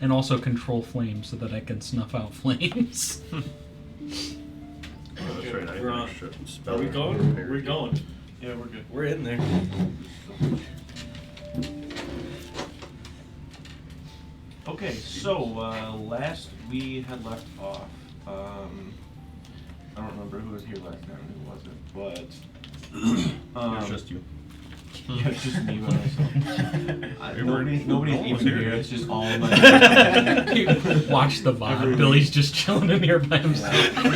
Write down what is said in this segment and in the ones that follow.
And also control flames so that I can snuff out flames. That's right. I We're on. spell Are we going? We're going. Yeah, we're good. We're in there. Okay, so last we had left off. I don't remember who was here last time. Who was it? But It's just you. yeah, it's just me by myself. Nobody's no one even was here. here. It's just all my. Watch the VOD. Billy's just chilling in here by himself. Dude,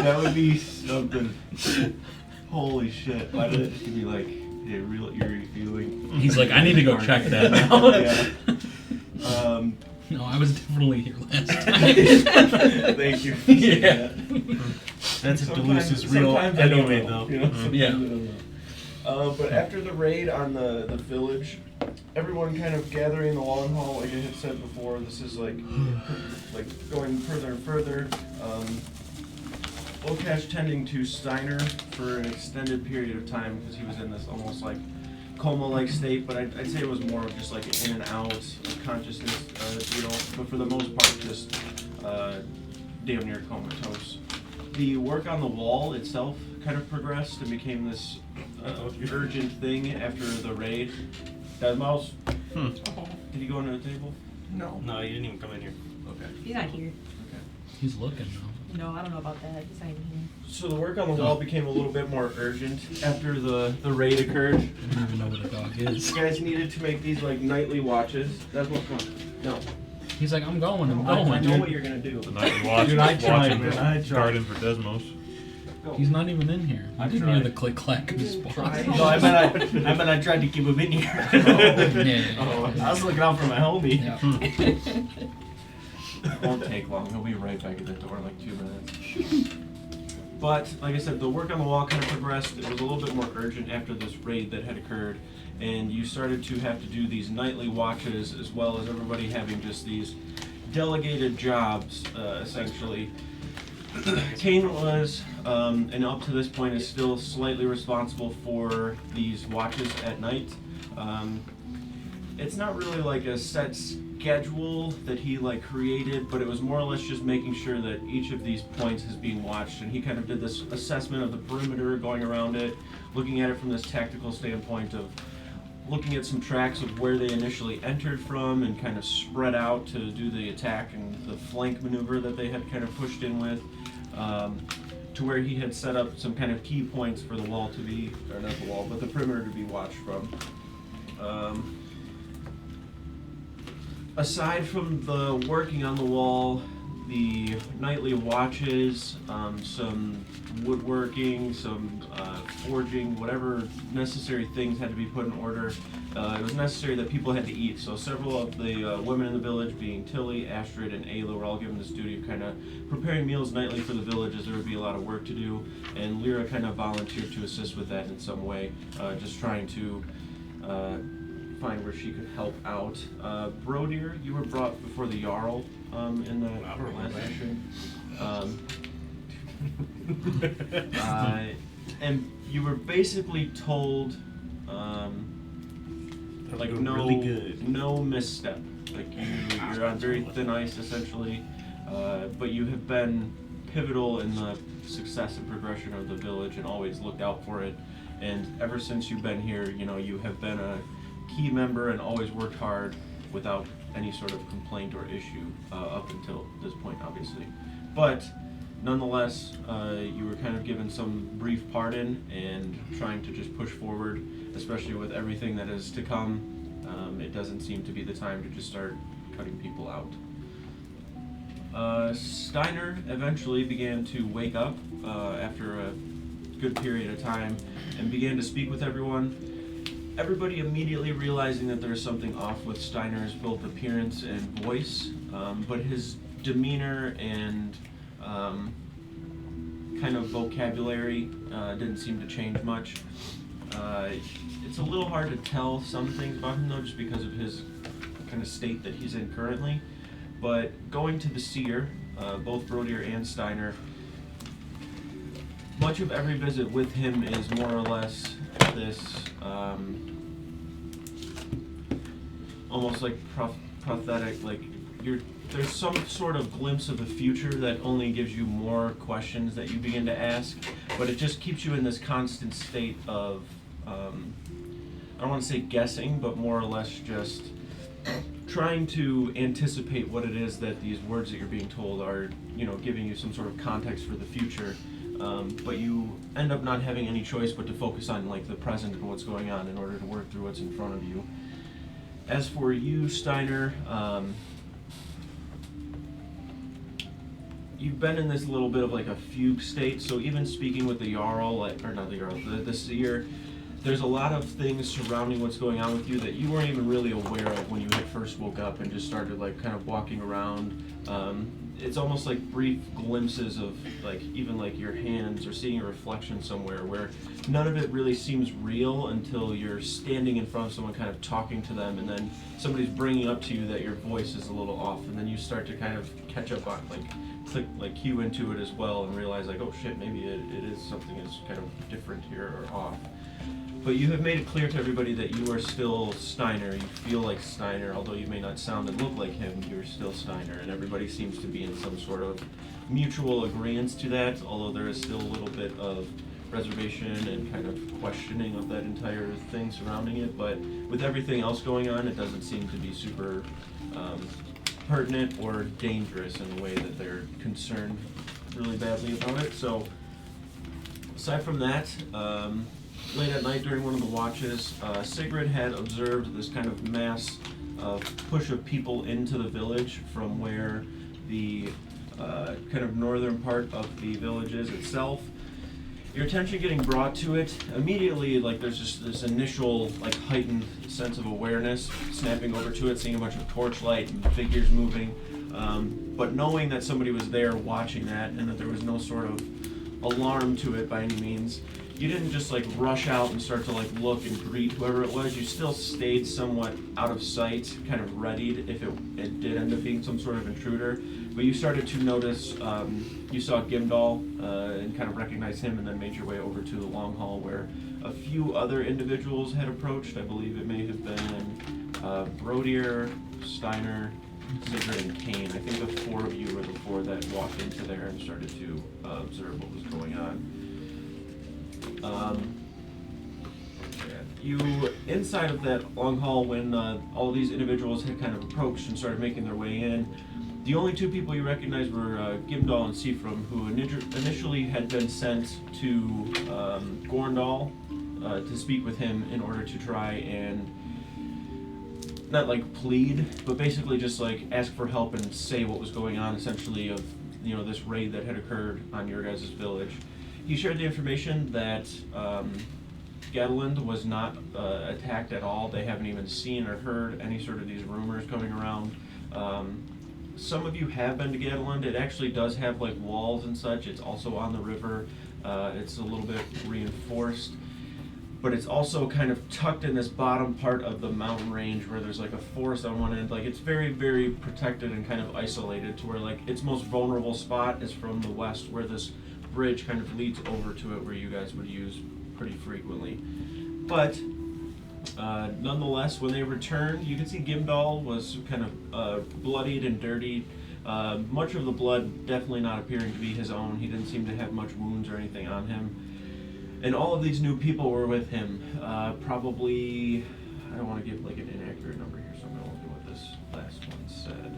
that would be something. Holy shit! Why did it just be like a real eerie feeling? He's like, I need to go check that now. Yeah. No, I was definitely here last time. Thank you. Yeah. That's if Sometimes- Duluth is real sometimes I don't anyway, know, though. you know, sometimes Yeah. I don't know. But after the raid on the village, everyone kind of gathering in the long hall, like I had said before, this is like going further and further. Okash tending to Steiner for an extended period of time because he was in this almost like coma-like state, but I'd say it was more of just like an in and out of consciousness deal, but for the most part just damn near comatose. The work on the wall itself kind of progressed and became this urgent thing after the raid. Dead mouse? Did he go under the table? No, you didn't even come in here. Okay. He's not here. He's looking though. No, I don't know about that. He's not even here. So the work on the wall became a little bit more urgent after the raid occurred. I don't even know what a dog is. You guys needed to make these like nightly watches. That's what's fun. No. He's like, I'm going. I going. know what you're gonna do. The night you watch, Dude, I tried, watching man, I tried. Garden for Desmos. Go. He's not even in here. I I didn't hear tried. the click clack of his paws. Try. No, I meant I tried to keep him in here. Yeah. I was looking out for my homie. Yeah. It won't take long. He'll be right back at the door in like 2 minutes. But, like I said, the work on the wall kind of progressed. It was a little bit more urgent after this raid that had occurred. And you started to have to do these nightly watches as well as everybody having just these delegated jobs, essentially. Kane was, and up to this point is still slightly responsible for these watches at night. It's not really like a set schedule that he like created, but it was more or less just making sure that each of these points is being watched, and he kind of did this assessment of the perimeter going around it, looking at it from this tactical standpoint of looking at some tracks of where they initially entered from and kind of spread out to do the attack and the flank maneuver that they had kind of pushed in with, to where he had set up some kind of key points for the wall to be, or not the wall, but the perimeter to be watched from. Aside from the working on the wall, the nightly watches, some woodworking, some forging, whatever necessary things had to be put in order. It was necessary that people had to eat, so several of the women in the village, being Tilly, Astrid, and Ayla, were all given this duty of kind of preparing meals nightly for the village, as there would be a lot of work to do, and Lyra kind of volunteered to assist with that in some way, just trying to find where she could help out. Brodier, you were brought before the Jarl in the last session. And you were basically told, like really good. no misstep. Like you're on very thin ice essentially, but you have been pivotal in the success and progression of the village and always looked out for it. And ever since you've been here, you know, you have been a key member and always worked hard without any sort of complaint or issue up until this point, obviously. But nonetheless, you were kind of given some brief pardon and trying to just push forward, especially with everything that is to come. It doesn't seem to be the time to just start cutting people out. Steiner eventually began to wake up after a good period of time and began to speak with everyone. Everybody immediately realizing that there's something off with Steiner's both appearance and voice, but his demeanor and kind of vocabulary didn't seem to change much. It's a little hard to tell some things about him though, just because of his kind of state that he's in currently. But going to the seer, both Brodier and Steiner, much of every visit with him is more or less this almost like prophetic, like there's some sort of glimpse of the future that only gives you more questions that you begin to ask, but it just keeps you in this constant state of, I don't want to say guessing, but more or less just trying to anticipate what it is that these words that you're being told are, giving you some sort of context for the future. But you end up not having any choice but to focus on like the present and what's going on in order to work through what's in front of you. As for you, Steiner, you've been in this little bit of like a fugue state, so even speaking with the Jarl, or not the Jarl, the Seer, there's a lot of things surrounding what's going on with you that you weren't even really aware of when you had first woke up and just started like kind of walking around. It's almost like brief glimpses of like even like your hands or seeing a reflection somewhere where none of it really seems real until you're standing in front of someone kind of talking to them, and then somebody's bringing up to you that your voice is a little off, and then you start to kind of catch up on like cue into it as well and realize like, oh shit, maybe it is something that's kind of different here or off. But you have made it clear to everybody that you are still Steiner. You feel like Steiner, although you may not sound and look like him, you're still Steiner, and everybody seems to be in some sort of mutual agreement to that, although there is still a little bit of reservation and kind of questioning of that entire thing surrounding it. But with everything else going on, it doesn't seem to be super pertinent or dangerous in the way that they're concerned really badly about it. So aside from that, late at night during one of the watches, Sigrid had observed this kind of mass push of people into the village from where the kind of northern part of the village is itself. Your attention getting brought to it, immediately like there's just this initial like heightened sense of awareness snapping over to it, seeing a bunch of torchlight and figures moving, but knowing that somebody was there watching that and that there was no sort of alarm to it by any means, you didn't just like rush out and start to like look and greet whoever it was. You still stayed somewhat out of sight, kind of readied if it did end up being some sort of intruder. But you started to notice, you saw Gimdall and kind of recognized him, and then made your way over to the long hall where a few other individuals had approached. I believe it may have been Brodier, Steiner, Sigrid, and Kane. I think the four of you were the four that walked into there and started to observe what was going on. You, inside of that long hall, when all of these individuals had kind of approached and started making their way in, the only two people you recognized were Gimdall and Seafram, who initially had been sent to Gorndal to speak with him in order to try and not like plead, but basically just like ask for help and say what was going on, essentially, of this raid that had occurred on your guys' village. He shared the information that Gatland was not attacked at all. They haven't even seen or heard any sort of these rumors coming around. Some of you have been to Gatland. It actually does have like walls and such. It's also on the river. It's a little bit reinforced, but it's also kind of tucked in this bottom part of the mountain range where there's like a forest on one end. Like it's very, very protected and kind of isolated to where like its most vulnerable spot is from the west, where this bridge kind of leads over to it, where you guys would use pretty frequently. But nonetheless, when they returned, you can see Gimdall was kind of bloodied and dirty. Much of the blood definitely not appearing to be his own. He didn't seem to have much wounds or anything on him. And all of these new people were with him. Probably, I don't want to give like an inaccurate number here, so I'm going to look at what this last one said.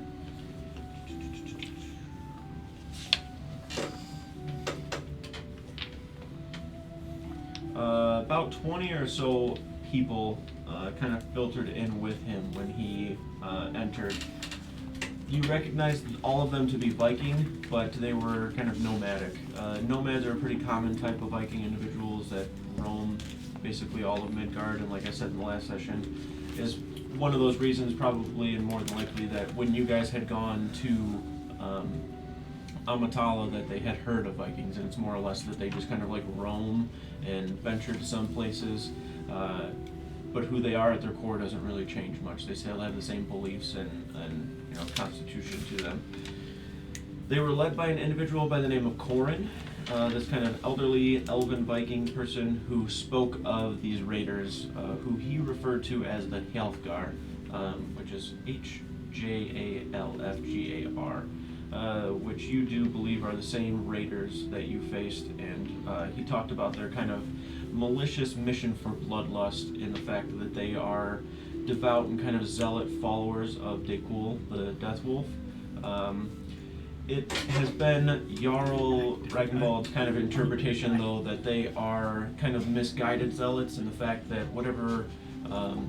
About 20 or so people kind of filtered in with him when he entered. You recognized all of them to be Viking, but they were kind of nomadic. Nomads are a pretty common type of Viking individuals that roam basically all of Midgard, and like I said in the last session, is one of those reasons probably and more than likely that when you guys had gone to Amatala that they had heard of Vikings, and it's more or less that they just kind of like roam and venture to some places, but who they are at their core doesn't really change much. They still have the same beliefs and constitution to them. They were led by an individual by the name of Corin, this kind of elderly elven Viking person who spoke of these raiders, who he referred to as the Hjalfgar, which is Hjalfgar, which you do believe are the same raiders that you faced, and he talked about their kind of malicious mission for bloodlust in the fact that they are devout and kind of zealot followers of Dekul, the Death Wolf. It has been Jarl Ragnvald's kind of interpretation, though, that they are kind of misguided zealots in the fact that whatever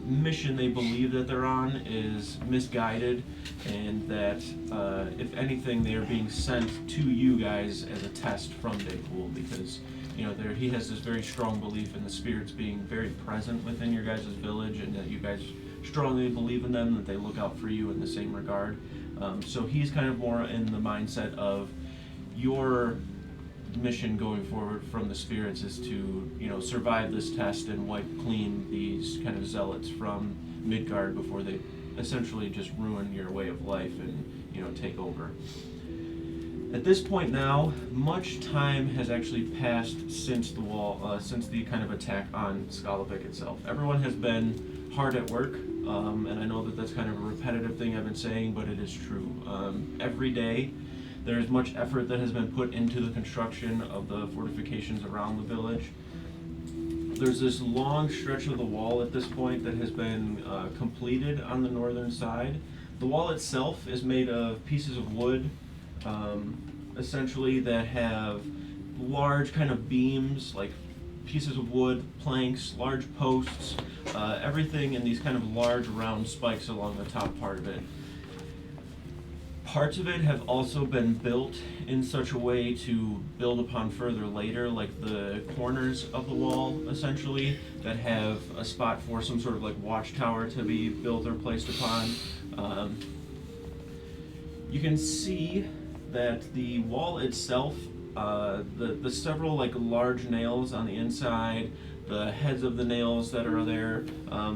mission they believe that they're on is misguided, and that if anything, they are being sent to you guys as a test from Dekul, because he has this very strong belief in the spirits being very present within your guys' village, and that you guys strongly believe in them, that they look out for you in the same regard. So he's kind of more in the mindset of your mission going forward from the spirits is to, survive this test and wipe clean these kind of zealots from Midgard before they essentially just ruin your way of life and, take over. At this point now, much time has actually passed since the kind of attack on Skalavik itself. Everyone has been hard at work, and I know that that's kind of a repetitive thing I've been saying, but it is true. Every day, there is much effort that has been put into the construction of the fortifications around the village. There's this long stretch of the wall at this point that has been completed on the northern side. The wall itself is made of pieces of wood, essentially, that have large kind of beams, like pieces of wood, planks, large posts, everything in these kind of large round spikes along the top part of it. Parts of it have also been built in such a way to build upon further later, like the corners of the wall, essentially, that have a spot for some sort of like watchtower to be built or placed upon. You can see that the wall itself, the several like large nails on the inside, the heads of the nails that are there,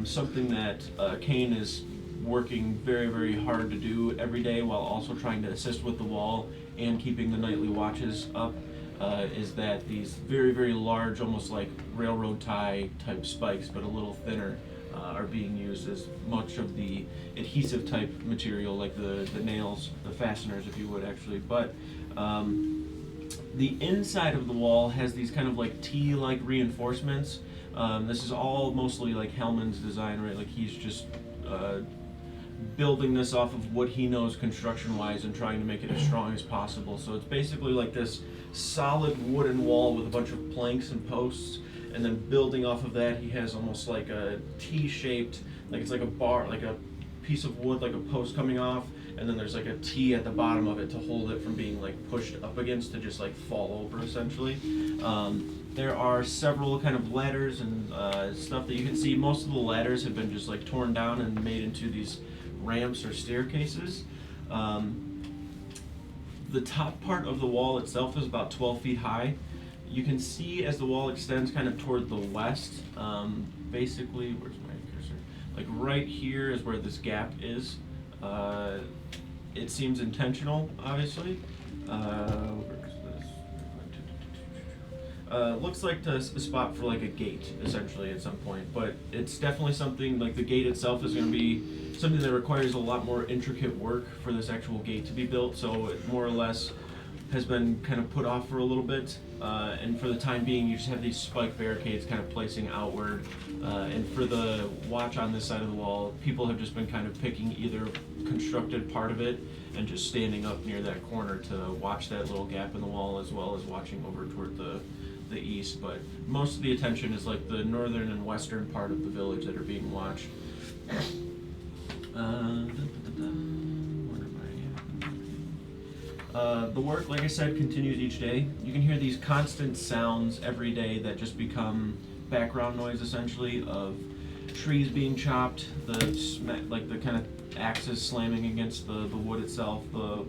something that Kane is working very, very hard to do every day while also trying to assist with the wall and keeping the nightly watches up, is that these very, very large, almost like railroad tie type spikes, but a little thinner, are being used as much of the adhesive type material, like the nails, the fasteners, if you would actually. But the inside of the wall has these kind of like T-like reinforcements. This is all mostly like Hellman's design, right? Like he's just building this off of what he knows construction-wise and trying to make it as strong as possible. So it's basically like this solid wooden wall with a bunch of planks and posts, and then building off of that, he has almost like a T-shaped, like it's like a bar, like a piece of wood, like a post coming off, and then there's like a T at the bottom of it to hold it from being like pushed up against to just like fall over, essentially. There are several kind of ladders and stuff that you can see. Most of the ladders have been just like torn down and made into these ramps or staircases. The top part of the wall itself is about 12 feet high. You can see as the wall extends kind of toward the west, basically, where's my cursor? Like right here is where this gap is. It seems intentional, obviously. Where's this? Looks like a spot for like a gate, essentially, at some point. But it's definitely something, like the gate itself is going to be something that requires a lot more intricate work for this actual gate to be built. So it more or less has been kind of put off for a little bit. And for the time being, you just have these spike barricades kind of placing outward. And for the watch on this side of the wall, people have just been kind of picking either constructed part of it and just standing up near that corner to watch that little gap in the wall, as well as watching over toward the east. But most of the attention is like the northern and western part of the village that are being watched. The work, like I said, continues each day. You can hear these constant sounds every day that just become background noise, essentially, of trees being chopped, the kind of axes slamming against the wood itself, the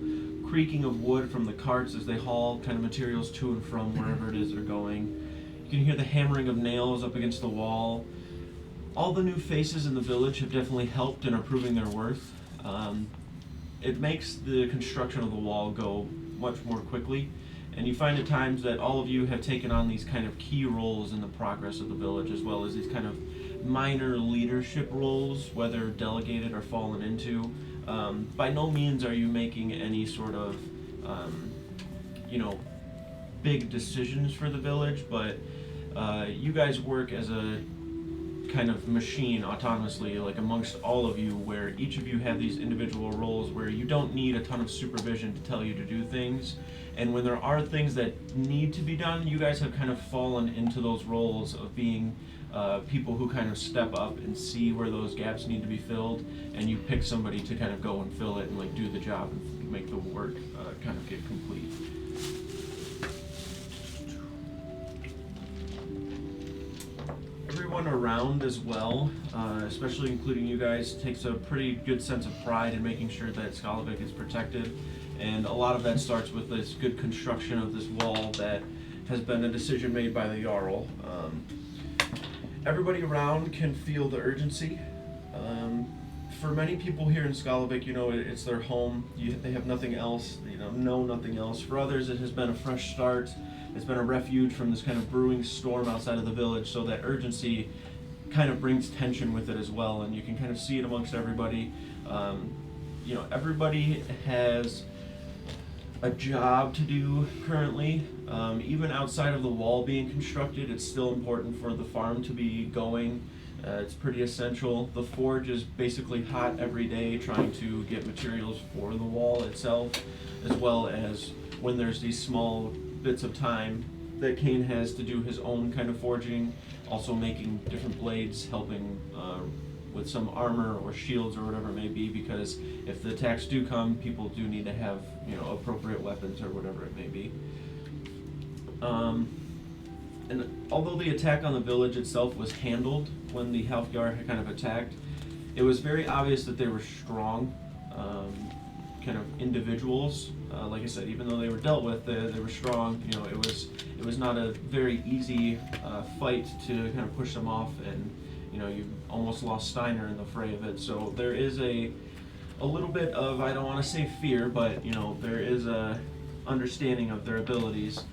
creaking of wood from the carts as they haul kind of materials to and from wherever it is they're going. You can hear the hammering of nails up against the wall. All the new faces in the village have definitely helped and are proving their worth. It makes the construction of the wall go much more quickly, and you find at times that all of you have taken on these kind of key roles in the progress of the village, as well as these kind of minor leadership roles, whether delegated or fallen into. By no means are you making any sort of, you know, big decisions for the village, but you guys work as a kind of machine autonomously, like amongst all of you, where each of you have these individual roles where you don't need a ton of supervision to tell you to do things. And when there are things that need to be done, you guys have kind of fallen into those roles of being people who kind of step up and see where those gaps need to be filled, and you pick somebody to kind of go and fill it and like do the job and make the work kind of get complete. Everyone around as well, especially including you guys, takes a pretty good sense of pride in making sure that Skalavik is protected, and a lot of that starts with this good construction of this wall that has been a decision made by the Jarl. Everybody around can feel the urgency. For many people here in Skalavik, you know, it's their home. They have nothing else, you know nothing else. For others, it has been a fresh start. It's been a refuge from this kind of brewing storm outside of the village, so that urgency kind of brings tension with it as well, and you can kind of see it amongst everybody. You know, everybody has a job to do currently. Even outside of the wall being constructed, it's still important for the farm to be going. It's pretty essential. The forge is basically hot every day trying to get materials for the wall itself, as well as when there's these small bits of time that Kane has to do his own kind of forging, also making different blades, helping with some armor or shields or whatever it may be, because if the attacks do come, people do need to have, you know, appropriate weapons or whatever it may be. And although the attack on the village itself was handled when the Halfgar had kind of attacked, it was very obvious that they were strong kind of individuals. Like I said, even though they were dealt with, they were strong. You know, it was not a very easy fight to kind of push them off, and you know, you almost lost Steiner in the fray of it. So there is a little bit of, I don't want to say fear, but you know, there is a understanding of their abilities.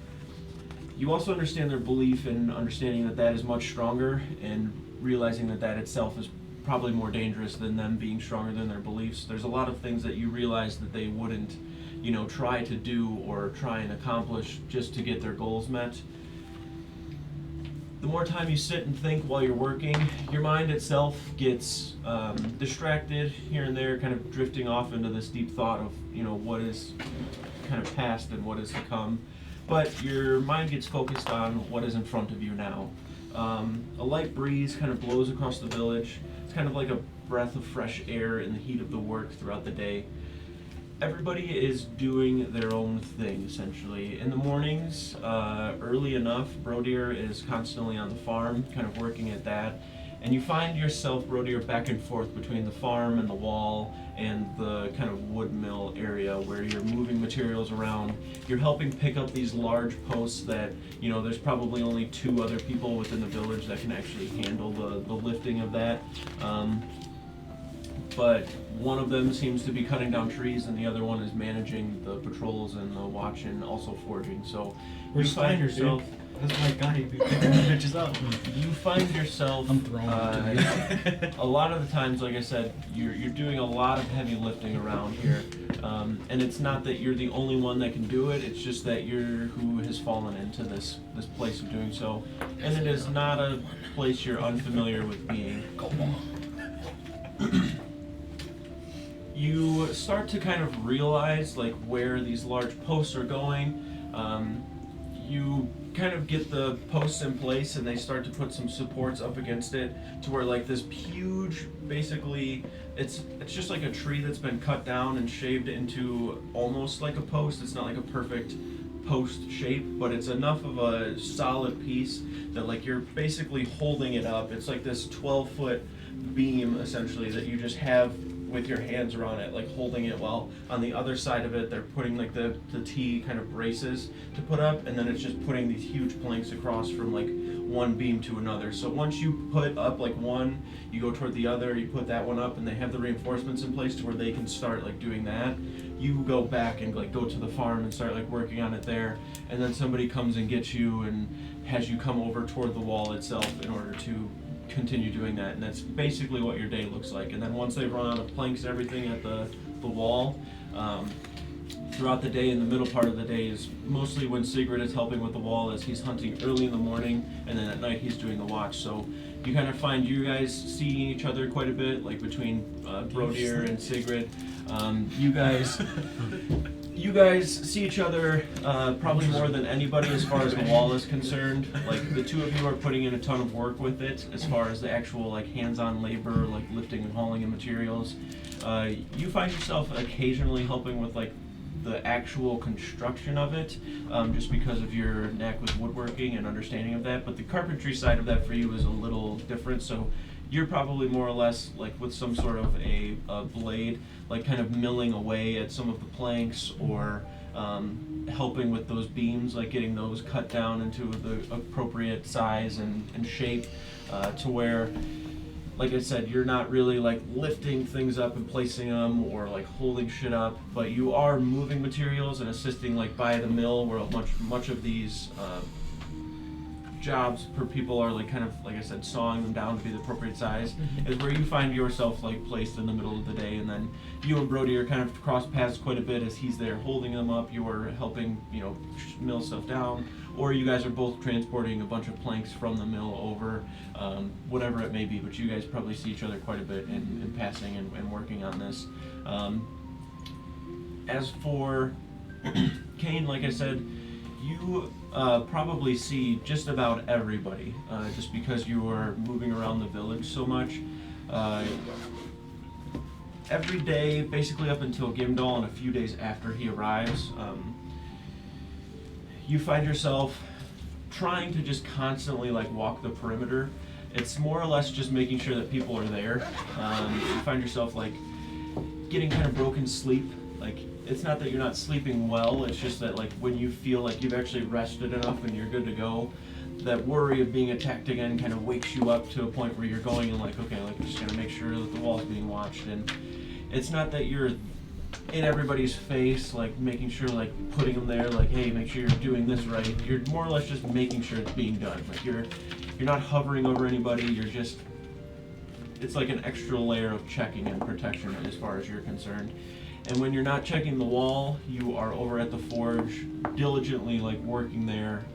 You also understand their belief and understanding that that is much stronger, and realizing that that itself is probably more dangerous than them being stronger than their beliefs. There's a lot of things that you realize that they wouldn't, you know, try to do or try and accomplish just to get their goals met. The more time you sit and think while you're working, your mind itself gets distracted here and there, kind of drifting off into this deep thought of, you know, what is kind of past and what is to come. But your mind gets focused on what is in front of you now. A light breeze kind of blows across the village. It's kind of like a breath of fresh air in the heat of the work throughout the day. Everybody is doing their own thing, essentially. In the mornings, early enough, Brodir is constantly on the farm, kind of working at that. And you find yourself, Brodir, back and forth between the farm and the wall and the kind of wood mill area where you're moving materials around. You're helping pick up these large posts that, you know, there's probably only 2 other people within the village that can actually handle the lifting of that. But one of them seems to be cutting down trees, and the other one is managing the patrols and the watch and also forging. So We're you find Steiner, yourself. That's my guy. Be picking the bitches up. You find yourself. I'm throwing it to A lot of the times, like I said, you're doing a lot of heavy lifting around here, and it's not that you're the only one that can do it. It's just that you're who has fallen into this place of doing so, and it is not a place you're unfamiliar with being. Go on. You start to kind of realize like where these large posts are going. You kind of get the posts in place, and they start to put some supports up against it to where like this huge, basically it's just like a tree that's been cut down and shaved into almost like a post. It's not like a perfect post shape, but it's enough of a solid piece that like you're basically holding it up. It's like this 12-foot beam essentially that you just have with your hands around it, like holding it, while on the other side of it they're putting like the T kind of braces to put up, and then it's just putting these huge planks across from like one beam to another. So once you put up like one, you go toward the other, you put that one up, and they have the reinforcements in place to where they can start like doing that. You go back and like go to the farm and start like working on it there, and then somebody comes and gets you and has you come over toward the wall itself in order to continue doing that, and that's basically what your day looks like. And then once they've run out of planks and everything at the wall, throughout the day, in the middle part of the day is mostly when Sigrid is helping with the wall, as he's hunting early in the morning, and then at night he's doing the watch. So you kind of find you guys seeing each other quite a bit, like between Brodir and Sigrid. You guys see each other probably more than anybody as far as the wall is concerned. Like, the two of you are putting in a ton of work with it as far as the actual like hands-on labor, like lifting and hauling of materials. You find yourself occasionally helping with like the actual construction of it, just because of your knack with woodworking and understanding of that. But the carpentry side of that for you is a little different. So you're probably more or less like with some sort of a blade, like kind of milling away at some of the planks, or helping with those beams, like getting those cut down into the appropriate size and shape, to where, like I said, you're not really like lifting things up and placing them or like holding shit up, but you are moving materials and assisting like by the mill, where much of these jobs per people are like kind of, like I said, sawing them down to be the appropriate size, is where you find yourself like placed in the middle of the day. And then you and Brody are kind of cross paths quite a bit, as he's there holding them up, you are helping, mill stuff down, or you guys are both transporting a bunch of planks from the mill over, whatever it may be. But you guys probably see each other quite a bit in passing and working on this. As for Kane, like I said, you probably see just about everybody, just because you are moving around the village so much. Every day, basically up until Gimdall and a few days after he arrives, you find yourself trying to just constantly like walk the perimeter. It's more or less just making sure that people are there. You find yourself like getting kind of broken sleep. Like, it's not that you're not sleeping well, it's just that like when you feel like you've actually rested enough and you're good to go, that worry of being attacked again kind of wakes you up to a point where you're going and like, okay, like, just gonna make sure that the wall's being watched. And it's not that you're in everybody's face, like making sure, like putting them there, like, hey, make sure you're doing this right. You're more or less just making sure it's being done. Like, you're not hovering over anybody, you're just, it's like an extra layer of checking and protection as far as you're concerned. And when you're not checking the wall, you are over at the forge, diligently like working there,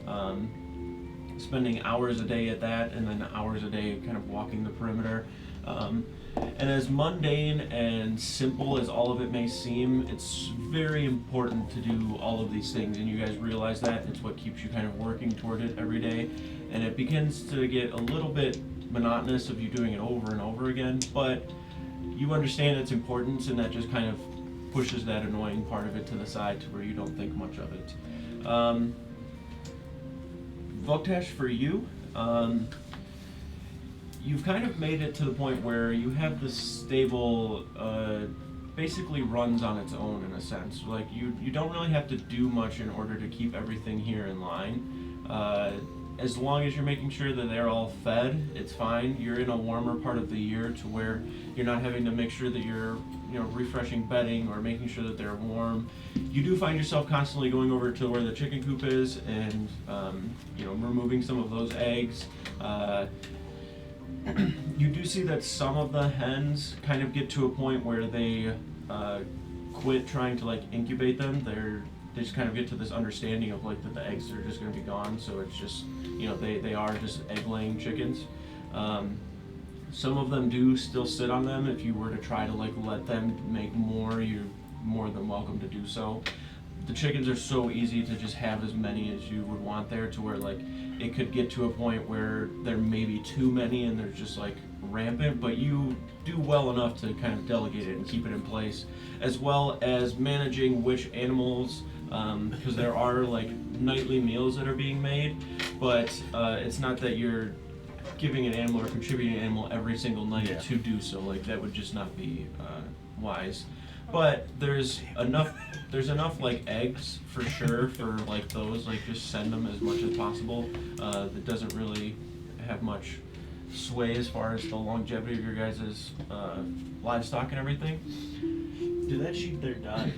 spending hours a day at that, and then hours a day kind of walking the perimeter. And as mundane and simple as all of it may seem, it's very important to do all of these things, and you guys realize that. It's what keeps you kind of working toward it every day. And it begins to get a little bit monotonous of you doing it over and over again, but you understand its importance, and that just kind of pushes that annoying part of it to the side to where you don't think much of it. Voktash, for you, you've kind of made it to the point where you have this stable, basically runs on its own in a sense. Like, you don't really have to do much in order to keep everything here in line. As long as you're making sure that they're all fed, it's fine. You're in a warmer part of the year to where you're not having to make sure that you're refreshing bedding or making sure that they're warm. You do find yourself constantly going over to where the chicken coop is and removing some of those eggs. You do see that some of the hens kind of get to a point where they quit trying to like incubate them. They just kind of get to this understanding of like that the eggs are just going to be gone, so it's just, they are just egg-laying chickens. Some of them do still sit on them. If you were to try to like let them make more, you're more than welcome to do so. The chickens are so easy to just have as many as you would want there, to where like it could get to a point where there may be too many and they're just like rampant, but you do well enough to kind of delegate it and keep it in place, as well as managing which animals, because there are like nightly meals that are being made, but it's not that you're giving an animal or contributing an animal every single night to do so. Like, that would just not be wise. But there's enough like eggs for sure for like those, like just send them as much as possible. That doesn't really have much sway as far as the longevity of your guys' livestock and everything. Do that sheep there die?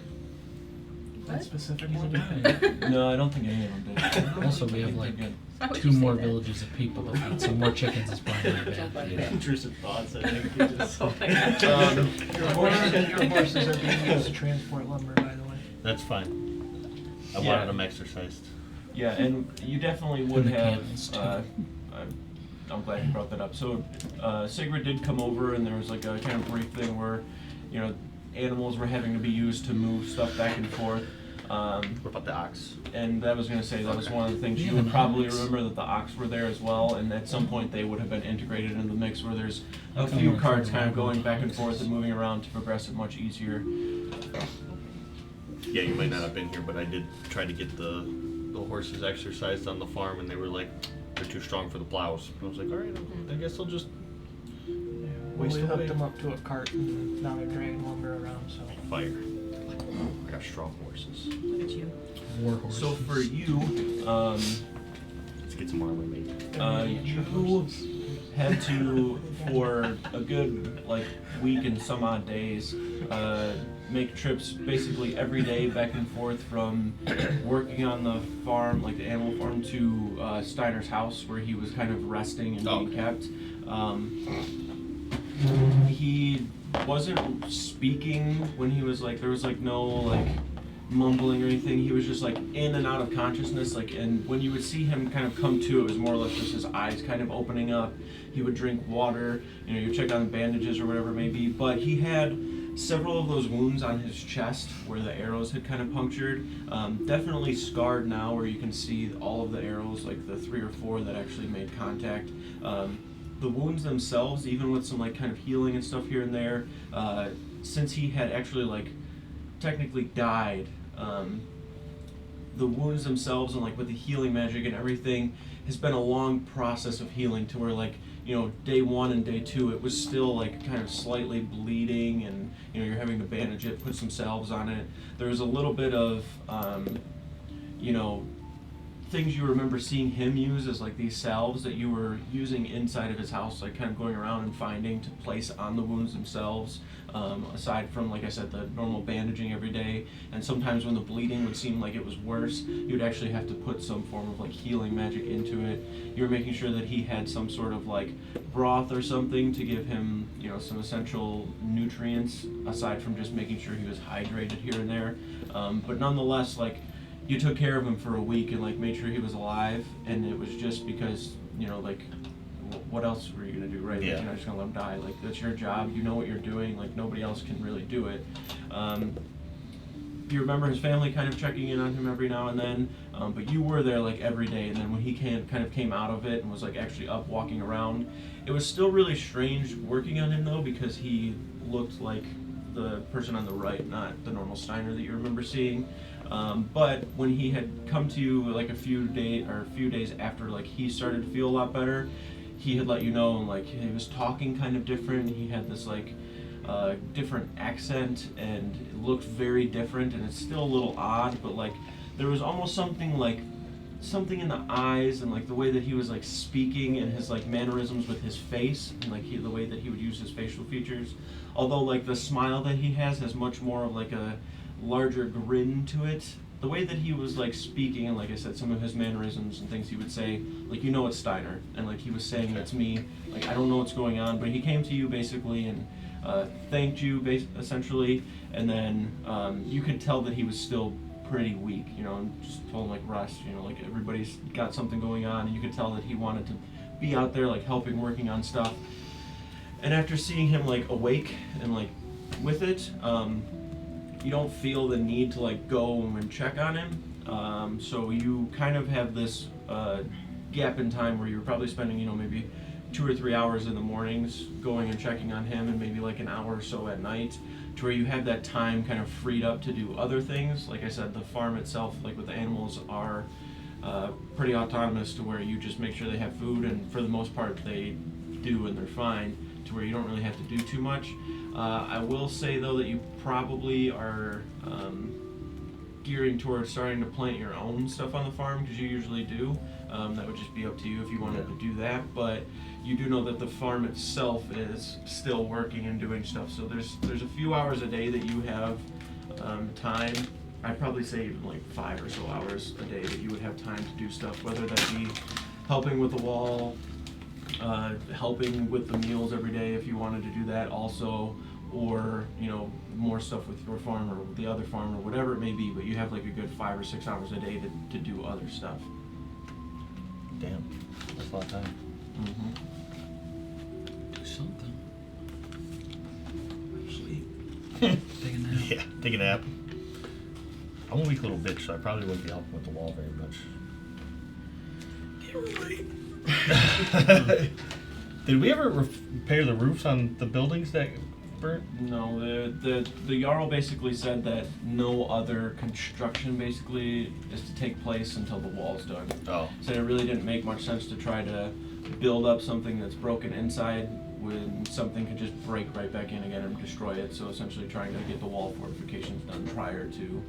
That specific He's a one? guy. No, I don't think any of them did. Also, we I have think like they're good. Why would 2 you say more that? villages of people to feed, so more chickens is probably not bad. Yeah. Intrusive thoughts, I think. You just, Oh my God. your horses are being used to transport lumber, by the way. That's fine. I Yeah. wanted them exercised. Yeah, and you definitely would And the have. cannons, too. I'm glad you brought that up. So, Sigrid did come over, and there was like a kind of brief thing where, you know, animals were having to be used to move stuff back and forth. What about the ox? And that was going to say that was one of the things We you have would an probably ox. remember that the ox were there as well, and at some point they would have been integrated into the mix where there's a How come few we're carts trying kind of to going ride back and with forth horses? and moving around to progress it much easier. Yeah, you might not have been here, but I did try to get the horses exercised on the farm, and they were like, they're too strong for the plows. I was like, all right, I guess I'll just Yeah, well, Waste we away. hooked them up to a cart and now they're dragging lumber around, so. fire. I got strong horses. Look at you. War horse. So for you, Let's get some armor made. you had to, for a good like week and some odd days, make trips basically every day back and forth from working on the farm, like the animal farm, to Steiner's house where he was kind of resting and being Okay. kept. He wasn't speaking when he was like, there was like no like mumbling or anything. He was just like in and out of consciousness, like, and when you would see him kind of come to, it was more or less just his eyes kind of opening up. He would drink water, you know, you check on the bandages or whatever it may be, but he had several of those wounds on his chest where the arrows had kind of punctured, definitely scarred now where you can see all of the arrows, like the 3 or 4 that actually made contact. The wounds themselves, even with some like kind of healing and stuff here and there, since he had actually like technically died, the wounds themselves and like with the healing magic and everything has been a long process of healing to where like, you know, day 1 and day 2 it was still like kind of slightly bleeding and, you know, you're having to bandage it, put some salves on it. There was a little bit of, you know, things you remember seeing him use as like these salves that you were using inside of his house, like kind of going around and finding to place on the wounds themselves, aside from, like I said, the normal bandaging every day. And sometimes when the bleeding would seem like it was worse, you'd actually have to put some form of like healing magic into it. You were making sure that he had some sort of like broth or something to give him, you know, some essential nutrients aside from just making sure he was hydrated here and there. But nonetheless, like, you took care of him for a week and like made sure he was alive, and it was just because, you know, like, what else were you gonna do, right? Like, Yeah. you're not just gonna let him die. Like, that's your job. You know what you're doing. Like, nobody else can really do it. You remember his family kind of checking in on him every now and then, but you were there like every day. And then when he kind of came out of it and was like actually up walking around, it was still really strange working on him though, because he looked like the person on the right, not the normal Steiner that you remember seeing. But when he had come to you like a few days after like he started to feel a lot better, he had let you know, and like he was talking kind of different. He had this like different accent, and it looked very different, and it's still a little odd, but like there was almost something in the eyes and like the way that he was like speaking and his like mannerisms with his face and like the way that he would use his facial features. Although like the smile that he has much more of like a larger grin to it. The way that he was like speaking and like I said, some of his mannerisms and things he would say, like, you know, it's Steiner, and like he was saying it's me, like I don't know what's going on, but he came to you basically and thanked you essentially, and then you could tell that he was still pretty weak, you know, and just told him like rest, you know, like everybody's got something going on, and you could tell that he wanted to be out there like helping, working on stuff. And after seeing him like awake and like with it, you don't feel the need to like go and check on him. So you kind of have this gap in time where you're probably spending, you know, maybe 2 or 3 hours in the mornings going and checking on him, and maybe like an hour or so at night, to where you have that time kind of freed up to do other things. Like I said, the farm itself, like with the animals, are pretty autonomous to where you just make sure they have food, and for the most part they do, and they're fine, to where you don't really have to do too much. I will say though that you probably are gearing towards starting to plant your own stuff on the farm, because you usually do. That would just be up to you if you wanted to do that, but you do know that the farm itself is still working and doing stuff, so there's a few hours a day that you have time I'd probably say even like 5 or so hours a day that you would have time to do stuff, whether that be helping with the wall, helping with the meals every day if you wanted to do that also, or, you know, more stuff with your farm or the other farm or whatever it may be, but you have like a good 5 or 6 hours a day to do other stuff. Damn, that's a lot of time. Mm-hmm. Do something. Sleep. Take a nap. Yeah, take a nap. I'm a weak little bitch, so I probably wouldn't be helping with the wall very much. Did we ever repair the roofs on the buildings that burnt? No, the Jarl basically said that no other construction basically is to take place until the wall's done. Oh. Said it really didn't make much sense to try to build up something that's broken inside when something could just break right back in again and destroy it. So essentially trying to get the wall fortifications done prior to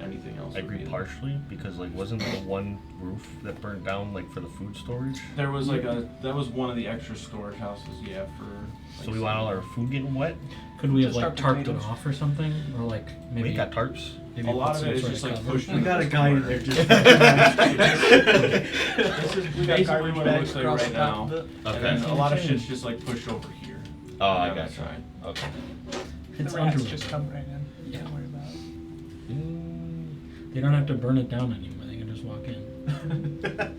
anything else. I agree partially, because like wasn't the one roof that burnt down like for the food storage? There was like that was one of the extra storage houses, yeah, for like, So we want all our food getting wet? Could we have Just like start tarped it potatoes. off or something? Or like maybe We got tarps. maybe a lot put of it is some just sort like of cover? pushed. We got a guy in there just. This is We got basically garbage what it bags looks like across right the top now. of it. And Okay. then a lot of shit's just like pushed over here. Oh, I on got that you. side. Okay. It's The rats under. just come right in. Yeah. Don't worry about it. They don't have to burn it down anymore. They can just walk in.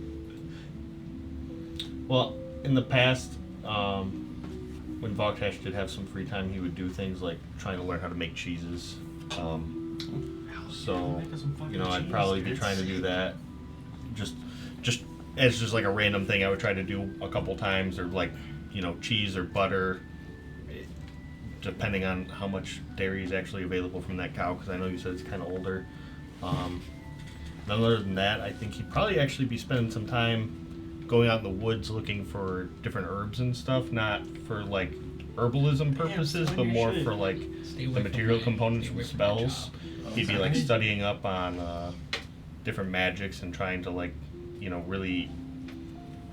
Well, in the past, when Vogtash did have some free time, he would do things like trying to learn how to make cheeses. So, you know, I'd probably be trying to do that. Just as just like a random thing I would try to do a couple times, or like, you know, cheese or butter, depending on how much dairy is actually available from that cow, because I know you said it's kind of older. Other than that, I think he'd probably actually be spending some time going out in the woods looking for different herbs and stuff, not for like herbalism purposes, but more for like Stay the away from material my- components stay from away from my spells. job. He'd be like studying up on different magics and trying to like, you know, really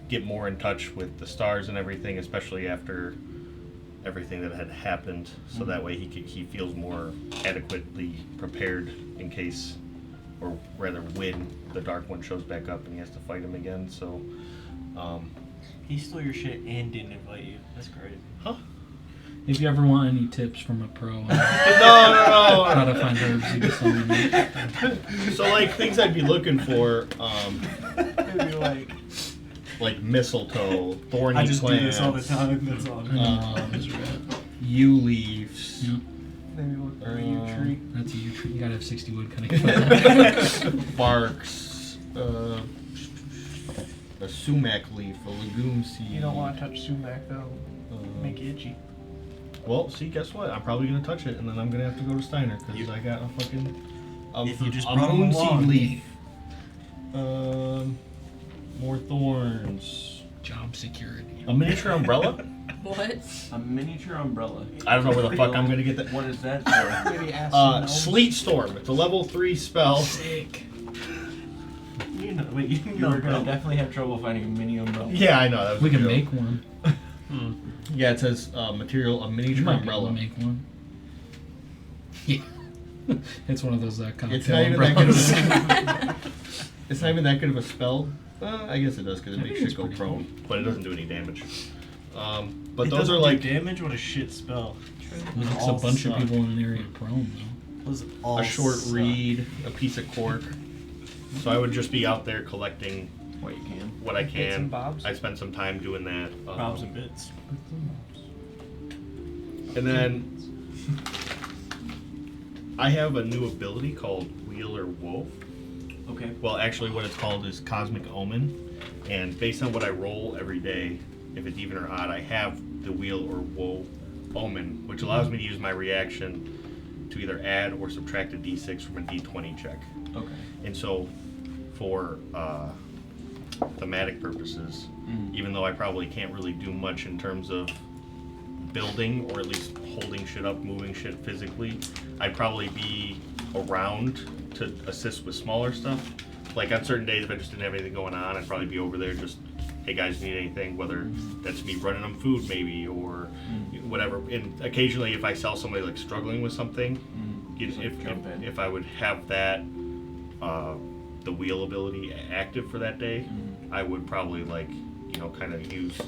get more in touch with the stars and everything, especially after everything that had happened, so that way he feels more adequately prepared in case, or rather when the Dark One shows back up and he has to fight him again. So, He stole your shit and didn't invite you. That's crazy. huh? If you ever want any tips from a pro on No. how to find herbs, you can send me. So like things I'd be looking for, Maybe like mistletoe, thorny I just do plants, this all the time. That's all. yew leaves. Yep, Maybe look for a yew tree. that's a yew tree. You gotta have 60 wood cutting. Barks, a sumac leaf, a legume seed. You don't want to touch sumac though. Make you itchy. Well, see, guess what? I'm probably gonna touch it, and then I'm gonna have to go to Steiner because You- I got a fucking If you just a brought 'em moon seed along. leaf. More thorns. Job security. A miniature umbrella. What? A miniature umbrella. I don't know where the fuck I'm gonna get that. What is that for? Maybe ask some gnomes. Sleet storm. It's a level 3 spell. Sick. You know, wait, you You know, are gonna definitely have trouble finding a mini umbrella. Yeah, I know. That was We a can joke. make one. Yeah, it says material, a You miniature might be able to umbrella. make one. Yeah. It's one of those cocktail It's not even that good umbrellas. of a. It's not even that good of a spell. I guess it does because it I makes think shit it's go pretty prone, but it doesn't do any damage. But it those doesn't are do like damage. What a shit spell. It's a All bunch of suck. people in an area prone though. Those all a short suck. reed, a piece of cork. So I would just be out there collecting What you can. what I Bits can. and bobs. I spend some time doing that. Bobs and bits. And then I have a new ability called Wheeler Wolf. Okay. Well, actually, what it's called is Cosmic Omen. And based on what I roll every day, if it's even or odd, I have the Wheel or Woe Omen, which allows me to use my reaction to either add or subtract a d6 from a d20 check. Okay. And so, for thematic purposes, even though I probably can't really do much in terms of building or at least holding shit up, moving shit physically, I'd probably be around to assist with smaller stuff. Like on certain days, if I just didn't have anything going on, I'd probably be over there just, hey guys, need anything? Whether that's me running them food maybe or whatever. And occasionally, if I saw somebody like struggling with something, Just, like, jump in. if I would have that, the wheel ability active for that day, I would probably kind of use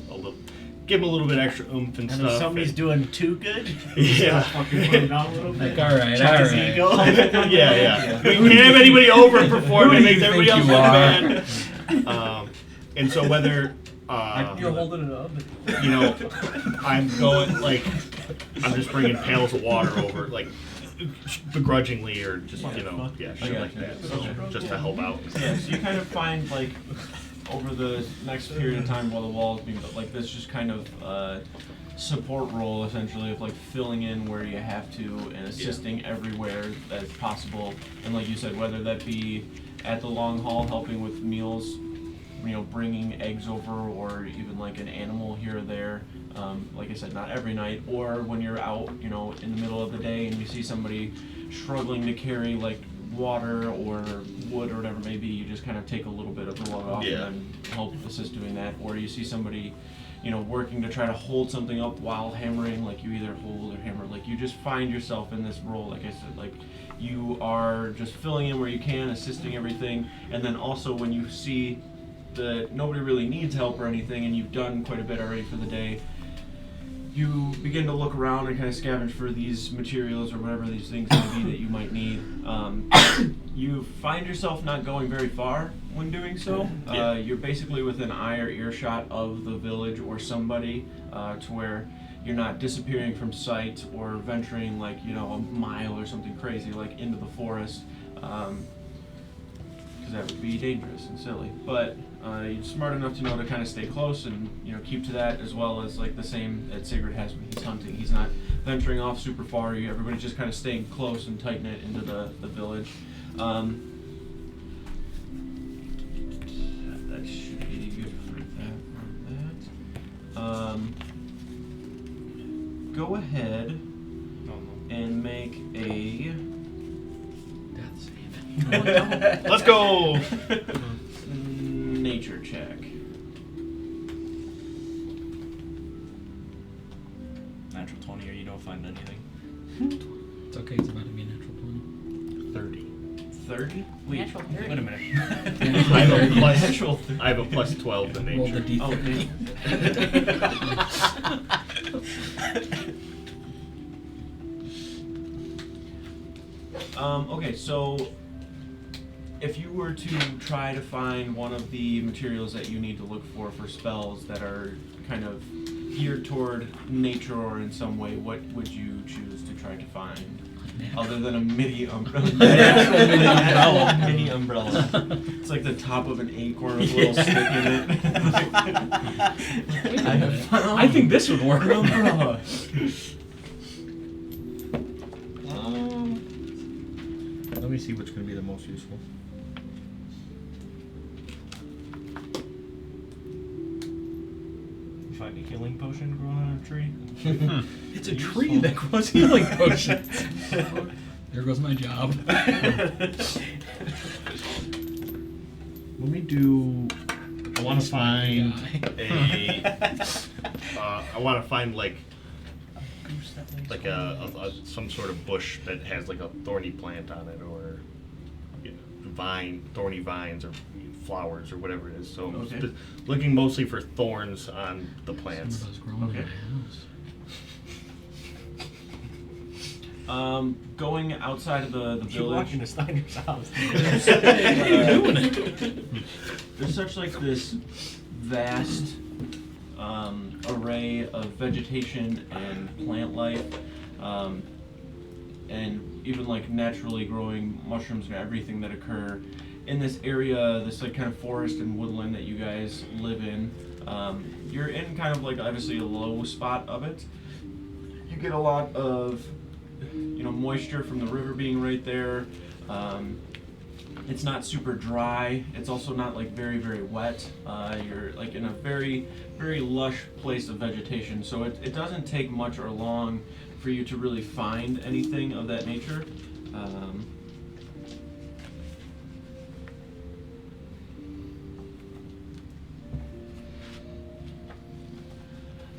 give him a little bit extra oomph and And stuff. if somebody's and- doing too good, Yeah. fucking put him down a little bit. Like, all right, Check all his right. ego. Yeah. We can't have anybody overperform. Who It do makes you everybody else think look bad. And so whether You're holding it up. I'm going I'm just bringing pails of water over, begrudgingly, or just shit like that. So just to help out. Yeah, so you kind of find over the next period of time while the wall is being built, this just kind of support role essentially of filling in where you have to and assisting everywhere that's possible. And like you said, whether that be at the long haul helping with meals, bringing eggs over, or even an animal here or there. Like I said, not every night, or when you're out, in the middle of the day and you see somebody struggling to carry water or wood or whatever it may be, you just kind of take a little bit of the load off and then help assist doing that. Or you see somebody, working to try to hold something up while hammering, you either hold or hammer. You just find yourself in this role, like I said, you are just filling in where you can, assisting everything, and then also when you see that nobody really needs help or anything and you've done quite a bit already for the day, you begin to look around and kind of scavenge for these materials or whatever these things may be that you might need. You find yourself not going very far when doing so. You're basically within eye or earshot of the village or somebody, to where you're not disappearing from sight or venturing a mile or something crazy into the forest, because that would be dangerous and silly. But you're smart enough to know to kind of stay close and keep to that, as well as the same that Sigurd has when he's hunting. He's not venturing off super far. Everybody's just kind of staying close and tight knit into the village. That should be good for that. Go ahead and make a Let's go. nature check. Natural 20 or you don't find anything. It's okay, it's about to be a natural 20. 30? Wait, Natural Wait a 30. minute. I have a plus 12 to Roll the nature. d3. Okay, so if you were to try to find one of the materials that you need to look for spells that are kind of geared toward nature or in some way, what would you choose to try to find? Other than a mini umbrella. Mini umbrella. It's like the top of an acorn with a little stick in it. I think this would work. An umbrella. Let me see what's going to be the most useful. You find a healing potion growing on a tree? It's a tree that grows healing potions. There goes my job. Let me do. I want to find I want to find some sort of bush that has a thorny plant on it, or thorny vines or flowers or whatever it is. So I'm Okay. looking mostly for thorns on the plants. Some of those growing Okay. in my house. Going outside of the Keep village. walking to Steiner's house. There's such this vast array of vegetation and plant life, and even naturally growing mushrooms and everything that occur in this area, this kind of forest and woodland that you guys live in. You're in kind of obviously a low spot of it. You get a lot of moisture from the river being right there. It's not super dry. It's also not very, very wet. You're in a very, very lush place of vegetation. So it doesn't take much or long for you to really find anything of that nature.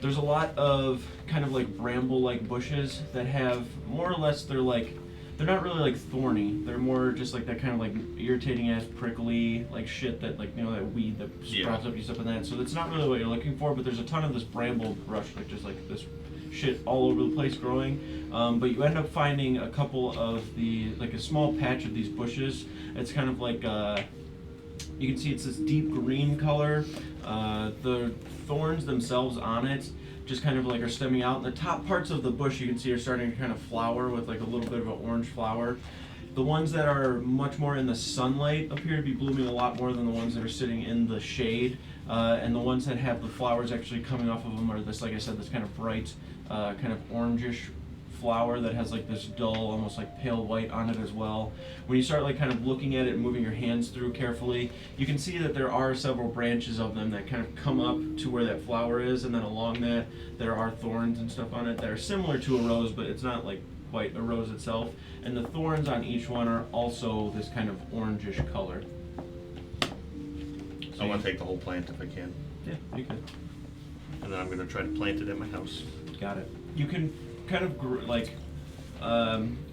There's a lot of kind of bramble-like bushes that have more or less they're they're not really like thorny. They're more just like that kind of like irritating ass prickly like shit that like that weed that sprouts up, you step on that. So that's not really what you're looking for. But there's a ton of this bramble brush, like just like this shit all over the place growing. But you end up finding a couple of like a small patch of these bushes. It's kind of like you can see it's this deep green color. The thorns themselves on it just kind of like are stemming out. And the top parts of the bush you can see are starting to kind of flower with like a little bit of an orange flower. The ones that are much more in the sunlight appear to be blooming a lot more than the ones that are sitting in the shade. And the ones that have the flowers actually coming off of them are this, like I said, this kind of bright, kind of orangish flower that has like this dull, almost like pale white on it as well. When you start like kind of looking at it and moving your hands through carefully, you can see that there are several branches of them that kind of come up to where that flower is, and then along that there are thorns and stuff on it that are similar to a rose, but it's not like quite a rose itself. And the thorns on each one are also this kind of orangish color. I want to take the whole plant if I can. Yeah, you could. And then I'm going to try to plant it in my house. Got it. You can kind of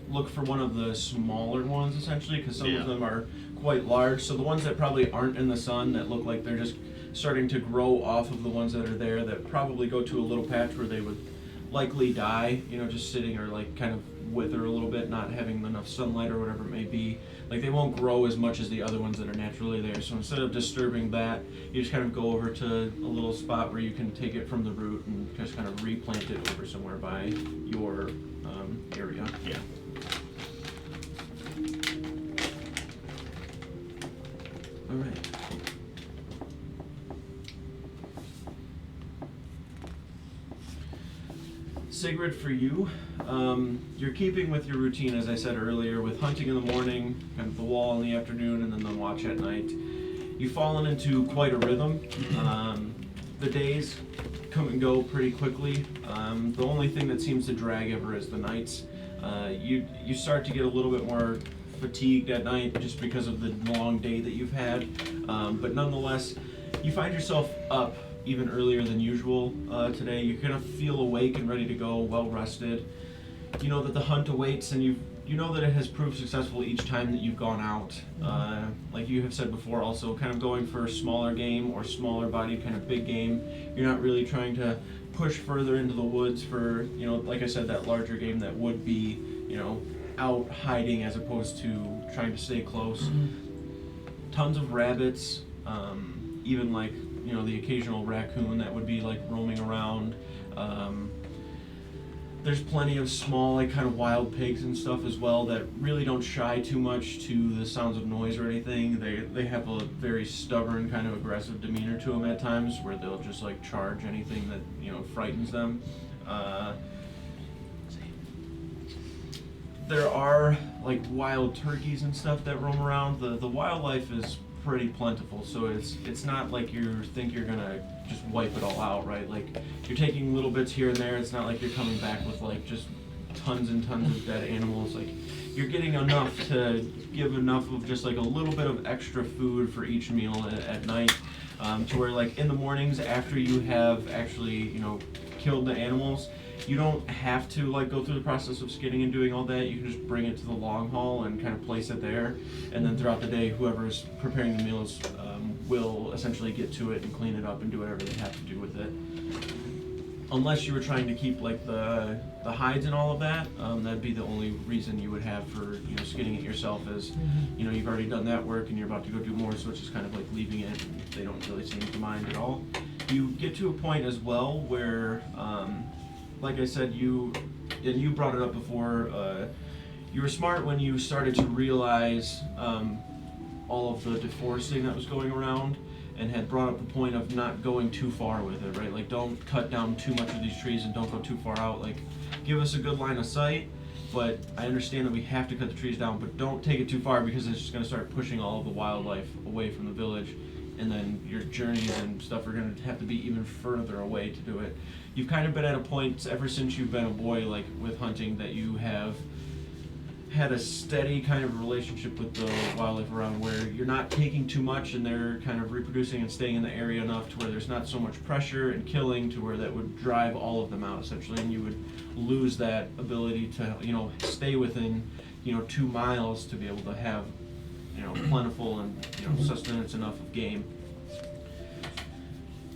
look for one of the smaller ones essentially, because some of them are quite large. So the ones that probably aren't in the sun, that look like they're just starting to grow off of the ones that are there, that probably go to a little patch where they would likely die, just sitting or like kind of wither a little bit, not having enough sunlight or whatever it may be. Like they won't grow as much as the other ones that are naturally there. So instead of disturbing that, you just kind of go over to a little spot where you can take it from the root and just kind of replant it over somewhere by your area. Yeah. All right. Sigrid, for you, you're keeping with your routine, as I said earlier, with hunting in the morning, kind of the wall in the afternoon, and then the watch at night. You've fallen into quite a rhythm. The days come and go pretty quickly. The only thing that seems to drag ever is the nights. You start to get a little bit more fatigued at night just because of the long day that you've had. But nonetheless, you find yourself up even earlier than usual today. You kind of feel awake and ready to go, well rested. You know that the hunt awaits, and you know that it has proved successful each time that you've gone out. Like you have said before, also kind of going for smaller game or smaller bodied kind of big game. You're not really trying to push further into the woods for, like I said, that larger game that would be, out hiding as opposed to trying to stay close. Tons of rabbits, even like the occasional raccoon that would be like roaming around. There's plenty of small, like kind of wild pigs and stuff as well that really don't shy too much to the sounds of noise or anything. They have a very stubborn, kind of aggressive demeanor to them at times, where they'll just like charge anything that frightens them. There are like wild turkeys and stuff that roam around. The wildlife is pretty plentiful, so it's not like you think you're gonna just wipe it all out, right? Like you're taking little bits here and there. It's not like you're coming back with like just tons and tons of dead animals. Like you're getting enough to give enough of just like a little bit of extra food for each meal at night, to where like in the mornings after you have actually killed the animals, you don't have to like go through the process of skinning and doing all that. You can just bring it to the long haul and kind of place it there, and then throughout the day, whoever's preparing the meals will essentially get to it and clean it up and do whatever they have to do with it. Unless you were trying to keep like the hides and all of that, that'd be the only reason you would have for skinning it yourself. Is you've already done that work and you're about to go do more, so it's just kind of like leaving it. And they don't really seem to mind at all. You get to a point as well where, like I said, you brought it up before. You were smart when you started to realize all of the deforesting that was going around, and had brought up the point of not going too far with it, right? Like don't cut down too much of these trees and don't go too far out. Like give us a good line of sight, but I understand that we have to cut the trees down, but don't take it too far because it's just going to start pushing all of the wildlife away from the village, and then your journeys and stuff are going to have to be even further away to do it. You've kind of been at a point ever since you've been a boy, like with hunting, that you have had a steady kind of relationship with the wildlife around, where you're not taking too much and they're kind of reproducing and staying in the area enough to where there's not so much pressure and killing to where that would drive all of them out essentially, and you would lose that ability to stay within 2 miles to be able to have, plentiful and, sustenance enough of game.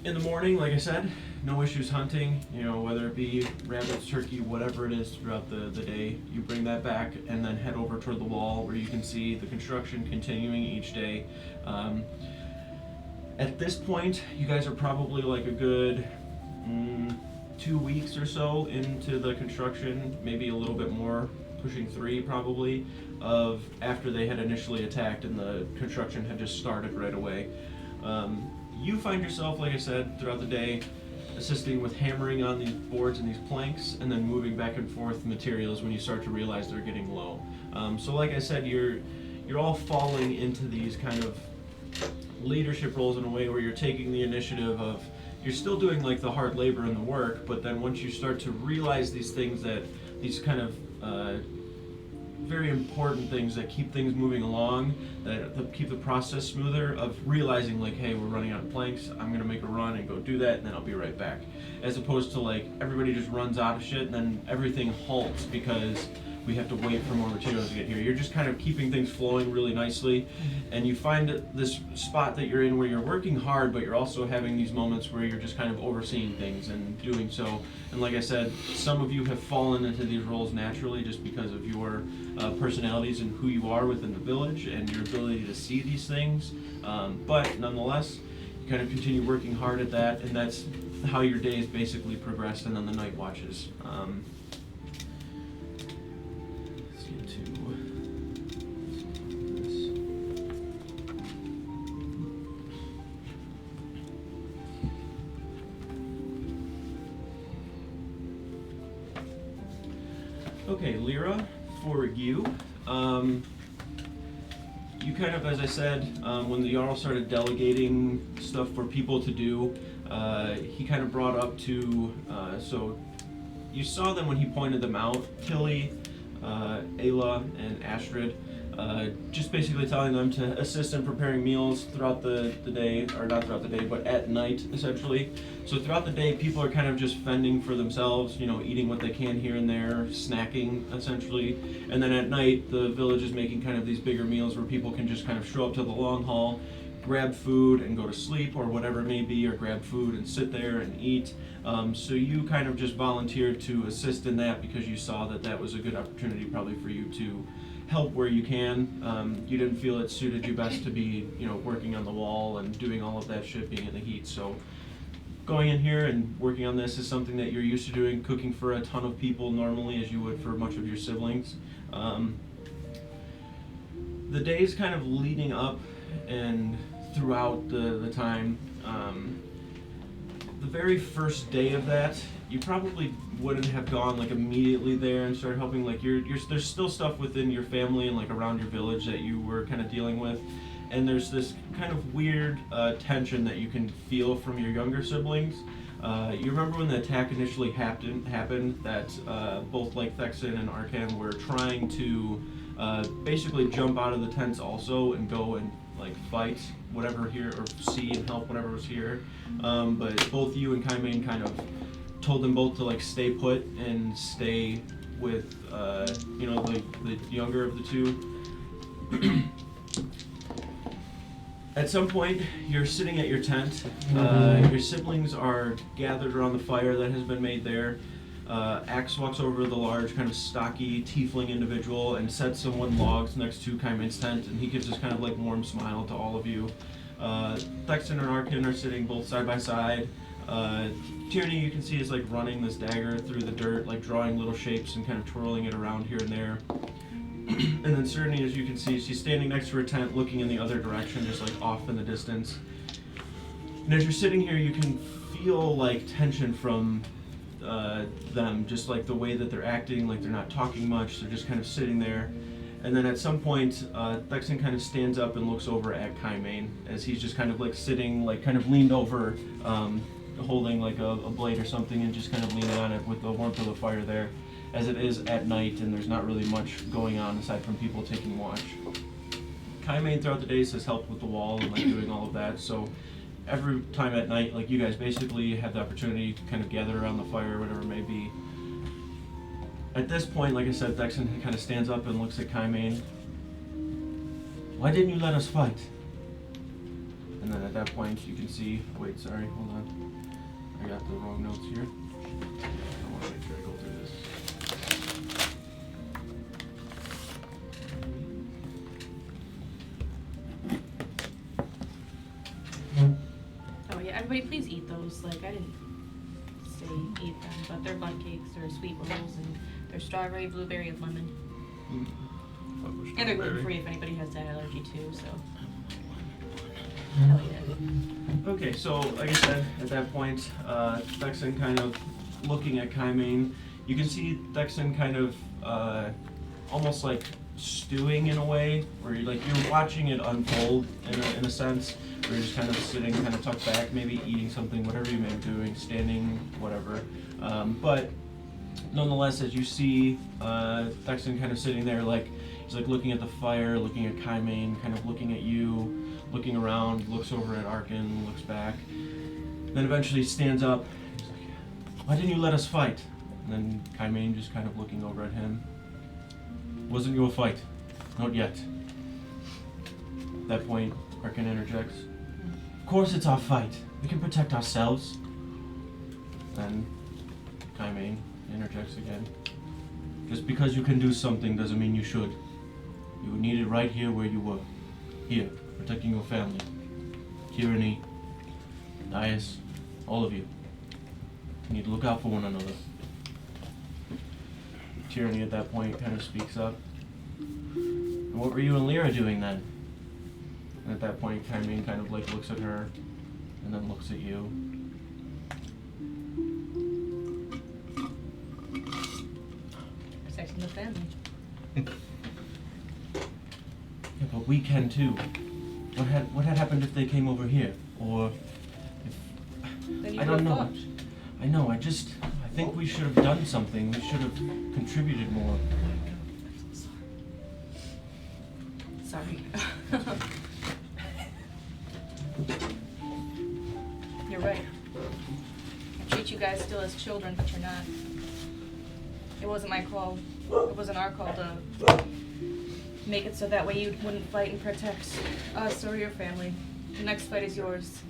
In the morning, like I said, no issues hunting, whether it be rabbits, turkey, whatever it is throughout the day. You bring that back and then head over toward the wall where you can see the construction continuing each day. At this point, you guys are probably like a good 2 weeks or so into the construction, maybe a little bit more, pushing 3 probably, of after they had initially attacked and the construction had just started right away. You find yourself, like I said, throughout the day, assisting with hammering on these boards and these planks, and then moving back and forth materials when you start to realize they're getting low. So like I said, you're all falling into these kind of leadership roles in a way where you're taking the initiative of, you're still doing like the hard labor and the work, but then once you start to realize these things these kind of very important things that keep things moving along, that keep the process smoother, of realizing like, hey, we're running out of planks, I'm gonna make a run and go do that, and then I'll be right back. As opposed to like, everybody just runs out of shit and then everything halts because we have to wait for more materials to get here. You're just kind of keeping things flowing really nicely, and you find this spot that you're in where you're working hard, but you're also having these moments where you're just kind of overseeing things and doing so. And like I said, some of you have fallen into these roles naturally just because of your personalities and who you are within the village and your ability to see these things. But nonetheless, you kind of continue working hard at that, and that's how your days basically progress, and then the night watches. Let's get to this. Okay, Lyra, for you, you kind of, as I said, when the Jarl started delegating stuff for people to do, he kind of brought up to, so you saw them when he pointed them out, Tilly, Ayla, and Astrid, just basically telling them to assist in preparing meals throughout the day, or not throughout the day, but at night, essentially. So throughout the day, people are kind of just fending for themselves, eating what they can here and there, snacking, essentially. And then at night, the village is making kind of these bigger meals where people can just kind of show up to the long haul, grab food and go to sleep, or whatever it may be, or grab food and sit there and eat. So you kind of just volunteered to assist in that because you saw that that was a good opportunity probably for you to help where you can. You didn't feel it suited you best to be, working on the wall and doing all of that shit, being in the heat. So going in here and working on this is something that you're used to doing, cooking for a ton of people normally, as you would for much of your siblings. The days kind of leading up and throughout the time, the very first day of that, you probably wouldn't have gone like immediately there and started helping. Like there's still stuff within your family and like around your village that you were kind of dealing with, and there's this kind of weird tension that you can feel from your younger siblings. You remember when the attack initially happened that both like Thexan and Arkan were trying to basically jump out of the tents also and go and like fight whatever here, or see and help whatever was here. But both you and Kaimane kind of told them both to like stay put and stay with the younger of the two. At some point, you're sitting at your tent. Your siblings are gathered around the fire that has been made there. Axe walks over to the large, kind of stocky tiefling individual and sets some wooden logs next to Kaimane's tent, and he gives this kind of like warm smile to all of you. Thexan and Arkin are sitting both side by side. Tierney, you can see, is like running this dagger through the dirt, like drawing little shapes and kind of twirling it around here and there. And then Cerny, as you can see, she's standing next to her tent looking in the other direction, just like off in the distance. And as you're sitting here, you can feel like tension from them, just like the way that they're acting, like they're not talking much, they're just kind of sitting there. And then at some point, Thexan kind of stands up and looks over at Kaimane as he's just kind of like sitting, like kind of leaned over, holding like a blade or something, and just kind of leaning on it with the warmth of the fire there, as it is at night and there's not really much going on aside from people taking watch. Kaimane throughout the days has helped with the wall and like doing all of that, so every time at night, like you guys basically have the opportunity to kind of gather around the fire or whatever it may be. At this point, like I said, Dexon kind of stands up and looks at Kaimane. Why didn't you let us fight? And then at that point, you can see. Wait, sorry, hold on. I got the wrong notes here. I want to make sure I go through this. Oh yeah, everybody please eat those. Like, I didn't say eat them, but they're bun cakes, they're sweet rolls, and they're strawberry, blueberry, and lemon. And they're gluten free if anybody has that allergy too, so. Hell yeah. Okay, so like I said, at that point, Dexon kind of looking at Kaimane. You can see Dexon kind of almost like stewing in a way, where you're watching it unfold in a sense, where you're just kind of sitting, kind of tucked back, maybe eating something, whatever you may be doing, standing, whatever. But nonetheless, as you see Dexon kind of sitting there, like he's like looking at the fire, looking at Kaimane, kind of looking at you, looking around, looks over at Arkin, looks back, then eventually stands up. He's like, why didn't you let us fight? And then Kaimane just kind of looking over at him. Wasn't your fight. Not yet. At that point, Arkin interjects. Of course it's our fight. We can protect ourselves. Then Kaimane interjects again. Just because you can do something doesn't mean you should. You were needed right here where you were. Here, protecting your family. Tyranny, Dias, all of you. You need to look out for one another. Tyranny at that point kind of speaks up. And what were you and Lyra doing then? And at that point, Kaimane kind of like looks at her and then looks at you. Protecting the family. Yeah, but we can too. What had happened if they came over here? Or if Then you I don't would've know. fought. I know, I think we should have done something. We should have contributed more. Sorry. You're right. I treat you guys still as children, but you're not. It wasn't my call. It wasn't our call to make it so that way you wouldn't fight and protect us or your family. The next fight is yours.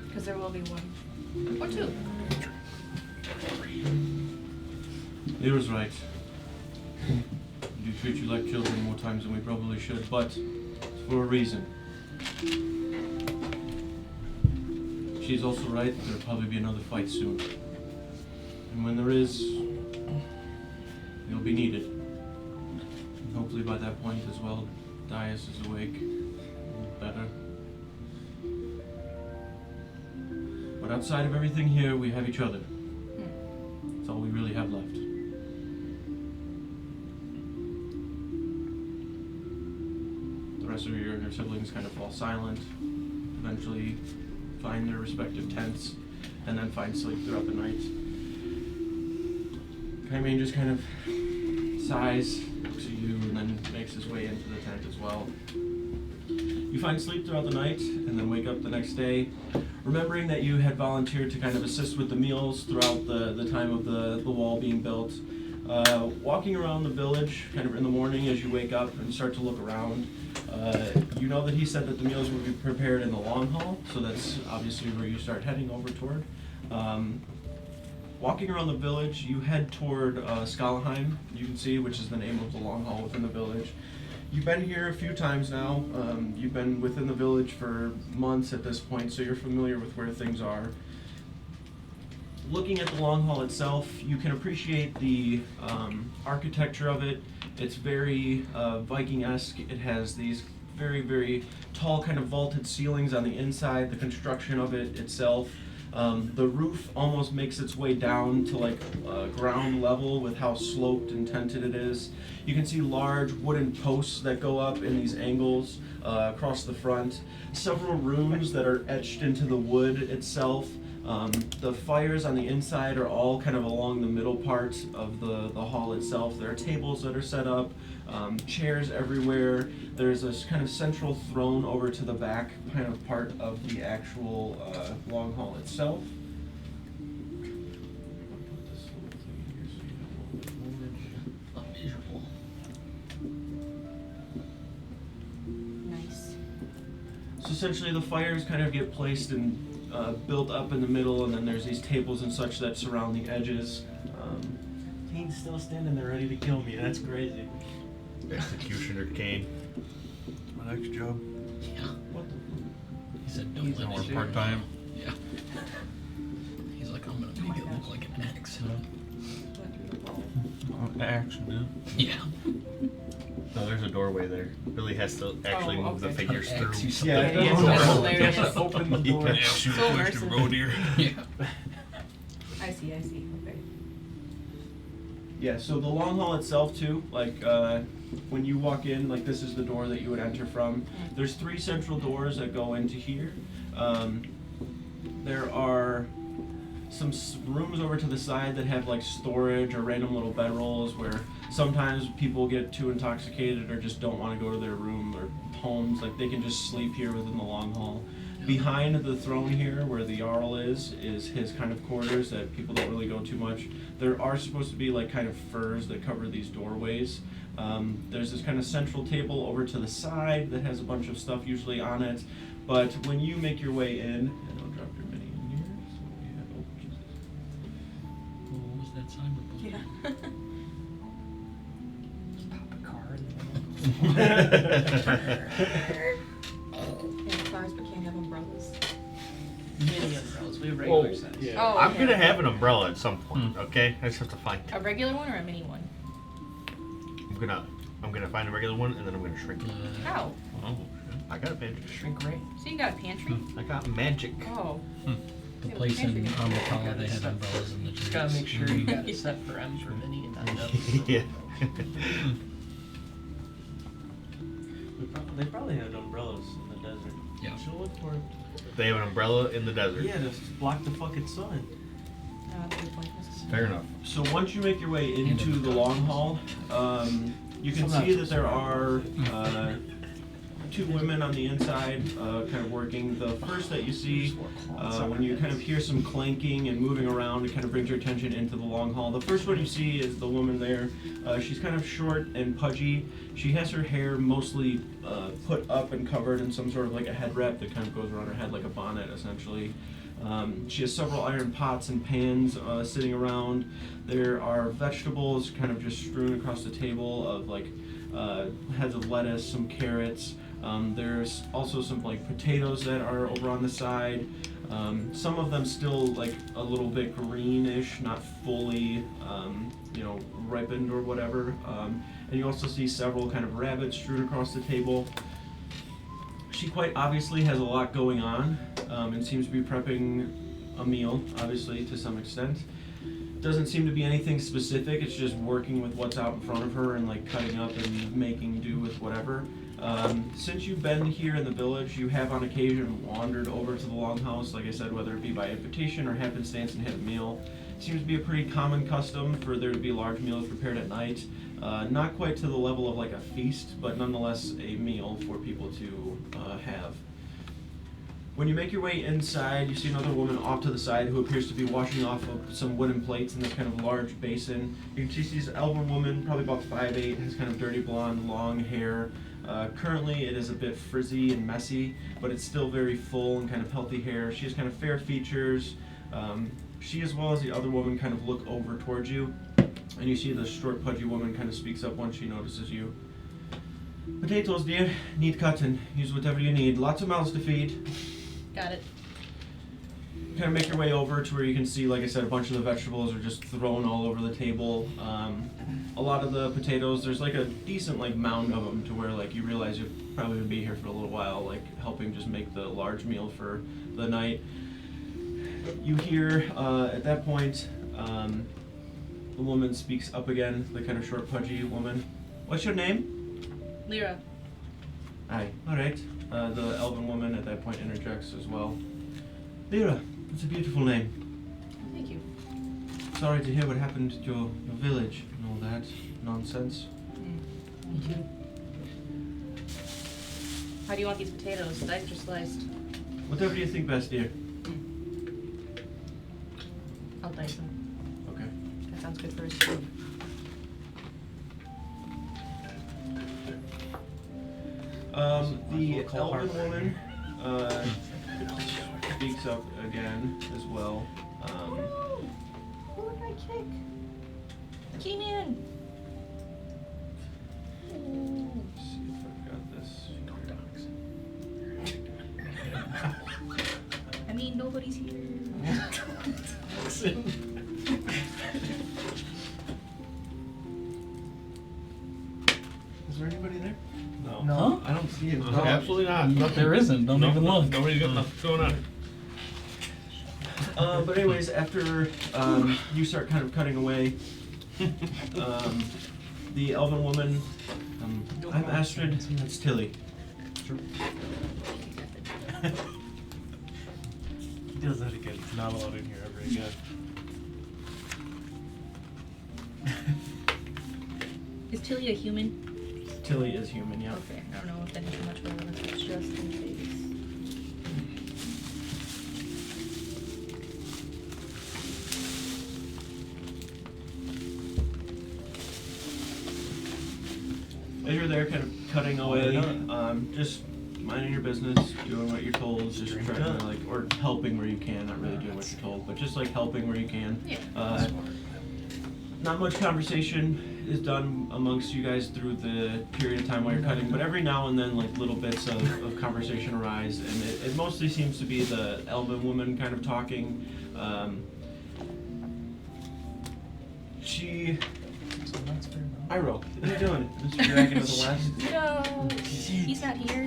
Because there will be one. Or two. Lyra's right. We do treat you like children more times than we probably should, but it's for a reason. She's also right, there'll probably be another fight soon. And when there is, you'll be needed. And hopefully by that point as well, Dias is awake and better. But outside of everything here, we have each other. That's all we really have left. The rest of your siblings kind of fall silent, eventually find their respective tents, and then find sleep throughout the night. Kaimane just kind of sighs, looks at you, and then makes his way into the tent as well. You find sleep throughout the night, and then wake up the next day, remembering that you had volunteered to kind of assist with the meals throughout the time of the wall being built. Walking around the village, kind of in the morning as you wake up and start to look around, you know that he said that the meals would be prepared in the long hall, so that's obviously where you start heading over toward. Walking around the village, you head toward Skalaheim, you can see, which is the name of the long hall within the village. You've been here a few times now. You've been within the village for months at this point, so you're familiar with where things are. Looking at the long hall itself, you can appreciate the architecture of it. It's very Viking-esque. It has these very, very tall kind of vaulted ceilings on the inside, the construction of it itself. The roof almost makes its way down to like ground level with how sloped and tented it is. You can see large wooden posts that go up in these angles across the front. Several rooms that are etched into the wood itself. The fires on the inside are all kind of along the middle part of the hall itself. There are tables that are set up, chairs everywhere. There's this kind of central throne over to the back kind of part of the actual long hall itself. essentially the fires kind of get placed and built up in the middle, and then there's these tables and such that surround the edges. Kane's still standing there ready to kill me. That's crazy. Executioner Kane. My next job. Yeah. What the He said, don't He's let on it part time. Yeah. He's like, I'm gonna make it look like an accident. Action, dude. Yeah. No, there's a doorway there. Billy has to actually Oh, move the okay. figures through. Axe you Yeah, something. it does. That's Oh, hilarious. Just open the door. Yeah. Shoot So a question immersive. road here. Yeah. I see, okay. Yeah, so the long hall itself too, like when you walk in, like this is the door that you would enter from. There's 3 central doors that go into here. There are some rooms over to the side that have like storage or random little bedrolls where sometimes people get too intoxicated or just don't want to go to their room or homes. Like they can just sleep here within the long hall. Behind the throne here, where the Jarl is his kind of quarters that people don't really go too much. There are supposed to be like kind of furs that cover these doorways. There's this kind of central table over to the side that has a bunch of stuff usually on it. But when you make your way in, and I'll drop your mini in here. So we have, oh, Jesus. What was that cyberpunk? Yeah. Just pop a car in the middle. And cars, but can't have umbrellas. Mini umbrellas. We have regular Whoa. size. Yeah. Oh, I'm okay. gonna have an umbrella at some point, okay? I just have to find it. A regular one or a mini one? I'm gonna find a regular one and then I'm gonna shrink it. How? Oh, I got a magic. Shrink ray. So you got a pantry? I got magic. Oh. The Yeah, place in pantry. Ambatala, they had umbrellas in the Just gotta make sure you got it set for M for mini and not W. Yeah. They probably had umbrellas in the desert. Yeah. Should look for it. They have an umbrella in the desert. Yeah, to block the fucking sun. No, that's a good point. Fair enough. So once you make your way into the long hall, you can see that there are 2 women on the inside kind of working. The first that you see, when you kind of hear some clanking and moving around, it kind of brings your attention into the long hall. The first one you see is the woman there. She's kind of short and pudgy. She has her hair mostly put up and covered in some sort of like a head wrap that kind of goes around her head like a bonnet, essentially. She has several iron pots and pans sitting around. There are vegetables kind of just strewn across the table of like heads of lettuce, some carrots. There's also some like potatoes that are over on the side. Some of them still like a little bit greenish, not fully, ripened or whatever. And you also see several kind of rabbits strewn across the table. She quite obviously has a lot going on and seems to be prepping a meal, obviously, to some extent. Doesn't seem to be anything specific, it's just working with what's out in front of her and like cutting up and making do with whatever. Since you've been here in the village, you have on occasion wandered over to the longhouse, like I said, whether it be by invitation or happenstance, and had a meal. Seems to be a pretty common custom for there to be large meals prepared at night. Not quite to the level of like a feast, but nonetheless a meal for people to have. When you make your way inside, you see another woman off to the side who appears to be washing off of some wooden plates in this kind of large basin. You can see she's an elven woman, probably about 5'8", has kind of dirty blonde, long hair. Currently it is a bit frizzy and messy, but it's still very full and kind of healthy hair. She has kind of fair features. She, as well as the other woman, kind of look over towards you, and you see the short, pudgy woman kind of speaks up once she notices you. Potatoes, dear. Need cutting. Use whatever you need. Lots of mouths to feed. Got it. Kind of make your way over to where you can see, like I said, a bunch of the vegetables are just thrown all over the table. A lot of the potatoes, there's like a decent like mound of them to where like you realize you'll probably gonna be here for a little while, like helping just make the large meal for the night. You hear at that point, the woman speaks up again, the kind of short, pudgy woman. What's your name? Lyra. Aye. All right. The elven woman at that point interjects as well. Lyra, it's a beautiful name. Thank you. Sorry to hear what happened at your village and all that nonsense. Thank you. How do you want these potatoes? Diced or sliced? Whatever you think best, dear. I'll dice them. Okay. That sounds good for a soup. The We'll call elven her. woman speaks up again as well. Who did I kick? Keenan! Let's see if I've got this. I mean, nobody's here. Is there anybody there? No. No. I don't see it. No, absolutely not. Nothing. There isn't. Don't even look. Nobody's got nothing going on. But anyways, after you start kind of cutting away, the elven woman, I'm Astrid, that's Tilly. He does that again. He's not allowed in here ever again. Is Tilly a human? Tilly is human, yeah. Okay, I don't know if that has much relevance, but just in case. As you're there kind of cutting away, just minding your business, doing what you're told, just trying to like, or helping where you can, not really doing what you're told, but just like helping where you can. Yeah. Not much conversation is done amongst you guys through the period of time while you're cutting, but every now and then like little bits of conversation arise, and it mostly seems to be the elven woman kind of talking. Iro, what are you doing? Mr. Dragon of the West? No, he's not here.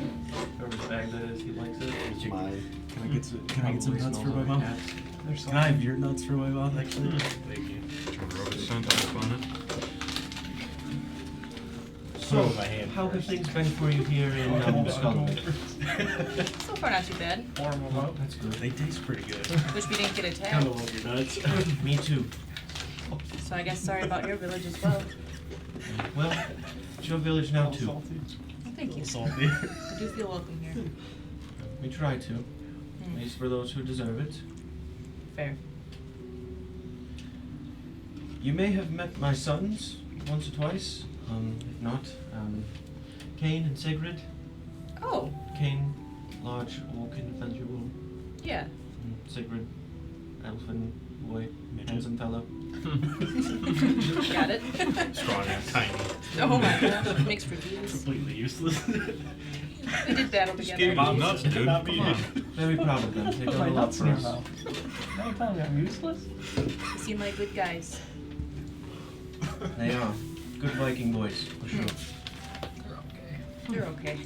Whoever's bag that is, he likes it. It's mine. Can I get some nuts for my Probably mom? smells like cats. Can I have your nuts for my mom, actually? Thank you. So, my hand how have first. things been for you here in Scotland? So far, not too bad. That's good. They taste pretty good. Wish we didn't get Kind attacked. of love your nuts. Me too. So I guess sorry about your village as well. Well, it's your village now too. Well, thank you. Salty. I do feel welcome here. We try to, at least for those who deserve it. Fair. You may have met my sons once or twice. If not, Cain and Sigrid. Oh, Cain, large orc individual. yeah. And Sigrid, elfin boy, Midget. handsome fellow. Got it. Strong and tiny. Oh my gosh, mixed reviews. Completely useless. We did battle together. Mom nuts, dude. Not Come me. on. Very proud of them. They've Put done my a lot nuts for in your us. mouth. Now you tell me I'm useless? You seem like good guys. They are good Viking boys, for sure. They're okay.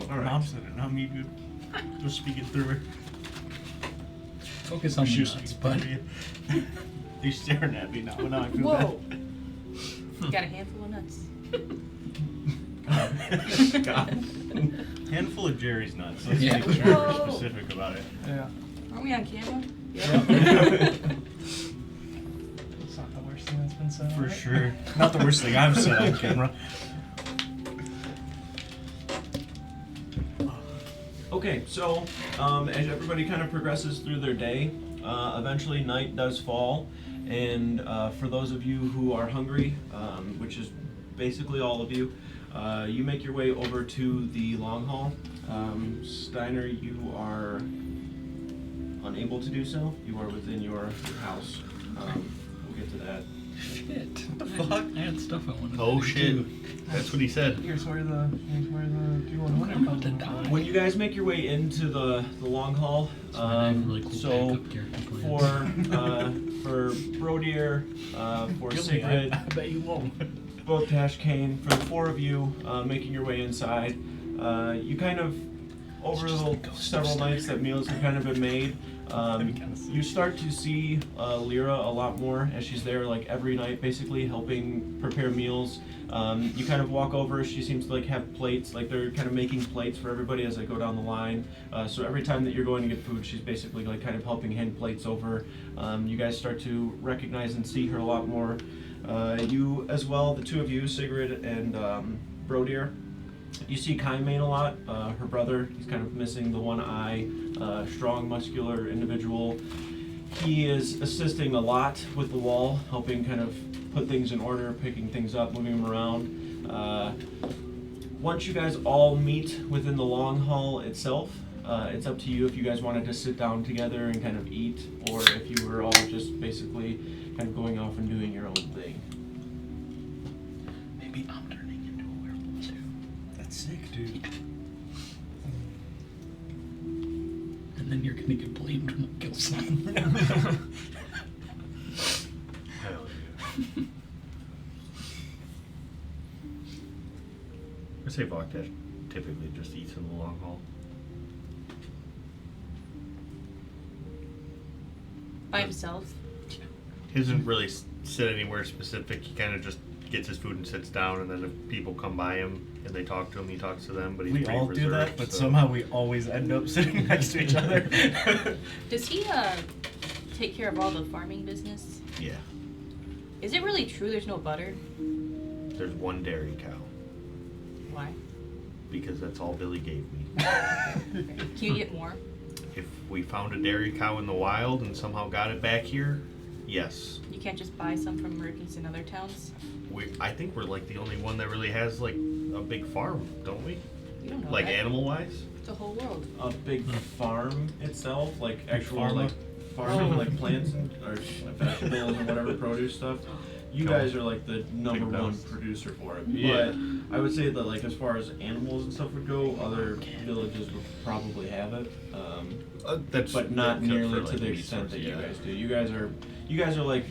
All right. Mom said it, not me, dude. Just speaking through her. Focus on the She's nuts, speaking but through you. They're staring at me now. Now I feel Whoa. Got a handful of nuts. bad. God. Handful of Jerry's nuts. Let's Yeah. be very Whoa. specific about it. Yeah. Are we on camera? It's not the worst thing that's been said. For right? sure. Not the worst thing I've said on camera. Okay, so as everybody kind of progresses through their day, eventually night does fall, and for those of you who are hungry, which is basically all of you, you make your way over to the long hall. Steiner, you are unable to do so. You are within your house. We'll get to that. shit. What the fuck? I had stuff I wanted Oh to shit. do. That's what he said. Here's where the 2-1-1 I'm comes about to into die. play. When you guys make your way into the long hall, So I have really cool so backup character plans. for Brodier, for Kill me, Sigrid, I bet you won't. both Tash Kane, for the four of you making your way inside, you kind of, over It's just the the ghost of several nights that meals have kind of been made, That'd be kinda sick. you start to see Lyra a lot more as she's there like every night basically helping prepare meals. You kind of walk over, she seems to like have plates, like they're kind of making plates for everybody as they go down the line. So every time that you're going to get food, she's basically like kind of helping hand plates over. You guys start to recognize and see her a lot more. You as well, the two of you, Sigrid and Brodier, you see Kaimane a lot. Her brother, he's kind of missing the one eye, strong, muscular individual. He is assisting a lot with the wall, helping kind of put things in order, picking things up, moving them around. Once you guys all meet within the long hall itself, it's up to you if you guys wanted to sit down together and kind of eat, or if you were all just basically kind of going off and doing your own thing. Maybe I'm turning into a werewolf too. That's sick, dude. And then you're gonna get blamed when I kill someone. Hell yeah. I say Voktash typically just eats in the long haul. By himself. He doesn't really sit anywhere specific. He kind of just gets his food and sits down, and then if people come by him and they talk to him, he talks to them. But he's We pretty all reserved, do that, but so- somehow we always end up sitting next to each other. Does he take care of all the farming business? Yeah. Is it really true there's no butter? There's one dairy cow Why? because that's all Billy gave me. Can you get more? If we found a dairy cow in the wild and somehow got it back here, yes. You can't just buy some from merchants in other towns? I think we're like the only one that really has like a big farm, don't we? You don't know Like that. animal-wise. It's a whole world. A big farm itself, like actual pharma? like farming, like plants and or vegetables and whatever produce stuff. You guys are like the number Big one mouth. producer for it. Yeah. But I would say that like as far as animals and stuff would go, other villages would probably have it. That's But not for, nearly like, to the meat extent that sources, you yeah. guys do. You guys are like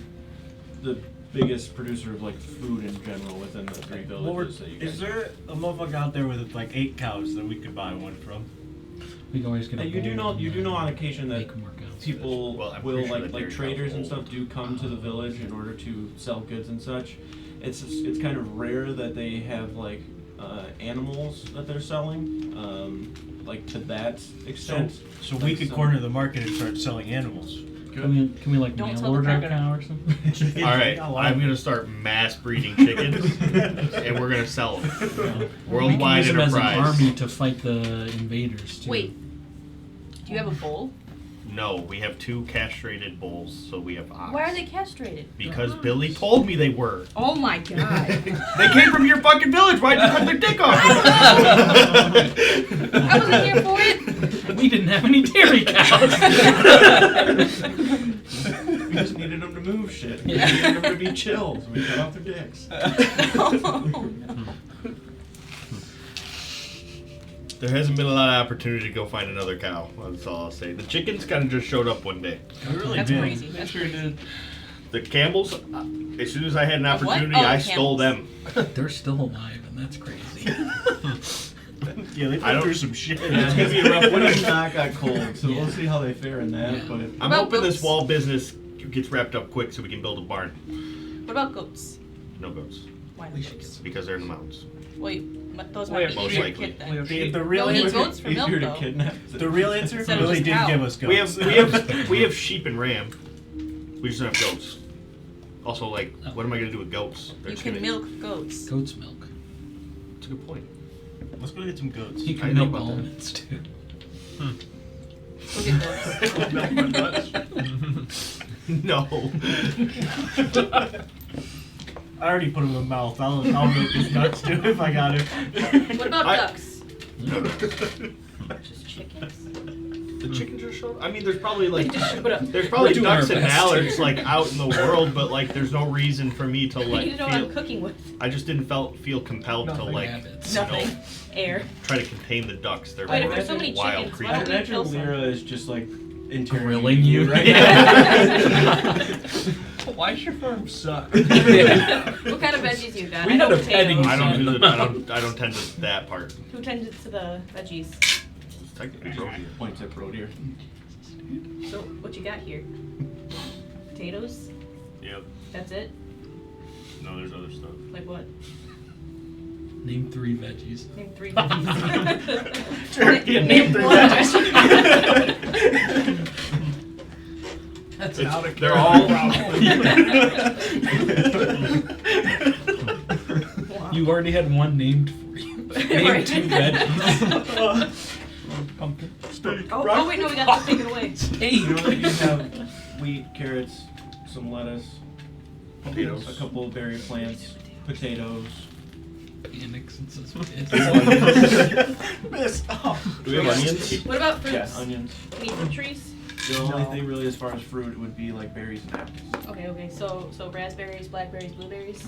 the biggest producer of like food in general within the three villages that you guys. Is there a motherfucker out there with like 8 cows that we could buy one from? We can always get a You do know. You do know on occasion that make 'em work out. people Well, I'm will pretty sure like that like dairy traders cow's and stuff old. do come to the village in order to sell goods and such. It's kind of rare that they have like animals that they're selling, like to that extent. So we could corner the market and start selling animals. Can we like Don't mail tell the order a crowd. cow or something? All right, I'm gonna start mass breeding chickens, and we're gonna sell them. Worldwide we can use them as an enterprise. army to fight the invaders too. Wait. Do you have a bull? No, we have 2 castrated bulls, so we have ox. Why are they castrated? Because Billy told me they were. Oh my god. They came from your fucking village. Why'd you cut their dick off? I wasn't here for it. We didn't have any dairy cows. We just needed them to move shit. We Yeah. needed them to be chill, so we cut off their dicks. There hasn't been a lot of opportunity to go find another cow. That's all I'll say. The chickens kind of just showed up one day. We really That's did. crazy. That's crazy. The Campbells, as soon as I had an What? opportunity, Oh, I the stole them. They're still alive, and that's crazy. Yeah, they I went don't- through some shit. It's gonna be a rough one if not got cold, so Yeah. we'll see how they fare in that. Yeah. But I'm About hoping this goats? wall business gets wrapped up quick so we can build a barn. What about goats? No goats, Why no We should goats? because they're in the mountains. Wait, but those Wait, might be most easier to likely. get then. The real Don't eat answer, goats for milk easier to though. kidnap. the real answer, Instead of Billy just didn't cow. give us goats. We have sheep and ram. We just don't have goats. Also, like, what am I gonna do with goats? They're You just can gonna- milk goats. Goat's milk. That's a good point. Let's go get some goats. You I can think milk about that. almonds too. Go get goats. No. I already put him in my mouth. I'll milk his nuts too if I got him. What about I- ducks? Just chickens. The chickens are showing. I mean, there's probably like Just showed up. there's probably We're doing ducks our and best. mallards like out in the world, but like there's no reason for me to You like need to know what I'm feel. cooking with. I just didn't feel compelled to Nothing like habits. you know, Nothing. Air. try to contain the ducks. They're Wait, if more there's so many wild chickens, why I don't creatures. we imagine kill some? Lyra is just like interrogating Grilling you? right Why's your farm suck? What kind of veggies you got? We I know had a potatoes. petting I don't do the, I don't tend to that part. Who tended to the veggies? It's technically Brody. Points at Brodier. So, what you got here? Potatoes? Yep. That's it? No, there's other stuff. Like what? Name 3 veggies. Name 3 veggies. Turkey and name 3 one veggies. That's an out of They're all You already had one named for you. Name Right. 2 veggies. Pumpkin. Oh, wait, no, we got to take it away. You know, you have wheat, carrots, some lettuce, Potatoes. a couple of berry plants, potatoes. Panics and says, Miss. Oh. Do we have onions? What about fruits? Yeah, onions. Any fruit trees? The only No. thing really as far as fruit would be like berries and apples. Okay. So raspberries, blackberries, blueberries.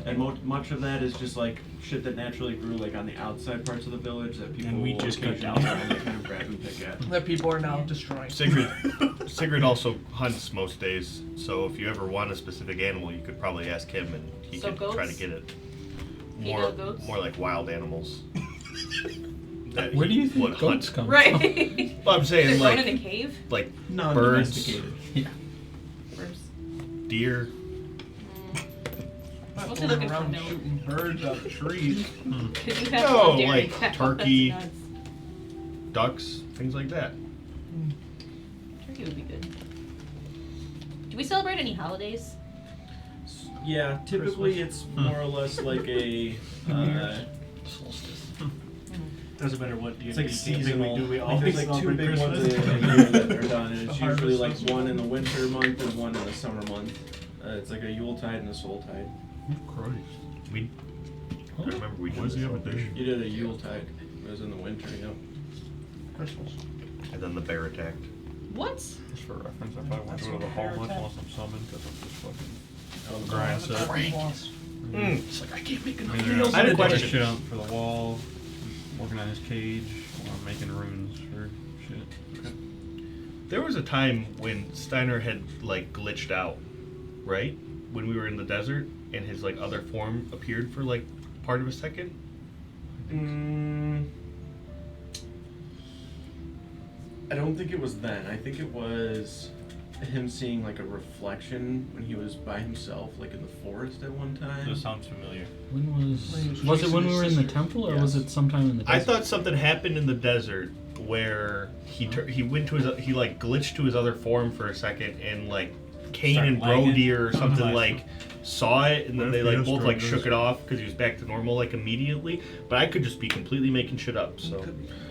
Okay. And much of that is just like shit that naturally grew like on the outside parts of the village that people And we will just cut occasionally down. go and they kind of grab and pick at. That people are now destroying. Sigrid also hunts most days, so if you ever want a specific animal, you could probably ask him, and he So could try to goats? get it. Female goats? More like wild animals. that where do he you think would goats hunt. come Right. Well, I'm saying They're grown like in a cave. like Non-domesticated. from? Yeah. Birds. deer. What's he looking for around milk? shooting birds out of trees. Could you have No, a dairy like cow? turkey. That's nuts. Ducks, things like that. Turkey would be good. Do we celebrate any holidays? Yeah, typically it's more or less like a. Solstice. Doesn't matter what It's D&D like campaign seasonal. we do. We always There's like two celebrate big ones Christmas. in a year that are done, and it's The usually harvest like festival. one in the winter month and one in the summer month. It's like a Yuletide and a Soultide. Christ. We. I remember we did Where's this the one. invitation? You did a Yuletide. It was in the winter, yep. Christmas. And then the bear attacked. What? Just for reference, if I want That's to go to the what hall bear much attack. once I'm summoned, because I'm just fucking Oh, grind set. It's like, I can't make enough Either meals. I had a I'm putting question. shit out for the wall, working on his cage, or I'm making runes for shit. There was a time when Steiner had like glitched out, right? When we were in the desert, and his like other form appeared for like part of a second. I don't think it was then. I think it was him seeing like a reflection when he was by himself, like in the forest at one time. This sounds familiar. When When he was was it when chasing we were his in the sister. temple, or was Yes. it sometime in the desert? I thought something happened in the desert where he went to his he like glitched to his other form for a second, and like Cain Start and lagging. Brodir or something Nice. like saw it, and then What they if like he both has like strangers? shook it off because he was back to normal like immediately. But I could just be completely making shit up. So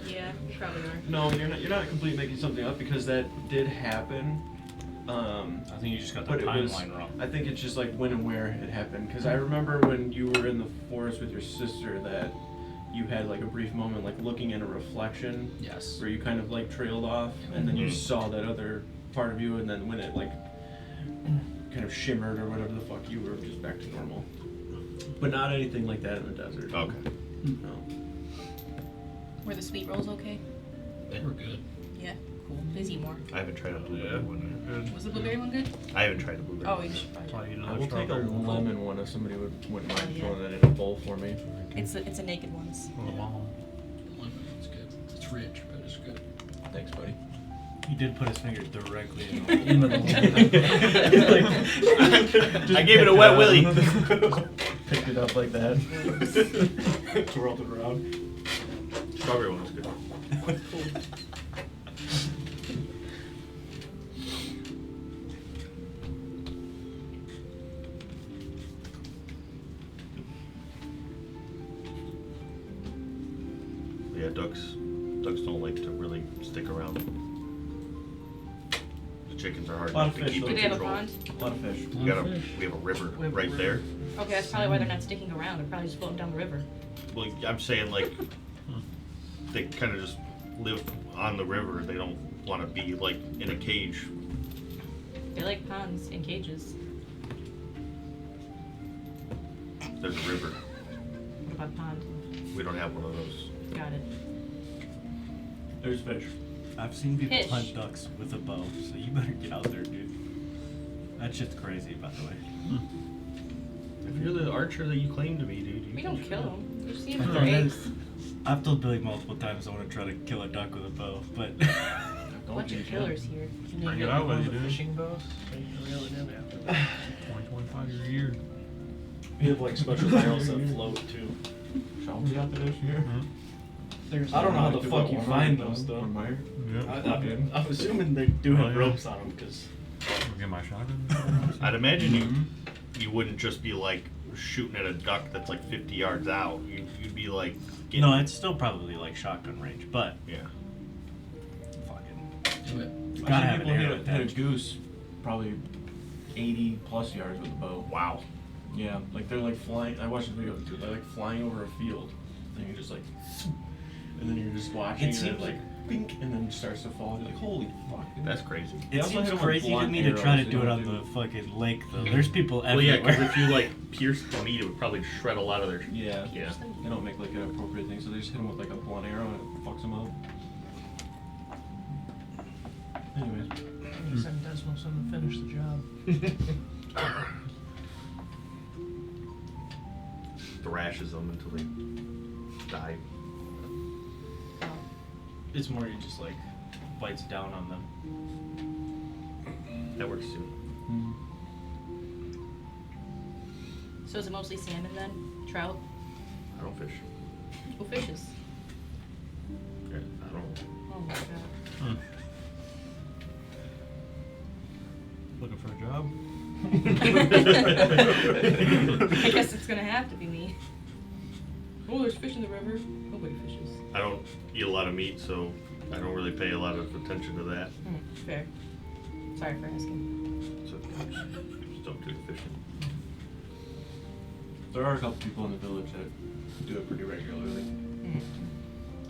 Yeah, you probably are. No, you're not completely making something up because that did happen. I think you just got the But it was- timeline wrong. I think it's just like when and where it happened. Because I remember when you were in the forest with your sister that you had like a brief moment like looking at a reflection Yes. where you kind of like trailed off, and then you Mhm. saw that other part of you, and then when it like kind of shimmered or whatever the fuck, you were just back to normal. But not anything like that in the desert. okay. No. Were the sweet rolls okay? They were good. Yeah. Cool. Busy more. I haven't tried a blueberry Yeah. one. Good. Was the blueberry one good? I haven't tried a blueberry. Oh, one. you should probably. Probably eat I another will take a strawberry one. lemon one if somebody wouldn't mind Oh, yeah. throwing that in a bowl for me. It's a naked ones. Oh, wow. The lemon one's good. It's rich, but it's good. Thanks, buddy. He did put his finger directly in the In the I gave it a wet willy. Picked it up like that. twirled it around. Strawberry one was good. Yeah, ducks don't like to really stick around. The chickens are hard Lot enough of to fish, keep though. Do in they have a control. pond? A lot of fish. We have a river We have a right river. there. Okay, that's probably why they're not sticking around. They're probably just floating down the river. Well, I'm saying like they kind of just live on the river. They don't want to be like in a cage. They like ponds and cages. There's a river. What about pond? We don't have one of those. Got it. There's fish. I've seen people Fish. hunt ducks with a bow, so you better get out there, dude. That shit's crazy, by the way. If you're the archer that you claim to be, dude, you We can don't kill them. You see I them for thought that- eggs. I've told Billy multiple times I want to try to kill a duck with a bow, but A bunch of killers here. Bring it out with you, dude. Fishing bows? So you really did have 2025 year a year. We have like special barrels that float too. Shall we got the dish here? There's I don't know how the no- fuck you find those though. Yeah. I'm assuming they do Oh, have yeah. ropes on them because I'll get my shotgun. I'd imagine you wouldn't just be like shooting at a duck that's like 50 yards out. You'd be like getting, no, it's still probably like shotgun range, but yeah. fucking Do it. you gotta have an arrow Had a attached. goose, probably 80 plus yards with a bow. Wow. Yeah, like they're like flying. I watched a video too. They're like flying over a field, and you're just like, and then you're just watching, It and it seems like, bink, and then it starts to fall. You're like, holy fuck! That's crazy. They It also seems hit 'em with crazy to blunt me to try to arrows, do you it know, on dude. the fucking lake, though. There's people Well, yeah, everywhere. because if you like pierce the meat, it would probably shred a lot of their. Yeah. Yeah. They don't make like an appropriate thing, so they just hit him with like a blunt arrow and it fucks him up. Anyways, He sent Desmos to finish the job. Thrashes them until they die. It's more you just like bites down on them. That works too. So is it mostly salmon then? Trout? I don't fish. Who fishes? Yeah, I don't. Oh my god. Looking for a job? I guess it's gonna have to be me. Oh, there's fish in the river. Nobody fishes. I don't eat a lot of meat, so I don't really pay a lot of attention to that. Fair. Sorry for asking. So just don't do fishing. there are a couple people in the village that do it pretty regularly.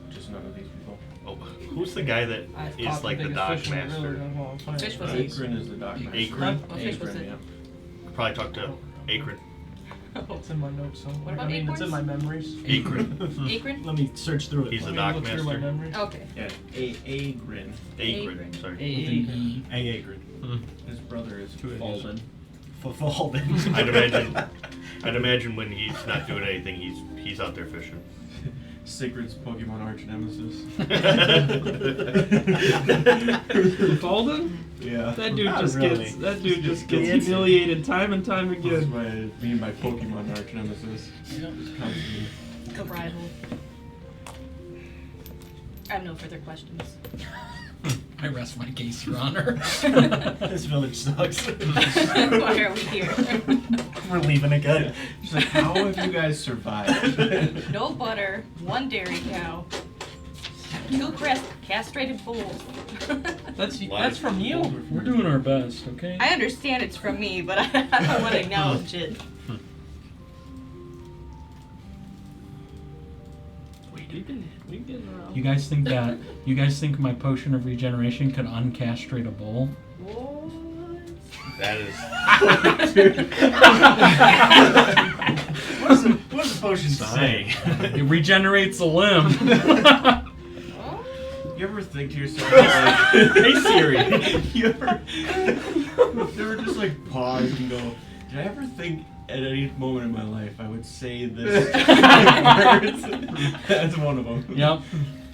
Just none of these people. Oh, who's the guy that I've is caught like the biggest dock fish in the river master? in a long time. Fish was it? Akron is the dock master. Akron? What fish was it? Yeah. Probably talk to Akron. It's in my notes somewhere. What about I mean, it's in acorns? my memories. Akron. Akron? Let me search through it. He's Let the me dock Look through my master. memories. Okay. Yeah, Akron. Akron. Sorry. Akron. His brother is Two A's. Alden. Fulfilled. I'd imagine when he's not doing anything, he's out there fishing. Sigrid's Pokemon arch nemesis. Alden? Yeah. That dude Not just really. gets It's- humiliated time and time That's again. what I mean by Pokemon arch nemesis. Yep. Just constantly. A rival. I have no further questions. I rest my case, Your Honor. This village sucks. Why are we here? We're leaving again. She's like, how have you guys survived? No butter, 1 dairy cow, 2 castrated bulls. That's from you. We're doing our best, okay? I understand it's from me, but I don't want to acknowledge it. We getting around. You guys think my potion of regeneration could uncastrate a bull? What? That is. What does the potion say? It regenerates a limb. You ever think to yourself, like, Hey Siri. you ever just like pause and go, did I ever think at any moment in my life I would say this? That's one of them. Yep.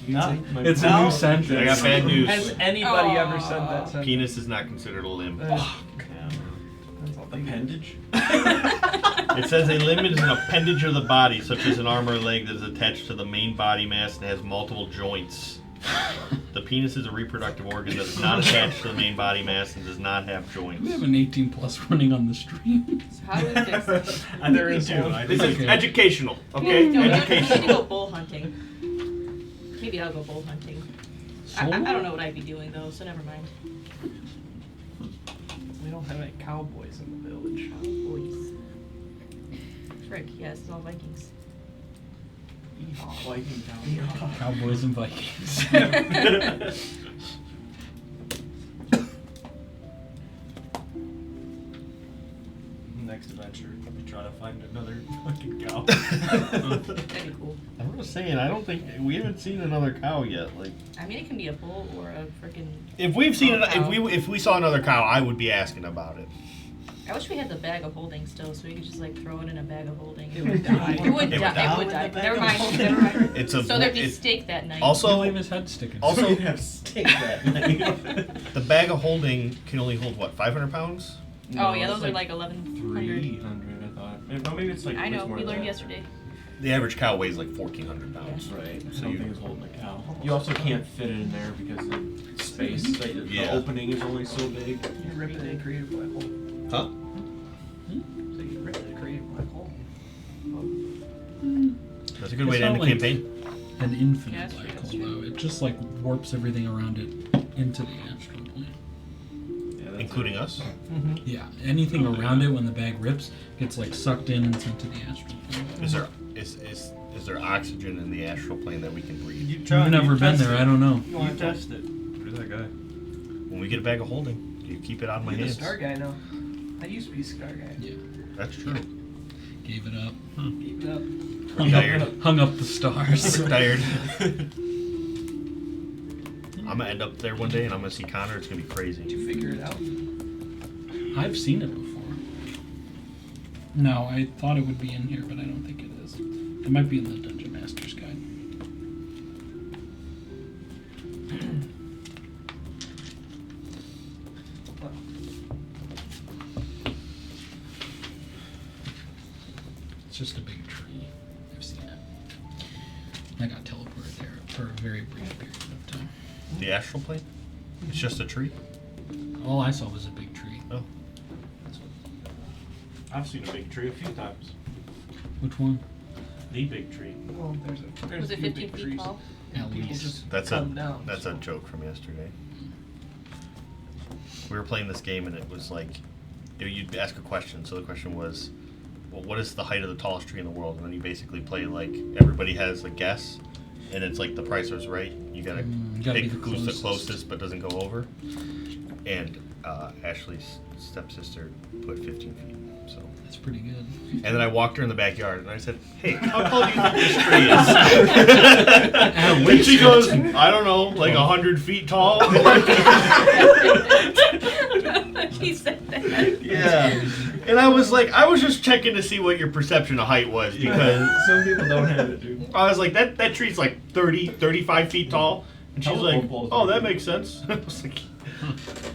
No. It's a new sentence. I got bad news. Has anybody Aw. ever said that sentence? Penis is not considered a limb. That's all they get. Appendage? It says a limb is an appendage of the body, such as an arm or leg that is attached to the main body mass and has multiple joints. The penis is a reproductive organ that is not attached to the main body mass and does not have joints. We have an 18 plus running on the stream. So how do we fix this? I think we do. I This think is Okay. educational, okay? No, we need to Educational. go bull hunting. Maybe I'll go bull hunting. I don't know what I'd be doing though, so never mind. We don't have any cowboys in the village. Boys. Frick, yes, it's all Vikings. Viking town. Cowboys and Vikings. Next adventure, let me try to find another fucking cow. That'd be cool. I'm just saying, I don't think we haven't seen another cow yet. Like, I mean, it can be a bull or a freaking. if we've seen it, Cow. if we saw another cow, I would be asking about it. I wish we had the bag of holding still, so we could just like throw it in a bag of holding. It would die. It would It would die. die It would in die. the bag Never of mind. holding. Never mind. It's a. So there'd be it's- steak that night. Also- He'll leave his head sticking. Also- So we'd have steak that night. the bag of holding can only hold what, 500 pounds? Oh yeah, it's those are like 1,100. 300, I thought. No, maybe it's like. I know. it's more We than learned that. yesterday. The average cow weighs like 1,400 pounds. Right. So Something you- is holding a cow. You also can't fit it in there because of space. Like, Yeah. The opening is only so big. You ripped it and created a black hole. Huh? So you ripped it and created a black hole. That's a good way to It's end the not like- campaign. An infinite Yeah, that's true, black that's hole, true. though. It just like warps everything around it into the astral plane. Yeah, that's Including including us. Yeah, anything around it when the bag rips gets like sucked in and sent to the astral plane. Is there oxygen in the astral plane that we can breathe? I've never been there. I don't know. You want to test it? Who's that guy? When we get a bag of holding, you keep it out of my You're the hands. star guy now. I used to be a star guy. Yeah, That's true. gave it up. Keep it up. Hung up the stars. Tired. I'm gonna end up there one day and I'm gonna see Connor. It's gonna be Did crazy. you figure it out? I've seen it before. No, I thought it would be in here, but I don't think it is. It might be in the Dungeon Master's Guide. It's just a big tree. I've seen it. I got teleported there for a very brief period of time. The astral plane? It's just a tree? All I saw was a big tree. Oh. I've seen a big tree a few times. Which one? The big tree. Well, there's Was a it few 15 big feet trees. tall? At People least. just That's cut 'em down. a so. joke from yesterday. We were playing this game and it was like you'd ask a question. So the question was, well, what is the height of the tallest tree in the world? And then you basically play like everybody has a guess, and it's like the Price is Right. You gotta gotta pick be the who's the closest. closest but doesn't go over. And Ashley's stepsister put 15 feet. So. That's pretty good. And then I walked her in the backyard and I said, "Hey, how tall do you think this tree is?" And she goes, "I don't know, like 100 feet tall." He said that. Yeah. And I was like, I was just checking to see what your perception of height was because Some people don't have it, dude. I was like, that tree's like 30, 35 feet tall. And she's Telephone like, poles "Oh, are that big. makes sense." I was like,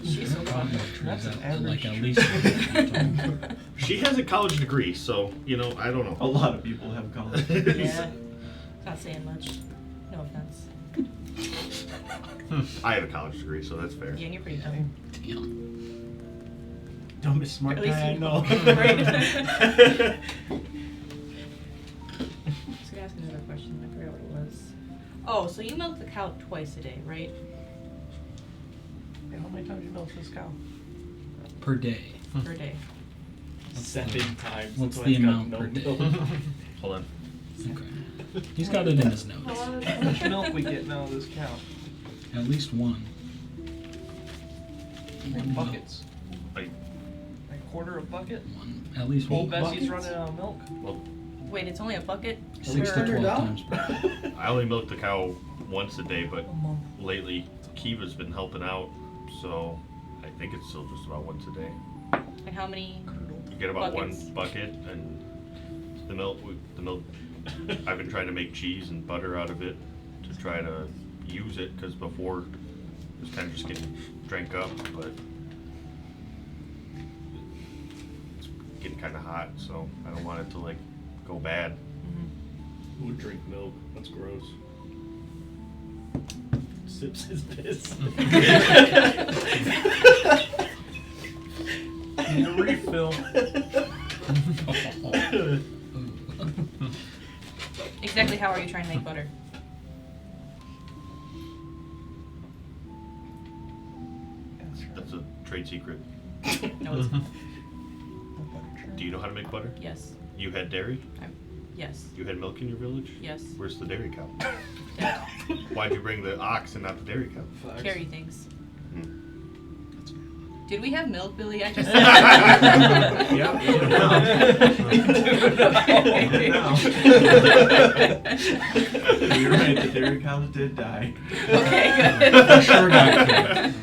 She's so Probably fun. trees That's an that are, like average at least 50 feet tall. she has a college degree, so, I don't A know. lot of people have college. Yeah. Not saying much. No offense. I have a college degree, so that's fair. Yeah, and you're pretty dumb. Damn. Dumbest smart At least guy I you- know. Right. I was gonna ask another question. I forgot what it was. Oh, so you milk the cow twice a day, right? Yeah, how many times you milk this cow? Per day. Per day. 7 times. What's That's the why it's got amount no per day? milk. Hold on. Okay. He's got it in his notes. How much milk we get now of this cow? At least one. In buckets. Like, A quarter a bucket? One. At least Old one. Bessie's running out of milk. Wait, it's only a bucket? 6 to 12 times per day. I only milk the cow once a day, but A month. lately Kiva's been helping out, so I think it's still just about once a day. And how many? You get about Buckets. one bucket, and the milk. I've been trying to make cheese and butter out of it to try to use it because before it was kind of just getting drank up, but it's getting kind of hot, so I don't want it to like go bad. Who would drink milk? That's gross. Sips his piss. Need a refill. Exactly how are you trying to make butter? That's a trade secret. No, it's not. Do you know how to make butter? Yes. You had dairy? Yes. You had milk in your village? Yes. Where's the dairy cow? Dad. Why'd you bring the ox and not the dairy cow? Carry things. Hmm. Did we have milk, Billy? I just. Yep. You're right, the dairy cows did die. Okay, good. For sure got killed.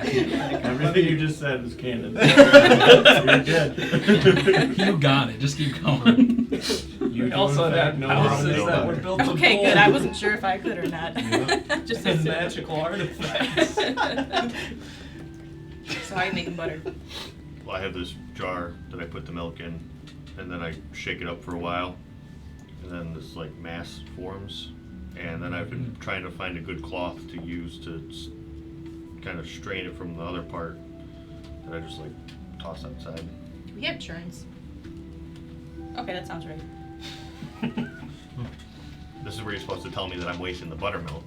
Everything you just said was canon. You're good. You got it. Just keep going. You We do also in had fact know how to houses make that butter. were built of Okay, gold. good. I wasn't sure if I could or not. Yeah. Just And assumed. magical artifacts. So how are you making butter? Well, I have this jar that I put the milk in, and then I shake it up for a while, and then this like mass forms, and then I've been trying to find a good cloth to use to kind of strain it from the other part that I just like toss outside. We have churns. Okay, that sounds right. This is where you're supposed to tell me that I'm wasting the buttermilk.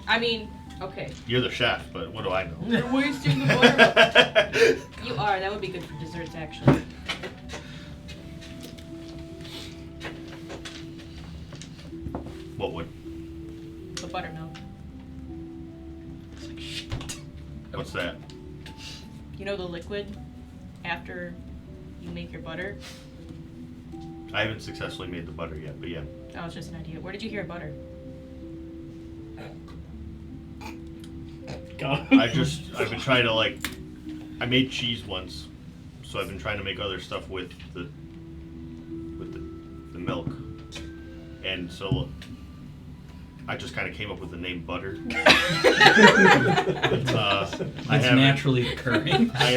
I mean, okay. You're the chef, but what do I know? You're wasting the butter. You are. are. That would be good for desserts, actually. What would? The buttermilk. What's that? You know the liquid after you make your butter? I haven't successfully made the butter yet, but yeah. That was just an idea. Where did you hear butter? I've been trying to I made cheese once, so I've been trying to make other stuff with the milk, and so I just kind of came up with the name butter. It's naturally occurring. I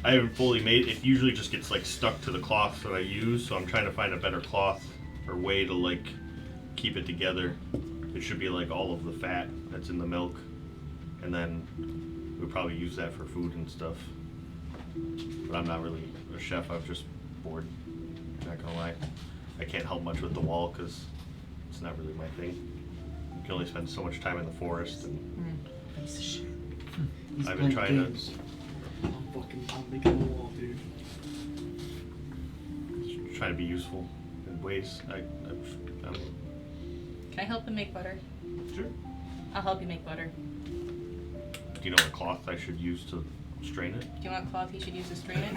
haven't fully made it. It usually just gets stuck to the cloth that I use, so I'm trying to find a better cloth or way to keep it together. It should be all of the fat that's in the milk, and then we'll probably use that for food and stuff. But I'm not really a chef. I'm just bored. Not gonna lie. I can't help much with the wall because it's not really my thing. You can only spend so much time in the forest, and Piece of shit. I've been trying to. I'm making the wall, dude. Trying to be useful in ways. I'm Can I help him make butter? Sure. I'll help you make butter. Do you know what cloth I should use to strain it? Do you know what cloth he should use to strain it?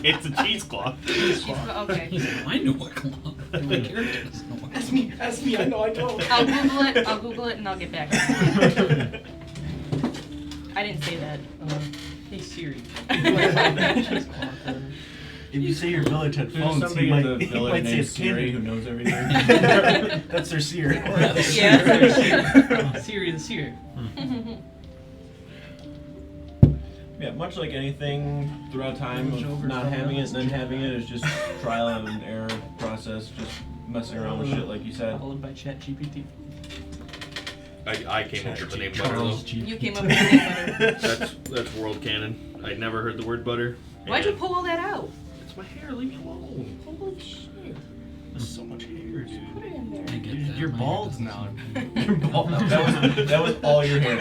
It's a cheesecloth. Okay. I know what cloth. My character doesn't know what cloth. Ask me, I know I don't. I'll Google it and I'll get back to you. I didn't say that. Hey Siri. If you say your village had There's phones, somebody he in might, the he village might say named it's Siri who Candy. knows everything. That's their seer. Yeah. Siri the Siri. Yeah, much like anything throughout time of not having it and then having it is just trial and error process, just messing around with shit like you said. Followed by ChatGPT. I came up with the name butter though. Charles G. You came up with the name butter. That's world canon. I'd never heard the word butter. Why'd you and pull all that out? It's my hair. Leave me alone. Holy shit. There's so much hair, Put dude. it in I there. get that. You're My bald hair now. doesn't- You're bald. That was all your hair.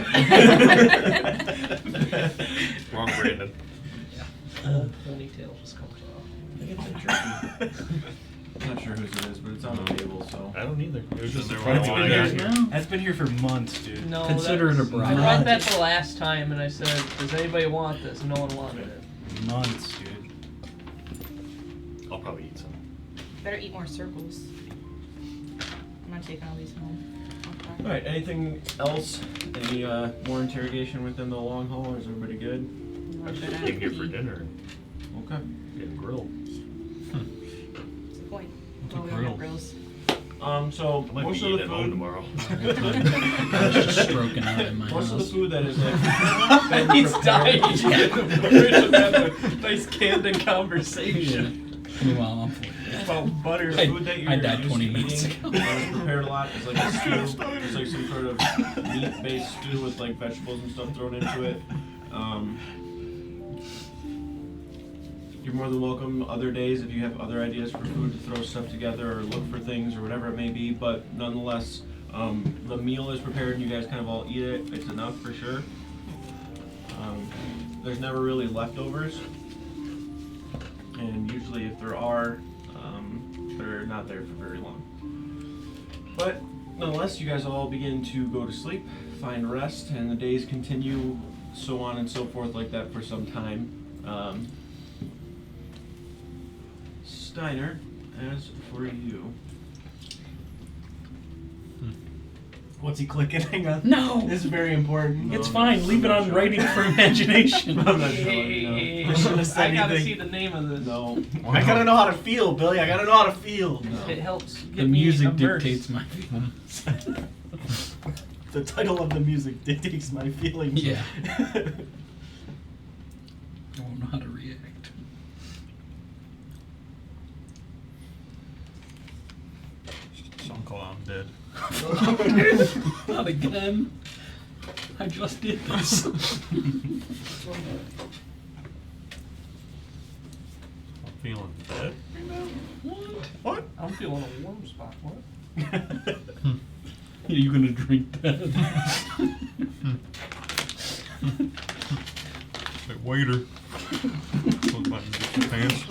Wrong, Brandon. Ponytail just comes off. I get that jerky. I'm not sure whose it is, but it's on the table, so. I don't either. It was just there That's when I been got here. here. That's been here for months, dude. No, Consider it a I bribe. brought that the last time and I said, does anybody want this? No one wanted it. Months, dude. I'll probably eat some. Better eat more circles. I'm not taking all these home. Okay. Alright, anything else? Any more interrogation within the long haul, or is everybody good? You I want just that came here out? for dinner. Okay. Get grilled. What's the point? What's a Well, we don't grill? have grills. So I might most be of eating the at home food. tomorrow. I was just stroking out in my Most of the house. food that is been He's prepared- dying. We're just having a nice candid conversation. Meanwhile, I'm full. About butter I- food that you're I died used 20 to minutes eating, ago. that is prepared a lot is like a stew. It's like some sort of meat-based stew with vegetables and stuff thrown into it. You're more than welcome other days if you have other ideas for food to throw stuff together or look for things or whatever it may be. But nonetheless, the meal is prepared and you guys kind of all eat it. It's enough for sure. There's never really leftovers. And usually if there are, they're not there for very long. But nonetheless, you guys all begin to go to sleep, find rest, and the days continue so on and so forth like that for some time. Steiner, as for you. What's he clicking? Hang on. No! This is very important. It's No, fine. Leave it I'm not on sure. writing for imagination. I'm not telling you. I shouldn't have said I gotta anything. see the name of this. No. I gotta know how to feel, Billy. I gotta know how to feel. It helps get The me music immersed. dictates my feelings. The title of the music dictates my feelings. Yeah. I won't know how to react. Some call I'm dead. Not again. I just did this. I'm feeling dead. What? I'm feeling a warm spot. What? Are you gonna drink that? Hey, waiter. Close button, get your pants.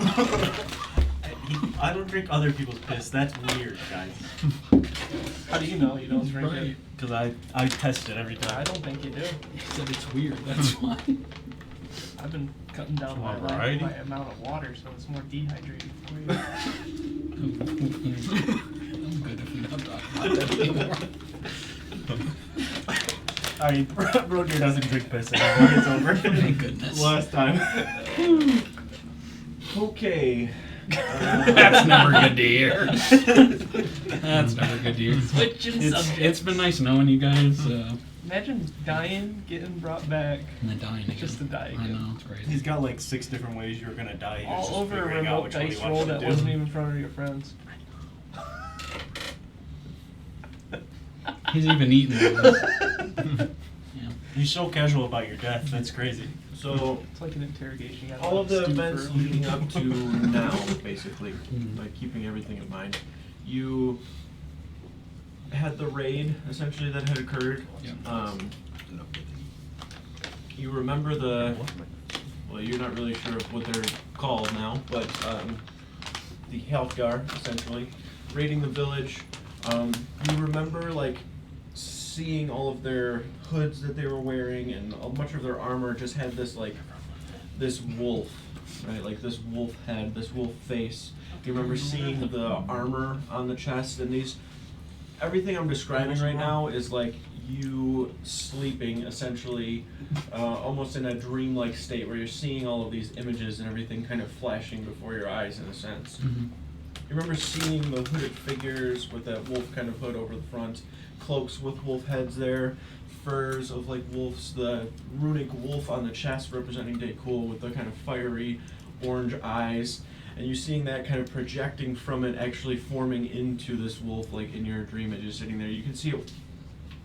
I don't drink other people's piss. That's weird, guys. How do you know you don't drink it? Because I test it every I time. don't think you do. He said it's weird, that's why. I've been cutting down Want my, variety? my amount of water, so it's more dehydrated for you. I'm good if we don't talk about that anymore. I mean, Roger doesn't drink piss anymore. It's over. Thank goodness. Last time. Okay. That's never good to hear. That's never good to hear. Switching subjects. It's been nice knowing you guys. Imagine dying, getting brought back. And then dying again. Just to die I again. know, it's crazy. He's got like 6 different ways you were gonna die. He was All just over a figuring out remote which one he dice wanted roll to that do. wasn't even in front of your friends. He's even eating those. Yeah. He's so casual about your death. That's crazy. So It's like an interrogation. You gotta all of the stew events for- leading up to now, basically, like keeping everything in mind, you had the raid essentially that had occurred. Yeah. You remember the, well, you're not really sure of what they're called now, but the Healthgar essentially raiding the village. You remember like seeing all of their hoods that they were wearing, and much of their armor just had this like this wolf, right? Like this wolf head, this wolf face. You remember seeing the armor on the chest, and these. Everything I'm describing right now is like you sleeping essentially, almost in a dreamlike state where you're seeing all of these images and everything kind of flashing before your eyes in a sense. Mhm. You remember seeing the hooded figures with that wolf kind of hood over the front, cloaks with wolf heads there, furs of like wolves, the runic wolf on the chest representing Daekul with the kind of fiery orange eyes, and you seeing that kind of projecting from it actually forming into this wolf like in your dream as you're sitting there. You can see it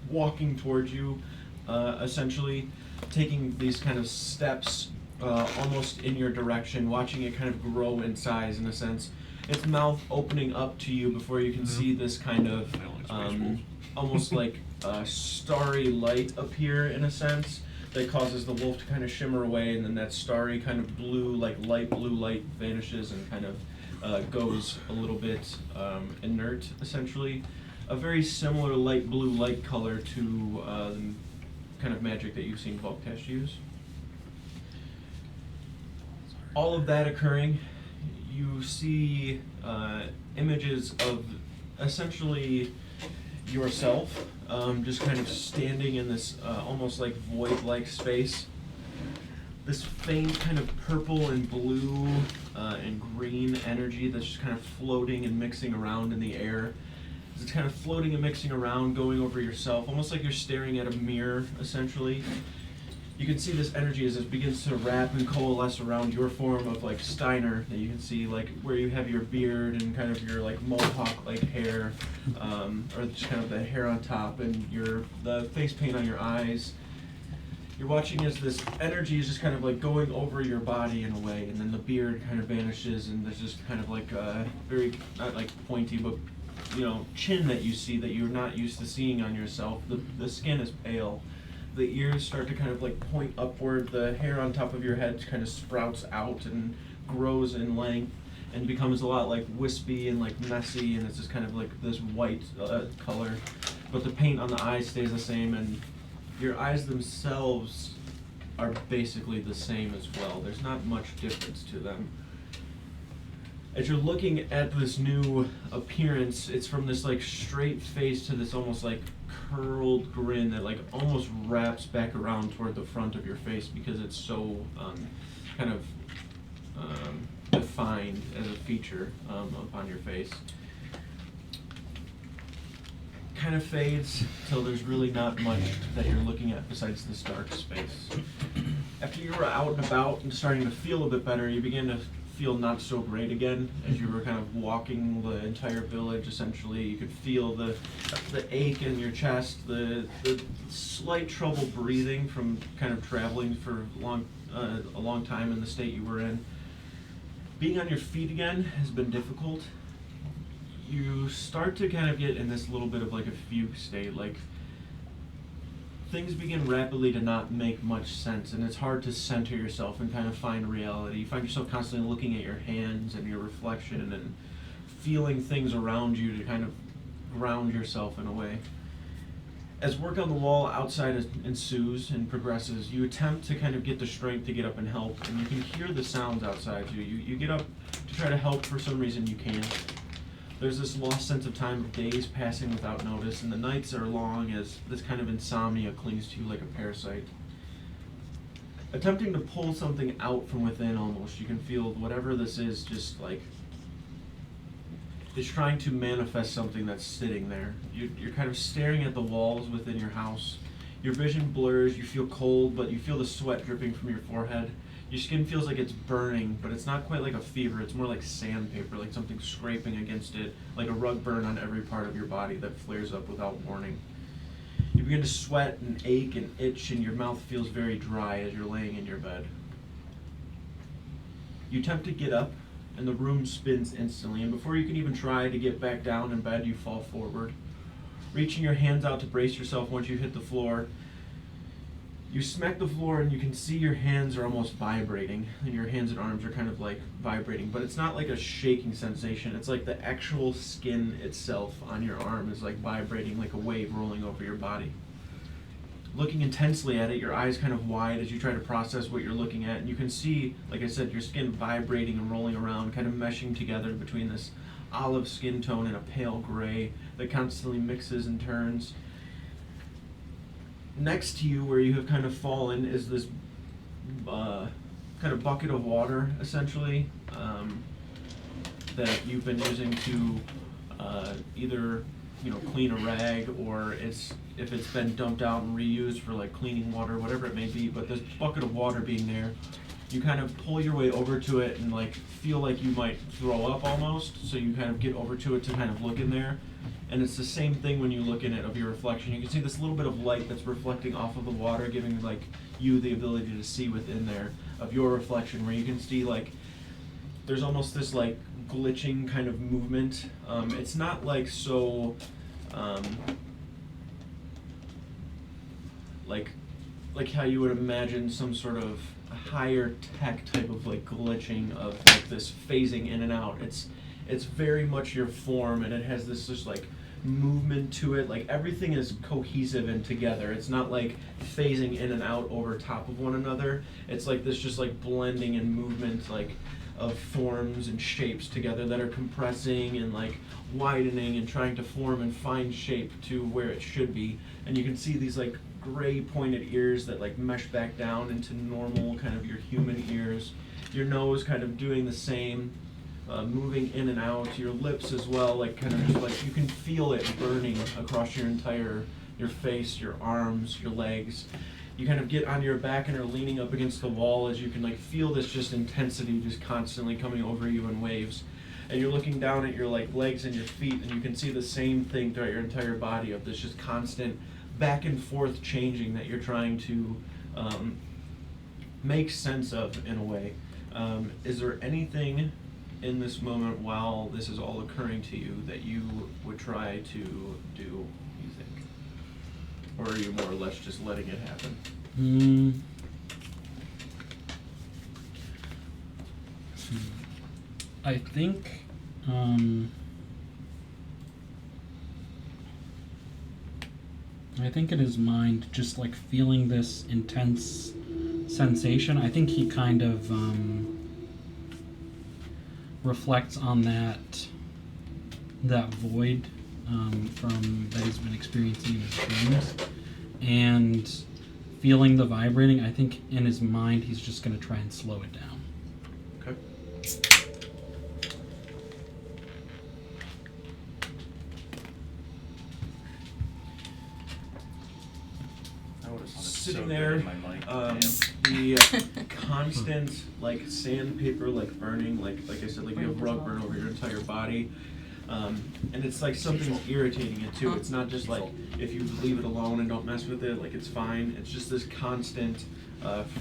walking towards you, essentially taking these kind of steps almost in your direction, watching it kind of grow in size in a sense. Its mouth opening up to you before you can see this kind of I don't like space wolves. almost like starry light appear in a sense that causes the wolf to kind of shimmer away, and then that starry kind of blue, like light blue light vanishes and kind of goes a little bit inert essentially. A very similar light blue light color to the kind of magic that you've seen Volktesh use. All of that occurring, you see images of essentially yourself, just kind of standing in this almost like void-like space. This faint kind of purple and blue and green energy that's just kind of floating and mixing around in the air. It's kind of floating and mixing around, going over yourself, almost like you're staring at a mirror, essentially. You can see this energy as it begins to wrap and coalesce around your form of like Steiner, that you can see like where you have your beard and kind of your like mohawk like hair, or just kind of the hair on top and the face paint on your eyes. You're watching as this energy is just kind of like going over your body in a way, and then the beard kind of vanishes, and there's just kind of like a very, not like pointy, but you know, chin that you see that you're not used to seeing on yourself. The skin is pale. The ears start to kind of like point upward. The hair on top of your head kind of sprouts out and grows in length and becomes a lot like wispy and like messy, and it's just kind of like this white color. But the paint on the eyes stays the same, and your eyes themselves are basically the same as well. There's not much difference to them. As you're looking at this new appearance, it's from this like straight face to this almost like curled grin that like almost wraps back around toward the front of your face because it's so kind of defined as a feature upon your face. Kind of fades till there's really not much that you're looking at besides this dark space. After you were out and about and starting to feel a bit better, you begin to feel not so great again as you were kind of walking the entire village. Essentially, you could feel the ache in your chest, the slight trouble breathing from kind of traveling for a long time in the state you were in. Being on your feet again has been difficult. You start to kind of get in this little bit of like a fugue state, like things begin rapidly to not make much sense, and it's hard to center yourself and kind of find reality. You find yourself constantly looking at your hands and your reflection and feeling things around you to kind of ground yourself in a way. As work on the wall outside ensues and progresses, you attempt to kind of get the strength to get up and help, and you can hear the sounds outside you. You get up to try to help. For some reason you can't. There's this lost sense of time of days passing without notice, and the nights are long as this kind of insomnia clings to you like a parasite. Attempting to pull something out from within almost, you can feel whatever this is just like is trying to manifest something that's sitting there. You're kind of staring at the walls within your house. Your vision blurs, you feel cold, but you feel the sweat dripping from your forehead. Your skin feels like it's burning, but it's not quite like a fever, it's more like sandpaper, like something scraping against it, like a rug burn on every part of your body that flares up without warning. You begin to sweat and ache and itch, and your mouth feels very dry as you're laying in your bed. You attempt to get up, and the room spins instantly, and before you can even try to get back down in bed, you fall forward. Reaching your hands out to brace yourself once you hit the floor, you smack the floor and you can see your hands are almost vibrating, and your hands and arms are kind of like vibrating, but it's not like a shaking sensation. It's like the actual skin itself on your arm is like vibrating like a wave rolling over your body. Looking intensely at it, your eyes kind of wide as you try to process what you're looking at, and you can see, like I said, your skin vibrating and rolling around, kind of meshing together between this olive skin tone and a pale gray that constantly mixes and turns. Next to you, where you have kind of fallen, is this kind of bucket of water, essentially, that you've been using to either clean a rag, or if it's been dumped out and reused for like cleaning water, whatever it may be. But this bucket of water being there, you kind of pull your way over to it and like feel like you might throw up almost, so you kind of get over to it to kind of look in there. And it's the same thing when you look in it of your reflection. You can see this little bit of light that's reflecting off of the water, giving like you the ability to see within there of your reflection, where you can see like there's almost this like glitching kind of movement. It's not like so like how you would imagine some sort of higher tech type of like glitching of like this phasing in and out. It's very much your form, and it has this just like movement to it. Like everything is cohesive and together. It's not like phasing in and out over top of one another. It's like this just like blending and movement like of forms and shapes together that are compressing and like widening and trying to form and find shape to where it should be. And you can see these like gray pointed ears that like mesh back down into normal kind of your human ears. Your nose kind of doing the same, moving in and out. Your lips as well, like kind of just like you can feel it burning across your face, your arms, your legs. You kind of get on your back and are leaning up against the wall as you can like feel this just intensity just constantly coming over you in waves. And you're looking down at your like legs and your feet, and you can see the same thing throughout your entire body of this just constant back and forth changing that you're trying to make sense of in a way. Is there anything in this moment while this is all occurring to you that you would try to do, you think? Or are you more or less just letting it happen? I think in his mind, just like feeling this intense sensation, I think he kind of reflects on that void from that he's been experiencing in his dreams, and feeling the vibrating. I think in his mind he's just going to try and slow it down. Okay. Sitting there, the constant like sandpaper like burning, like I said, like you have rug burn over your entire body, and it's like something's irritating it too. It's not just like if you leave it alone and don't mess with it, like it's fine. It's just this constant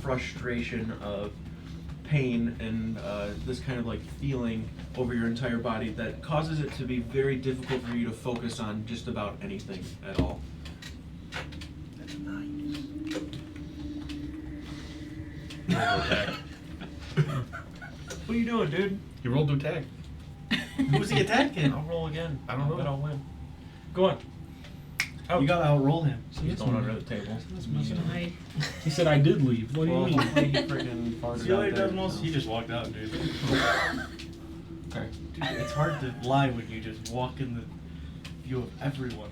frustration of pain and this kind of like feeling over your entire body that causes it to be very difficult for you to focus on just about anything at all. That's 9. Roll to attack. What are you doing, dude? You rolled to attack. Who's he attacking? I'll roll again. I don't know. Bet I'll win. Go on. You gotta outroll him. He's going under the table. I, He said I did leave. What do you Well, mean? hopefully he freaking farted See what he out there, does most? so. He just walked out, dude. Okay. Dude, it's hard to lie when you just walk in the view of everyone.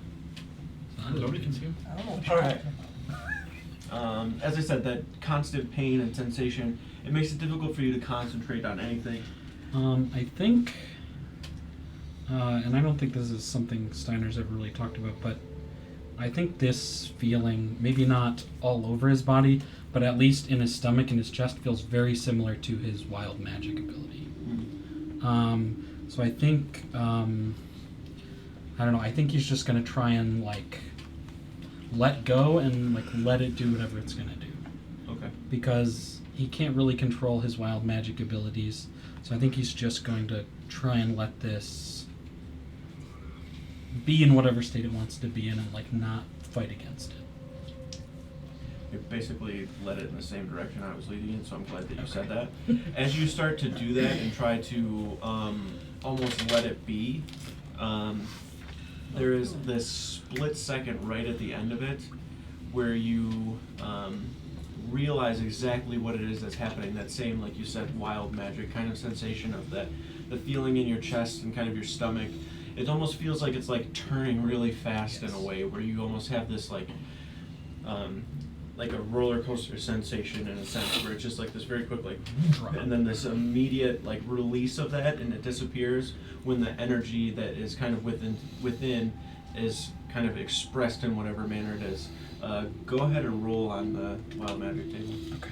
Nobody can see him. I don't know what All you're right. talking about. As I said, that constant pain and sensation, it makes it difficult for you to concentrate on anything. I think, and I don't think this is something Steiner's ever really talked about, but I think this feeling, maybe not all over his body, but at least in his stomach and his chest, feels very similar to his wild magic ability. So I think, I don't know, I think he's just gonna try and, like, let go and, like, let it do whatever it's gonna do. Okay. Because he can't really control his wild magic abilities, so I think he's just going to try and let this be in whatever state it wants to be in and, like, not fight against it. You basically led it in the same direction I was leading in, so I'm glad that you said that. As you start to do that and try to almost let it be, there is this split second right at the end of it where you realize exactly what it is that's happening. That same, like you said, wild magic kind of sensation of that, the feeling in your chest and kind of your stomach. It almost feels like it's like turning really fast in a way where you almost have this like a roller coaster sensation in a sense where it's just like this very quick like, and then this immediate like release of that and it disappears when the energy that is kind of within is kind of expressed in whatever manner it is. Go ahead and roll on the wild magic table. Okay.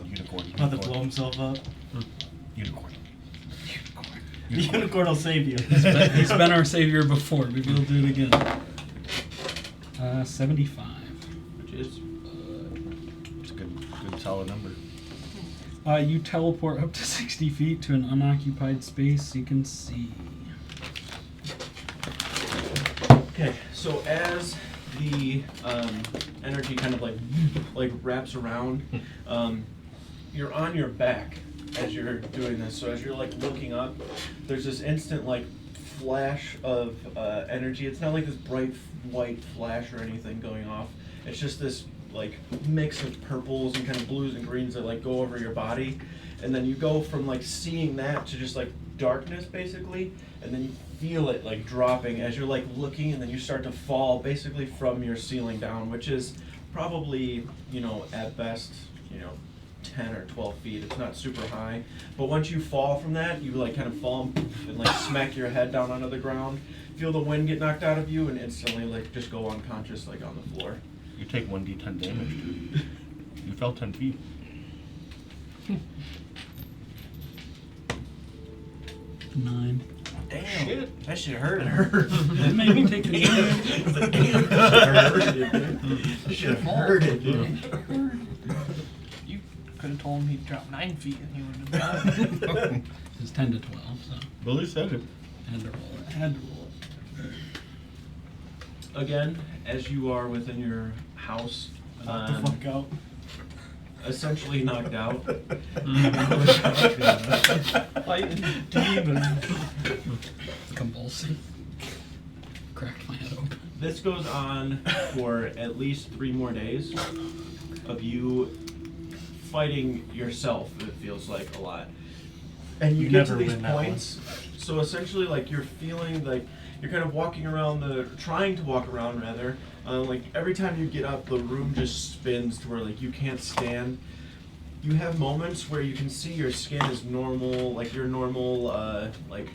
Unicorn. About to blow himself up. Unicorn. The unicorn will save you. He's been our savior before. Maybe he'll do it again. 75. Which is It's a good solid number. You teleport up to 60 feet to an unoccupied space you can see. okay. So as the energy kind of like wraps around, you're on your back as you're doing this. So as you're like looking up, there's this instant like flash of energy. It's not like this bright white flash or anything going off. It's just this like mix of purples and kind of blues and greens that like go over your body, and then you go from like seeing that to just like darkness basically, and then you feel it like dropping as you're like looking, and then you start to fall basically from your ceiling down, which is probably, you know, at best, you know, 10 or 12 feet. It's not super high, but once you fall from that, you like kind of fall and like smack your head down onto the ground, feel the wind get knocked out of you, and instantly like just go unconscious like on the floor. You take 1d10 damage, dude. You fell 10 feet. 9. Damn. Shit. That shit hurt. That made me take the That shit hurted, dude. You could have told him he'd drop 9 feet and he would have died. It's 10 to 12, so Billy said it. had to roll it. Had to roll it. Again, as you are within your house, Knock the fuck out. essentially knocked out. Fighting demons. Convulsing. Cracked my head open. This goes on for at least 3 more days of you fighting yourself, it feels like a lot. And you You get to never these win that one. points, so essentially like you're feeling like you're kind of walking around trying to walk around rather, like every time you get up the room just spins to where like you can't stand. You have moments where you can see your skin is normal, like your normal, like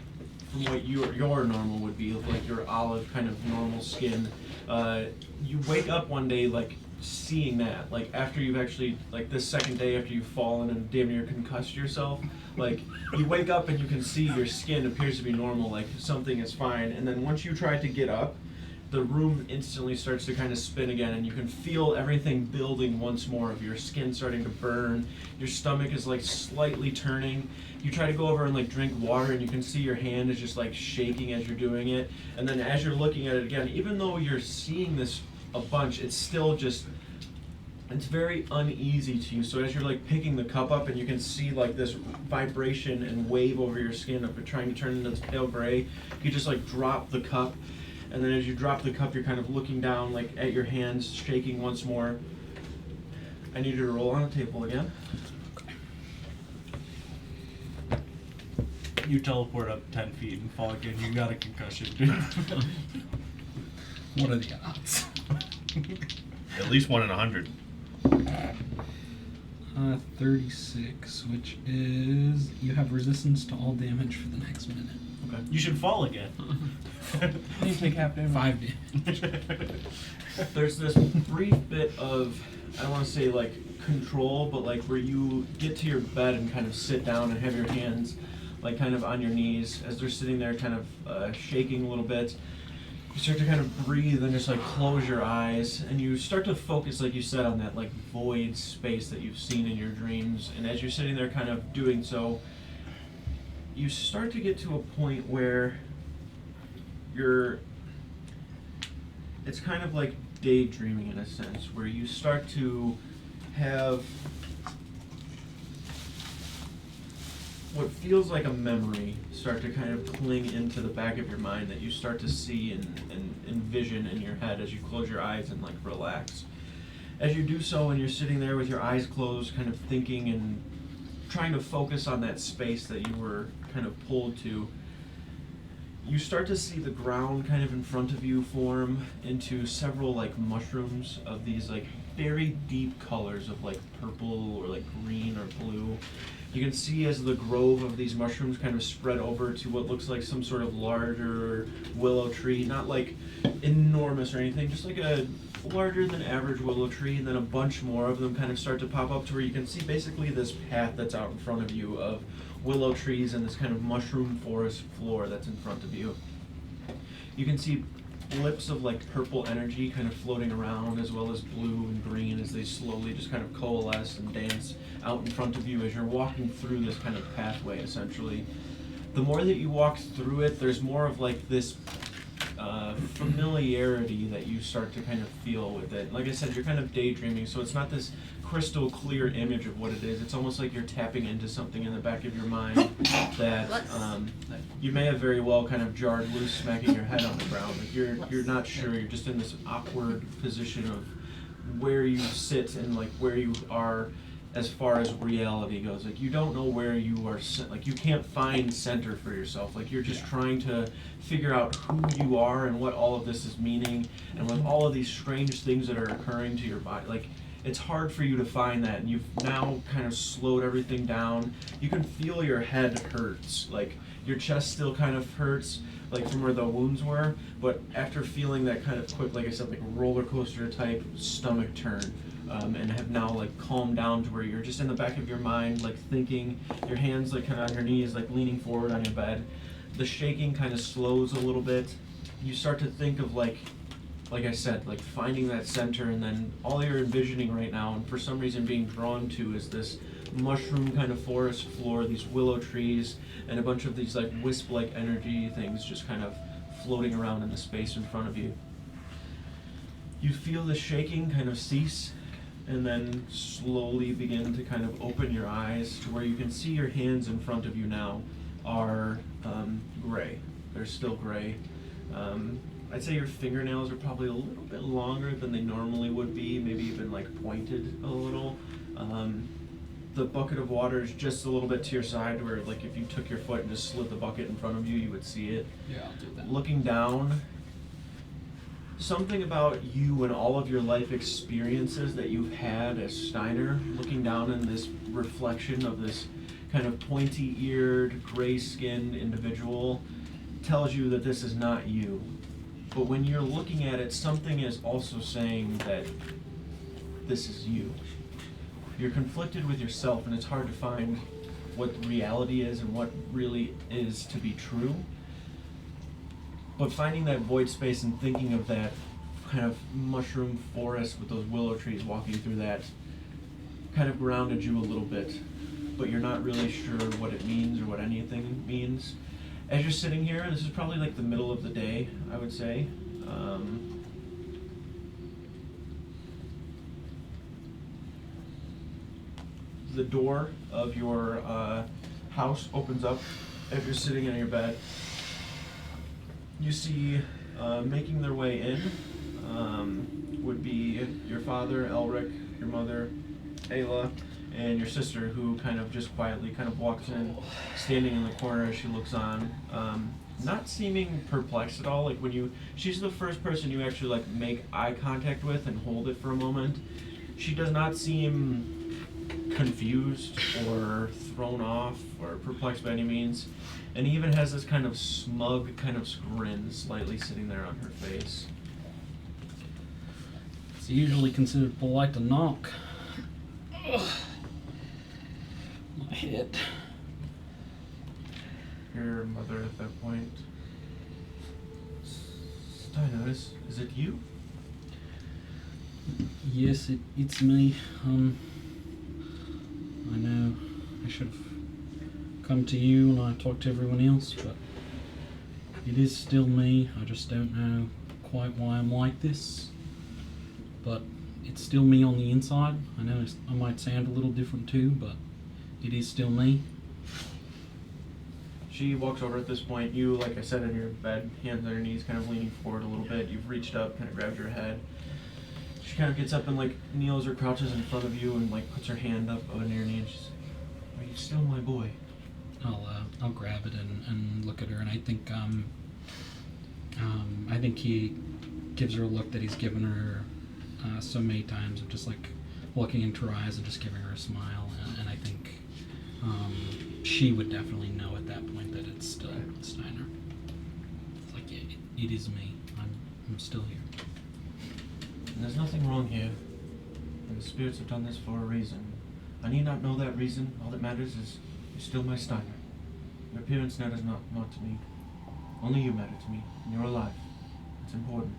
from what your normal would be, like your olive kind of normal skin. You wake up one day like seeing that, like after you've actually, like this second day after you've fallen and damn near concussed yourself, like you wake up and you can see your skin appears to be normal, like something is fine. And then once you try to get up, the room instantly starts to kind of spin again, and you can feel everything building once more, of your skin starting to burn, your stomach is like slightly turning. You try to go over and like drink water, and you can see your hand is just like shaking as you're doing it. And then as you're looking at it again, even though you're seeing this a bunch, it's still just It's very uneasy to you. So as you're like picking the cup up, and you can see like this vibration and wave over your skin of it trying to turn into this pale gray, you just like drop the cup, and then as you drop the cup, you're kind of looking down like at your hands, shaking once more. I need you to roll on a table again. You teleport up 10 feet and fall again. You got a concussion, dude. What are the odds? At least 1 in 100. 36, which is you have resistance to all damage for the next minute. Okay. You should fall again. You take half damage. 5 damage. There's this brief bit of, I don't want to say like control, but like where you get to your bed and kind of sit down and have your hands like kind of on your knees as they're sitting there kind of shaking a little bit. You start to kind of breathe and just like close your eyes, and you start to focus, like you said, on that like void space that you've seen in your dreams. And as you're sitting there kind of doing so, you start to get to a point where it's kind of like daydreaming in a sense, where you start to have what feels like a memory start to kind of cling into the back of your mind that you start to see and envision in your head as you close your eyes and like relax. As you do so, and you're sitting there with your eyes closed, kind of thinking and trying to focus on that space that you were kind of pulled to, you start to see the ground kind of in front of you form into several like mushrooms of these like very deep colors of like purple or like green or blue. You can see as the grove of these mushrooms kind of spread over to what looks like some sort of larger willow tree, not like enormous or anything, just like a larger than average willow tree, and then a bunch more of them kind of start to pop up to where you can see basically this path that's out in front of you of willow trees and this kind of mushroom forest floor that's in front of you. You can see blips of like purple energy kind of floating around, as well as blue and green, as they slowly just kind of coalesce and dance out in front of you as you're walking through this kind of pathway, essentially. The more that you walk through it, there's more of like this familiarity that you start to kind of feel with it. Like I said, you're kind of daydreaming, so it's not this crystal clear image of what it is. It's almost like you're tapping into something in the back of your mind that you may have very well kind of jarred loose, smacking your head on the ground. Like you're not sure. You're just in this awkward position of where you sit and like where you are as far as reality goes. Like you don't know where you are. Like you can't find center for yourself. Like you're just trying to figure out who you are and what all of this is meaning, and with all of these strange things that are occurring to your body. Like it's hard for you to find that, and you've now kind of slowed everything down. You can feel your head hurts, like your chest still kind of hurts, like from where the wounds were, but after feeling that kind of quick, like I said, like a roller coaster type stomach turn, and have now like calmed down to where you're just in the back of your mind, like thinking, your hands like kind of on your knees, like leaning forward on your bed. The shaking kind of slows a little bit. You start to think of like I said, like finding that center, and then all you're envisioning right now, and for some reason being drawn to, is this mushroom kind of forest floor, these willow trees, and a bunch of these like wisp-like energy things just kind of floating around in the space in front of you. You feel the shaking kind of cease, and then slowly begin to kind of open your eyes to where you can see your hands in front of you now are gray. They're still gray. I'd say your fingernails are probably a little bit longer than they normally would be, maybe even like pointed a little. The bucket of water is just a little bit to your side, where like if you took your foot and just slid the bucket in front of you, you would see it. Yeah, I'll do that. Looking down, something about you and all of your life experiences that you've had as Steiner, looking down in this reflection of this kind of pointy-eared, gray-skinned individual, tells you that this is not you. But when you're looking at it, something is also saying that this is you. You're conflicted with yourself, and it's hard to find what reality is and what really is to be true. But finding that void space and thinking of that kind of mushroom forest with those willow trees walking through that kind of grounded you a little bit. But you're not really sure what it means or what anything means. As you're sitting here, this is probably like the middle of the day, I would say. the door of your house opens up as you're sitting in your bed. You see, making their way in would be your father, Elric, your mother, Ayla, and your sister, who kind of just quietly kind of walks in, standing in the corner as she looks on, not seeming perplexed at all. Like she's the first person you actually like make eye contact with and hold it for a moment. She does not seem confused or thrown off or perplexed by any means, and even has this kind of smug kind of grin slightly sitting there on her face. It's usually considered polite to knock. Ugh. My head. Your mother at that point. Steiner, is it you? Yes, it's me. I know I should have come to you when I talked to everyone else, but it is still me. I just don't know quite why I'm like this. But it's still me on the inside. I know I might sound a little different too, but it is still me. She walks over at this point. You, like I said, in your bed, hands on your knees, kind of leaning forward a little bit. You've reached up, kind of grabbed your head. She kind of gets up and like kneels or crouches in front of you and like puts her hand up under your knee and she's like, "Are you still my boy?" I'll grab it and look at her, and I think he gives her a look that he's given her so many times of just like looking into her eyes and just giving her a smile, and I think she would definitely know at that point that it's still Steiner. It's like, yeah, it is me. I'm still here. And there's nothing wrong here. And the spirits have done this for a reason. I need not know that reason. All that matters is you're still my Steiner. Your appearance matters not to me. Only you matter to me. And you're alive. It's important.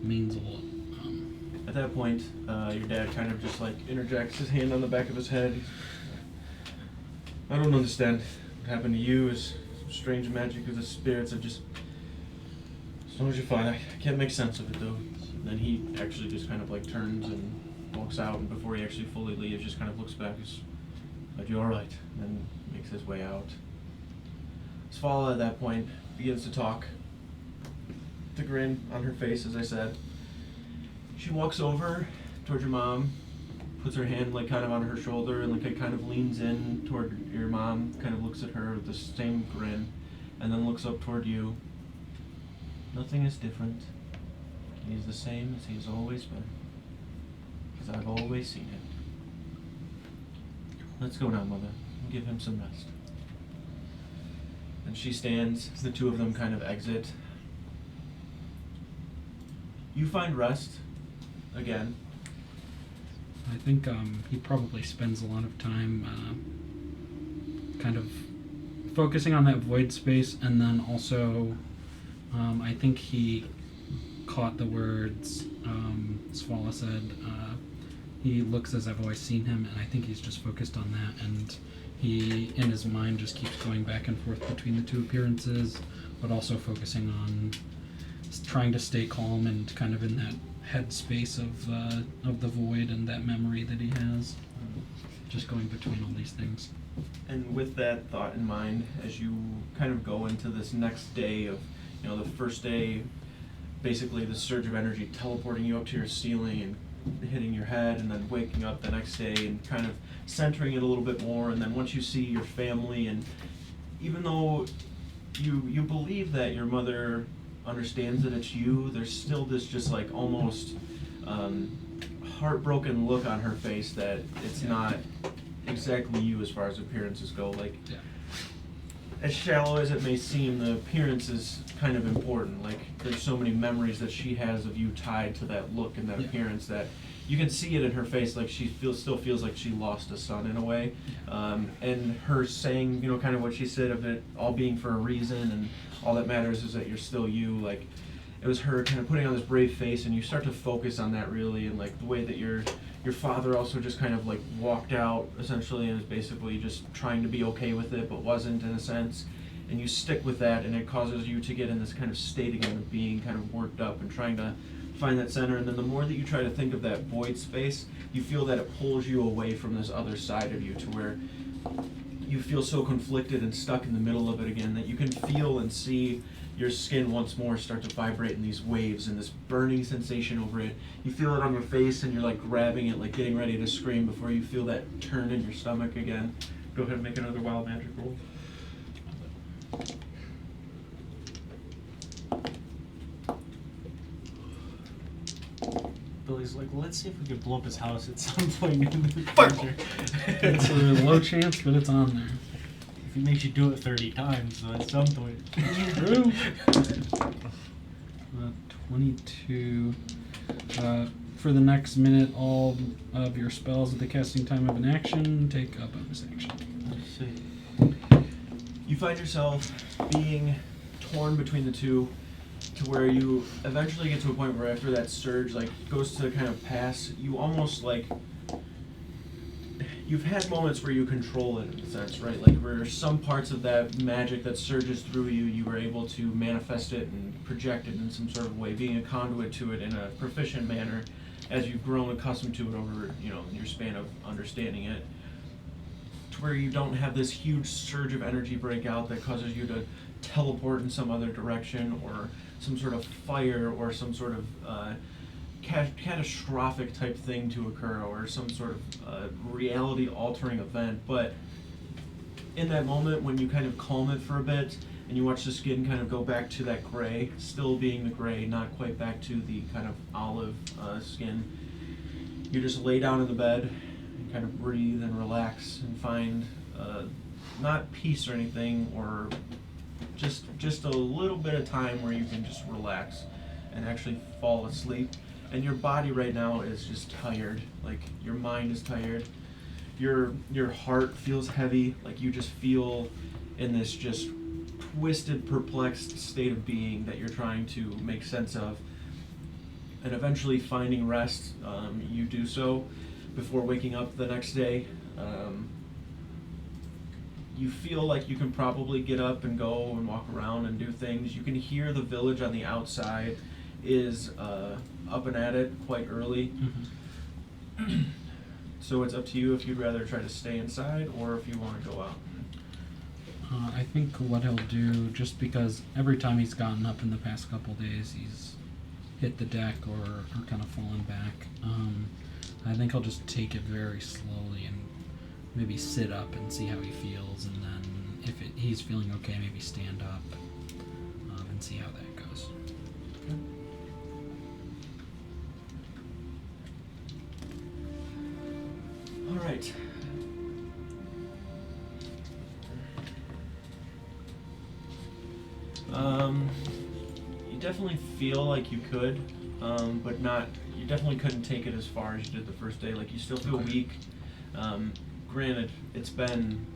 Means a lot. At that point, your dad kind of just like interjects his hand on the back of his head. I don't understand what happened to you. Is some strange magic of the spirits. As long as you're fine. I can't make sense of it though. And then he actually just kind of like turns and walks out, and before he actually fully leaves, just kind of looks back. He's like, "You all right?" And then makes his way out. Svala at that point begins to talk. The grin on her face, as I said. She walks over towards your mom, puts her hand like kind of on her shoulder, and like it kind of leans in toward your mom, kind of looks at her with the same grin, and then looks up toward you. "Nothing is different. He is the same as he has always been, because I've always seen him. Let's go now, Mother, and give him some rest." And she stands, the two of them kind of exit. You find rest again. I think he probably spends a lot of time kind of focusing on that void space, and then also I think he caught the words Svala said. He looks as I've always seen him, and I think he's just focused on that, and he, in his mind, just keeps going back and forth between the two appearances, but also focusing on trying to stay calm and kind of in that headspace of the void and that memory that he has, just going between all these things. And with that thought in mind, as you kind of go into this next day of, the first day, basically the surge of energy teleporting you up to your ceiling and hitting your head, and then waking up the next day and kind of centering it a little bit more, and then once you see your family, and even though you believe that your mother understands that it's you, there's still this just like almost heartbroken look on her face that it's not exactly you as far as appearances go. Like, as shallow as it may seem, the appearance is kind of important. Like, there's so many memories that she has of you tied to that look and that appearance that you can see it in her face. Like, she still feels like she lost a son in a way. And her saying, kind of what she said of it all being for a reason, and all that matters is that you're still you. Like, it was her kind of putting on this brave face, and you start to focus on that really, and like the way that your father also just kind of like walked out essentially and is basically just trying to be okay with it but wasn't, in a sense, and you stick with that, and it causes you to get in this kind of state again of being kind of worked up and trying to find that center, and then the more that you try to think of that void space, you feel that it pulls you away from this other side of you to where you feel so conflicted and stuck in the middle of it again that you can feel and see your skin once more start to vibrate in these waves and this burning sensation over it. You feel it on your face and you're like grabbing it, like getting ready to scream before you feel that turn in your stomach again. Go ahead and make another wild magic roll. Billy's like, well, let's see if we could blow up his house at some point in the future. It's a low chance, but it's on there. If he makes you do it 30 times, so at some point. True. 22. For the next minute, all of your spells at the casting time of an action take a bonus action. Let's see. You find yourself being torn between the two to where you eventually get to a point where after that surge like goes to kind of pass, you almost like you've had moments where you control it in a sense, right? Like where some parts of that magic that surges through you, you were able to manifest it and project it in some sort of way, being a conduit to it in a proficient manner as you've grown accustomed to it over, in your span of understanding it. To where you don't have this huge surge of energy break out that causes you to teleport in some other direction or some sort of fire or some sort of catastrophic type thing to occur or some sort of reality altering event. But in that moment when you kind of calm it for a bit and you watch the skin kind of go back to that gray, still being the gray, not quite back to the kind of olive skin, you just lay down in the bed and kind of breathe and relax and find not peace or anything, or just a little bit of time where you can just relax and actually fall asleep. And your body right now is just tired. Like your mind is tired. Your heart feels heavy. Like you just feel in this just twisted, perplexed state of being that you're trying to make sense of. And eventually finding rest, you do so before waking up the next day. You feel like you can probably get up and go and walk around and do things. You can hear the village on the outside is up and at it quite early. Mm-hmm. So it's up to you if you'd rather try to stay inside or if you want to go out. I think what he'll do, just because every time he's gotten up in the past couple days, he's hit the deck or kind of fallen back. I think he'll just take it very slowly and maybe sit up and see how he feels, and then if he's feeling okay, maybe stand up and see how that goes. Okay. All right. You definitely feel like you could, but not. You definitely couldn't take it as far as you did the first day. Like you still feel weak. Granted, it's been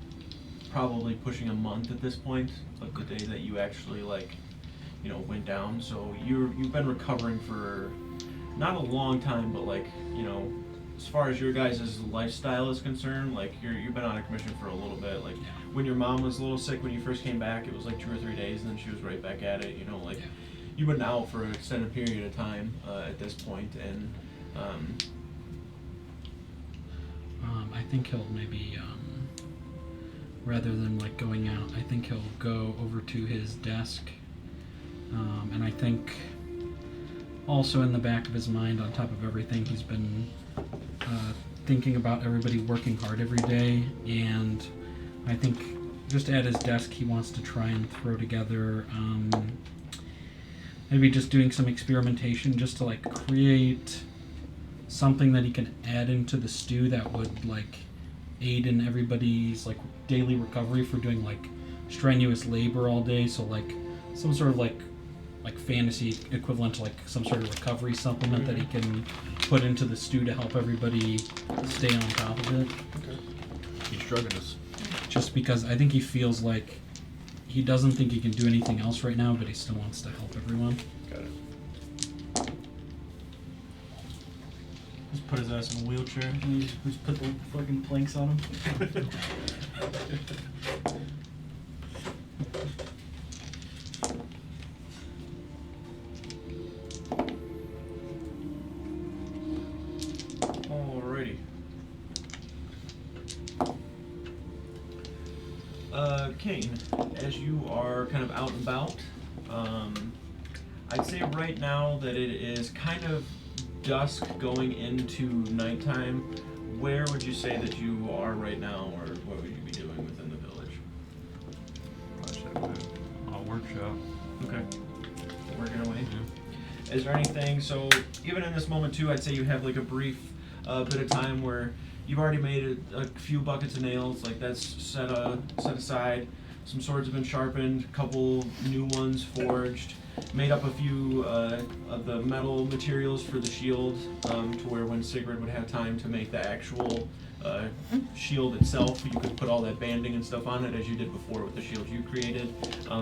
probably pushing a month at this point of the day that you actually went down. So you've been recovering for not a long time, but as far as your guys' lifestyle is concerned, you've been on a commission for a little bit. When your mom was a little sick when you first came back, it was 2 or 3 days, and then she was right back at it. You've been out for an extended period of time at this point, and I think he'll maybe, rather than going out, I think he'll go over to his desk, and I think also in the back of his mind, on top of everything, he's been thinking about everybody working hard every day, and I think just at his desk he wants to try and throw together maybe just doing some experimentation just to create something that he can add into the stew that would aid in everybody's daily recovery for doing strenuous labor all day. So some sort of fantasy equivalent to some sort of recovery supplement that he can put into the stew to help everybody stay on top of it. Okay. He's drugging us. Just because I think he feels like he doesn't think he can do anything else right now, but he still wants to help everyone. Got it. Just put his ass in a wheelchair and just put the fucking planks on him. Kane, as you are kind of out and about, I'd say right now that it is kind of dusk going into nighttime. Where would you say that you are right now, or what would you be doing within the village? Probably should have a workshop. Okay. Working away. Yeah. Is there anything, so even in this moment too, I'd say you have like a brief bit of time where you've already made a few buckets of nails, like that's set aside. Some swords have been sharpened, a couple new ones forged, made up a few of the metal materials for the shield, to where when Sigrid would have time to make the actual shield itself, you could put all that banding and stuff on it as you did before with the shield you created.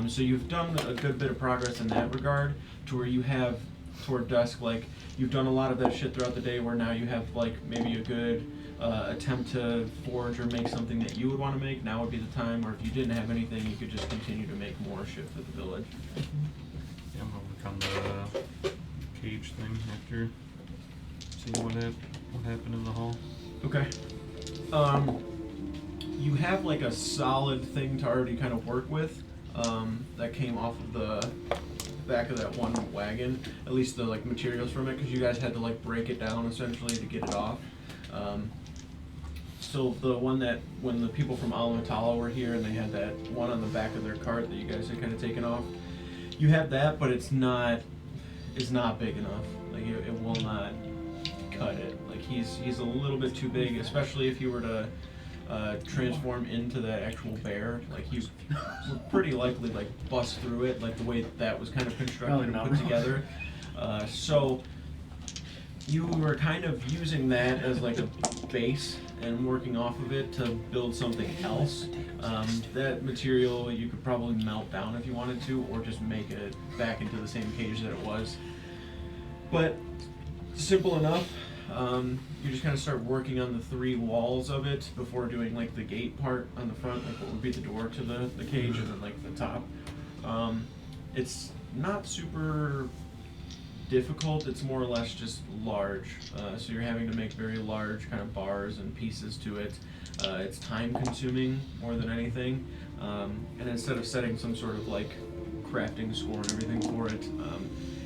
So you've done a good bit of progress in that regard, to where you have, toward dusk, like, you've done a lot of that shit throughout the day, where now you have, like, maybe a good attempt to forge or make something that you would want to make. Now would be the time, or if you didn't have anything, you could just continue to make more shit for the village. Yeah, I'm gonna work on the cage thing after seeing what happened in the hall. Okay. You have like a solid thing to already kind of work with, that came off of the back of that one wagon, at least the like materials from it, because you guys had to like break it down essentially to get it off. So the one that, when the people from Alamatala were here and they had that one on the back of their cart that you guys had kind of taken off, you have that, but it's not big enough. Like it will not cut it. Like he's a little bit too big, especially if you were to transform into that actual bear. Like he would pretty likely like bust through it, like the way that was kind of constructed and put together. So you were kind of using that as like a base and working off of it to build something else. That material you could probably melt down if you wanted to, or just make it back into the same cage that it was. But simple enough. You just kind of start working on the three walls of it before doing like the gate part on the front, like what would be the door to the cage, and then like the top. It's not super difficult, it's more or less just large. So you're having to make very large kind of bars and pieces to it. It's time consuming more than anything. And instead of setting some sort of like crafting score and everything for it,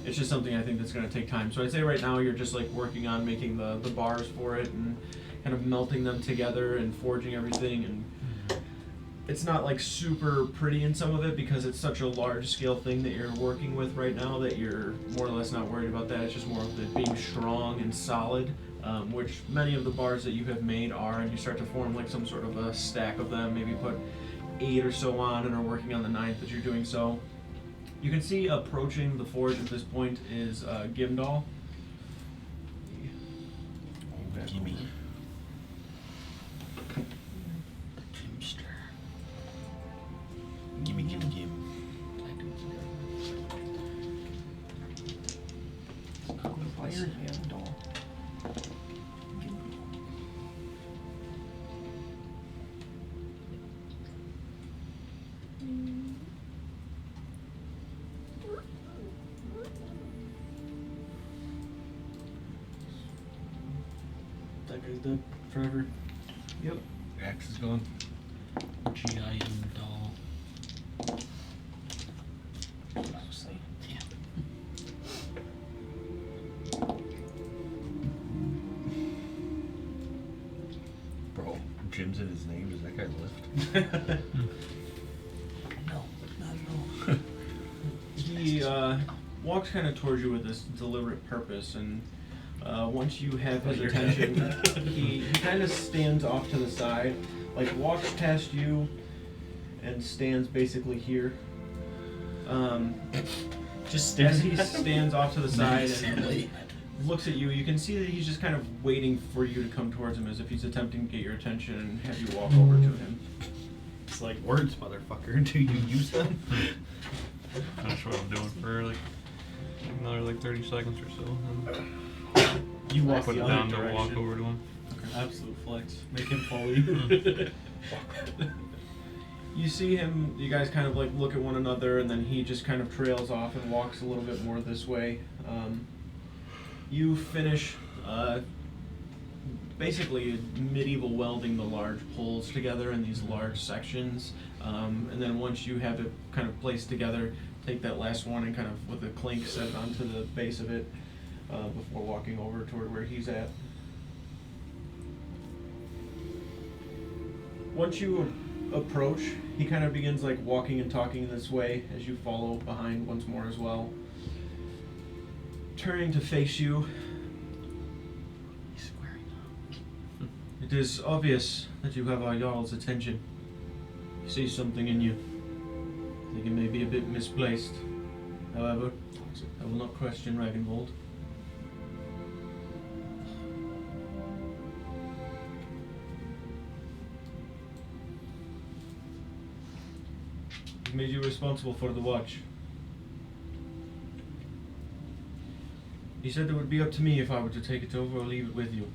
it's just something I think that's going to take time. So I'd say right now you're just like working on making the bars for it and kind of melting them together and forging everything. And it's not like super pretty in some of it because it's such a large scale thing that you're working with right now that you're more or less not worried about that. It's just more of it being strong and solid, which many of the bars that you have made are, and you start to form like some sort of a stack of them, maybe put 8 or so on and are working on the 9th as you're doing so. You can see approaching the forge at this point is Gimdall. Gimme. Gimme, gimme, gimme. That guy's dead forever. Yep. Axe is gone. G.I.M. doll. Bro, Jim's in his name. Does that guy lift? No, not at all. He walks kind of towards you with this deliberate purpose, and once you have his attention, he kind of stands off to the side, like walks past you and stands basically here. Just As standing. he stands off to the side and looks at you, you can see that he's just kind of waiting for you to come towards him, as if he's attempting to get your attention and have you walk over to him. It's like words, motherfucker. Do you use them? Finish what I'm doing for like another like 30 seconds or so. And You walk put the it other down direction. to walk over to him. Absolute flex. Make him follow you. You see him, you guys kind of like look at one another, and then he just kind of trails off and walks a little bit more this way. You finish basically medieval welding the large poles together in these large sections. And then once you have it kind of placed together, take that last one and kind of with a clink set it onto the base of it before walking over toward where he's at. Once you approach, he kind of begins like walking and talking this way as you follow behind once more as well. Turning to face you, He's squaring up. it is obvious that you have our Jarl's attention. He sees something in you. I think it may be a bit misplaced. However, I will not question Ragnvold. He made you responsible for the watch. He said it would be up to me if I were to take it over or leave it with you.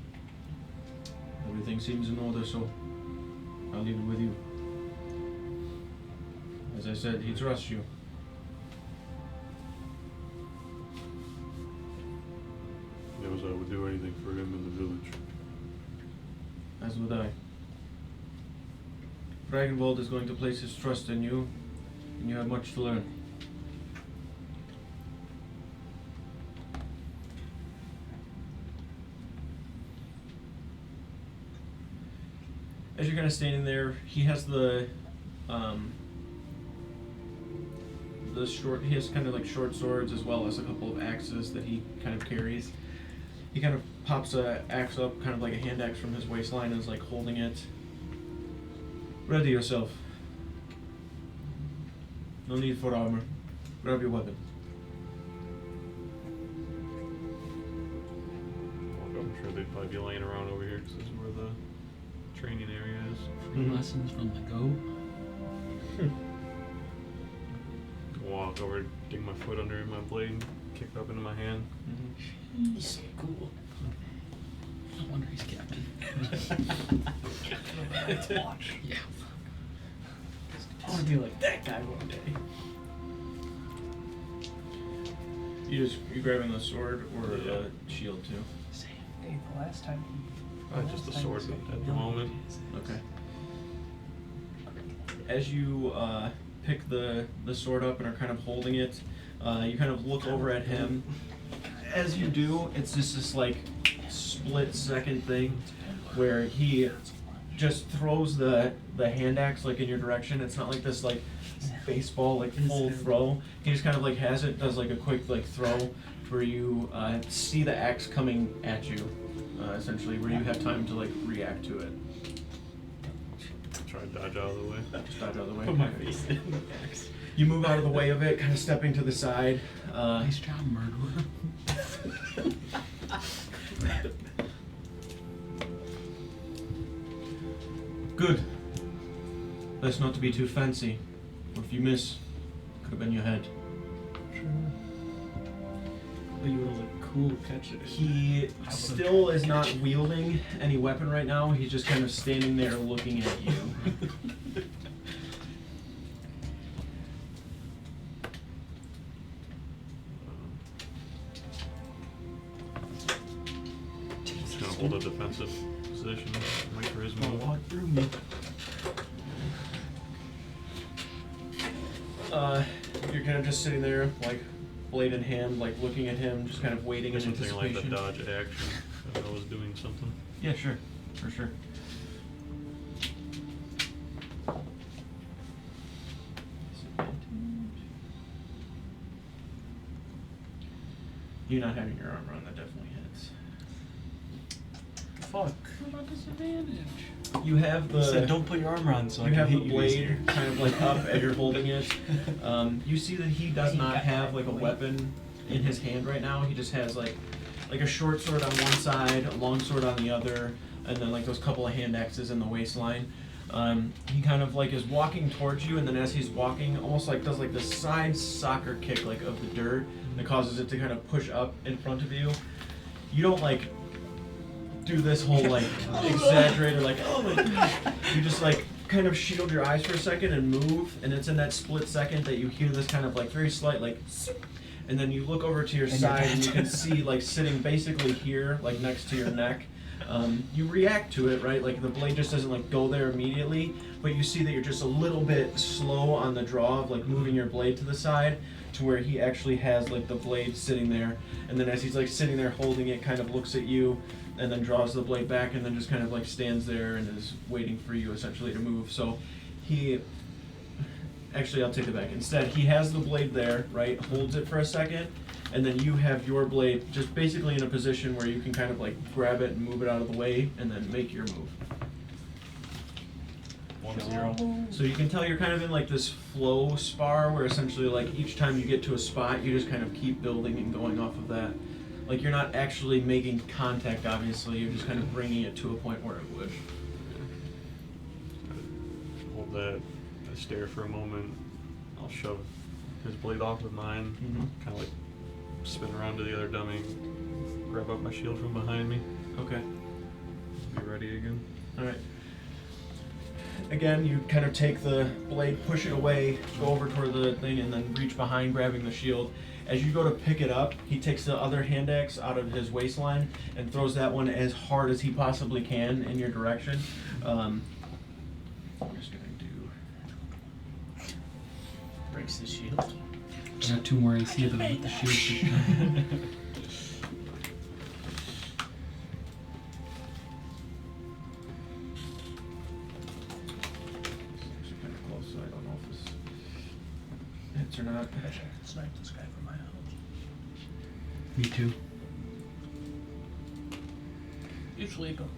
Everything seems in order, so I'll leave it with you. As I said, he trusts you. Knows I would do anything for him in the village. As would I. Ragnvold is going to place his trust in you, and you have much to learn. As you're kind of standing there, he has the short. He has kind of like short swords as well as a couple of axes that he kind of carries. He kind of pops a axe up, kind of like a hand axe from his waistline, and is like holding it. Ready yourself. No need for armor. Grab your weapon. I'm sure they'd probably be laying around over here because this is where the training area is. Free lessons from the go. Walk over, dig my foot under my blade, kick it up into my hand. He's so cool. No wonder he's captain. Watch. Yeah. I want to be like that guy one day. You grabbing the sword or the shield too? Hey, the last time Just the sword at the moment. Okay. As you pick the sword up and are kind of holding it, you kind of look over at him. As you do, it's just this like split second thing where he just throws the hand axe like in your direction. It's not like this like baseball like full throw. He just kind of like has it, does like a quick like throw where you see the axe coming at you, essentially, where you have time to like react to it. Try to dodge out of the way. Just dodge out of the way. Put my face in the axe. You move out of the way of it, kind of stepping to the side. Nice job, murderer. Good. Best not to be too fancy. Or if you miss, could have been your head. Sure. But you would look cool catching it. He still is not wielding any weapon right now. He's just kind of standing there looking at you. Just gonna hold a defensive position. Wait for his move. Walk through me. You're kind of just sitting there, like blade in hand, like looking at him, just kind of waiting in Something like anticipation. the dodge action. If I was doing something. Yeah, sure, for sure. You not having your armor on, that definitely hits. Fuck. What about disadvantage? You have He said, the don't put your armor on so I you can have the hit you blade easier. kind of like up as you're holding it. You see that he does not have like a weapon in his hand right now. He just has like a short sword on one side, a long sword on the other, and then like those couple of hand axes in the waistline. He kind of like is walking towards you, and then as he's walking, almost like does like this side soccer kick like of the dirt that causes it to kind of push up in front of you. You don't like do this whole like exaggerated like oh my gosh. You just like kind of shield your eyes for a second and move, and it's in that split second that you hear this kind of like very slight like zoop, and then you look over to your And side you're and you dead. can see like sitting basically here like next to your neck You react to it, right? Like the blade just doesn't like go there immediately, but you see that you're just a little bit slow on the draw of like moving your blade to the side to where he actually has like the blade sitting there, and then as he's like sitting there holding it, kind of looks at you and then draws the blade back and then just kind of like stands there and is waiting for you essentially to move. So he actually, I'll take it back. Instead, he has the blade there, right? Holds it for a second, and then you have your blade just basically in a position where you can kind of like grab it and move it out of the way and then make your move. 1-0. So you can tell you're kind of in like this flow spar where essentially like each time you get to a spot, you just kind of keep building and going off of that. Like you're not actually making contact, obviously, you're just kind of bringing it to a point where it would. Hold that. I stare for a moment. I'll shove his blade off with mine. Mm-hmm. Kind of like spin around to the other dummy. Grab up my shield from behind me. Okay. Be ready again. Alright. Again, you kind of take the blade, push it away, go over toward the thing, and then reach behind, grabbing the shield. As you go to pick it up, he takes the other hand axe out of his waistline and throws that one as hard as he possibly can in your direction. I'm just gonna do. Breaks the shield. I got 2 more AC though with the shield. Actually kind of close, so I don't know if this hits or not. I should snipe this guy from my house. Me too. You sleeping?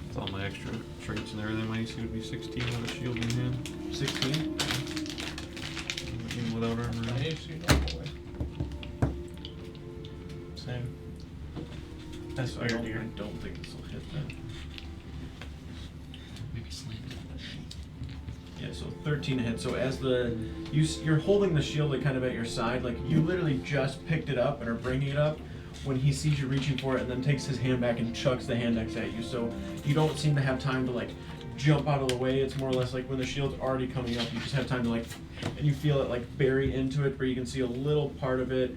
With all my extra traits and everything, my AC would be 16 with a shield in hand. 16. Even without armor. I AC normally. Same. That's So I weird don't, here. I don't think this will hit then. Maybe slanted. Yeah, so 13 hits. So as you're holding the shield like kind of at your side, like you literally just picked it up and are bringing it up when he sees you reaching for it, and then takes his hand back and chucks the hand axe at you. So you don't seem to have time to like jump out of the way. It's more or less like when the shield's already coming up, you just have time to like, and you feel it like bury into it, where you can see a little part of it,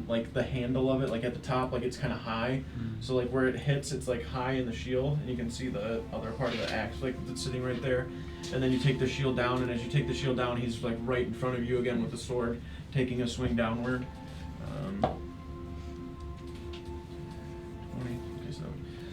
like the handle of it, like at the top, like it's kind of high. So like where it hits, it's like high in the shield, and you can see the other part of the axe like that's sitting right there. And then you take the shield down, and as you take the shield down, he's like right in front of you again with the sword, taking a swing downward. 20. Okay,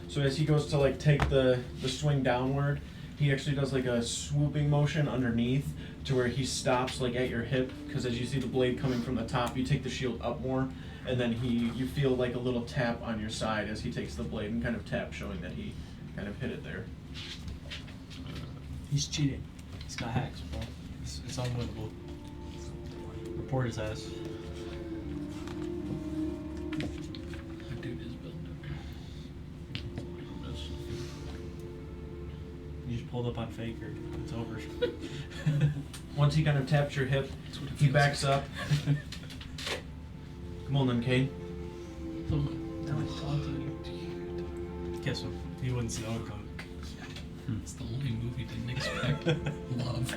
so as he goes to like take the swing downward, he actually does like a swooping motion underneath to where he stops like at your hip, because as you see the blade coming from the top, you take the shield up more, and then you feel like a little tap on your side as he takes the blade and kind of tap, showing that he kind of hit it there. He's cheating. He's got hacks, bro. It's unwinnable. Report his ass. That dude is built You just pulled up on Faker. It's over. Once he kind of taps your hip, he backs up. Come on then, Kane. Now he's taunting you. Guess what? He wouldn't see the outcome. It's the only move he didn't expect. Love.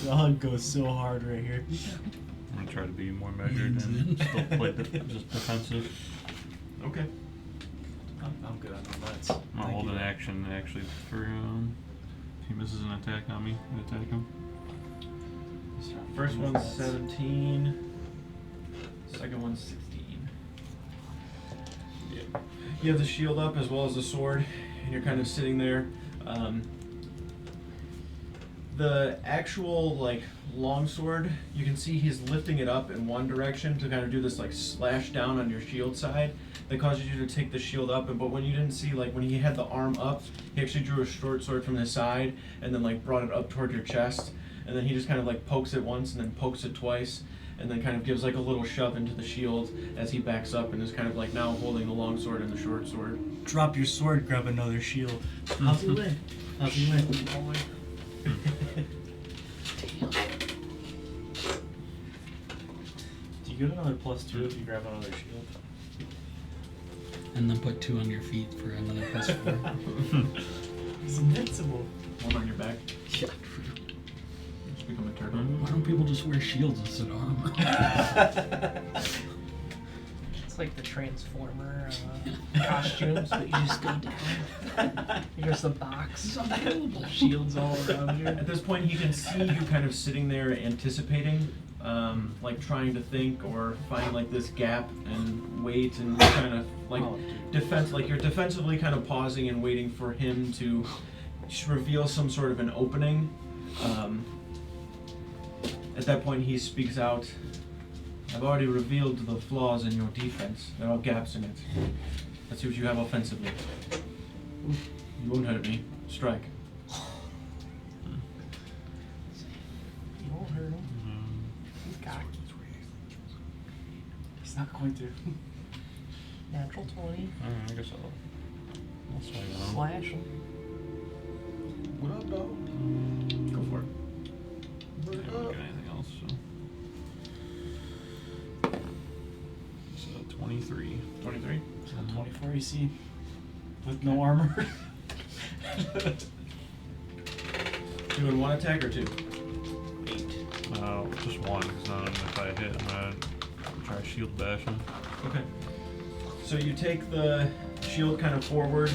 The hug goes so hard right here. I'm gonna try to be more measured and still play just defensive. Okay. I'm good on the nuts. I'm gonna hold an action actually for if he misses an attack on me, I attack him. First one's 17. Second one's 16. Yeah. You have the shield up as well as the sword, and you're kind of sitting there. The actual like long sword, you can see he's lifting it up in one direction to kind of do this like slash down on your shield side that causes you to take the shield up. But when you didn't see, like when he had the arm up, he actually drew a short sword from his side and then like brought it up toward your chest, and then he just kind of like pokes it once and then pokes it twice, and then kind of gives like a little shove into the shield as he backs up and is kind of like now holding the long sword and the short sword. Drop your sword, grab another shield. How's he win? How's he win? Do you get another +2 if you grab another shield? And then put 2 on your feet for another +4. It's invincible. One on your back. Yeah. Just become a turtle. Why don't people just wear shields instead of armor? It's like the Transformer costumes, but you just go down. You're just a box. Shields all around you. At this point, he can see you kind of sitting there anticipating, like trying to think or find like this gap and wait and kind of like like you're defensively kind of pausing and waiting for him to reveal some sort of an opening. At that point, he speaks out. I've already revealed the flaws in your defense. There are gaps in it. Let's see what you have offensively. You won't hurt me. Strike. You won't hurt him. He's cocky. He's not going to. Natural 20. I guess I'll swing on. Slash him. What up, dog? Go for it. I don't get anything else, so. 23. 23. So 24 AC with no armor. 2 and 1 attack or 2? 8. Just one, because then if I hit, I'm gonna try shield bash him. Okay. So you take the shield kind of forward,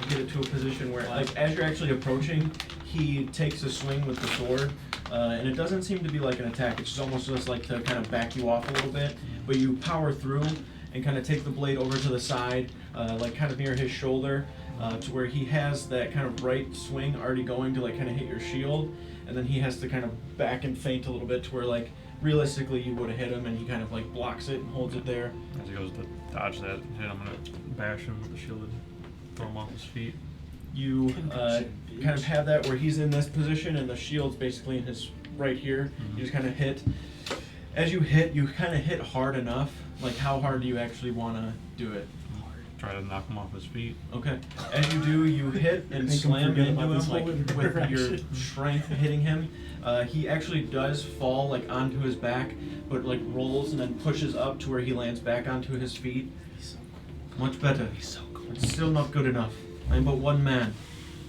get it to a position where, like, as you're actually approaching, he takes a swing with the sword, and it doesn't seem to be like an attack. It's almost just like to kind of back you off a little bit, but you power through and kind of take the blade over to the side, like kind of near his shoulder, to where he has that kind of right swing already going to like kind of hit your shield, and then he has to kind of back and feint a little bit to where like realistically you would have hit him, and he kind of like blocks it and holds it there. As he goes to dodge that hit, I'm gonna bash him with the shield and throw him off his feet. You kind of have that where he's in this position and the shield's basically in his right here. You just kind of hit. As you hit, you kind of hit hard enough. Like, how hard do you actually want to do it? Try to knock him off his feet. Okay. As you do, you hit and Make him slam forget into about him this like whole with your interaction. strength hitting him. He actually does fall like onto his back, but like rolls and then pushes up to where he lands back onto his feet. He's so Much better. He's so cool. It's still not good enough. I am but one man.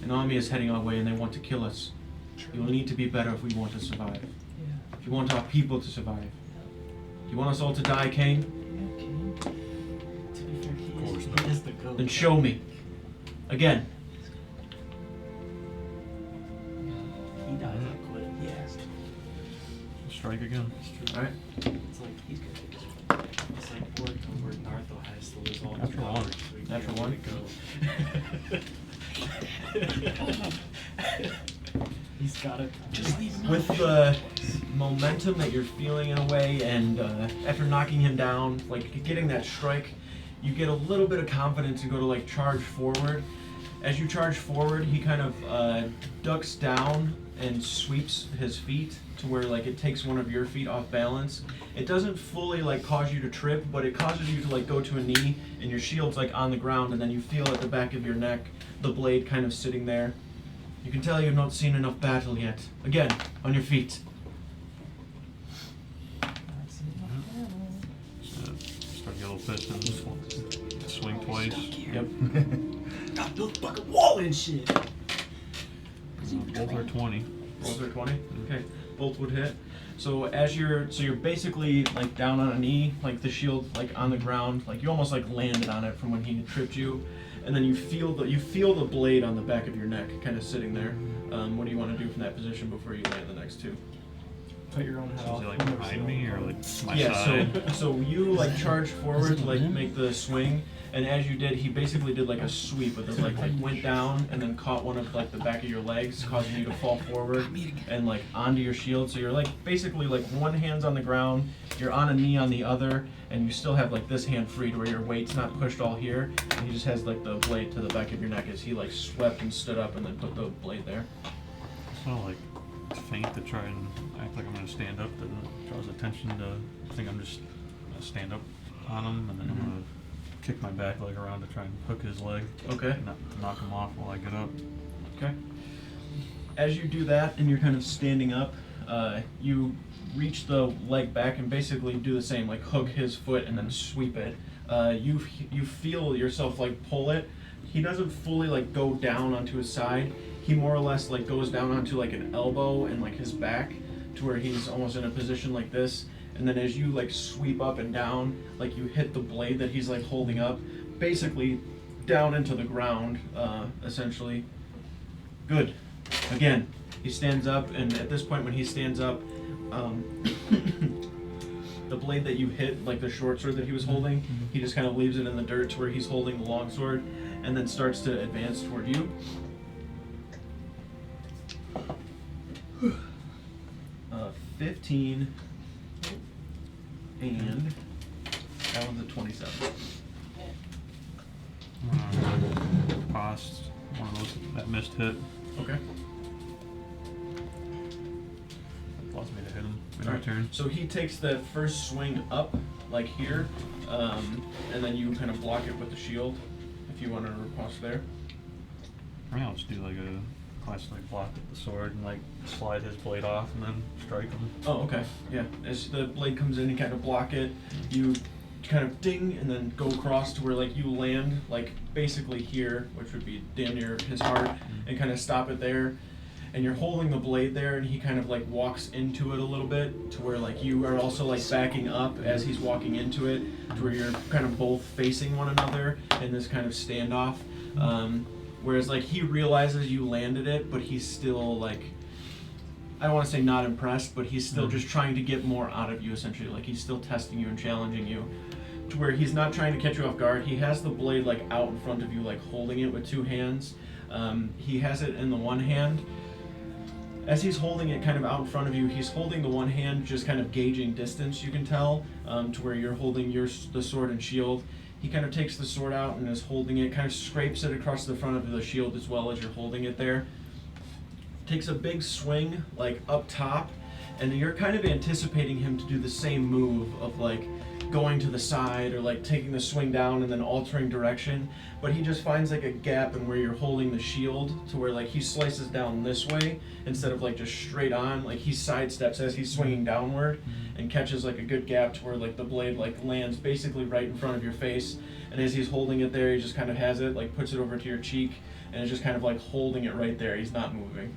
An army is heading our way and they want to kill us. You will need to be better if we want to survive. Yeah. If you want our people to survive. You want us all to die, Cain? Yeah, okay. To be fair, he course is, not. he is the goat. Then show me. Again. He dies, I quit. Yes. Strike again. Alright. It's like he's gonna take his It's like work where Nartho has to lose all his Natural powers. one. So he Natural can't one. let it go. He's got it. Just leave him With the momentum that you're feeling in a way, and after knocking him down, like getting that strike, you get a little bit of confidence and go to like charge forward. As you charge forward, he kind of ducks down and sweeps his feet to where like it takes one of your feet off balance. It doesn't fully like cause you to trip, but it causes you to like go to a knee, and your shield's like on the ground, and then you feel at the back of your neck the blade kind of sitting there. You can tell you've not seen enough battle yet. Again, on your feet. Start yellow fist and swing twice. Yep. God, build a fucking wall and shit. Both are 20. Both are 20. Okay. Both would hit. So as you're basically like down on a knee, like the shield like on the ground, like you almost like landed on it from when he tripped you, and then you feel the blade on the back of your neck kind of sitting there. What do you want to do from that position before you land the next two? Cut your own head So off. is he like behind me or like my Yeah, side? so you like charge forward to like him? make the swing, and as you did, he basically did like a sweep with his like went down and then caught one of like the back of your legs, causing you to fall forward and like onto your shield. So you're like basically like one hand's on the ground, you're on a knee on the other, and you still have like this hand free to where your weight's not pushed all here, and he just has like the blade to the back of your neck as he like swept and stood up and then put the blade there. It's not like faint to try and act like I'm gonna stand up. That draws attention to. I think I'm just gonna stand up on him, and then I'm gonna kick my back leg around to try and hook his leg. Okay. Knock him off while I get up. Okay. As you do that and you're kind of standing up, you reach the leg back and basically do the same, like hook his foot and then sweep it. You feel yourself like pull it, he doesn't fully like go down onto his side. He more or less like goes down onto like an elbow and like his back to where he's almost in a position like this. And then as you like sweep up and down, like you hit the blade that he's like holding up, basically down into the ground, essentially. Good. Again, he stands up, and at this point when he stands up, the blade that you hit, like the short sword that he was holding, he just kind of leaves it in the dirt to where he's holding the long sword, and then starts to advance toward you. 15, and that one's a 27. Past one of those that missed hit. Okay. Allows me to hit him in Alright. return. So he takes the first swing up, like here, and then you kind of block it with the shield, if you want to riposte there. I mean, I'll just do like a classic like block with the sword and like slide his blade off and then strike him. Oh, okay. Yeah. As the blade comes in, you kind of block it. You kind of ding and then go across to where like you land like basically here, which would be damn near his heart, and kind of stop it there. And you're holding the blade there, and he kind of like walks into it a little bit to where like you are also like backing up as he's walking into it, to where you're kind of both facing one another in this kind of standoff. Whereas like he realizes you landed it, but he's still like, I don't want to say not impressed, but he's still just trying to get more out of you essentially. Like he's still testing you and challenging you, to where he's not trying to catch you off guard. He has the blade like out in front of you, like holding it with two hands. He has it in the one hand. As he's holding it kind of out in front of you, he's holding the one hand just kind of gauging distance, you can tell, to where you're holding the sword and shield. He kind of takes the sword out and is holding it, kind of scrapes it across the front of the shield as well as you're holding it there. Takes a big swing, like up top, and you're kind of anticipating him to do the same move of like going to the side or like taking the swing down and then altering direction, but he just finds like a gap in where you're holding the shield to where like he slices down this way instead of like just straight on. Like he sidesteps as he's swinging downward and catches like a good gap to where like the blade like lands basically right in front of your face, and as he's holding it there, he just kind of has it, like puts it over to your cheek and is just kind of like holding it right there. He's not moving.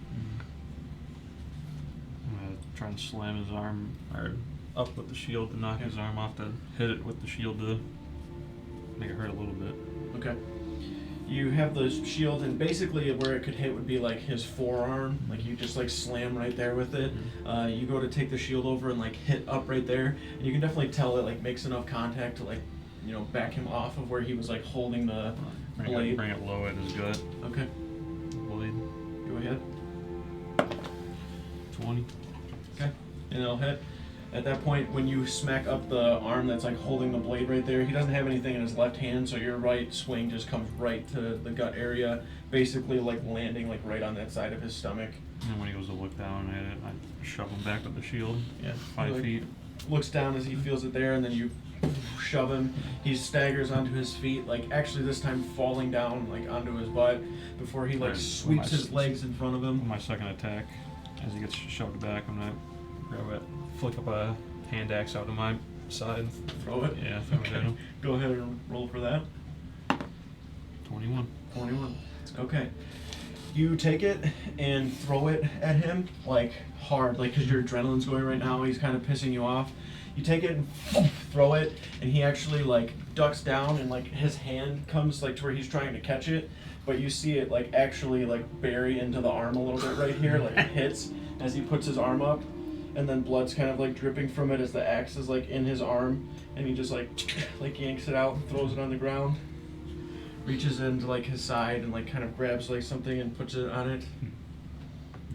I'm gonna try and slam his arm or up with the shield to knock his arm off, to hit it with the shield to make it hurt a little bit. Okay. You have the shield, and basically where it could hit would be like his forearm. Like you just like slam right there with it. You go to take the shield over and like hit up right there, and you can definitely tell it like makes enough contact to like, you know, back him off of where he was like holding the blade. Bring it low at his gut. Okay. Blade. Go ahead. 20. Okay. And it'll hit. At that point, when you smack up the arm that's like holding the blade right there, he doesn't have anything in his left hand, so your right swing just comes right to the gut area, basically like landing like right on that side of his stomach. And then when he goes to look down at it, I shove him back with the shield. Yeah. 5 Like, feet. looks down as he feels it there, and then you shove him. He staggers onto his feet, like actually this time falling down like onto his butt before he like Right. sweeps his legs in front of him. My second attack, as he gets shoved back, I'm gonna grab it, flick up a hand axe out of my side. Throw it. Yeah, throw it at him. Go ahead and roll for that. 21. 21. Okay. You take it and throw it at him, like hard, like because your adrenaline's going right now. He's kind of pissing you off. You take it and throw it, and he actually like ducks down, and like his hand comes like to where he's trying to catch it, but you see it like actually like bury into the arm a little bit right here, like it hits as he puts his arm up, and then blood's kind of like dripping from it as the axe is like in his arm, and he just like yanks it out and throws it on the ground. Reaches into like his side and like kind of grabs like something and puts it on it.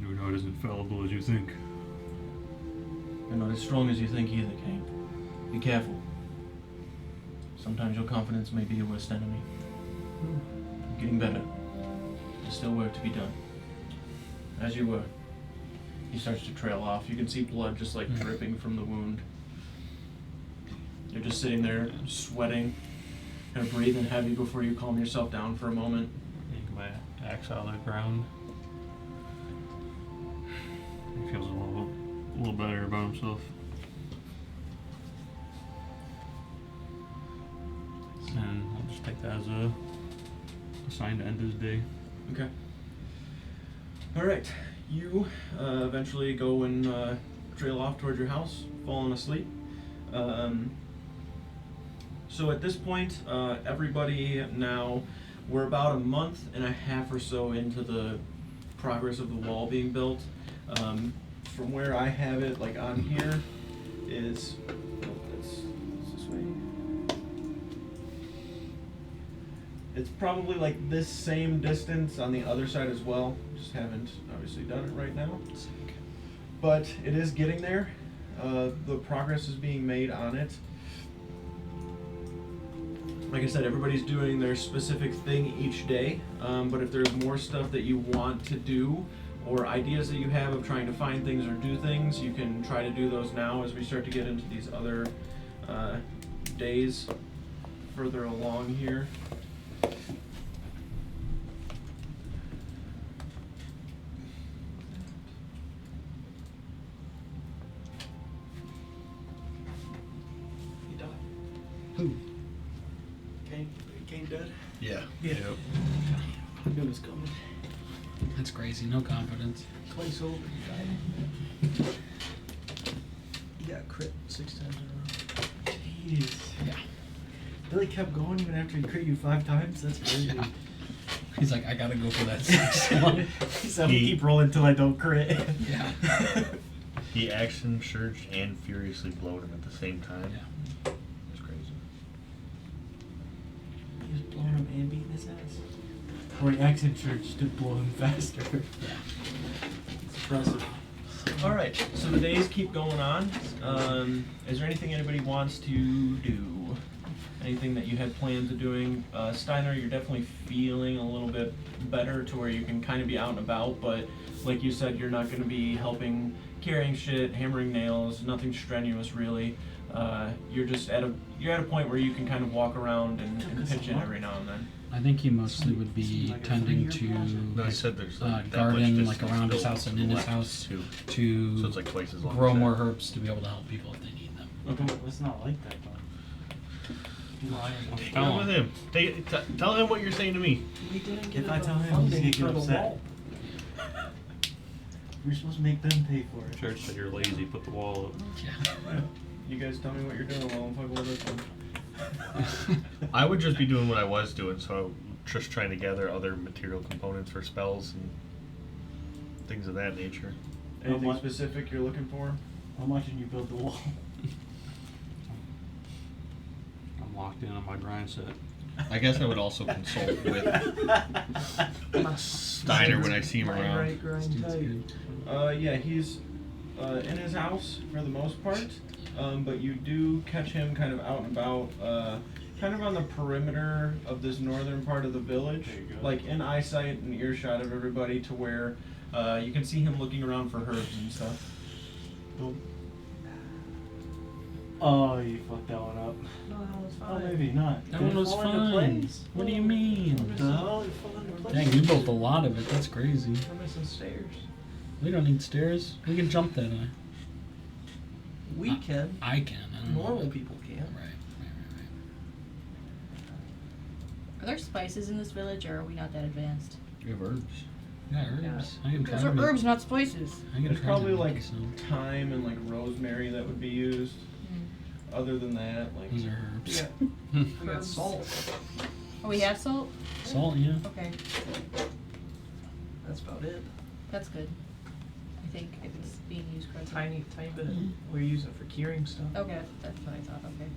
You're not as infallible as you think. You're not as strong as you think either, Kane. Be careful. Sometimes your confidence may be your worst enemy. You're getting better. There's still work to be done. As you were. He starts to trail off. You can see blood just like dripping from the wound. You're just sitting there sweating, kind of breathing heavy before you calm yourself down for a moment. Yank my axe out of the ground. He feels a little better about himself. And I'll just take that as a assigned to end his day. Okay. All right. You eventually go and trail off towards your house, falling asleep. So at this point, everybody now, we're about a month and a half or so into the progress of the wall being built. From where I have it, like on here, is it's this way. It's probably like this same distance on the other side as well. Just haven't obviously done it right now. But it is getting there. The progress is being made on it. Like I said, everybody's doing their specific thing each day. But if there's more stuff that you want to do, or ideas that you have of trying to find things or do things, you can try to do those now as we start to get into these other days further along here. He died. Who? Kane dead? Yeah. Yeah. I knew it was coming. That's crazy. No confidence. Twice over, he died. He got crit 6 times in a row. Jeez. Yeah. Billy kept going even after he crit you 5 times? That's crazy. Yeah. He's like, I gotta go for that 6th one. He said, I'm gonna keep rolling until I don't crit. Yeah. He action surged and furiously blowed him at the same time. Yeah. It's crazy. He was blowing him and beating his ass. Or he action surged to blow him faster. Yeah. It's impressive. Alright, so the days keep going on. Is there anything anybody wants to do? Anything that you had plans of doing? Steiner, you're definitely feeling a little bit better to where you can kind of be out and about, but like you said, you're not going to be helping carrying shit, hammering nails, nothing strenuous really. You're just at a point where you can kind of walk around and pitch in every now and then. I think he mostly would be tending to No, he said there's that much garden, distance like around his built house and in his left house, too. to So it's like twice as long. grow as that. more herbs to be able to help people if they need them. Okay, it's not like that though. Take it with him. Tell him what you're saying to me. We didn't get If I enough tell him, funding he's for gonna the get upset. wall. You're supposed to make them pay for it. Church said you're lazy, put the wall up. Yeah. You guys tell me what you're doing while I'm fucking with this one. I would just be doing what I was doing, so just trying to gather other material components for spells and things of that nature. Anything what? specific you're looking for? I'm watching you build the wall. I'm locked in on my grind set. I guess I would also consult with Steiner when I see him around. Right, grind Dude's tight. good. Yeah, he's in his house for the most part, but you do catch him kind of out and about, kind of on the perimeter of this northern part of the village, There you go. like in eyesight and earshot of everybody, to where you can see him looking around for herbs and stuff. Oh, you fucked that one up. No, that was Oh, fine. maybe not. That Did one it was fall into fine. place? What do you mean? What the hell? It fell into place? Dang, you built a lot of it. That's crazy. We're missing stairs. We don't need stairs. We can jump that high. We can. I can. I don't know. Normal people can't. Right. Are there spices in this village, or are we not that advanced? We have herbs. Yeah, herbs. I can try Those to are make- herbs, not spices. I can There's try probably to make like some. thyme and like rosemary that would be used. Mm. Other than that, like Those are herbs. We got salt. Oh, we have salt? Salt, yeah. Okay, That's about it. that's good. I think if it's being used correctly. Tiny bit. We're using it for curing stuff. Okay, that's what I thought, okay.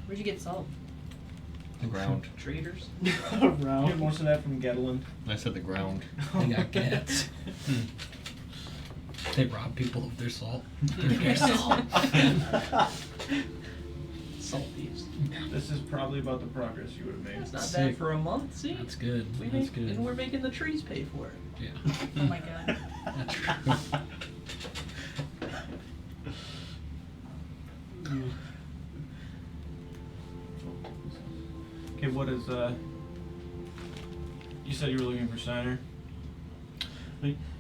Where'd you get salt? The ground. Traders. get Around. most of that from Gedland. I said the ground. They got cats. They rob people of their salt. Salt thieves. This is probably about the progress you would have made. It's not Sick. bad for a month. See, That's good. we That's make, good. and we're making the trees pay for it. Yeah. Oh my god. That's true. Okay, what is you said you were looking for Steiner?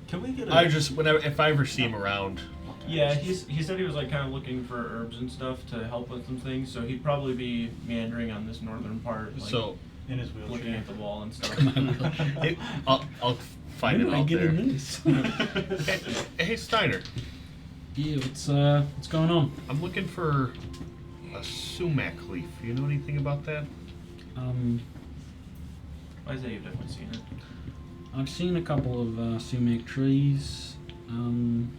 Can we get a... I just if I ever see him around. Yeah, he said he was like kind of looking for herbs and stuff to help with some things, so he'd probably be meandering on this northern part. Like, So In his looking wheelchair. at the wall and stuff. I'll find When it do I out get there. in this? Hey Steiner, Yeah, what's going on? I'm looking for a sumac leaf. You know anything about that? Isaiah, you've definitely seen it. I've seen a couple of sumac trees in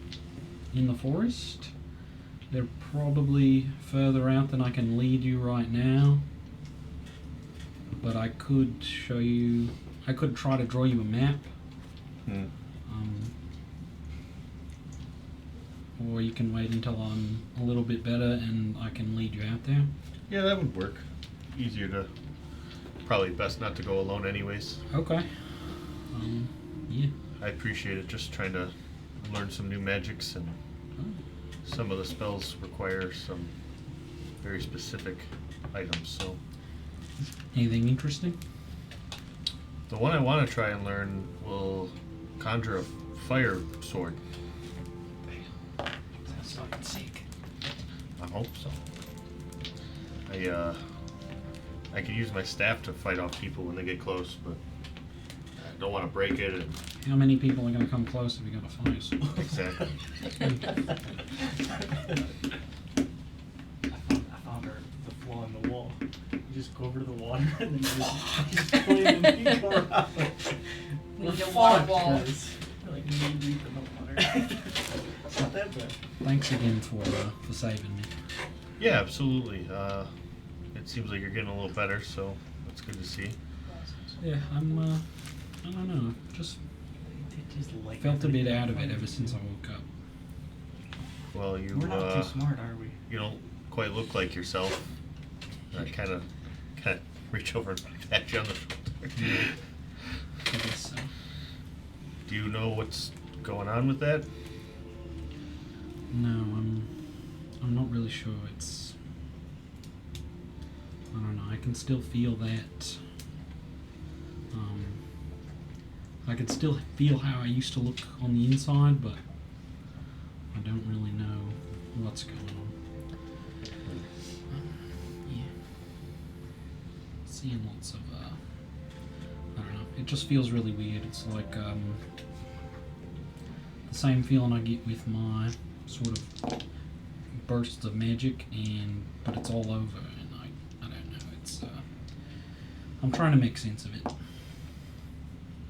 the forest. They're probably further out than I can lead you right now. But I could show you. I could try to draw you a map. Hmm. Or you can wait until I'm a little bit better and I can lead you out there. Yeah, that would work. Easier to. Probably best not to go alone, anyways. Okay. Yeah. I appreciate it. Just trying to learn some new magics, and some of the spells require some very specific items. So Anything interesting? the one I want to try and learn will conjure a fire sword. That's fucking sick. I hope so. I could use my staff to fight off people when they get close, but I don't want to break it. And How many people are going to come close if you got a fire sword? exactly. I found the flaw in the wall. You just go over to the water and then you just clean and you go around. We need The a water fuck, wall. guys? We're like knee deep in the water. It's not that bad. Thanks again for saving me. Yeah, absolutely. It seems like you're getting a little better, so that's good to see. Yeah, I'm. I don't know. Just They just like felt a bit everything. out of it ever since I woke up. Well, you We're not too smart, are we? you don't quite look like yourself. I kind of reach over and pat you on the shoulder. I guess so. Do you know what's going on with that? No, I'm not really sure. It's. I don't know. I can still feel that. I can still feel how I used to look on the inside, but I don't really know what's going on. Yeah. Seeing lots of. I don't know. It just feels really weird. It's like the same feeling I get with my sort of bursts of magic, but it's all over, and I don't know. It's I'm trying to make sense of it.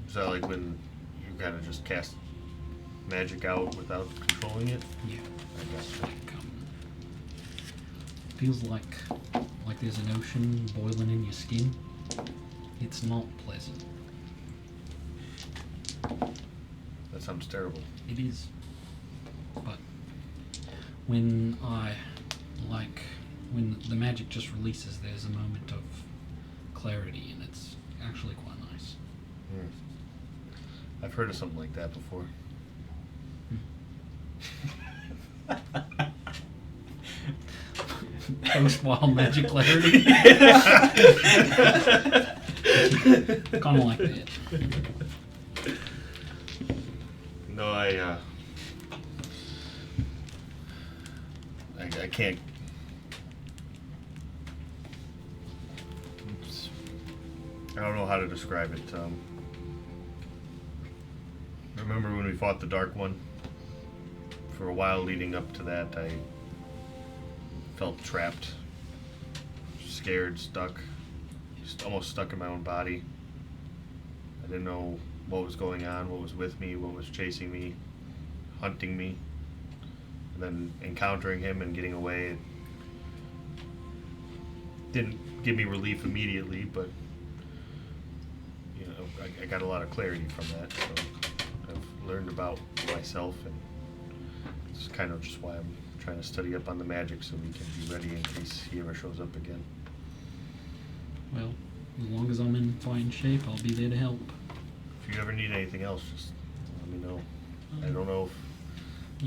Is that like when you kind of just cast magic out without controlling it? Yeah. I guess. Like, feels like there's an ocean boiling in your skin. It's not pleasant. That sounds terrible. It is. But when when the magic just releases, there's a moment of clarity, and it's actually quite nice. I've heard of something like that before. Post wild magic clarity. Kind of like that. No, I can't. Oops. I don't know how to describe it. Remember when we fought the Dark One? For a while leading up to that, I felt trapped, scared, stuck, just almost stuck in my own body. I didn't know what was going on, what was with me, what was chasing me, hunting me. And then encountering him and getting away, it didn't give me relief immediately, but you know, I got a lot of clarity from that. So I've learned about myself, and it's kind of just why I'm trying to study up on the magic so we can be ready in case he ever shows up again. Well, as long as I'm in fine shape, I'll be there to help. If you ever need anything else, just let me know. I don't know if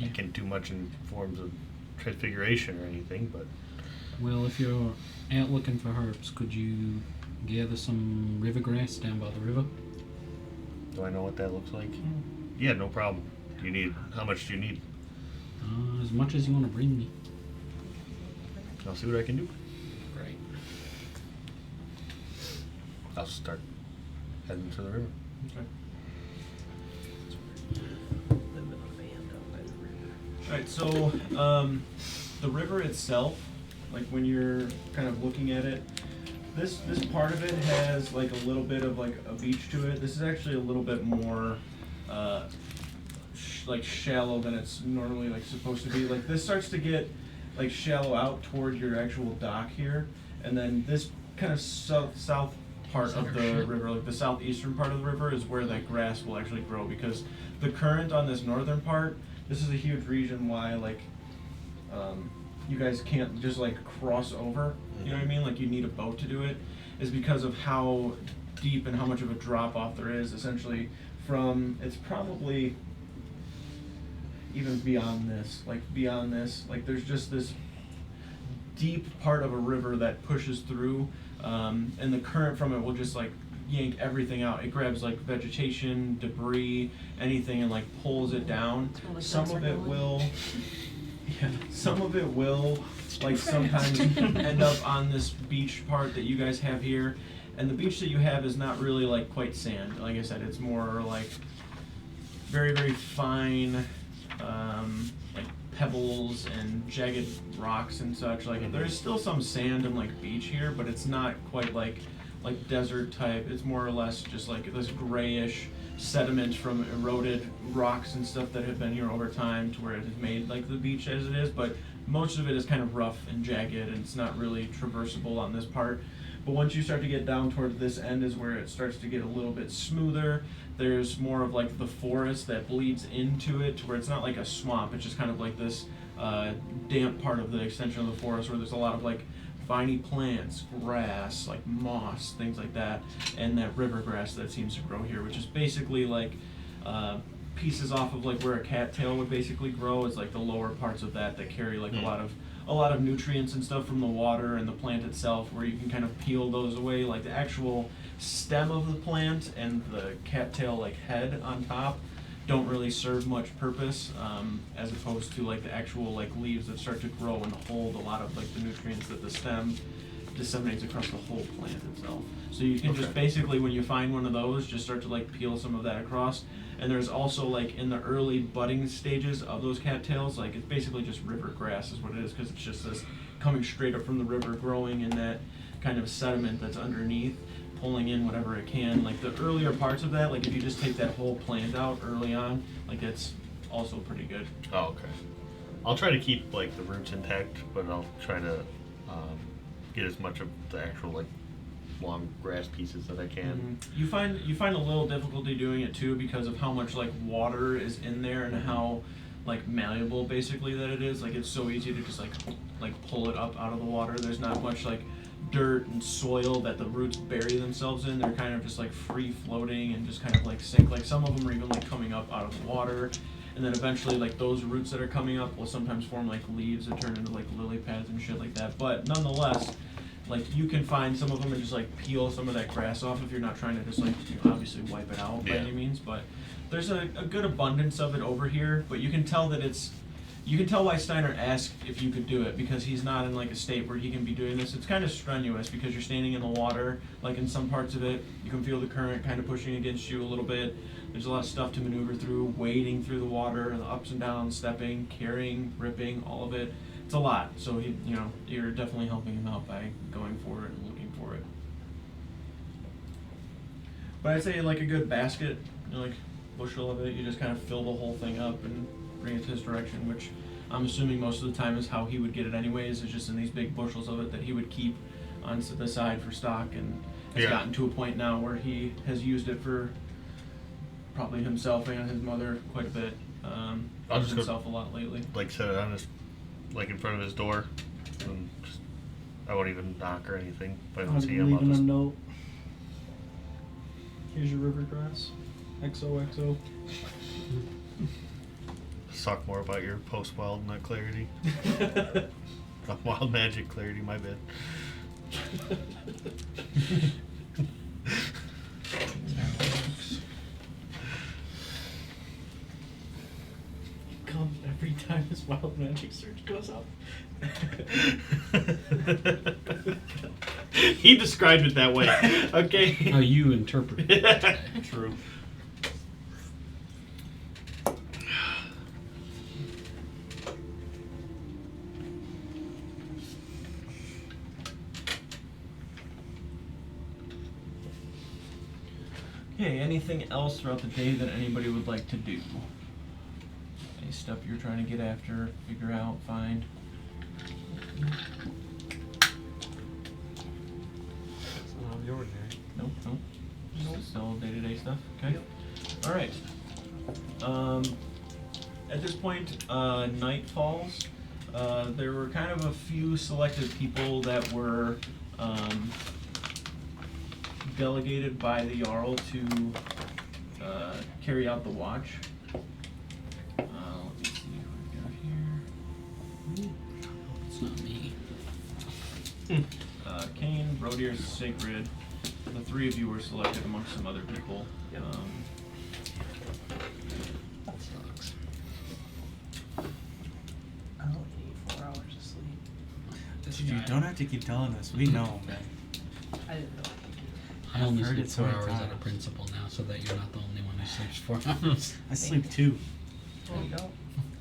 Yeah. I can do much in forms of transfiguration or anything, but Well, if you're out looking for herbs, could you gather some river grass down by the river? do I know what that looks like? Yeah, no problem. Do you need, how much do you need? As much as you want to bring me. I'll see what I can do. Great. I'll start heading to the river. Okay. Living on a man down by the river. Alright, so the river itself, like when you're kind of looking at it, this part of it has like a little bit of like a beach to it. This is actually a little bit more like shallow than it's normally like supposed to be. Like this starts to get like shallow out toward your actual dock here, and then this kind of south part of the river, like the southeastern part of the river, is where that grass will actually grow, because the current on this northern part, this is a huge reason why like you guys can't just like cross over, you know what I mean, like you need a boat to do it, is because of how deep and how much of a drop off there is essentially from, it's probably even beyond this, like there's just this deep part of a river that pushes through, and the current from it will just like yank everything out. It grabs like vegetation, debris, anything, and like pulls it down. Some of it will, yeah, some of it will like sometimes end up on this beach part that you guys have here, and the beach that you have is not really like quite sand. Like I said, it's more like very, very fine, like pebbles and jagged rocks and such. Like there's still some sand and like beach here, but it's not quite like desert type. It's more or less just like this grayish sediment from eroded rocks and stuff that have been here over time to where it has made like the beach as it is, but most of it is kind of rough and jagged, and it's not really traversable on this part. But once you start to get down toward this end is where it starts to get a little bit smoother. There's more of like the forest that bleeds into it to where it's not like a swamp, it's just kind of like this damp part of the extension of the forest where there's a lot of like viney plants, grass, like moss, things like that, and that river grass that seems to grow here, which is basically like pieces off of like where a cattail would basically grow, is like the lower parts of that carry like a lot of nutrients and stuff from the water and the plant itself, where you can kind of peel those away. Like the actual stem of the plant and the cattail like head on top don't really serve much purpose, as opposed to like the actual like leaves that start to grow and hold a lot of like the nutrients that the stem disseminates across the whole plant itself. So you can just basically, when you find one of those, just start to like peel some of that across. And there's also like in the early budding stages of those cattails, like it's basically just river grass is what it is, because it's just this coming straight up from the river, growing in that kind of sediment that's underneath, pulling in whatever it can. Like the earlier parts of that, like if you just take that whole plant out early on, like it's also pretty good. Oh, okay. I'll try to keep like the roots intact, but I'll try to get as much of the actual like long grass pieces that I can. You find a little difficulty doing it too, because of how much like water is in there and how like malleable basically that it is. Like it's so easy to just like pull it up out of the water. There's not much like dirt and soil that the roots bury themselves in. They're kind of just like free floating and just kind of like sink. Like some of them are even like coming up out of the water, and then eventually like those roots that are coming up will sometimes form like leaves that turn into like lily pads and shit like that. But nonetheless, like you can find some of them and just like peel some of that grass off if you're not trying to just like, you know, obviously wipe it out by any means. But there's a good abundance of it over here. But you can tell that you can tell why Steiner asked if you could do it, because he's not in like a state where he can be doing this. It's kind of strenuous because you're standing in the water, like in some parts of it, you can feel the current kind of pushing against you a little bit. There's a lot of stuff to maneuver through, wading through the water, the ups and downs, stepping, carrying, ripping, all of it. It's a lot. So you're definitely helping him out by going for it and looking for it. But I'd say like a good basket, like bushel of it, you just kind of fill the whole thing up and bring it to his direction, which I'm assuming most of the time is how he would get it anyways. It's just in these big bushels of it that he would keep on the side for stock, and has gotten to a point now where he has used it for probably himself and his mother quite a bit. I'll just himself a lot lately. Like set it on his, like in front of his door, and just, I won't even knock or anything. If I don't see him, I'll leaving a just note. Here's your river grass. XOXO. talk more about your post-wild nut clarity. Not wild magic clarity, my bad. Come every time his wild magic surge goes up. He described it that way. Okay. How you interpret it. True. Okay, anything else throughout the day that anybody would like to do? Any stuff you're trying to get after, figure out, find? It's not out of the ordinary. Nope, nope. Just still day-to-day stuff, okay? Alright. At this point, night falls. There were kind of a few selected people that were, delegated by the Jarl to carry out the watch. Let me see what we got here. It's not me. Kane, Brodir, Sacred. The three of you were selected amongst some other people. Yep. That sucks. I only need 4 hours of sleep. Dude, you don't have to keep telling us. We know, man. I didn't know. I only I've heard sleep it so 4 many hours at a times. principal now, so that you're not the only one who sleeps 4 hours. I sleep too. There you go.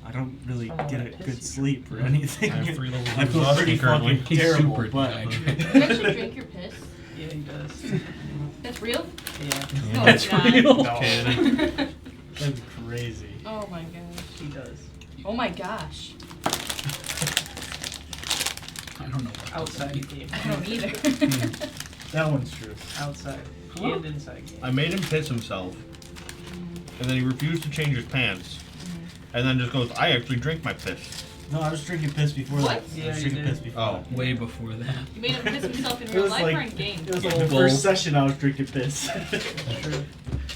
I don't really Oh, get a that good pisses sleep or anything. I have 3 little I feel ones pretty currently. fucking He's terrible, super but dehydrated. You actually drink your piss? Yeah, he does. That's real? Yeah, No, That's it's not. real. No. Kidding. That's crazy. Oh my gosh. he does. Oh my gosh. I don't know what Outside those game. I don't either. That one's true. Outside. And inside game. I made him piss himself, and then he refused to change his pants, and then just goes, "I actually drink my piss." No, I was drinking piss before What? that. I Yeah, was you drinking did. piss before. Oh. that. Way before that. You made him piss himself in It real was life like or in game? it was like the Both. first session I was drinking piss. True.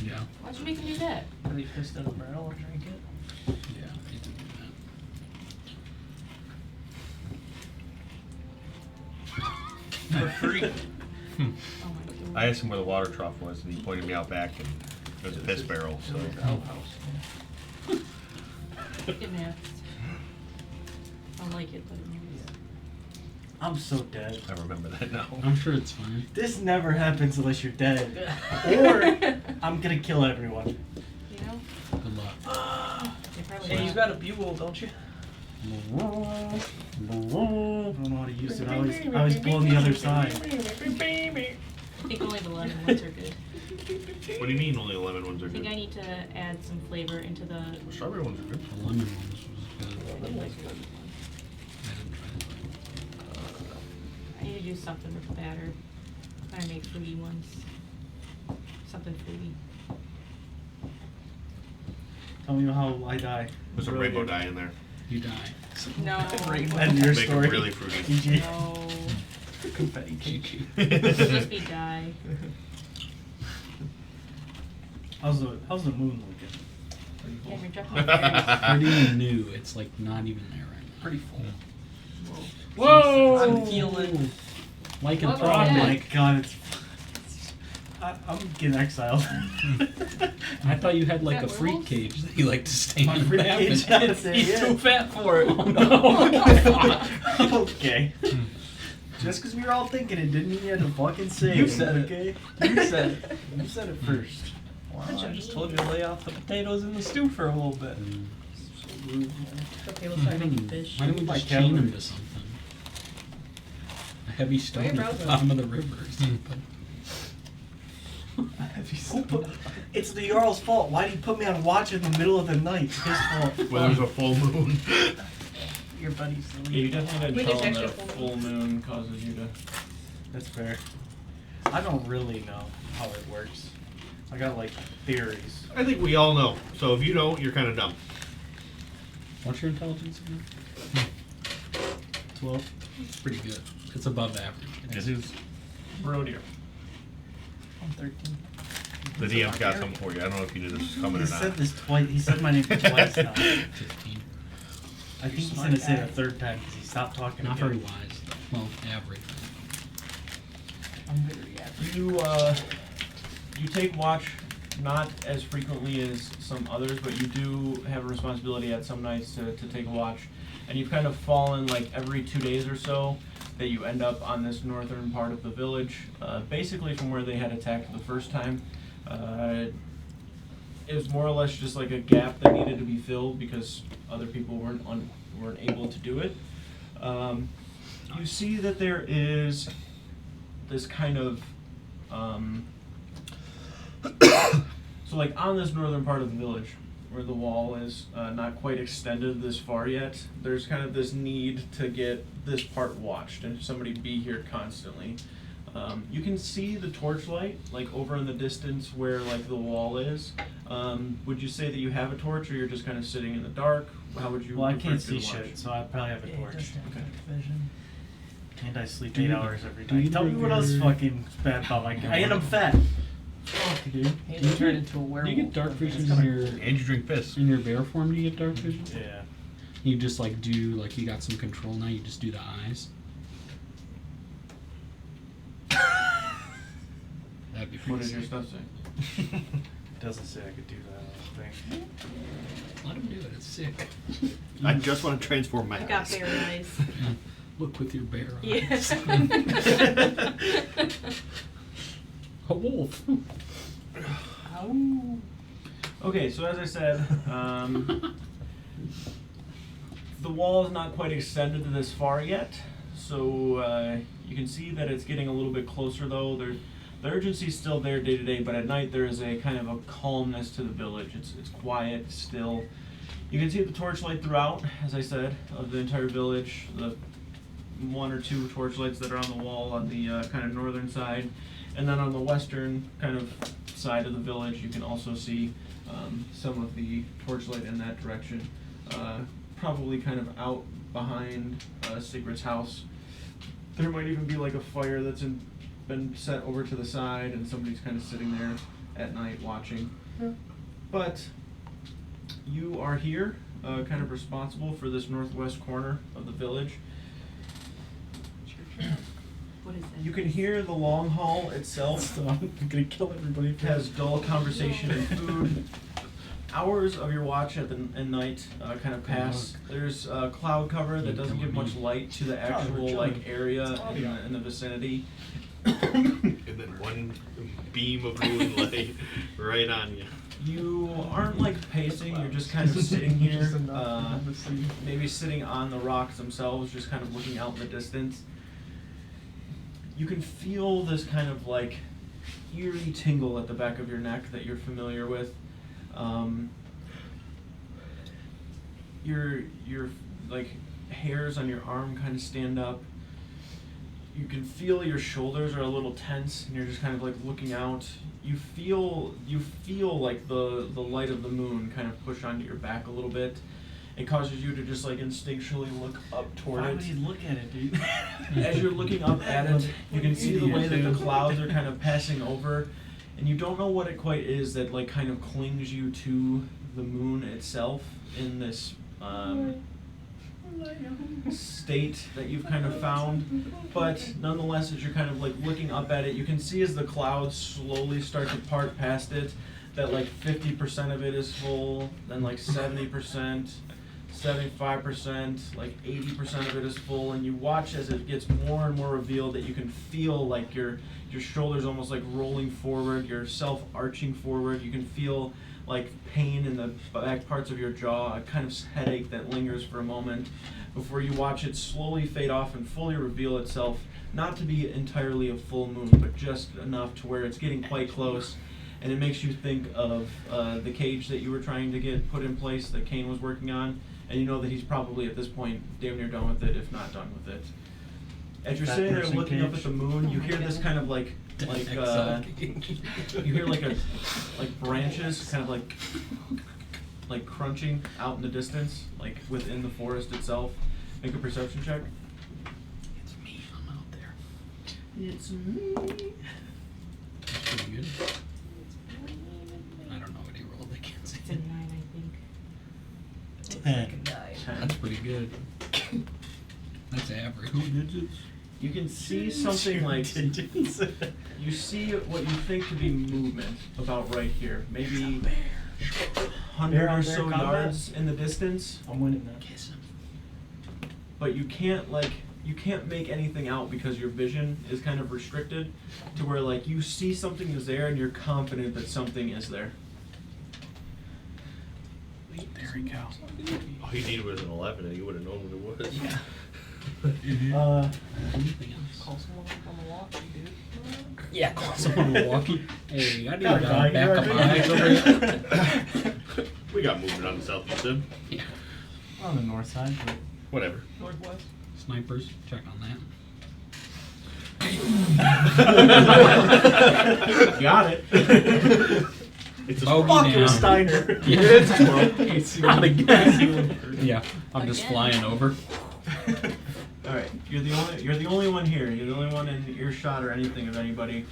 Yeah. Why'd you make him do that? Really pissed in a barrel and drink it. Yeah, I did do For free. Oh my god. I asked him where the water trough was, and he pointed me out back, and there's a piss barrel. So The outhouse. It matters. I don't like it, but it matters. I'm so dead. I remember that now. that. I'm sure it's fine. This never happens unless you're dead. Or I'm gonna kill everyone. You know? Good luck. They probably Hey, you will. got a bugle, don't you? I don't know how to use it. I was blowing the other side. I think only the lemon ones are good. What do you mean only the lemon ones are I think I good? need to add some flavor into the. The strawberry ones are good. The lemon ones was good. I didn't like it. I didn't try it. I need to do something with the batter. I make fruity ones. Something fruity. Tell me how I die. There's some rainbow dye in there. You die. No. And your Make story. it really fruity. GG. No. Confetti cake. It'll just be dye. How's the moon looking? Yeah, you're dropping my berries. Pretty new. It's like not even there right now. Pretty full. Whoa! I'm feeling. Like What and was Oh that? my god, it's. I'm getting exiled. I thought you had like Is a that freak werewolves? cage that you like to stay My in. freak What happened? cage. That's it, He's yeah. too fat for it. Oh no! Okay. Just because we were all thinking it didn't mean you had to fucking say You it. said it. Okay? You said it. You said it first. Wow, I just told you to lay off the potatoes in the stew for a little bit. Okay, we'll start making fish. Why don't we My just chain calories. him to something? A heavy stone Where at are the those? bottom of the river or something. It's the Jarl's fault. Why did he put me on watch in the middle of the night? It's his fault. When there's a full moon. Your buddy's the Yeah, you lead. definitely We didn't tell just him that a extra full moon causes you to. That's fair. I don't really know how it works. I got like theories. I think we all know. So if you don't, you're kind of dumb. What's your intelligence again? 12. It's pretty good. It's above average. It is. Brodir. I'm 13. The DM's got something for you. I don't know if you knew this was coming He or not. said this twice. He said my name twice now. 15. I think he's Smart gonna say guy. it a third time because he stopped talking. Not again. very wise though. Well, average. I'm very average. You take watch not as frequently as some others, but you do have a responsibility at some nights to take a watch. And you've kind of fallen like every 2 days or so that you end up on this northern part of the village, basically from where they had attacked the first time. It was more or less just like a gap that needed to be filled because other people weren't able to do it. You see that there is this kind of so like on this northern part of the village where the wall is not quite extended this far yet, there's kind of this need to get this part watched and somebody be here constantly. You can see the torchlight like over in the distance where like the wall is. Would you say that you have a torch or you're just kind of sitting in the dark? How would you Well, I refer can't to the see watch? shit, so I probably have a Yeah, torch. just have Okay. night vision. And I sleep Do 8 you- hours every do night. you Tell me what else figure- fucking bad about my guy. And I'm fat. Fuck, dude. He Do you turned get- into a Do werewolf. you get dark vision kinda in your And you drink piss. in your bear form? Do you get dark vision? Yeah. You just like do like you got some control now. You just do the eyes. That'd be pretty What does your sick. stuff say? It doesn't say I could do that, I don't think. Let him do it. It's sick. I just want to transform my I got eyes. bear eyes. Look with your bear eyes. Yes. A wolf. Ow. Okay, so as I said, the wall is not quite extended this far yet, so you can see that it's getting a little bit closer though. The urgency is still there day to day, but at night there is a kind of a calmness to the village. It's quiet, still. You can see the torchlight throughout, as I said, of the entire village. The 1 or 2 torchlights that are on the wall on the kind of northern side, and then on the western kind of side of the village, you can also see some of the torchlight in that direction. Probably kind of out behind Sigrid's house. There might even be like a fire that's been set over to the side, and somebody's kind of sitting there at night watching. But you are here, kind of responsible for this northwest corner of the village. What is that? You can hear the long hall itself I'm gonna kill everybody. has dull conversation and food. Hours of your watch at night kind of pass. There's a cloud cover that doesn't give much light to the actual like area in the vicinity. And then one beam of moonlight right on you. You aren't like pacing, you're just kind of sitting here, maybe sitting on the rocks themselves, just kind of looking out in the distance. You can feel this kind of like eerie tingle at the back of your neck that you're familiar with. Your like hairs on your arm kind of stand up. You can feel your shoulders are a little tense, and you're just kind of like looking out. You feel like the light of the moon kind of push onto your back a little bit. It causes you to just like instinctually look up toward Why it. would he look at it, dude? As you're looking up at it, you can see the way that the clouds are kind of passing over, and you don't know what it quite is that like kind of clings you to the moon itself in this state that you've kind of found. But nonetheless, as you're kind of like looking up at it, you can see as the clouds slowly start to part past it, that like 50% of it is full, then like 70%. 75%, like 80% of it is full, and you watch as it gets more and more revealed that you can feel like your shoulders almost like rolling forward, yourself arching forward. You can feel like pain in the back parts of your jaw, a kind of headache that lingers for a moment before you watch it slowly fade off and fully reveal itself, not to be entirely a full moon, but just enough to where it's getting quite close. And it makes you think of the cage that you were trying to get put in place that Kane was working on. And you know that he's probably at this point damn near done with it, if not done with it. As you're That sitting there person looking up cage? at the moon, you hear this kind of like you hear like branches kind of like crunching out in the distance, like within the forest itself. Make a perception check. It's me. I'm out there. It's me. That's pretty good. I don't know what he rolled. I can't see. It's a 9, I think. 10. That's pretty good. That's average. 2 digits. You can see something like you see what you think to be movement about right here, maybe 100 or so yards in the distance. I'm winning that. But you can't make anything out because your vision is kind of restricted to where like you see something is there and you're confident that something is there. There we go. All you needed was an 11 and you would have known what it was. Yeah. Anything else? Call someone up on the walkie, dude. Yeah, call someone Milwaukee. Hey, I need God, God, back up you're my eyes over here. We got movement on the southeast end. Yeah. On the north side, but Whatever. Northwest. Snipers, check on that. Got it. It's a Bogey squirrel. down. Steiner. Yeah. It's a squirrel. Not again. Yeah, I'm just Again? flying over. All right, you're the only one here. You're the only one in earshot or anything of anybody.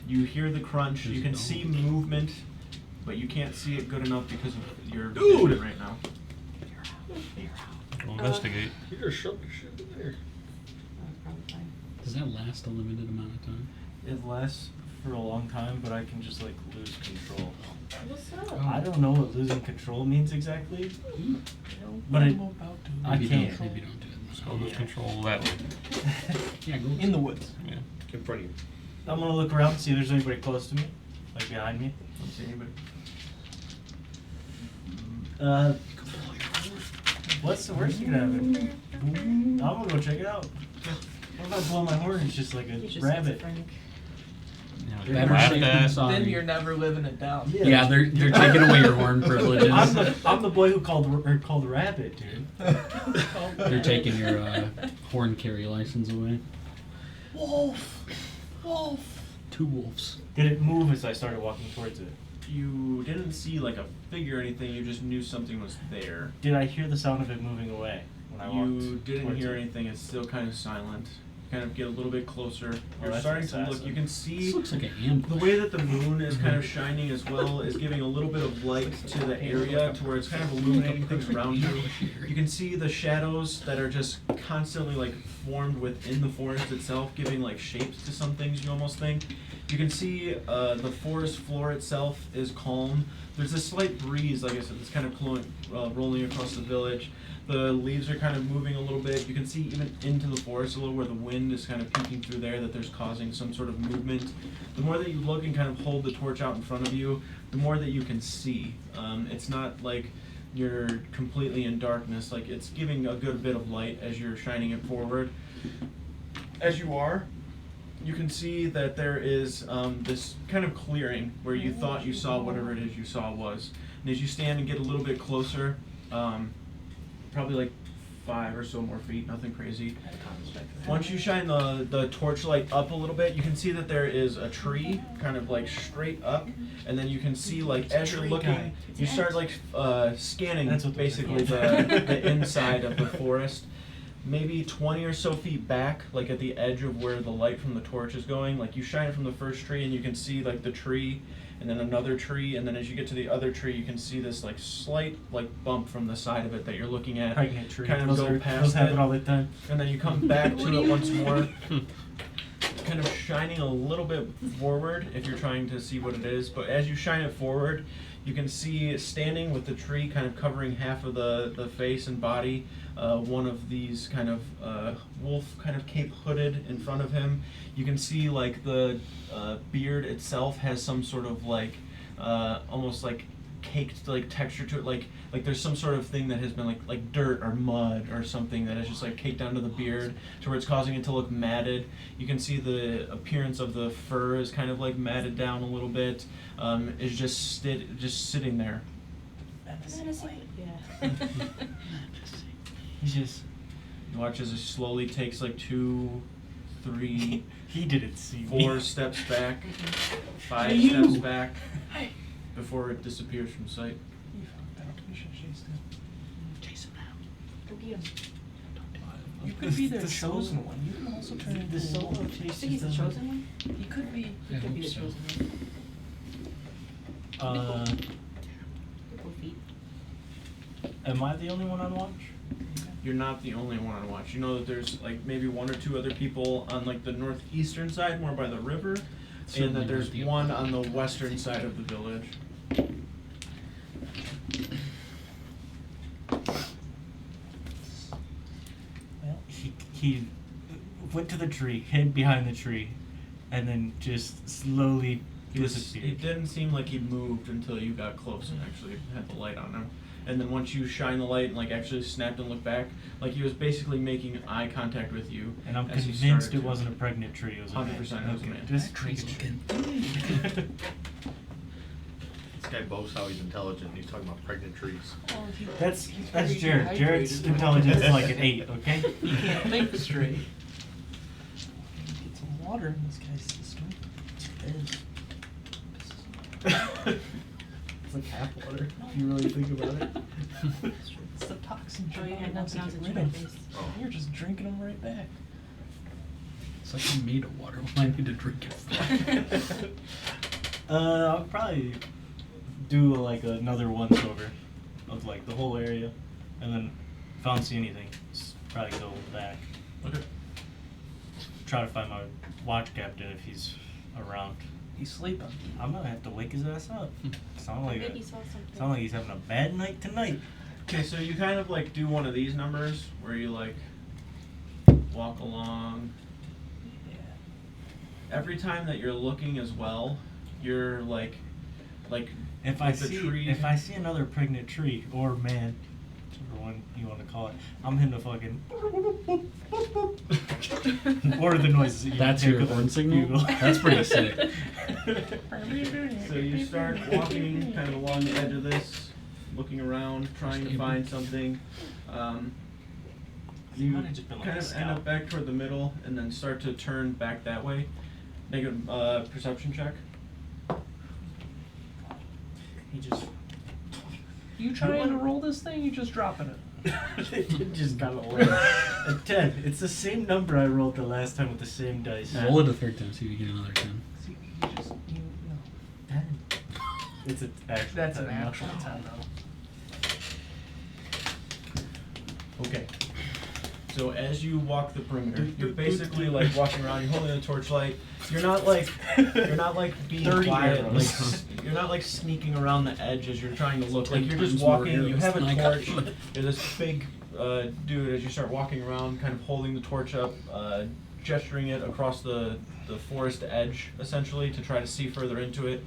You hear the crunch. You can see movement, but you can't see it good enough because of your vision right now. We'll investigate. You just shoved the shit in there. Does that last a limited amount of time? It lasts for a long time, but I can just like lose control. What's up? I don't know what losing control means exactly, No. but it, I'm about to. I Maybe can't. Maybe don't do it. So lose control that way. Yeah, go. In the woods. Yeah. In front of you. I'm gonna look around and see if there's anybody close to me, like behind me. Don't see anybody. What's the worst that could happen? I'm gonna go check it out. What if I blow my horn? It's just like a He's just rabbit. schizophrenic. You know, Better laugh safe at. than sorry. Then you're never living it down. Yeah, they're taking away your horn privileges. I'm the boy who called rabbit, dude. They're taking your horn carry license away. Wolf. Wolf. 2 wolves. Did it move as I started walking towards it? You didn't see like a figure or anything. You just knew something was there. Did I hear the sound of it moving away when I walked? You didn't towards hear it? anything. It's still kind of silent. You kind of get a little bit closer. You're that's starting to look. assassin. You can This see looks like an ambush. the way that the moon is kind of shining as well is giving a little bit of light to the area to where it's kind of illuminating things around you. You can see the shadows that are just constantly like formed within the forest itself, giving like shapes to some things you almost think. You can see the forest floor itself is calm. There's a slight breeze, like I said, that's kind of rolling across the village. The leaves are kind of moving a little bit. You can see even into the forest a little where the wind is kind of peeking through there, that there's causing some sort of movement. The more that you look and kind of hold the torch out in front of you, the more that you can see. It's not like you're completely in darkness. Like it's giving a good bit of light as you're shining it forward. As you are, you can see that there is this kind of clearing where you thought you saw whatever it is you saw was. And as you stand and get a little bit closer, probably like 5 or so more feet, nothing crazy. Once you shine the torchlight up a little bit, you can see that there is a tree kind of like straight up, and then you can see like as you're tree looking, guy. you start like scanning That's what those are basically called. the inside of the forest. Maybe 20 or so feet back, like at the edge of where the light from the torch is going, like you shine it from the first tree and you can see like the tree and then another tree, and then as you get to the other tree you can see this like slight like bump from the side of it that you're looking at. Pregnant tree. Kind of those go are, past those happen it. all the time. And then you come back to it once more, kind of shining a little bit forward if you're trying to see what it is. But as you shine it forward, you can see standing with the tree kind of covering half of the face and body, one of these kind of wolf kind of cape hooded in front of him. You can see like the beard itself has some sort of like almost like caked like texture to it, like there's some sort of thing that has been like dirt or mud or something that has just like caked onto the beard to where it's causing it to look matted. You can see the appearance of the fur is kind of like matted down a little bit. Is just sitting there. Yeah. He's just. You watch as it slowly takes like 2, 3, He didn't see me. 4 steps back, 5 Hey, you. steps back, before it disappears from sight. Go get him. You could be the The chosen solo- one. You can also turn into The a solo wolf. You chase think he's the doesn't- chosen one? He could be. He I could be hope the so. chosen one. Go feet. Am I the only one on watch? you're not the only one on watch. You know that there's like maybe 1 or 2 other people on like the northeastern side, more by the river, and Certainly that there's not the one on the opposite. western side of the village. Well, He went to the tree, hid behind the tree, and then just slowly It disappeared. didn't seem like he moved until you got close and actually had the light on him. And then once you shine the light and like actually snapped and looked back, like he was basically making eye contact with you. And I'm as he convinced started it to. wasn't a pregnant tree. It was a 100% man. it was a Okay, man. Just Tree's making looking. This guy boasts how he's intelligent. He's talking about pregnant trees. That's very Jared. Jared's dehydrated. intelligence is like an 8. Okay. He can't think straight. Get some water in this guy's system. It's like half water if you really think about it. It's the toxin Oh, you your had body wants to nothing get else rid in of. your face. Oh. You're just drinking them right back. It's like I'm made of water. Why I need to drink it for? I'll probably do like another once over of like the whole area, and then if I don't see anything, probably go back. Okay. Try to find my watch captain if he's around. He's sleeping. I'm gonna have to wake his ass up. Sound like Maybe you saw something. sound like he's having a bad night tonight. Okay, so you kind of like do one of these numbers where you like walk along. Yeah. Every time that you're looking as well, you're like If I with the see tree. if I see another pregnant tree or man, whichever one you want to call it, I'm hitting the fucking or the noises that you That's make your with a horn signal? bugle. That's pretty sick. So you start walking kind of along the edge of this, looking around, trying to find something. You Might have just been like kind a of end scout. up back toward the middle and then start to turn back that way. Make a perception check. He just You trying to roll this thing? You just dropping it. it just got a 10. It's the same number I rolled the last time with the same dice. Roll it a third time, see if you get another 10. See, you just you no. 10. It's an actual. That's 10, an not- actual 10 though. Okay. So as you walk the perimeter, you're basically like walking around. You're holding a torchlight. You're not like being 30 quiet. Like arrows. you're not like sneaking around the edge as you're trying to look. Like you're just 10 times more walking. You arrows have a than I got. torch. You're this big dude as you start walking around, kind of holding the torch up, gesturing it across the forest edge, essentially, to try to see further into it.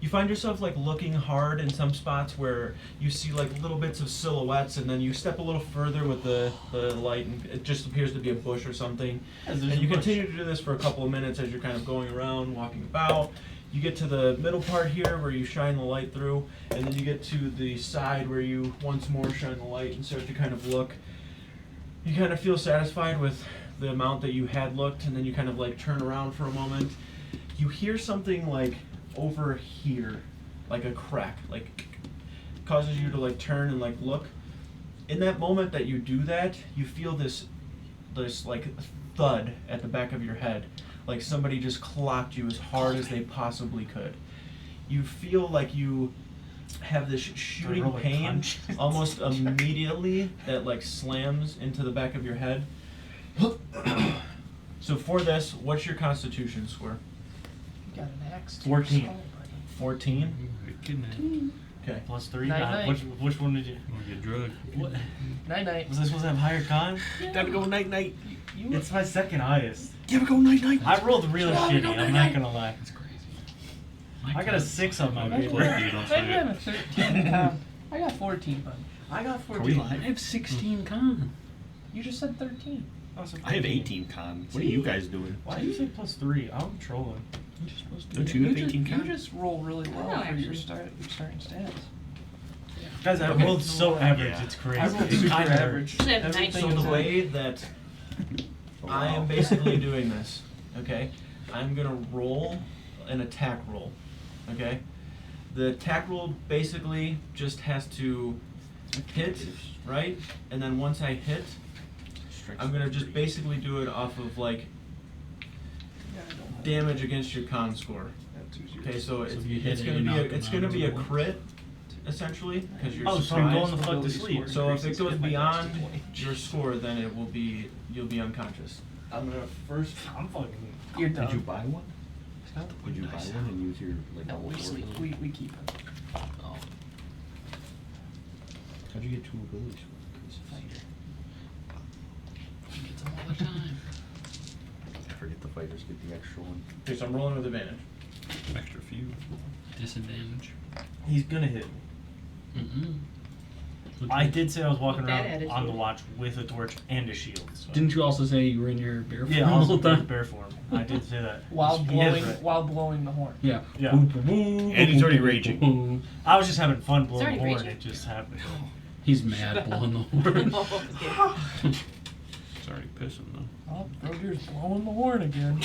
You find yourself like looking hard in some spots where you see like little bits of silhouettes, and then you step a little further with the light, and it just appears to be a bush or something. Yes, there's And a you bush. continue to do this for a couple of minutes as you're kind of going around, walking about. You get to the middle part here where you shine the light through, and then you get to the side where you once more shine the light and start to kind of look. You kind of feel satisfied with the amount that you had looked, and then you kind of like turn around for a moment. You hear something like over here, like a crack, like causes you to like turn and like look. In that moment that you do that, you feel this like thud at the back of your head, like somebody just clocked you as hard as they possibly could. You feel like you have this shooting Heroic pain punch. almost immediately that like slams into the back of your head. So for this, what's your constitution score? You got an axe. to 14. your skull, buddy. 14? You're kidding it. Okay. Plus 3. Night, Which one did you? You wanna get drugged? What? Night night. Was I supposed to have higher con? Gotta go night night. You It's my second highest. Gotta go night night. I rolled real Oh, shitty. no, I'm no, not no. gonna lie. That's crazy. I got a 6 on my I paper. Like you, don't I say have a it. 13 con. I got 14, bud. I got Are we 14. live? I have 16 con. You just said 13. Oh, so I have 14. 18 con. What are you guys doing? Why do you say plus 3? I'm trolling. You're supposed to Don't do you have just, 18 you con? just roll really well No, for your actually. starting stats. Guys, I Okay. rolled so average. Yeah. It's crazy. I rolled It super kinda hurts. average. Should have Everything night So is the in. way that I am basically doing this, okay, I'm gonna roll an attack roll, okay? The attack roll basically just has to hit, right? And then once I hit, I'm gonna just basically do it off of like Yeah, I don't have damage against your con score. that. That's easier. Okay, so So it's, if you hit it's it, gonna you be knock it's them gonna out be a as well. crit, essentially, because you're Oh, so I'm going the surprised. fuck to sleep. So if it goes If my beyond dex is 20. your score, then you'll be unconscious. I'm gonna first. I'm fucking. You're done. Did you buy one? Scott? Would you buy one and use your like? No, we level sleep. four? We keep it. Oh. How'd you get 2 abilities? Fighter. He gets them all the time. I forget the fighters get the extra one. Okay, so I'm rolling with advantage. Extra few. Disadvantage. He's gonna hit me. Mm-mm. I did say I was walking With that around on the attitude. watch with a torch and a shield. So. Didn't you also say you were in your bear form Yeah, I all was the in time? bear form. I did say that. While He is blowing, right. while blowing the horn. Yeah. Yeah. And he's already raging. I was just having fun blowing already the horn. raging. It just happened. He's mad blowing the horn. It's already pissing though. Oh, Broder's blowing the horn again.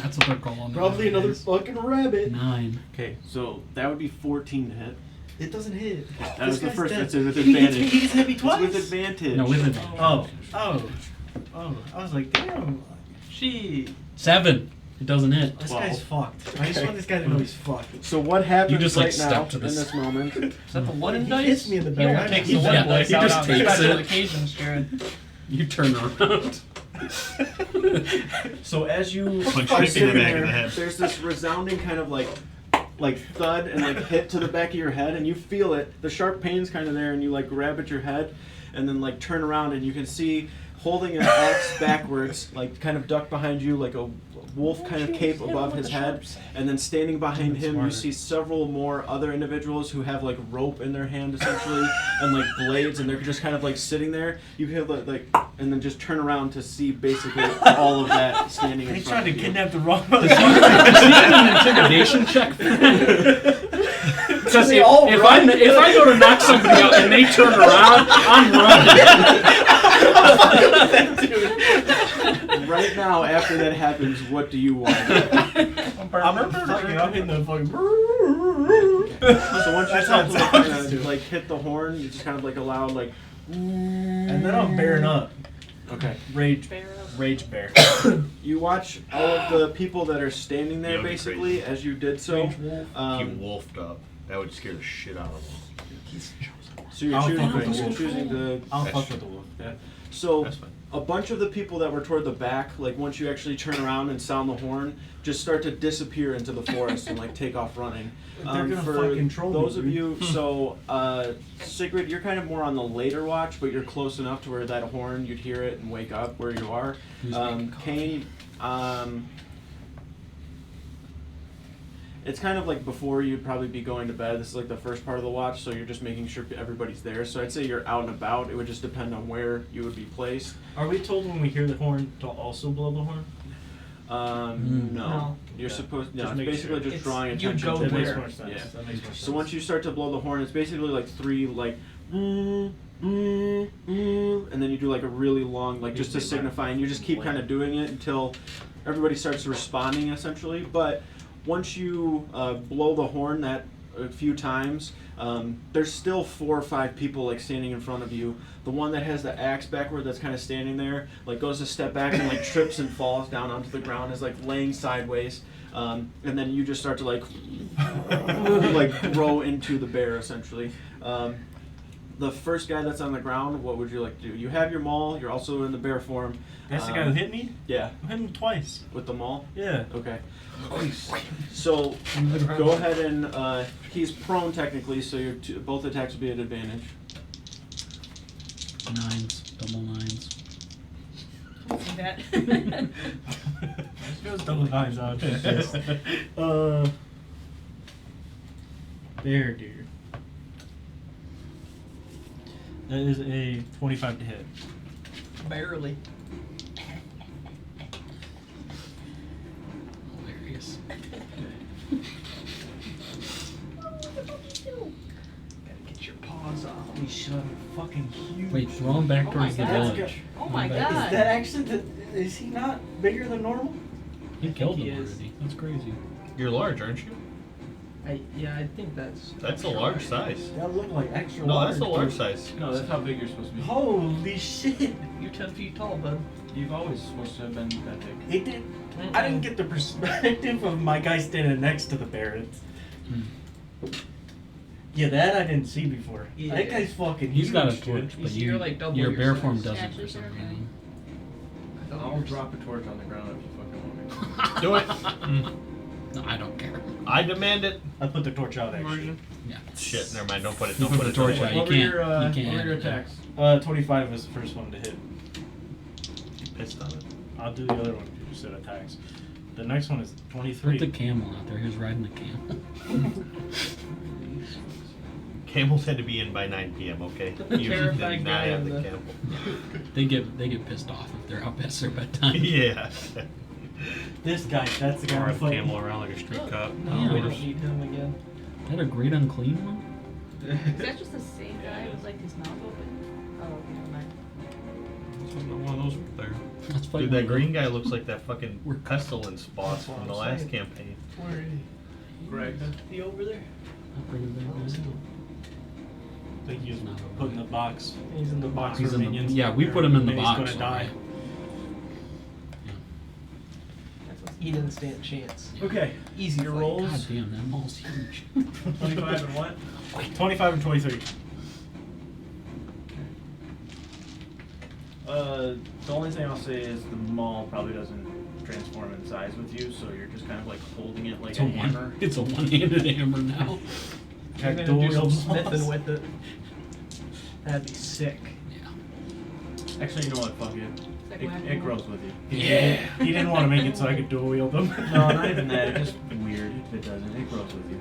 That's what they're calling it. Probably another nowadays. fucking rabbit. 9. Okay, so that would be 14 to hit. It doesn't hit. That was the guy's first. dead. That's with He hits me, advantage. he just hit me It's twice. with advantage. No, with advantage. Oh. I was like, damn. She. 7. It doesn't hit. This 12. guy's fucked. I just want this guy to know he's fucked. So what happens You just, like, right now step to in this. this moment? Is that the wooden He dice? hits me in the He back. only I takes know. the wooden Yeah, dice he out just on takes special it. occasions, Jared. You turn around. So as you Punch are Nick in the sitting back of there, the head. there's this resounding kind of like thud and like hit to the back of your head, and you feel it. The sharp pain's kind of there, and you like grab at your head, and then like turn around, and you can see holding an axe backwards, like kind of ducked behind you, like a wolf kind of cape above his head, and then standing behind him, you see several more other individuals who have like rope in their hand essentially, and like blades, and they're just kind of like sitting there. You hear like, and then just turn around to see basically all of that standing in They front tried to of you. kidnap the wrong Does he get an intimidation check for that? Because if I go to knock somebody out and they turn around, I'm running. Right now, after that happens, what do you want? I'm hitting the fucking. So once you That's start how to it kind sounds, of too. like hit the horn, you just kind of like a loud like. And then I'm bearing up. Okay. Rage Bear up. Rage bear. You watch all of the people that are standing there That would be basically crazy. as you did so. He Um, wolfed up. That would scare the shit out of him. so you're I'll choosing, fuck with the you're wolf. choosing the. I'll That's fuck true. with the wolf. Yeah. So That's fine. a bunch of the people that were toward the back, like once you actually turn around and sound the horn, just start to disappear into the forest and like take off running. They're gonna for fucking troll me, those of dude. you, so Sigrid, you're kind of more on the later watch, but you're close enough to where that horn you'd hear it and wake up where you are. Who's making Kane, it's kind of like before you'd probably be going to bed. This is like the first part of the watch, so you're just making sure everybody's there. So I'd say you're out and about. It would just depend on where you would be placed. Are we told when we hear the horn to also blow the horn? No. No. You're Yeah. supposed. No, Just it's make basically sure. just It's- drawing you attention go to That makes where. more sense. Yeah. That makes more sense. So once you start to blow the horn, it's basically like 3 like, and then you do like a really long like just to signify, and you just keep kind of doing it until everybody starts responding essentially. But once you blow the horn that a few times, there's still 4 or 5 people like standing in front of you. The one that has the axe backward that's kind of standing there like goes a step back and like trips and falls down onto the ground, is like laying sideways. And then you just start to like grow into the bear essentially. The first guy that's on the ground, what would you like to do? You have your maul. You're also in the bear form. That's the guy who hit me? Yeah, I hit him twice. with the maul. Yeah. Okay. So go ahead and he's prone technically, so your both attacks will be at advantage. 9s. Double 9s. See that? This goes double times out. There, dear. That is a 25 to hit. Barely. Hilarious. Gotta get your paws off. Holy shit, I'm fucking huge. Wait, throw him back Oh towards my the God. village. Oh my Throw him back- God. Is that actually is he not bigger than normal? You killed he him is. already. That's crazy. You're large, aren't you? Yeah, I think that's. That's a large size. That looked like extra No, large. that's a large size. No, that's how big you're supposed to be. Holy shit! You're 10 feet tall, bud. You've always supposed to have been that big. He did. I didn't get the perspective of my guy standing next to the bear. Yeah, that I didn't see before. Yeah. That guy's fucking He's huge, got a dude. torch, but You're like double your your bear size. form doesn't Actually, for some sure, okay. reason. I'll drop a torch on the ground if you fucking want me. Do it. No, I don't care. I demand it. I put the torch out actually. Yeah. Shit, never mind. Don't put it. You Don't put put the it. torch Don't out. put You What were can't. your, You can't. what were have your it there. attacks? 25 was the first one to hit. it. Pissed on it. I'll do the other one if you said attacks. The next one is Put 23. the camel out there. Who's riding the camel? Camels had to be in by 9 p.m. Okay. The You terrified did not guy have in the the- camel. They get pissed off if they're out past their bedtime. Yeah. This guy, that's the guy Ride I'm the fighting. camel around like a street cop. No, Yeah. we don't need him again. Is that a great unclean one? Is that just the same guy with like his mouth open? Oh, never mind. One of those right there. Let's fight Dude, one that of green those. guy looks like that fucking We're- pestilence boss That's what from the I'm last saying. campaign. Where is he? Greg. He over there? I'll bring it back now. I think he's Not put in the box. He's in the box. He's for in the- minions. yeah, we put him in the And box He's gonna die. already. He didn't stand a chance. Okay. Easy Your fight. rolls. God damn, that mall's huge. 25 and what? 25 and 23. The only thing I'll say is the maul probably doesn't transform in size with you, so you're just kind of like holding it like It's a a hammer. It's a one-handed hammer now. You're Heck, gonna do some dual smithing balls. with it. That'd be sick. Yeah. Actually, you know what? Fuck it. Like It, whack-a-mole. it grows with you. He didn't want to make it so I could dual wield them. No, not even that. It's just weird if it doesn't. It grows with you.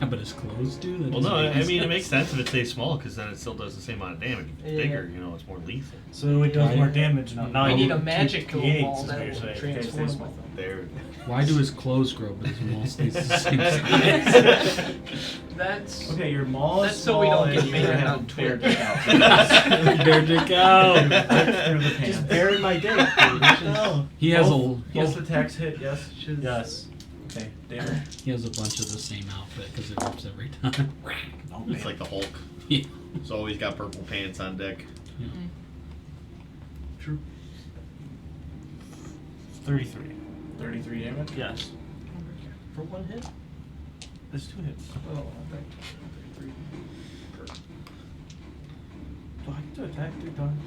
Yeah, but his clothes do. That Well, doesn't no, make I any mean it sense. makes sense if it stays small because then it still does the same amount of damage. If it's Yeah. bigger, you know, it's more lethal. So it does Right. more damage now. Now We you need a magic tool 58 wall is what that you're will saying. transform Okay, with them. There. Why do his clothes grow, but his mall stays the same size? That's Okay, your maul is That's so we small don't and get you're gonna banned have on a bear Twitch. dick out. Bear dick out. Through the Just pants. bury my dick, dude. No. He has Both attacks hit, yes? Yes. Okay, David. he has a bunch of the same outfit because it rips every time. Oh, It's like the Hulk. Yeah. He's always got purple pants on deck. True. 33. 33 damage. Yes. for one hit. There's 2 hits. Oh, I think 33. Do I get to attack 3 times?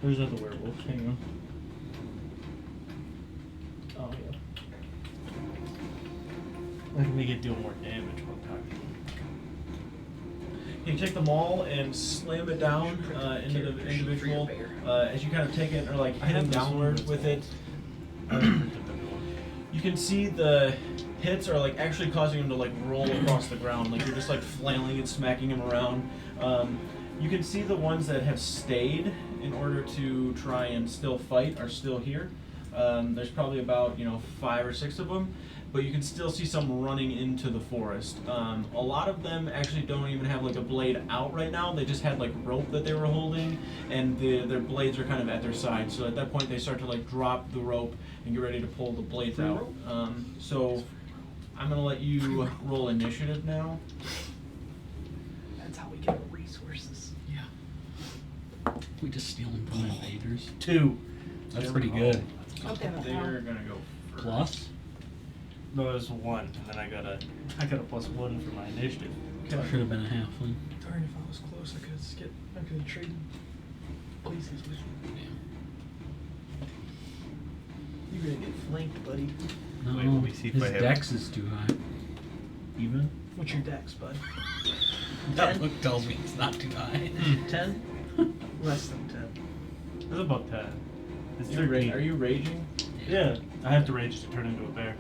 Where's the other werewolf? Hang on. Oh, yeah. I can make it deal more damage one time. You take the maul and slam it down into the individual. As you kind of take it or like I hit have him this downward one. with it, you can see the hits are like actually causing him to like roll across the ground. Like you're just like flailing and smacking him around. You can see the ones that have stayed in order to try and still fight are still here. There's probably about 5 or 6 of them, but you can still see some running into the forest. A lot of them actually don't even have like a blade out right now. They just had like rope that they were holding, and their blades are kind of at their side. So at that point, they start to like drop the rope and get ready to pull the blades out. So I'm gonna let you roll initiative now. That's how we get our resources. Yeah. We just steal them from invaders. 2. That's pretty good. Okay, They're gonna go first. Plus? No, it was 1, and then I got a +1 for my initiative. Should have been a halfling. Darn, if I was close, I could have traded places with you. You're gonna get flanked, buddy. No, Wait, let me see if his I have- dex is too high. Even? What's your dex, bud? That book tells me it's not too high. 10? Less than 10. It's about 10. It's You're 13. are you raging? Yeah, I have to rage to turn into a bear.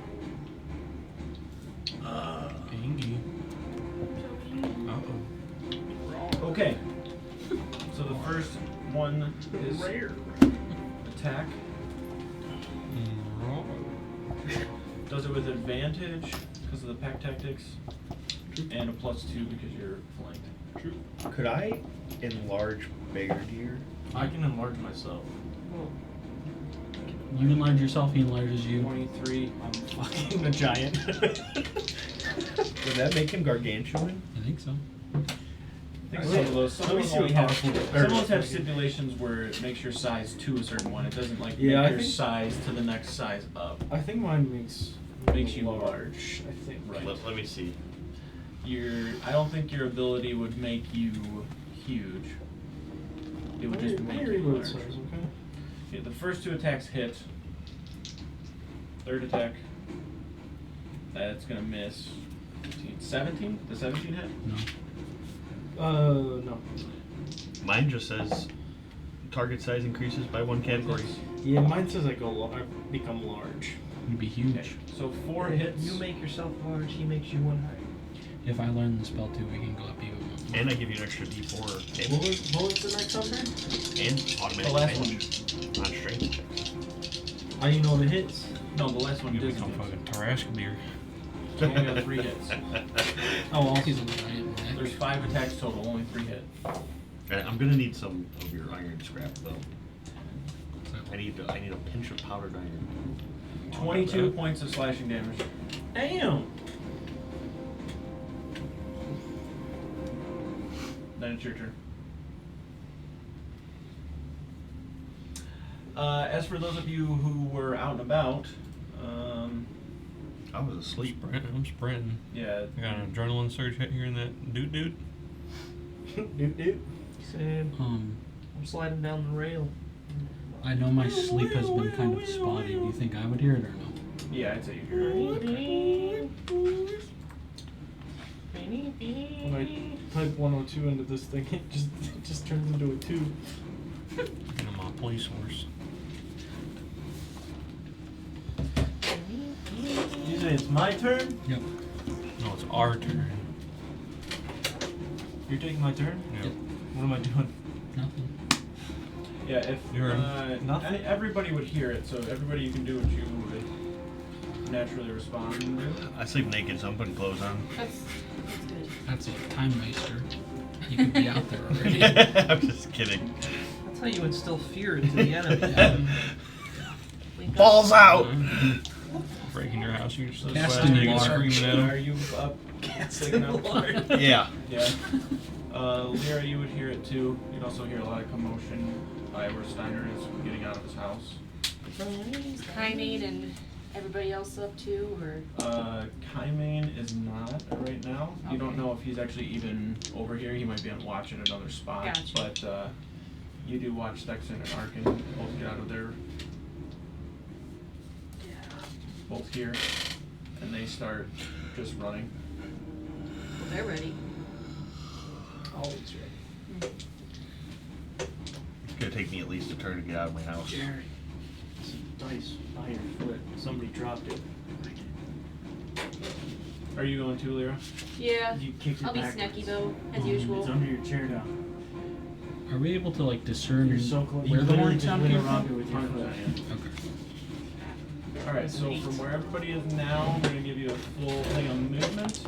Angie. Uh-oh. Okay. So the first one is attack. Does it with advantage because of the pack tactics, and a +2 because you're flanked. Could I enlarge bigger deer? I can enlarge myself. You enlarge yourself, he enlarges you. 23. I'm fucking a giant. Would that make him gargantuan? I think so. I think some of those. Some Let me of see what them have, powerful some bear of those is. have stipulations where it makes your size to a certain one. It doesn't like Yeah, I make your think- size to the next size up. I think mine makes Makes you large. I think. Right. Let me see. I don't think your ability would make you huge. It would just make you large. Okay, the first 2 attacks hit. Third attack. That's gonna miss. 17? The 17 hit? No. No. Mine just says target size increases by 1 category. Yeah, mine says I become large. You'd be huge. Okay, so 4 hits. You make yourself large, he makes you one height. If I learn the spell too, we can go up even more. And I give you an extra D4 What damage. was the next number? And automatic The last advantage on strength checks. I didn't know the hits. No, the last one You doesn't become hit. fucking Tarrasque deer. You only got 3 hits. Oh, well, he's a giant neck. There's 5 attacks total, only 3 hit. Alright, I'm gonna need some of your iron scrap though. I need a pinch of powdered iron. 22 points of slashing damage. Damn. Then it's your turn. As for those of you who were out and about, I was asleep. I'm sprinting. yeah, I got an adrenaline surge hit here in that dude. Doot doot. Said, I'm sliding down the rail. I know my sleep has been kind of spotty. Do you think I would hear it or no? yeah, I'd say you hear it. When I type 102 into this thing, it just turns into a 2. And I'm on a police horse. You say it's my turn? Yep. No, it's our turn. You're taking my turn? Yep. What am I doing? Nothing. Yeah, if You're nothing? everybody would hear it, so everybody you can do what you would naturally respond to. I sleep naked, so I'm putting clothes on. That's good. That's a time waster. You could be out there already. I'm just kidding. That's how you instill fear into the enemy. Wake up. Balls out! Breaking your house, you're just so Casting sweating, you're large. screaming at Are him. you up? Casting taking out? large. Yeah. Yeah. Lyra, you would hear it too. You'd also hear a lot of commotion by where Steiner is getting out of his house. Is Kymane and everybody else up too, or? Kymane is not right now. You don't Okay. know if he's actually even over here. He might be on watch at another spot. Gotcha. But you do watch Stexon and Arkin both get out of their both here, and they start just running. Well, they're ready. Always ready. It's gonna take me at least a turn to get out of my house. Jerry. It's a dice by your foot. Somebody dropped it. Are you going to, Lyra? Yeah. You kicked it I'll be backwards. snacky though, as It's usual. under your chair now. Are we able to like discern You're so close. where You the literally horn just sound went came around from? it with your foot. Okay. Alright, so from where everybody is now, we're going to give you a full thing of movement.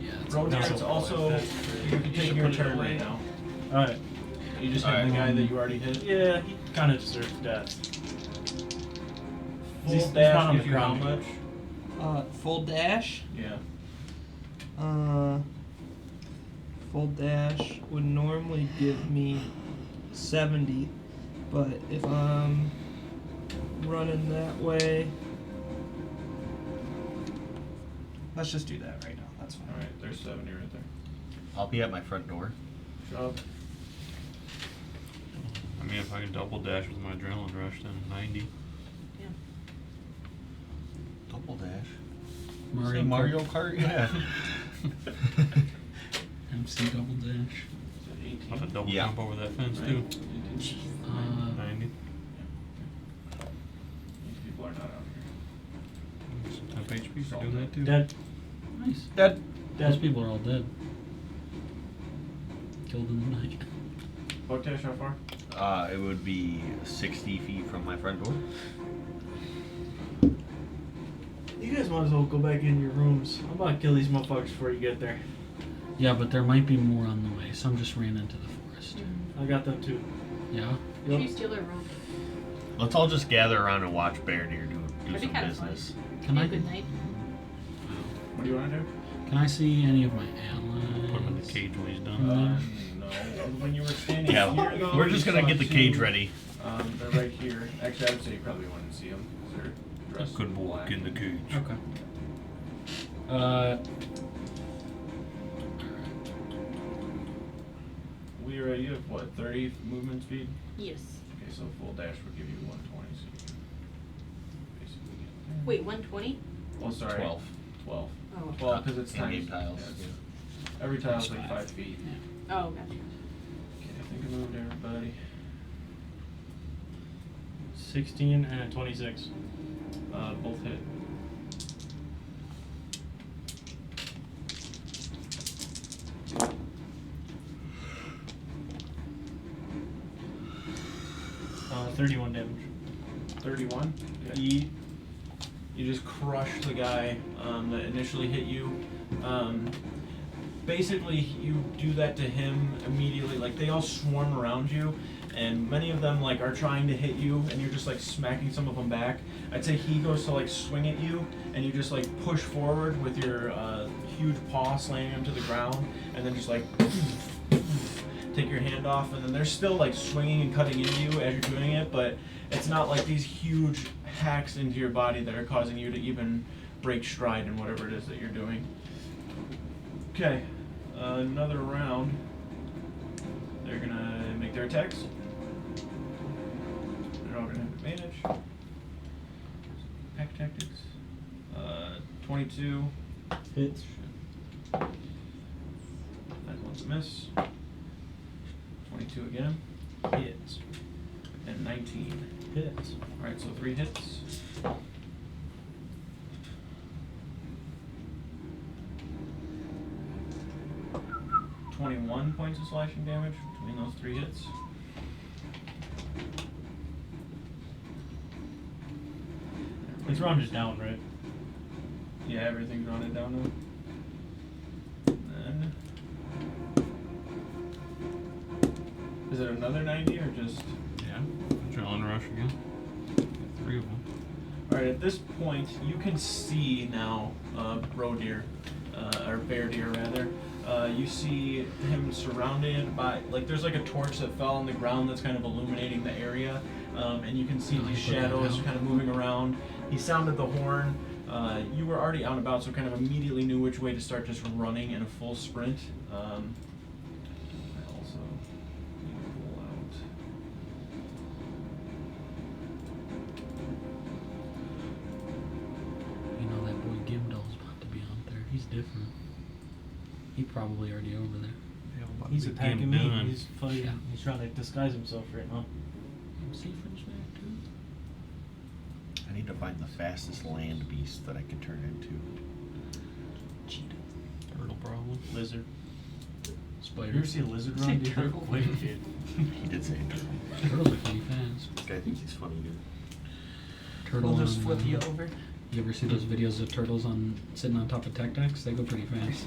Yeah. That's Road That's it's a- also, that's you can You take should your put it turn away. right now. Alright. You just hit the guy that you already hit. Yeah, he kind of deserves death. Full He's not dash on gives the you how ground. much? Full dash. Yeah. Full dash would normally give me 70, but if I'm running that way, let's just do that right now. That's fine. Alright, there's 70 right there. I'll be at my front door. Shove. I mean, if I can double dash with my adrenaline rush, then 90. Yeah. Double dash. Mario Say Kart. Mario Kart? Yeah. MC double dash. I'll have to double Yeah. jump over that fence, Right. too. 90. These people are not out here. Some temp HP for doing that, too. Dead. Nice. Dead. Those people are all dead. Killed in the night. Buckdash, how far? It would be 60 feet from my front door. You guys might as well go back in your rooms. I'm about to kill these motherfuckers before you get there. Yeah, but there might be more on the way. Some just ran into the forest. I got them too. Yeah. Should you steal their rope? Let's all just gather around and watch Bear Deer do That'd be some kinda fun. business. Can I? Good night. What do you want to do? Can I see any of my Put him in the allies? cage when he's done. No. When you were standing Yeah, here, though, we're you just gonna saw get the two, cage ready. They're right here. Actually, I would say you probably wouldn't see them because they're dressed Could walk black. in the cage. Okay. Lyra, you have what, 30 movement speed? Yes. Okay, so full dash would give you 120, so you can basically get there. Wait, 120? Oh, sorry. 12. 12. Oh. 12 because it's In-game times. tiles. yeah, it's- Yeah. Every tile's like 5. 5 feet. Oh, gotcha. Okay, I think I moved everybody. 16 and a 26. Both hit. Uh, 31 damage. 31. Okay. You just crush the guy that initially hit you. Basically, you do that to him immediately. Like, they all swarm around you, and many of them like are trying to hit you, and you're just like smacking some of them back. I'd say he goes to like swing at you, and you just like push forward with your huge paw, slamming him to the ground, and then just like take your hand off, and then they're still like swinging and cutting into you as you're doing it, but it's not like these huge hacks into your body that are causing you to even break stride in whatever it is that you're doing. Okay, another round. They're gonna make their attacks. They're all gonna have advantage. Pack tactics. 22. Hits. That one's a miss. 22 again. Hits. And 19. Hits. Alright, so 3 hits. $21 points of slashing damage between those 3 hits. It's rounded down, right? Yeah, everything's rounded down now. And then is it another 90 or just? Yeah. Adrenaline rush again. 3 of them. Alright, at this point, you can see now roe deer, or bear deer rather. You see him surrounded by, like, there's like a torch that fell on the ground that's kind of illuminating the area, and you can see these shadows kind of moving around. He sounded the horn. You were already out and about, so kind of immediately knew which way to start just running in a full sprint. I also need to pull out. You know that boy Gimdall's about to be out there. He's different. He's probably already over there. Yeah, I'm about He's to be attacking game me. done. He's fighting. Yeah. He's trying to disguise himself right now. Seaford's there too. I need to find the fastest land beast that I can turn into. Cheetah. Turtle problem. Lizard. Spider. You ever see a lizard Say run, dude? turtle. Quick, dude. He did say turtle. Turtles are pretty fast. This guy thinks he's funny, dude. Turtle We'll just on, flip you over. You ever see those videos of turtles on sitting on top of tech decks? They go pretty fast.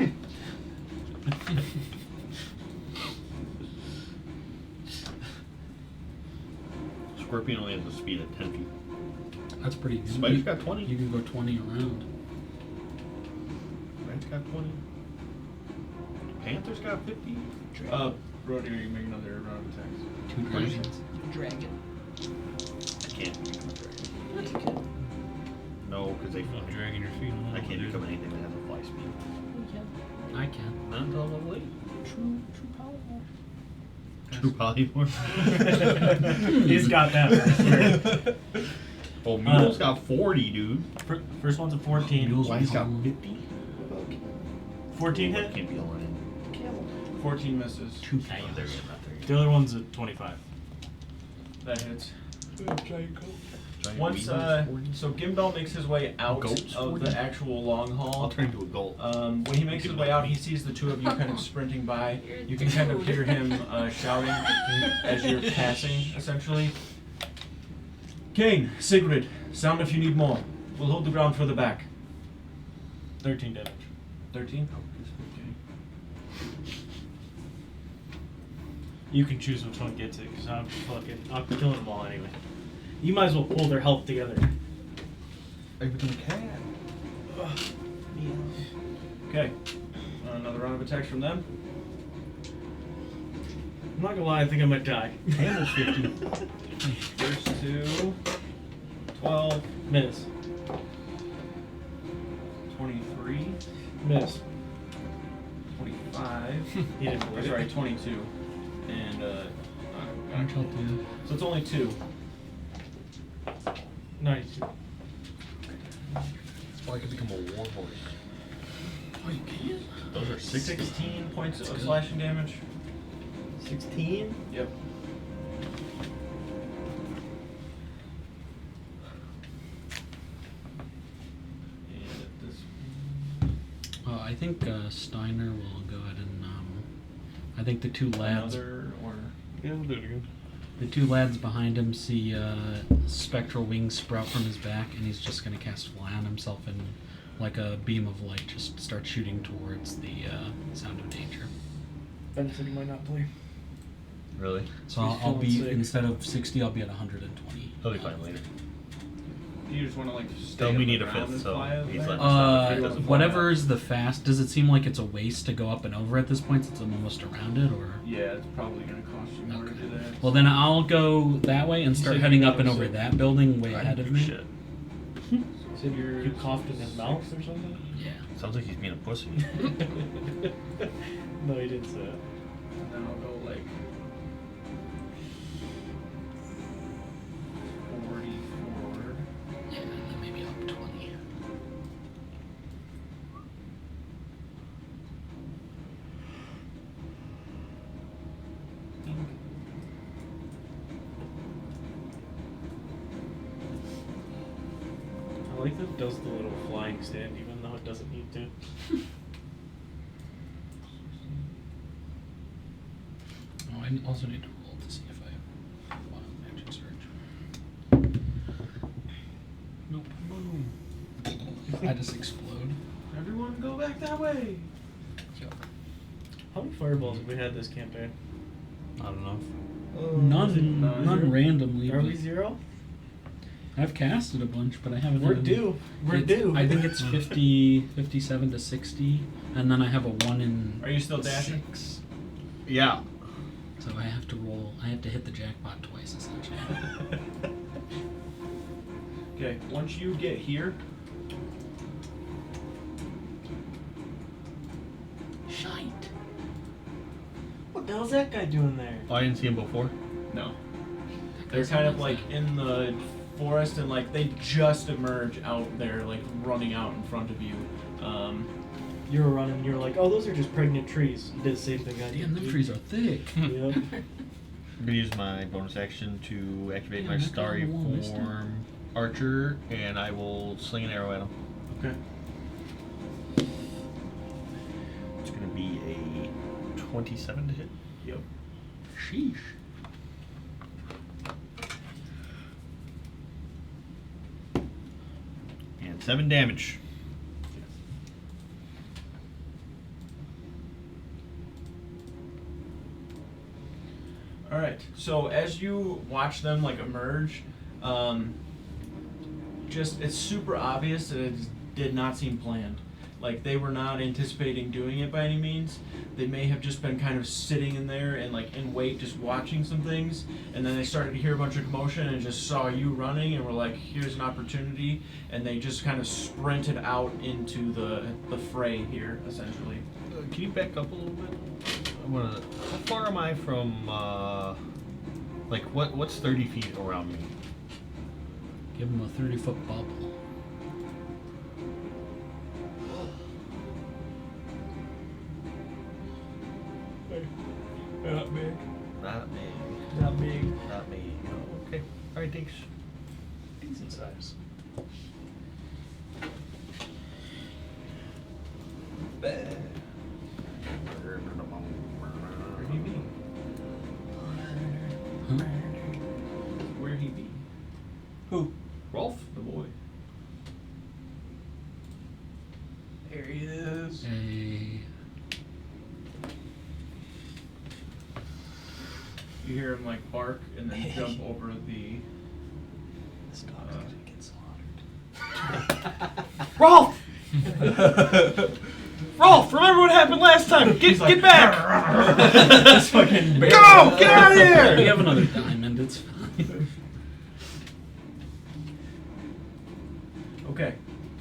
Scorpion only has a speed of 10 feet. That's pretty good. Spider's You- got 20. You can go 20 around. Rat's got 20. Panther's got 50. Roe deer, you make another round of attacks. 2 dragons. Dragon. I can't become a dragon. Yeah, you could. No, because they You're fly. not dragging your feet on I that can't one, become dude. anything that has a fly speed. I can. Not until level 8. True power. True polymorph. He's got that. I swear. Oh, Mule's got 40, dude. First one's a 14. Mule's Why's got on 50? 14 hit. Can't be a lion. 14 misses. 2 Oh, there you go, not there you The other one's a 25. That hits. go. Giant Once, Weasel's 40. so Gimbal makes his way out Goat's of 40? the actual long I'll haul. turn into a goat. When he makes his way out, he sees the two of you kind of sprinting by. You can kind of hear him shouting as you're passing, essentially. Kane, Sigrid, sound if you need more. We'll hold the ground further back. 13 damage. 13? You can choose which one gets it, because I'm killing them all anyway. You might as well pull their health together. I become a cat. Okay. Another round of attacks from them. I'm not gonna lie, I think I might die. Animal's 50. First two. 12, Miss. and Orange health, yeah. so it's only 2. 92. Well, I could become a war horse. Oh, you can? Those are 16 points of good. slashing damage. 16? Yep. And at this I think Steiner will go ahead and I think the two lads, another or Yeah, we'll do it again. the two lads behind him see spectral wings sprout from his back, and he's just gonna cast Fly on himself and, like a beam of light, just start shooting towards the sound of danger. Ben said he might not play. Really? So He's I'll be, feeling sick. instead of 60, I'll be at 120. He'll be fine later. you just want to like stay Tell on me the need a ground fifth, and so fly out he's there? letting us know if it doesn't fly Whatever out. is the fast. Does it seem like it's a waste to go up and over at this point since I'm almost around it, or? Yeah, it's probably going to cost you more to Okay. do that. Well, then I'll go that way and You start said heading you up and were over sick. that building way I ahead didn't of do me. shit. Said you're You coughed in his mouth or something? Yeah. Sounds like he's being a pussy. No, he didn't say it. And then I'll go like 40 forward. Yeah, and then maybe up 20. I like that it does the little flying stand even though it doesn't need to. Oh, I also need to roll to see if I have wild magic surge. Nope. Boom. I just explode. Everyone go back that way. Yup. How many fireballs have we had this campaign? Not enough. None randomly. Are we but 0? I've casted a bunch, but I haven't. We're had- due. We're it's- due. I think it's 50, 57 to 60, and then I have a 1 in. Are you still dashing? 6. Yeah. So I have to roll. I have to hit the jackpot twice essentially. Okay, once you get here, Shite. What the hell's that guy doing there? Oh, I didn't see him before. no. They're kind of like in the forest and like they just emerge out there, like running out in front of you. You were running, you were like, oh, those are just pregnant trees. You did the same thing I did. Damn, them trees are thick. Yep. I'm gonna use my bonus action to activate Yeah, my knock it starry on the wall, mister. form archer, and I will sling an arrow at him. Okay. It's gonna be a 27 to hit. Yep. Sheesh. And 7 damage. All right. So as you watch them like emerge, just it's super obvious that it did not seem planned. Like they were not anticipating doing it by any means. They may have just been kind of sitting in there and like in wait, just watching some things, and then they started to hear a bunch of commotion and just saw you running and were like, "Here's an opportunity," and they just kind of sprinted out into the fray here, essentially. Can you back up a little bit? I wanna. How far am I from? Like what's 30 feet around me? Give him a 30-foot bubble. Not big. Not me. Not big. Not me. Oh, okay. All right. Thanks. Decent size. Where'd he be? Huh? Where'd he be? Who? Rolf, the boy. There he is. A You hear him like bark and then jump over the. This dog's gonna get slaughtered. Rolf! Rolf, remember what happened last time? Get back! This fucking bear. Go! Get out of we here! have another diamond. It's fine. Okay,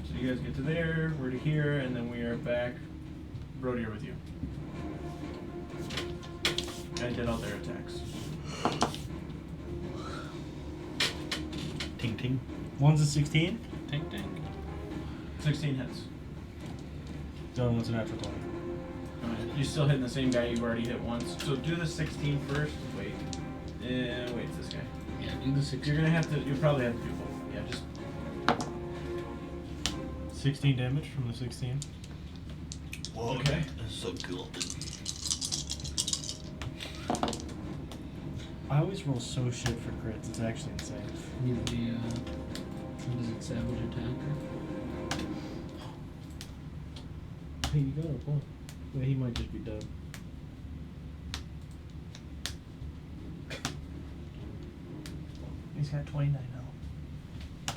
so you guys get to there, we're to here, and then we are back. Brody, are with you. I did all their attacks. Ting ting. One's a 16. Ting ting. 16 hits. The other one's a natural 20. You're still hitting the same guy you've already hit once. So do the 16 first. Wait. Wait, it's this guy. Yeah, do the 6. You're gonna have to. You probably have to do both. Yeah, just. 16 damage from the 16. Whoa. Okay. That's so cool. I always roll so shit for crits. It's actually insane. Need the what is it, savage attacker? Hey, you got a point. Well, he might just be dead. He's got 29 health.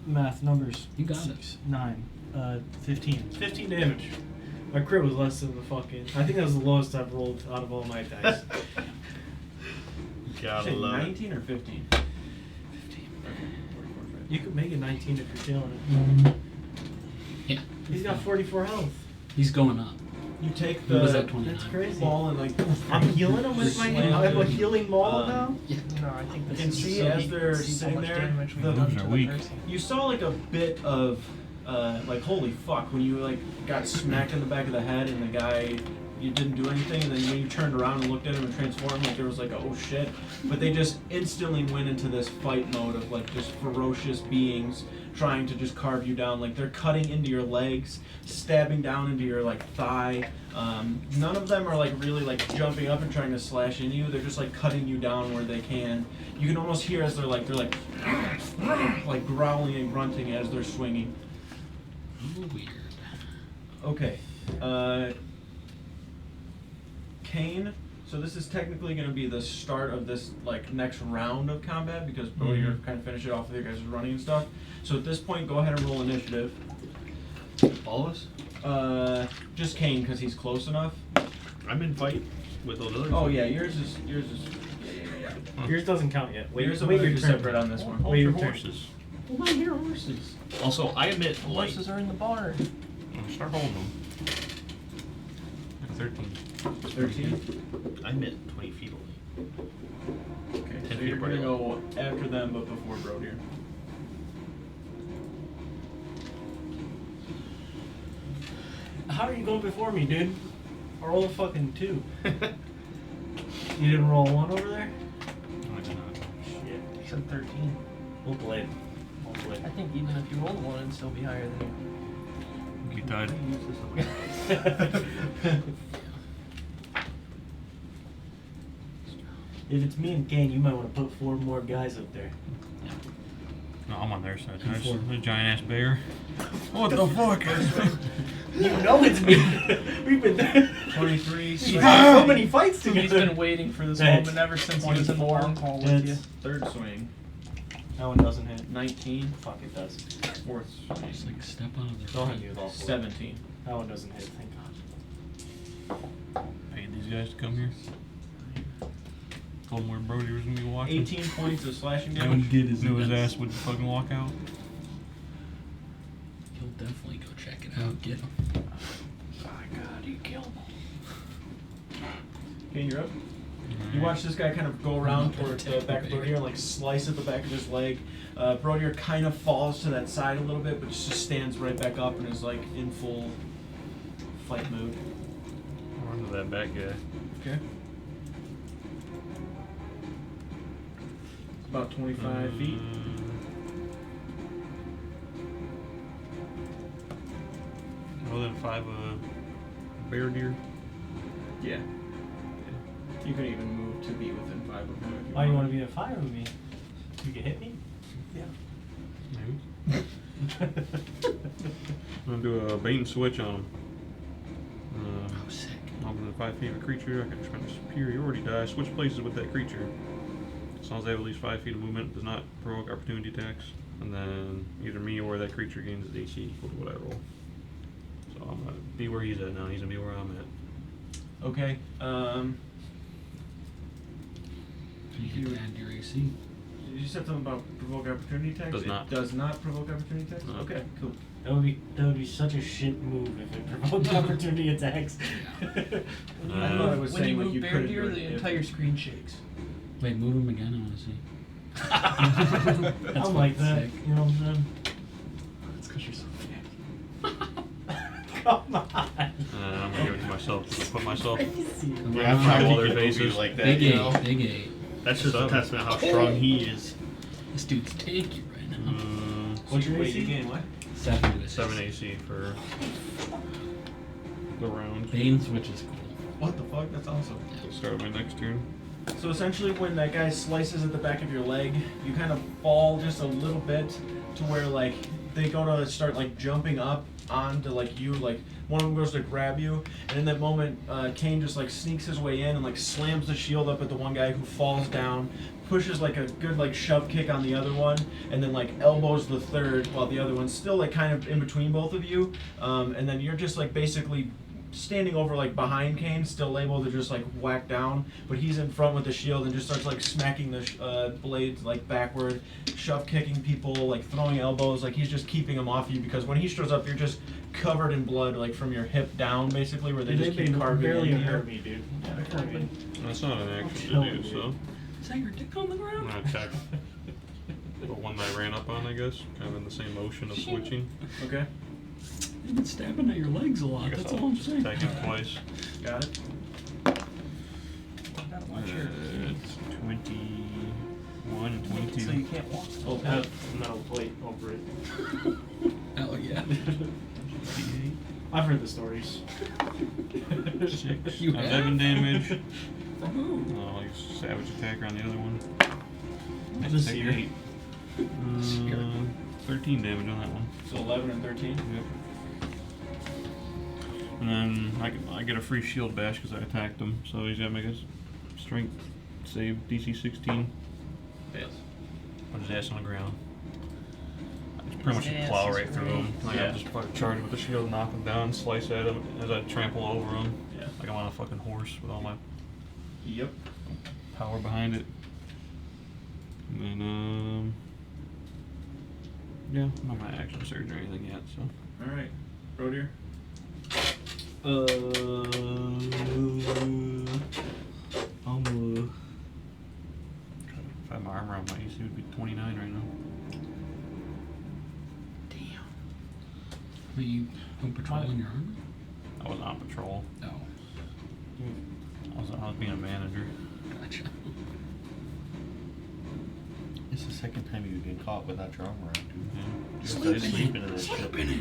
Math numbers. You got it. 6, 9, 15. 15 damage. My crit was less than the fucking. I think that was the lowest I've rolled out of all my attacks. Gotta Say love it. 19 or 15? 15. You could make it 19 if you're feeling it. Yeah. He's got 44 health. He's going up. You take What was the that, 29? That's crazy. ball and like. I'm healing him with my. Slam I have a it. healing maul Um, now. No, I think You this can is see so as you they're can see how sitting much there, damage we've the- done Those to are the weak. person. You saw like a bit of, like holy fuck when you like got smacked in the back of the head and the guy, you didn't do anything, and then when you turned around and looked at him and transformed, like there was like a, oh shit, but they just instantly went into this fight mode of like just ferocious beings trying to just carve you down. Like they're cutting into your legs, stabbing down into your like thigh. None of them are like really like jumping up and trying to slash into you. They're just like cutting you down where they can. You can almost hear as they're like like growling and grunting as they're swinging. Oh, weird. Okay. Kane. So this is technically going to be the start of this like next round of combat because Brody, you're kind of finish it off with your guys running and stuff. So at this point, go ahead and roll initiative. All of us? Just Kane because he's close enough. I'm in fight with those others. Oh yeah, yours is yeah. Yours doesn't count yet. Wait, Yours wait are your turn. separate on this one. Wait your Hold turn. horses. Well, not your horses. Also, I admit, The light. horses are in the barn. Start holding them. Like 13. 13. I admit 20 feet away. Okay, 10 so feet you're gonna apart. go after them, but before Brody. How are you going before me, dude? I rolled a fucking 2. You didn't roll a 1 over there? No, I did not. Shit. He said 13. We'll play it. We'll play I think even if you rolled 1, it'd still be higher than You died. it. If it's me and Kane, you might want to put 4 more guys up there. No, I'm on their side. There's a giant ass bear. What the fuck? You know it's me. We've been there. 23. We've had so many fights you. together. He's been waiting for this Hits. moment ever since he was in the 24. long haul with you. Hits. Third swing. That one doesn't hit. 19. Fuck, it does. Fourth Just swing. like step out of their Don't way. hit me with all 4. 17. That one doesn't hit, thank God. Paid these guys to come here. Told him where Brody was gonna be watching. 18 points of slashing That damage. would get his Knew his nuts. ass would fucking walk out. He'll definitely go check it out. Get him. My God, you killed him. Okay, you're up. You watch this guy kind of go around towards the back of Brodier and like slice at the back of his leg. Brodier kind of falls to that side a little bit, but just stands right back up and is like in full fight mode. Run to that back guy. Okay. About 25 feet. More than 5 bear deer. Yeah. You could even move to be within 5 of him if you Why do you want wanted. to be at 5 with me? You can hit me? Maybe. I'm gonna do a bait and switch on him. Oh, sick. Within 5 feet of a creature, I can spend a superiority die. Switch places with that creature. As long as they have at least 5 feet of movement, does not provoke opportunity attacks. And then either me or that creature gains its AC equal to what I roll. So I'm gonna be where he's at now. He's gonna be where I'm at. Okay. You can add your AC. Did you said something about provoke opportunity attacks? Does not. It does not provoke opportunity attacks? No. Okay, cool. That would be such a shit move if it provoked opportunity attacks. I thought it was When you saying like move you Bear couldn't Deer, do it the if- entire screen shakes. Wait, move him again. I want to see. I'm like that. Sick. You know what I'm saying? It's because you're so Come on. I'm gonna give it to myself. I put myself. Come Yeah, I'm on. trying to All their get faces. faces like that. Big You 8, know? big 8. That's just a Seven. testament how strong he is. This dude's tanky right now. What's your Wait, AC? you gain what? 7 to assist. 7 AC for the round. Bane switch is cool. What the fuck? That's awesome. Start with my next turn. So essentially, when that guy slices at the back of your leg, you kind of fall just a little bit to where like they go to start like jumping up onto like you, like one of them goes to grab you, and in that moment, Kane just like sneaks his way in and like slams the shield up at the one guy who falls down, pushes like a good like shove kick on the other one, and then like elbows the third while the other one's still like kind of in between both of you, and then you're just like basically standing over like behind Kane, still able to just like whack down, but he's in front with the shield and just starts like smacking the blades like backward, shove kicking people, like throwing elbows, like he's just keeping them off you because when he shows up, you're just covered in blood like from your hip down basically, where they Dude, just they keep carving barely into you. hurt me, dude. That's not an action Kill to do, me, so Is that your dick on the I'm ground? gonna attack the one that I ran up on, I guess. Kind of in the same motion of switching. Okay, You've been stabbing at your legs a I lot. guess That's I'll all I'm saying. attack him twice. got it. Gotta watch your. It's 21 and 22. So you can't walk. Oh, have metal plate over it. Hell yeah. I've heard the stories. 6. You 11 have? damage. From who? Oh, he's savage attacker on the other one. The Take seer. 8. 13 damage on that one. So 11 and 13. Yep. And then I get a free shield bash because I attacked him, so he's gotta make a strength save DC 16. Fails. Put his ass on the ground. I just pretty much His ass plow is right through him. Like Yeah. I just fucking charge with the shield, knock him down, slice at him as I trample over him. Yeah. Like I'm on a fucking horse with all my Yep. power behind it. And then yeah, I'm not my action surge or anything yet, so. All right, Rodier. If I had my armor on, my AC would be 29 right now. Damn. But you don't patrol in your armor? I was on patrol. No. I was being a manager. Gotcha. It's the second time you get caught without your armor on, dude. Yeah. Just Sleep in sleeping it. in that shit. Sleep in it.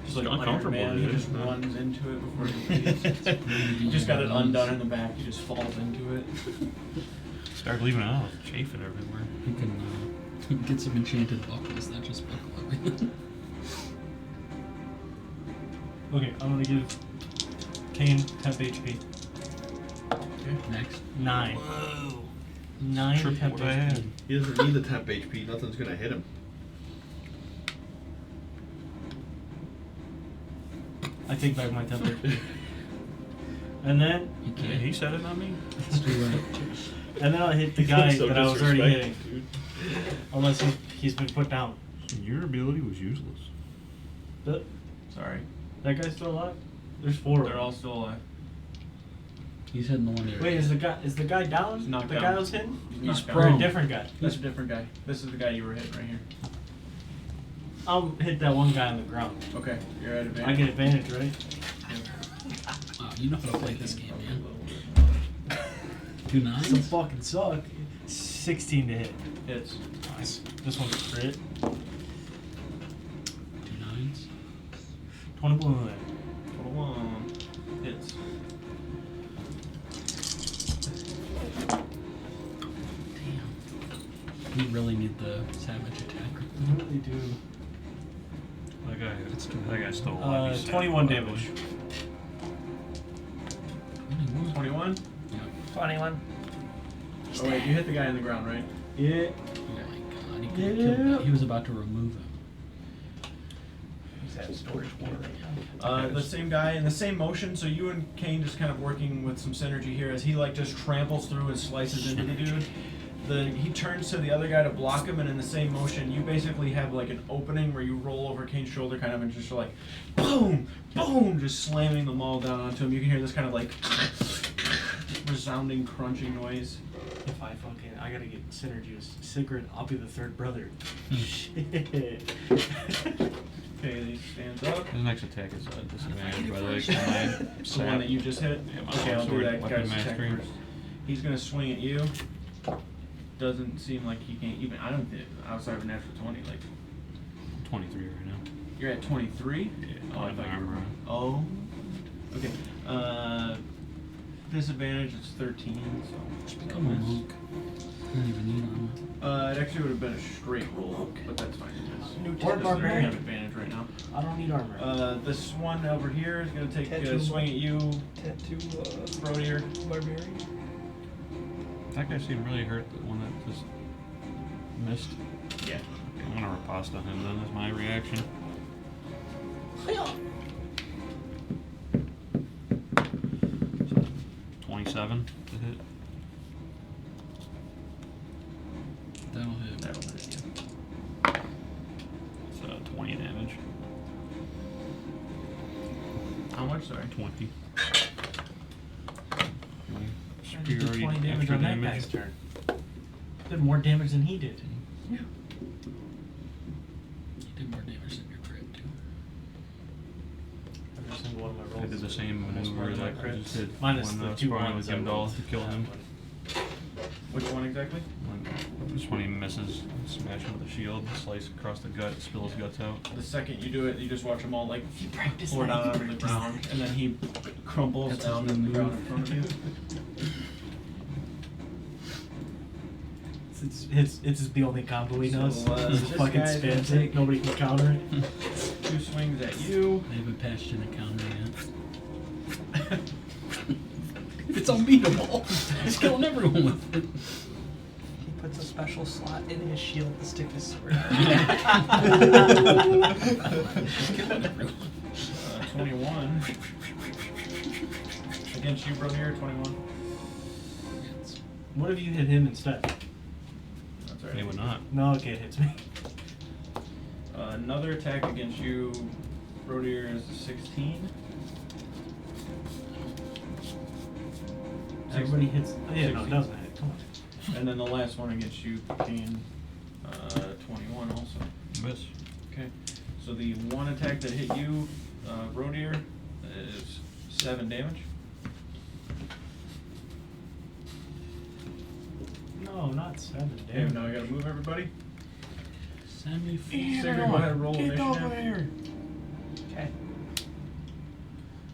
Just like It's uncomfortable, Iron Man, he dude. just runs into it before he leaves. He just got it undone in the back. He just falls into it. Started leaving it out, chafing everywhere. You can get some enchanted buckles that just buckle everything. Okay, I'm gonna give Kane temp HP. Next. 9. Whoa. 9 Triple temp what I HP. had. He doesn't need the temp HP. Nothing's gonna hit him. I take back my temp HP. And then, You Yeah, can't. he said it, not me. It's too late. I'll hit the He's guy so that I was already hitting. disrespectful, dude. Unless he's been put down. Your ability was useless. That Sorry. guy's still alive? There's 4 of They're them. all still alive. He's hitting the one area. Wait, is the guy down? He's knocked the down. guy I was hitting? He's knocked down. Or a prone. different guy? That's a different guy. This is the guy you were hitting right here. I'll hit that one guy on the ground. Okay, you're at advantage. I get advantage, right? Wow, you know how to play this game, man. 2 Some nines? fucking suck. 16 to hit. Hits. Nice. This one's a crit. 2 nines? 21. 21. Hits. Damn. We really need the savage attacker. I really do. That guy's still alive. He's 21 sad, by the damage. way. 21? Yeah. 21. Oh wait, you hit the guy on the ground, right? Yeah. Oh my god, he could have killed that. He was about to remove him. He's at storage war right now. The same guy in the same motion, so you and Kane just kind of working with some synergy here as he like just tramples through and slices into the dude. He turns to the other guy to block him, and in the same motion, you basically have like an opening where you roll over Kane's shoulder, kind of, and just like, boom, boom, just slamming the maul down onto him. You can hear this kind of like resounding, crunching noise. If I gotta get synergies. Sigrid, I'll be the third brother. Shit. Okay, he stands up. His next attack is disadvantage, by the way. Can I The one that you just hit. Yeah, my Okay, I'll do sword, that weapon guy's attack mastery. first. He's gonna swing at you. Doesn't seem like he can even. I don't think outside of a natural 20. Like 23 right now. you're at 23. Yeah, Oh, I thought you armor. were. Oh. Okay. Disadvantage is 13. So Just become a monk. I don't even need armor. it actually would have been a straight roll, but that's fine. New It tech doesn't barbarian. have advantage right now. I don't need armor. This one over here is gonna take Tattoo. a swing at you, Tattoo, Brodier. barbarian. That guy seemed really hurt, the one that just missed. Yeah. Okay, I'm gonna riposte on him then, as my reaction. So, 27 to hit. That'll hit. That'll hit you. It's 20 damage. How much? Sorry. 20. My I did superiority 20 damage extra on that damage. guy's turn. Did more damage than he did. You did more damage than your crit, too. Every single one of my I rolls. did the same Almost more maneuver than that my I crits. just did Minus when the I was two sparring ones with I Gimdall rolled to kill that him. one. Which one exactly? Just when he misses, smash him with the shield, slice across the gut, spill his guts out. The second you do it, you just watch them all like practiced pour that, down he onto the practiced ground, and then he crumples That's down his in the move. ground in front of you. It's the only combo he So, knows. He just this fucking guy's gonna spams take- it. Nobody can counter it. 2 swings at you. I haven't patched in a counter yet. If it's unbeatable, he's killing everyone with it. He puts a special slot in his shield to stick his sword out. Killing everyone. 21. Against you, Brodier, 21. What if you hit him instead? That's right. They would not. No, okay, it hits me. Another attack against you, Brodier, is 16. Everybody hits. Oh, yeah, no, it 16. doesn't hit. Come on. And then the last one against you, Kane, 21 also. Miss. Okay. So the one attack that hit you, Brodier, is 7 damage. No, not 7. Okay, Damn. now I gotta move everybody. Send me Sigrid, go ahead and roll Get over initiative. here. Okay.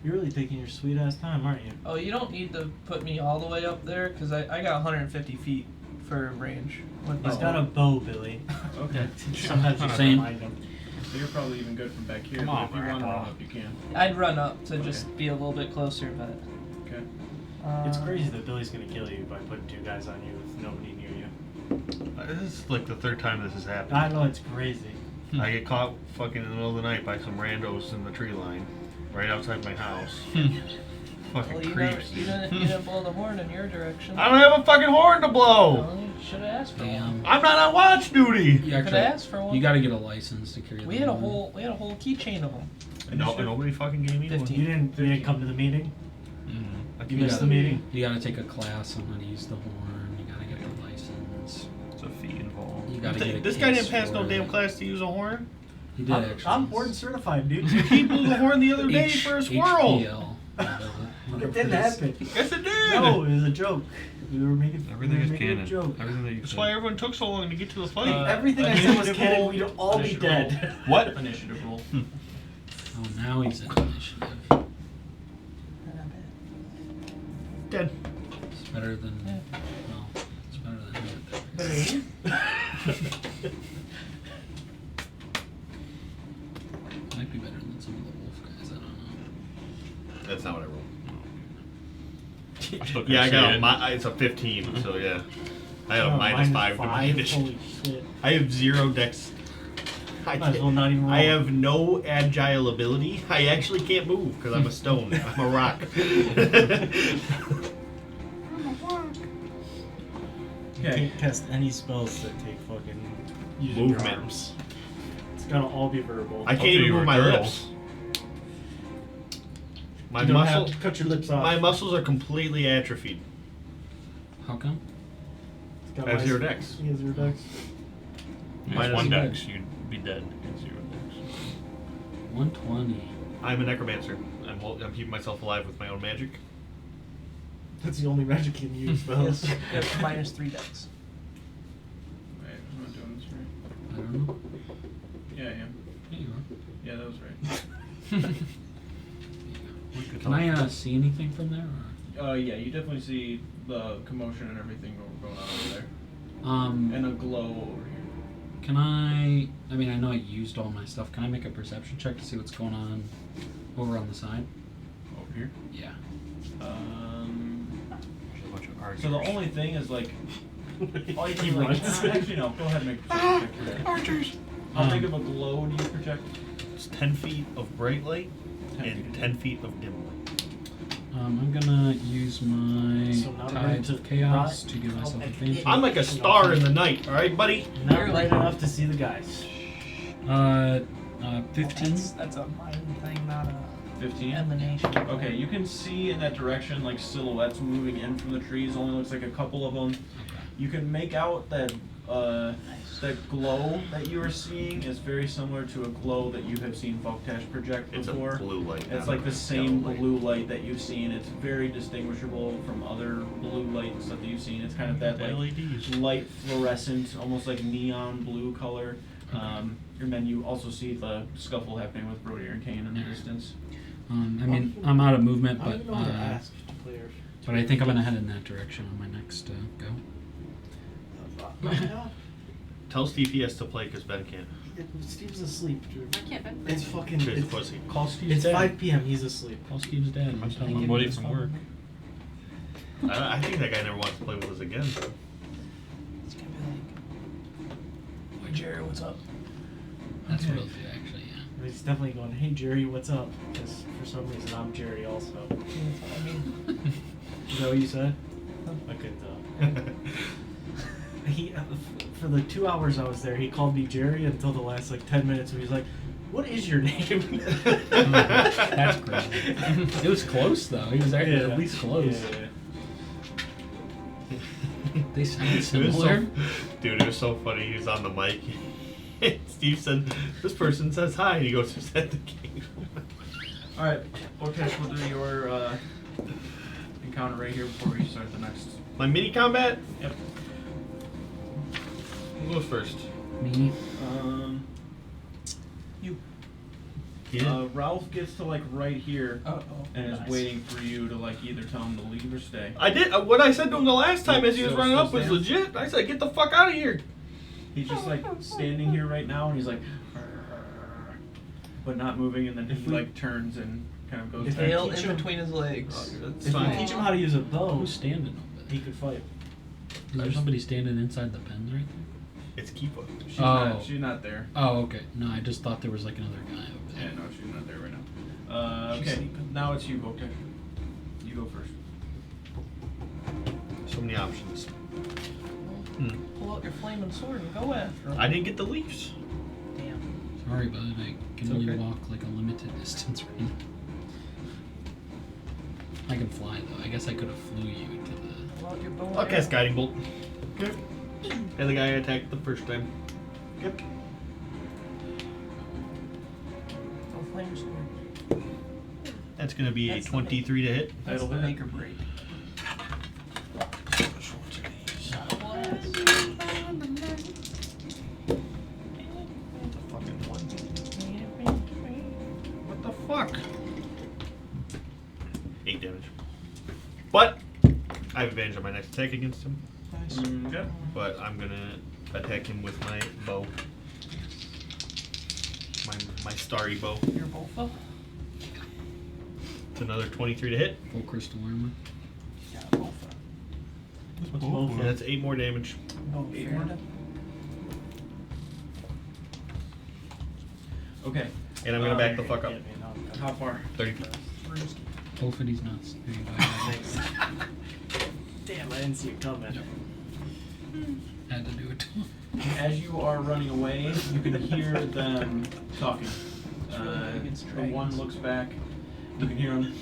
You're really taking your sweet ass time, aren't you? Oh, you don't need to put me all the way up there, because I got 150 feet for range. He's got a bow, Billy. Okay. Sometimes you have to Same. remind him. So you're probably even good from back here. Come but on, if you want to Grandpa. run up, you can. I'd run up to Okay. just be a little bit closer, but... Okay. It's crazy that Billy's gonna kill you by putting 2 guys on you with nobody near you. This is like the 3rd time this has happened. I know, it's crazy. I get caught fucking in the middle of the night by some randos in the tree line, right outside my house. Fucking Well, you creeps. didn't blow the horn in your direction. I don't have a fucking horn to blow. Well, you should have asked for one. Damn. I'm not on watch duty. You Could actually, have asked for one. you gotta get a license to carry We the had a horn. whole keychain of them. No, nobody fucking gave me 15. You didn't come to the meeting? Mhm. You missed the meeting? You gotta take a class on how to use the horn. You gotta get the license. It's a fee involved. You gotta get a This guy case didn't pass no for damn it. class to use a horn. He did actually. I'm board certified, dude. He blew the horn the other day for a squirrel. HPL. It didn't happen. Yes, it did. No, it was a joke. We were making, Everything we is were making canon. a joke. Everything that you That's said. why everyone took so long to get to the fight. Everything I said was Initiative canon, roll, we'd all be initiative dead. roll. What? Initiative roll. Oh, now he's in initiative. Dead. It's better than. Yeah. Well, it's better than him. Better than you? Might be better than some of the wolf guys. I don't know. That's not what I rolled. I still Yeah, I can't got see a it's a 15, so yeah. I had a Oh, -5 to my initiative. Holy shit. I have 0 dex. I, Might as well not even roll. I have no agile ability. I actually can't move because I'm a stone. I'm a rock. You Okay. can't cast any spells that take fucking using your Movement. arms. It's gotta all be verbal. I can't Hopefully even you move were my a girl. lips. My You don't have muscle, to cut your lips off. my muscles are completely atrophied. How come? It's got I have my- 0 dex. He has 0 dex. Minus Minus 1 one. dex, you'd be dead against 0 dex. 120. I'm a necromancer. I'm keeping myself alive with my own magic. That's the only magic you can use, spells. Yes, yes, minus 3 dex. Wait, I'm not doing this right. I don't know. Yeah, I am. Yeah, you Yeah, that was right. are. Can I see anything from there? Or? Yeah, you definitely see the commotion and everything going on over there. Um, And a glow over here. can I mean, I know I used all my stuff. Can I make a perception check to see what's going on over on the side? Over here. Yeah. There's a bunch of archers. So the only thing is like, all you He can like, runs. actually no, go ahead and make a perception check for that. Archers! How big of a glow do you project? It's 10 feet of bright light 10 and feet. 10 feet of dim light. I'm gonna use my So not Tides right of to Chaos right. to give myself Oh, advantage. I'm like a star in the night, alright, buddy? Not light enough to see the guys. 15. That's a mind thing, not a 15. emanation. Okay, you can see in that direction like silhouettes moving in from the trees. Only looks like a couple of them. You can make out that that glow that you are seeing is very similar to a glow that you have seen Volktash project It's a before. blue light. It's not like a the same yellow light. blue light that you've seen. It's very distinguishable from other blue light and stuff that you've seen. It's kind of that like LEDs. light fluorescent, almost like neon blue color. And then you also see the scuffle happening with Brodier and Kane in the distance. I mean, I'm out of movement, I but don't even know what to ask to players. but I think I'm gonna head in that direction on my next go. Tell Steve he has to play because Ben can't. Steve's asleep, Drew. I can't bet. It's fucking. He's a It's, pussy. Call Steve's it's dad. 5 p.m. He's asleep. Call Steve's dad. and I'm tell telling him my to buddy get from his work. phone. I think that guy never wants to play with us again. It's gonna be like, "Hey Jerry, what's up?" That's Okay. what he'll do, actually. Yeah. And he's definitely going, "Hey Jerry, what's up?" Because for some reason I'm Jerry also. That's what I mean. Is that what you said? I couldn't tell. He for the 2 hours I was there, he called me Jerry until the last like 10 minutes, and he's like, "What is your name?" That's crazy. It was close though. He was actually at least close. Yeah. They sound It was similar. Dude, it was so funny. He was on the mic. Steve said, "This person says hi," and he goes, "Who's at the gate?" All right, Volktash, we'll do your encounter right here before we start the next. My mini combat. Yep. Who goes first? Me. You. Yeah. Ralph gets to like right here Uh-oh. and Nice. is waiting for you to like either tell him to leave or stay. I did what I said to him the last time as he was So running still up was stands? legit. I said, "Get the fuck out of here!" He's just like standing here right now, and he's like, but not moving, and then If he we- like turns and kind of goes If back. Tail teach in him- between his legs. That's If we fine. teach him how to use a bow, Who's standing over he there? could fight. Is there somebody standing inside the pens right It's Kipa. She's Oh. not. She's not there. there? Oh, okay. No, I just thought there was like another guy over Yeah, there. no, she's not there right now. She's Okay, sleeping. now it's you, Volktash. You go first. So many options. Pull out your flaming sword and go after him. I didn't get the leaves. Damn. Sorry, bud. I can It's only okay. walk like a limited distance right now. I can fly though. I guess I could have flew you to the. Pull out your bow. I'll cast Guiding Bolt. Okay. And the guy I attacked the first time. Yep. Go flame sword. That's gonna be That's a the 23 to hit. That's That'll the hit. make or break. Shot a blast. Fucking one. What the fuck? 8 damage. But I have advantage on my next attack against him. Okay. But I'm gonna attack him with my bow. My starry bow. Your bofa. It's another 23 to hit. Full crystal armor. Yeah, bofa. What's bow And for? that's 8 more damage. Bow Eight more? fair. Okay. And I'm gonna back the fuck up. Yeah, man, no, How far? 30 feet. Both of these nuts. There you go. Thanks. Damn, I didn't see it coming. Had to do it. As you are running away, you can hear them talking. against The dragons. one looks back. You can hear him.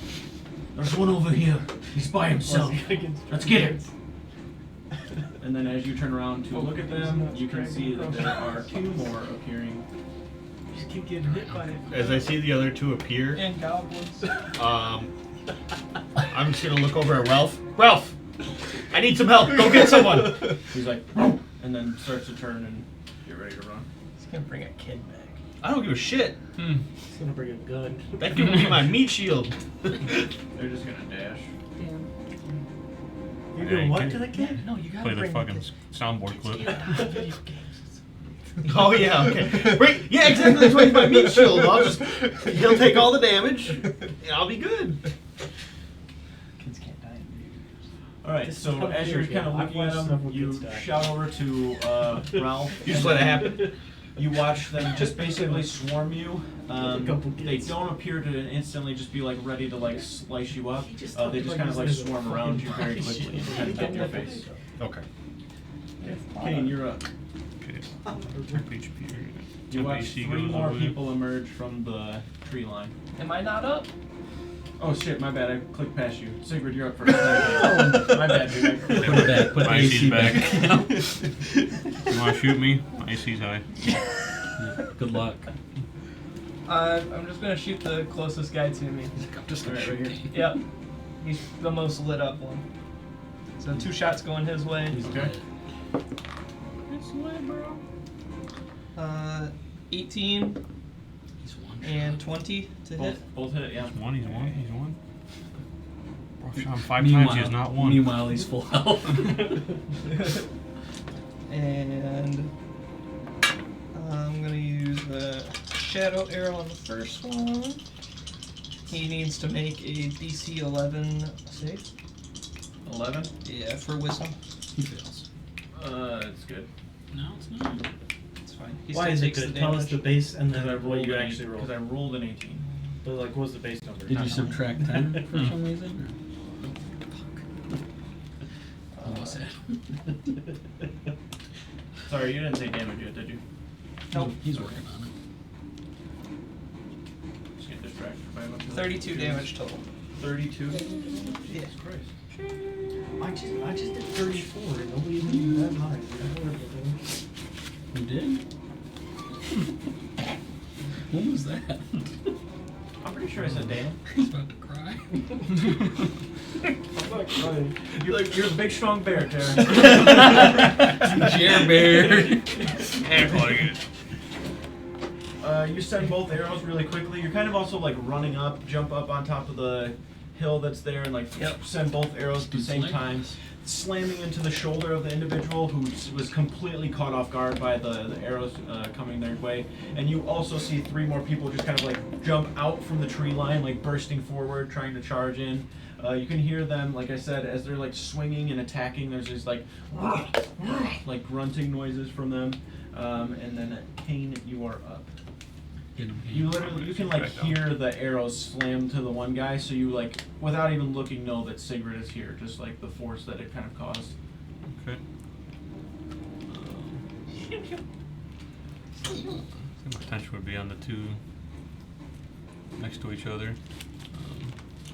There's one over here. He's by himself. Let's get him. And then as you turn around to look at them, you can see that there are two more appearing. Just keep getting hit by it. As I see the other two appear, And goblins. I'm just gonna look over at Ralph. Ralph, I need some help. Go get someone. He's like, and then starts to turn and get ready to run. He's gonna bring a kid back. I don't give a shit. He's gonna bring a gun. That can be my meat shield. They're just gonna dash. Damn. You're Hey, doing what can to you- the kid? No, you gotta Play the bring fucking kids. soundboard clip. Video games. Oh yeah, okay. Right, yeah, exactly. That's why he's my meat shield. He'll take all the damage, and I'll be good. Kids can't die in video games. Alright, This is so how as you're weird, kind of yeah. looking I've at watched them, several you kids die. shout over to Ralph. You just let it happen. You watch them just basically swarm you. A couple They kids. don't appear to instantly just be like ready to like slice you up. He just They talked just like kind of this like is a swarm around you fucking very pie quickly and shit. kind of get in your face. Okay. Kane, you're up. Okay. HP. You watch AC three goes more over. people emerge from the tree line. Am I not up? Oh shit, my bad. I clicked past you. Sigrid, you're up first. My bad, dude. I clicked Put it back. Put the My AC AC's back. You wanna shoot me? My AC's high. Yeah, good luck. I'm just gonna shoot the closest guy to me. I'm just Alright, right here. Yep. He's the most lit up one. So 2 shots going his way. Okay. 18 He's one. and 20 to hit. Both hit, yeah. He's one. Bro, I shot him 5 times, he has not one. Meanwhile, he's full health. And I'm gonna use the shadow arrow on the first one. He needs to make a DC 11 save. 11. Yeah, for wisdom. He fails. It's good. No, it's not. It's fine. He Why still is it takes good? the Tell us damage. the base and Because I then what rolled you an actually rolled. Because I rolled an 18. But like, what's the base number? Did you subtract 10 for some reason? Or? Almost said. Sorry, you didn't say damage yet, did you? Nope. He's working on it. Just get distracted by a bunch of 32 damage total. 32? Yeah. Christ. I just did 34 and nobody even knew that high. You did? When was that? I'm pretty sure I said damn. He's about to cry. I'm not crying. You're a big, strong bear, Tara. Jer Bear. You send both arrows really quickly. You're kind of also like running up, jump up on top of the hill that's there, and like send both arrows at the same time, slamming into the shoulder of the individual who was completely caught off guard by the arrows coming their way. And you also see 3 more people just kind of like jump out from the tree line, like bursting forward, trying to charge in. You can hear them, like I said, as they're like swinging and attacking. There's these like grunting noises from them. And then Kane, you are up. You can like hear the arrows slam to the one guy, so you like, without even looking, know that Sigrid is here, just like the force that it kind of caused. Okay. I think my attention would be on the 2 next to each other.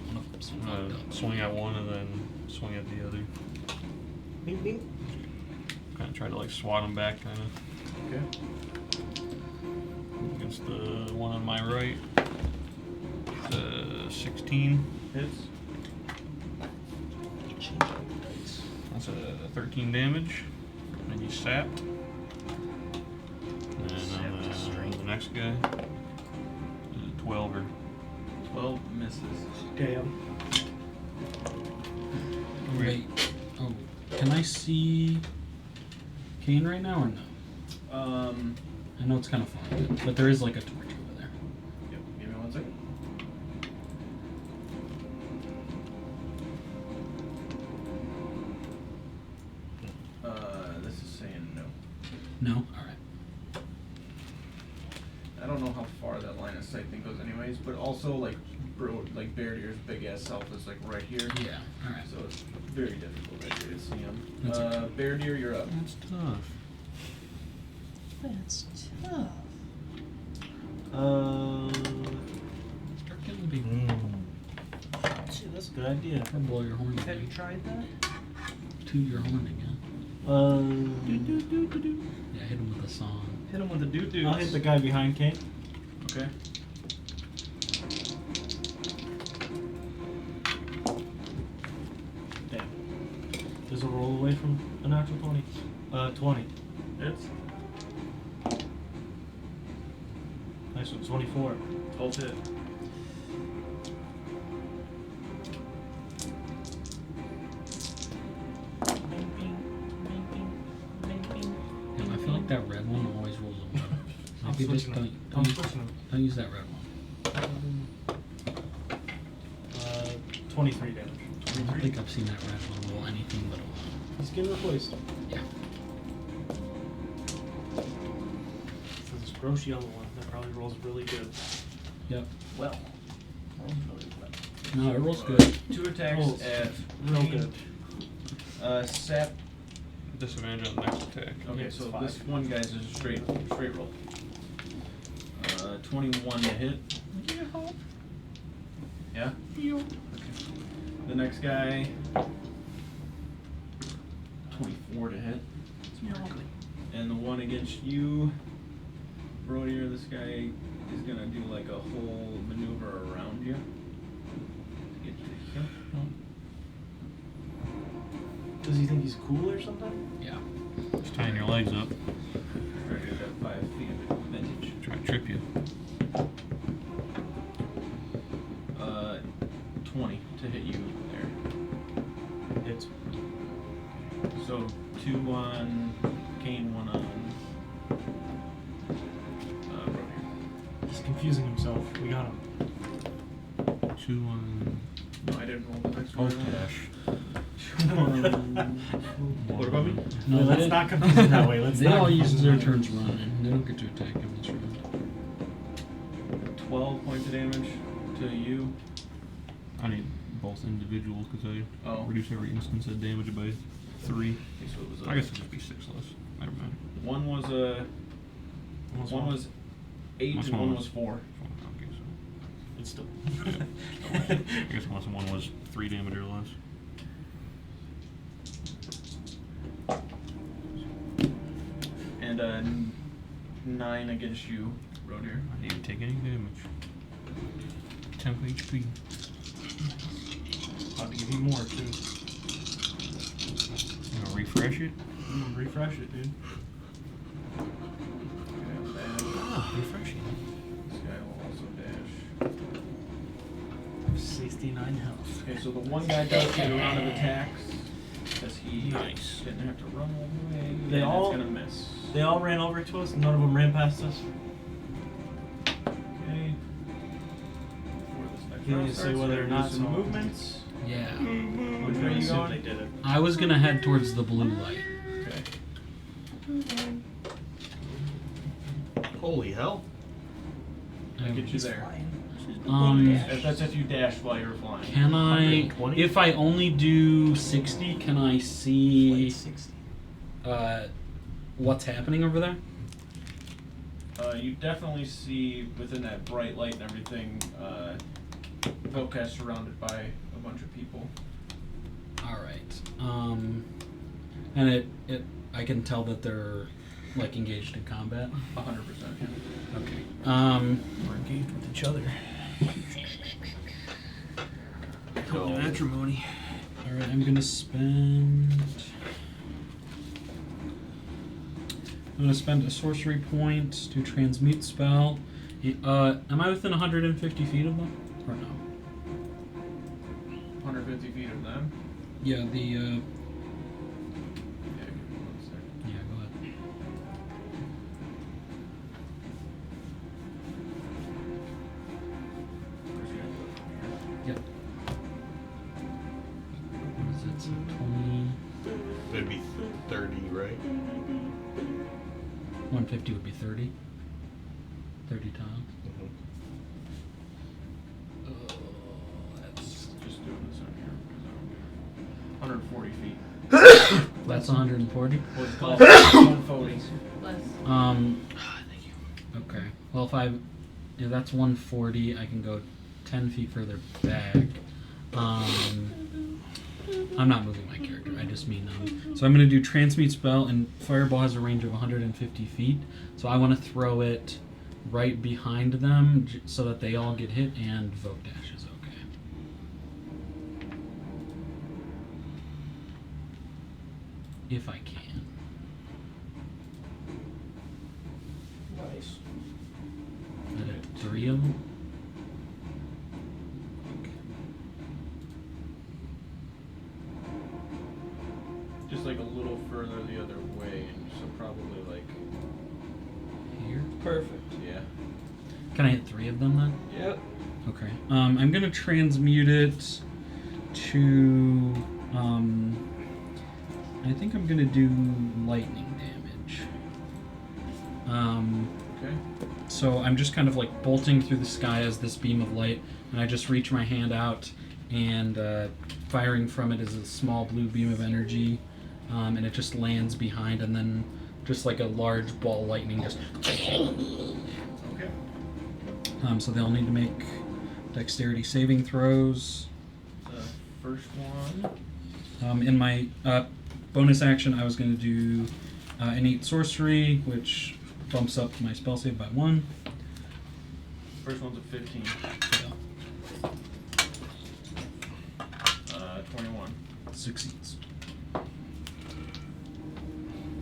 I'm gonna swing at one and then swing at the other. Bing, bing. Kind of try to like swat him back, kind of. Okay. Against the one on my right. 16. Hits. That's a 13 damage. And he's sapped. And then the next guy. 12 or 12 misses. Damn. Wait. Oh, can I see Kane right now or no? I know it's kind of far, but there is like a torch over there. Yep, give me 1 second. This is saying no. No? Alright. I don't know how far that line of sight thing goes anyways, but also like like bear deer's big ass self is like right here. Yeah. All right. So it's very difficult actually to see him. That's okay. Bear deer, you're up. That's tough. That's tough. Start killing people. Shit, that's a good idea. Or blow your horn Have you again. tried that? Toot your horn again. Yeah, hit him with a song. Hit him with the doo-doo. I'll hit the guy behind Kane. Okay. Damn. There's a roll away from a natural 20. 20. Hits. Nice one, 24. 12 hit. Yeah, I feel like that red one always rolls a one. I'm Maybe just switching them. don't I'm use, switching them. don't use that red one. 23 damage. I don't think I've seen that red one roll anything but a one. He's getting replaced. Yeah. So this gross yellow one that probably rolls really good. Yep. Well. No, it rolls good. 2 attacks Rolls at real Kane. good. Sap. Disadvantage on the next attack. Okay, It's so 5. this one guy's is a straight roll. 21 to hit. Yeah? Okay. The next guy, 24 to hit. And the one against you, Brodier, this guy is gonna do like a whole maneuver around you. Get you to kill. Does he think he's cool or something? Yeah. Just tying your legs up. Try to get that 5 feet of advantage. Try to trip you. 20 to hit you there. It's So 2 on Kane, 1 on Brodier. he's confusing himself. We got him. 2 on. No, I didn't roll the next Oh, one. dash. What about me? No, let's they- not confuse it that way. Let's They not all confuse use it their that way. turns running. They don't get to attack him this round. 12 points of damage to you. I need both individuals because I Oh. reduce every instance of damage by 3. Okay, so it was I guess it'll just be 6 less. Never mind. one was one was 8 Last and one one was- was 4. Okay, so. It's still. I guess unless one was 3 damage or less. And 9 against you, Rodier. I didn't even take any damage. 10 HP. About to give you more too. You gonna refresh it? Refresh it, dude. Okay, I'll dash. Refresh it. This guy will also dash. 69 health. Okay, so the one guy does get a round of attacks. Because he Nice. didn't have to run all the way. They and all- it's gonna miss. They all ran over to us. None of them ran past us. Okay. Before this next You round need to say starts, whether or we're not gonna do some some- movements. Yeah. Which way are you See if going? They did it. I was gonna head towards the blue light. Okay. Holy hell. I'll get you there. Um, That's if you dash while you're flying. can I, 120? if I only do 60, can I see 60. what's happening over there? You definitely see within that bright light and everything, Volcast surrounded by a bunch of people. All right. And it I can tell that they're like engaged in combat. 100%. Yeah. Okay. We're engaged with each other. So, Matrimony. All right. I'm gonna spend. I'm gonna spend a sorcery point to transmute spell. Am I within 150 feet of them, or no? 150 feet of them. Yeah. The. Yeah, give me 1 second. Yeah. Go ahead. Where's he gonna do it from here? Yep. What is it? So 20. that'd be 30, right? 150 would be 30. 30 tiles. Mhm. 140 feet. That's 140. What's it called? 140. Less. Thank you. Okay. Well, if that's 140, I can go 10 feet further back. I'm not moving my character. I just mean so I'm gonna do transmute spell, and fireball has a range of 150 feet. So I want to throw it right behind them so that they all get hit, and vote dash is okay. If I can. Nice. I did 3 of them. Just like a little further the other way, and so probably like Here. Perfect. yeah. Can I hit 3 of them then? Yep. Okay. I'm gonna transmute it to. I think I'm gonna do lightning damage. Okay. So I'm just kind of like bolting through the sky as this beam of light, and I just reach my hand out, and firing from it is a small blue beam of energy, and it just lands behind, and then just like a large ball of lightning just. Okay. So they'll need to make dexterity saving throws. The first one. In my bonus action, I was going to do innate sorcery, which bumps up my spell save by 1. First one's a 15. Fail. 21. Succeeds.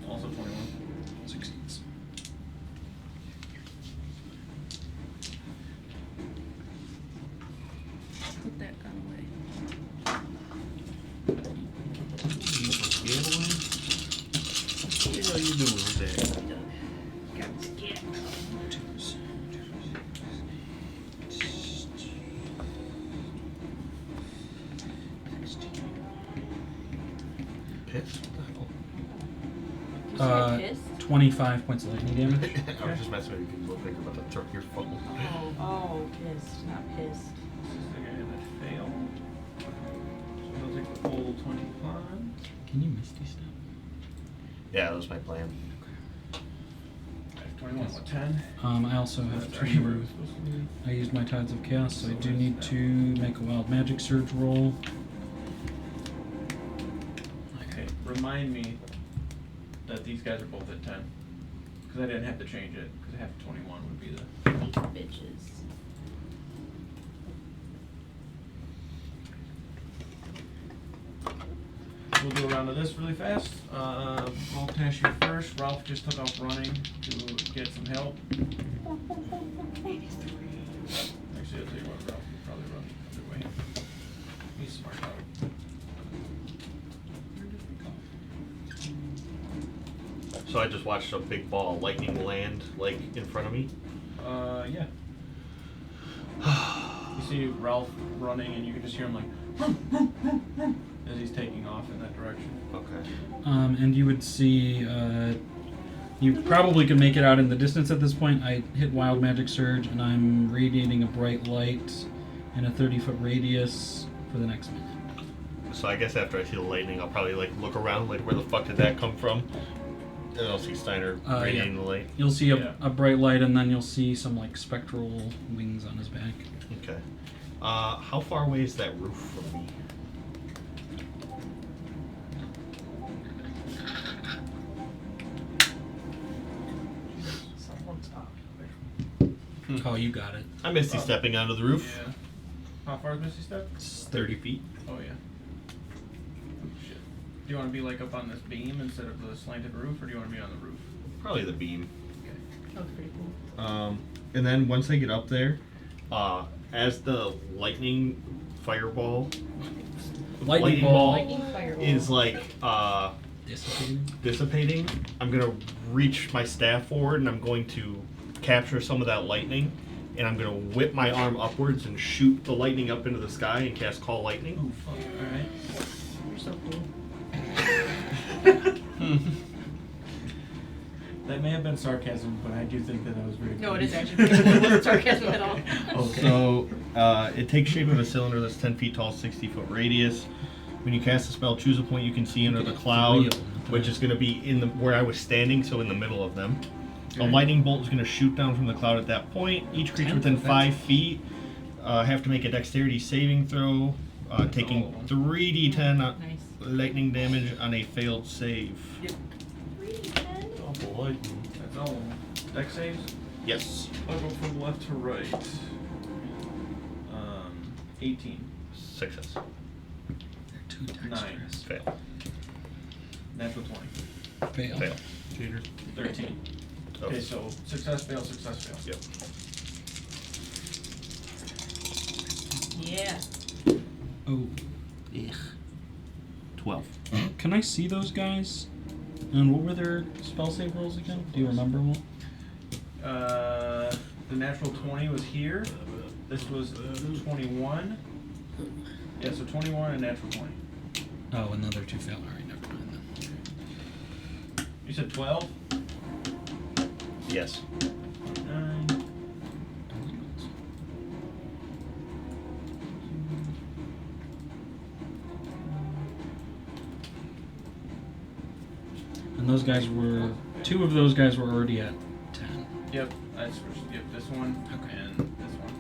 Also 21. Succeeds. Put that gun away. What the hell you doing with that? Got scared. Pissed? Did you say pissed? 25 points of lightning damage. I was just messing with you because you look like you're about to throw your phone. Oh, pissed, not pissed. This is the guy that failed. So he'll take the full 25. Can you misty step? Yeah, that was my plan. I have 21, what, 10? I also have That's already where it to. was supposed to be. I used my Tides of Chaos, so I do need to make a wild magic surge roll. Okay, remind me that these guys are both at 10. Because I didn't have to change it, because half of 21 would be the... These bitches. We'll do a round of this really fast. Voltash, you first. Ralph just took off running to get some help. Actually, I'll tell you what, Ralph will probably run the other way. He's smart out. So I just watched a big ball of lightning land like in front of me. Yeah. You see Ralph running, and you can just hear him like as he's taking off in that direction. Okay. And you would see. You probably could make it out in the distance at this point. I hit Wild Magic Surge, and I'm radiating a bright light in a 30-foot radius for the next minute. So I guess after I see the lightning, I'll probably like look around, like where the fuck did that come from? And I'll see Steiner radiating the light. You'll see Yeah. a bright light, and then you'll see some like spectral wings on his back. Okay. How far away is that roof from me? Someone's up. Oh, you got it. I'm Misty stepping onto the roof. Yeah. How far is Misty Step? It's 30 feet. Oh yeah. Oh, shit. Do you want to be like up on this beam instead of the slanted roof, or do you want to be on the roof? Probably the beam. Okay. That was pretty cool. And then once I get up there, as the lightning fireball Lightning ball. Lightning fireball. is like Dissipating. dissipating, I'm gonna reach my staff forward and I'm going to capture some of that lightning, and I'm gonna whip my arm upwards and shoot the lightning up into the sky and cast Call Lightning. Oh fuck! All right. You're so cool. That may have been sarcasm, but I do think that was very. No, it funny. is actually pretty cool. It wasn't sarcasm at all. Okay. So it takes shape of a cylinder that's 10 feet tall, 60-foot radius. When you cast the spell, choose a point you can see under the cloud, which is going to be in the where I was standing, so in the middle of them. A lightning bolt is going to shoot down from the cloud at that point. Each creature within 5 feet have to make a dexterity saving throw, taking 3d10 Nice. lightning damage on a failed save. 3d10? Double lightning. That's all. Dex saves? Yes. I'll go from left to right. 18. Success. They're too 9. dexterous. Fail. Natural 20. Fail. Fail. Cheaters. 13. Oh. Okay, so success, fail, success, fail. Yep. Yeah. Oh. 12. Can I see those guys? And what were their spell save rolls again? Do you remember one? The natural 20 was here. This was 21. Yeah, so 21 and natural 20. Oh, another 2 fail. Alright, never mind then. You said 12? Yes. 9. And those guys were... 2 of those guys were already at 10. Yep, I switched. Yep, this one Okay. and this one.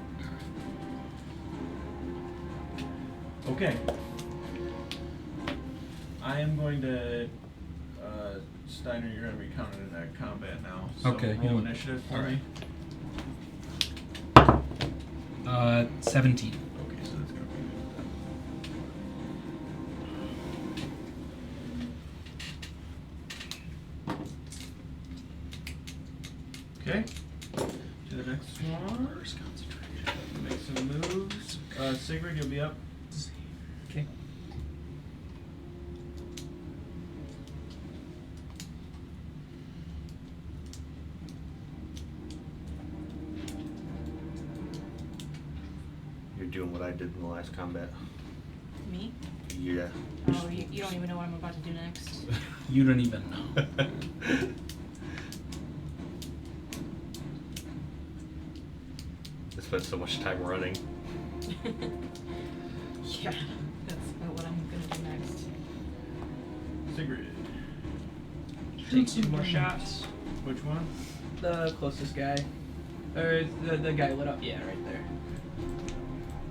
Okay. I am going to. Steiner, you're going to be counted in that combat now. So Okay, roll yeah. initiative for Alright. me. 17. Okay, so that's going to be. Okay. To the next one. First concentration. Make some moves. Sigrid, you'll be up. Okay. You're doing what I did in the last combat. Me? Yeah. Oh, you don't even know what I'm about to do next. You don't even know. I spent so much time running. Yeah, that's about what I'm gonna do next. Sigrid. Take 2 more shots. Which one? The closest guy. Or the guy lit up, yeah, right there.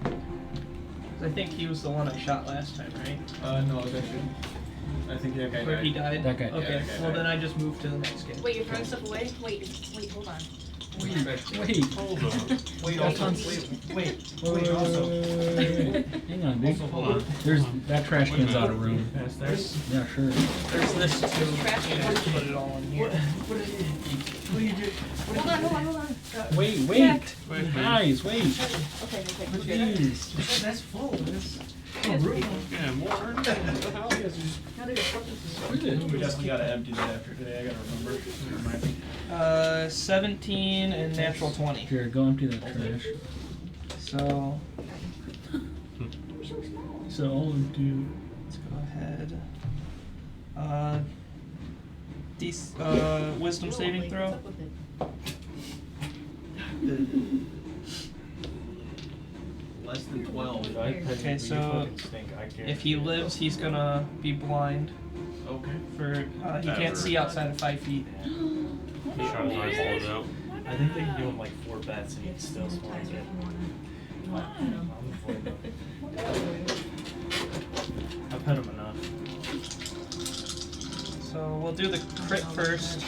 'Cause I think he was the one I shot last time, right? No, it's actually. I think that guy Where died. he died? That guy- Okay, yeah, that guy well died. then I just moved to the next guy. Wait, you're throwing stuff away? Wait, hold on. Wait. Hold on. Wait, Hold also, on. wait, also. Hang on, dude. Also, hold on. There's that trash can's out of room. Pass there. Yeah, sure. There's this too. Trash Yeah, can. just put it all in here. Hold on. Wait. Jack. Wait, Guys, wait. Okay, we're good. Jeez. That's full. Yeah, more. Now they're just We definitely gotta empty that after today. I gotta remember. Remind me. 17 and natural 20. Here, go empty that trash. So So all of you. let's go ahead. Wisdom saving throw. Less than 12. Okay, so if he lives, he's gonna be blind. Okay. For he can't see outside of 5 feet. He shot his eyeballs out. I think they can give him like 4 bets and he still swallows it. I've had him enough. So we'll do the crit first.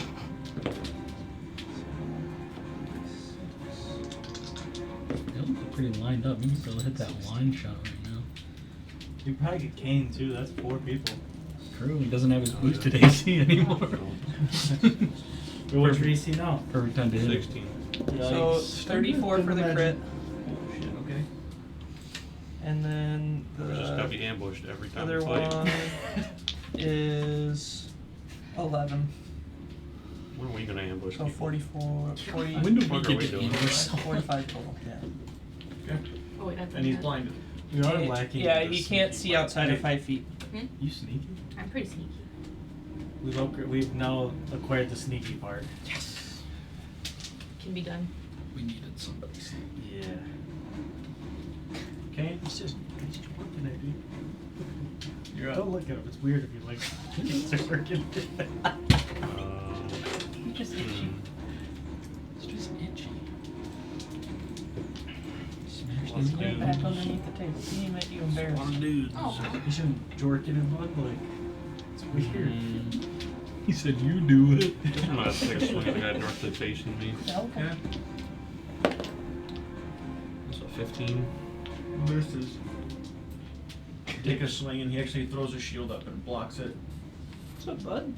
They look pretty lined up. You can probably hit that line shot right now. You probably get Kane too, that's 4 people. True, he doesn't have his boosted AC anymore. What's your AC now? Perfect time to hit it. 16. So 34 for the crit. Oh shit. Okay. And then We're just gonna the be ambushed every time other we fight. one is 11. When are we gonna ambush So people? 44, 40, When do we Fuck are get we to doing? aim yourself? 45 total. Yeah. Okay. Oh wait, that's And he's blinded. We are lacking. Yeah, in the he can't sneaky see part. outside of 5 feet. You sneaky? I'm pretty sneaky. We've now acquired the sneaky part. Yes. Can be done. We needed somebody. Yeah. Kane, It's just what can I do? You're up. Don't look at him. It's weird if you like start working. You're just itchy. It's just itchy. Smash Let's the do button. Back underneath the table. See, he made you embarrassed. One dudes. Oh. You shouldn't jork it in blood. Like, it's weird. He said, "You do it." I'm gonna take a swing at the guy directly facing me. Okay. That's a 15. Misses. Take a swing, and he actually throws a shield up and blocks it. What's up, bud?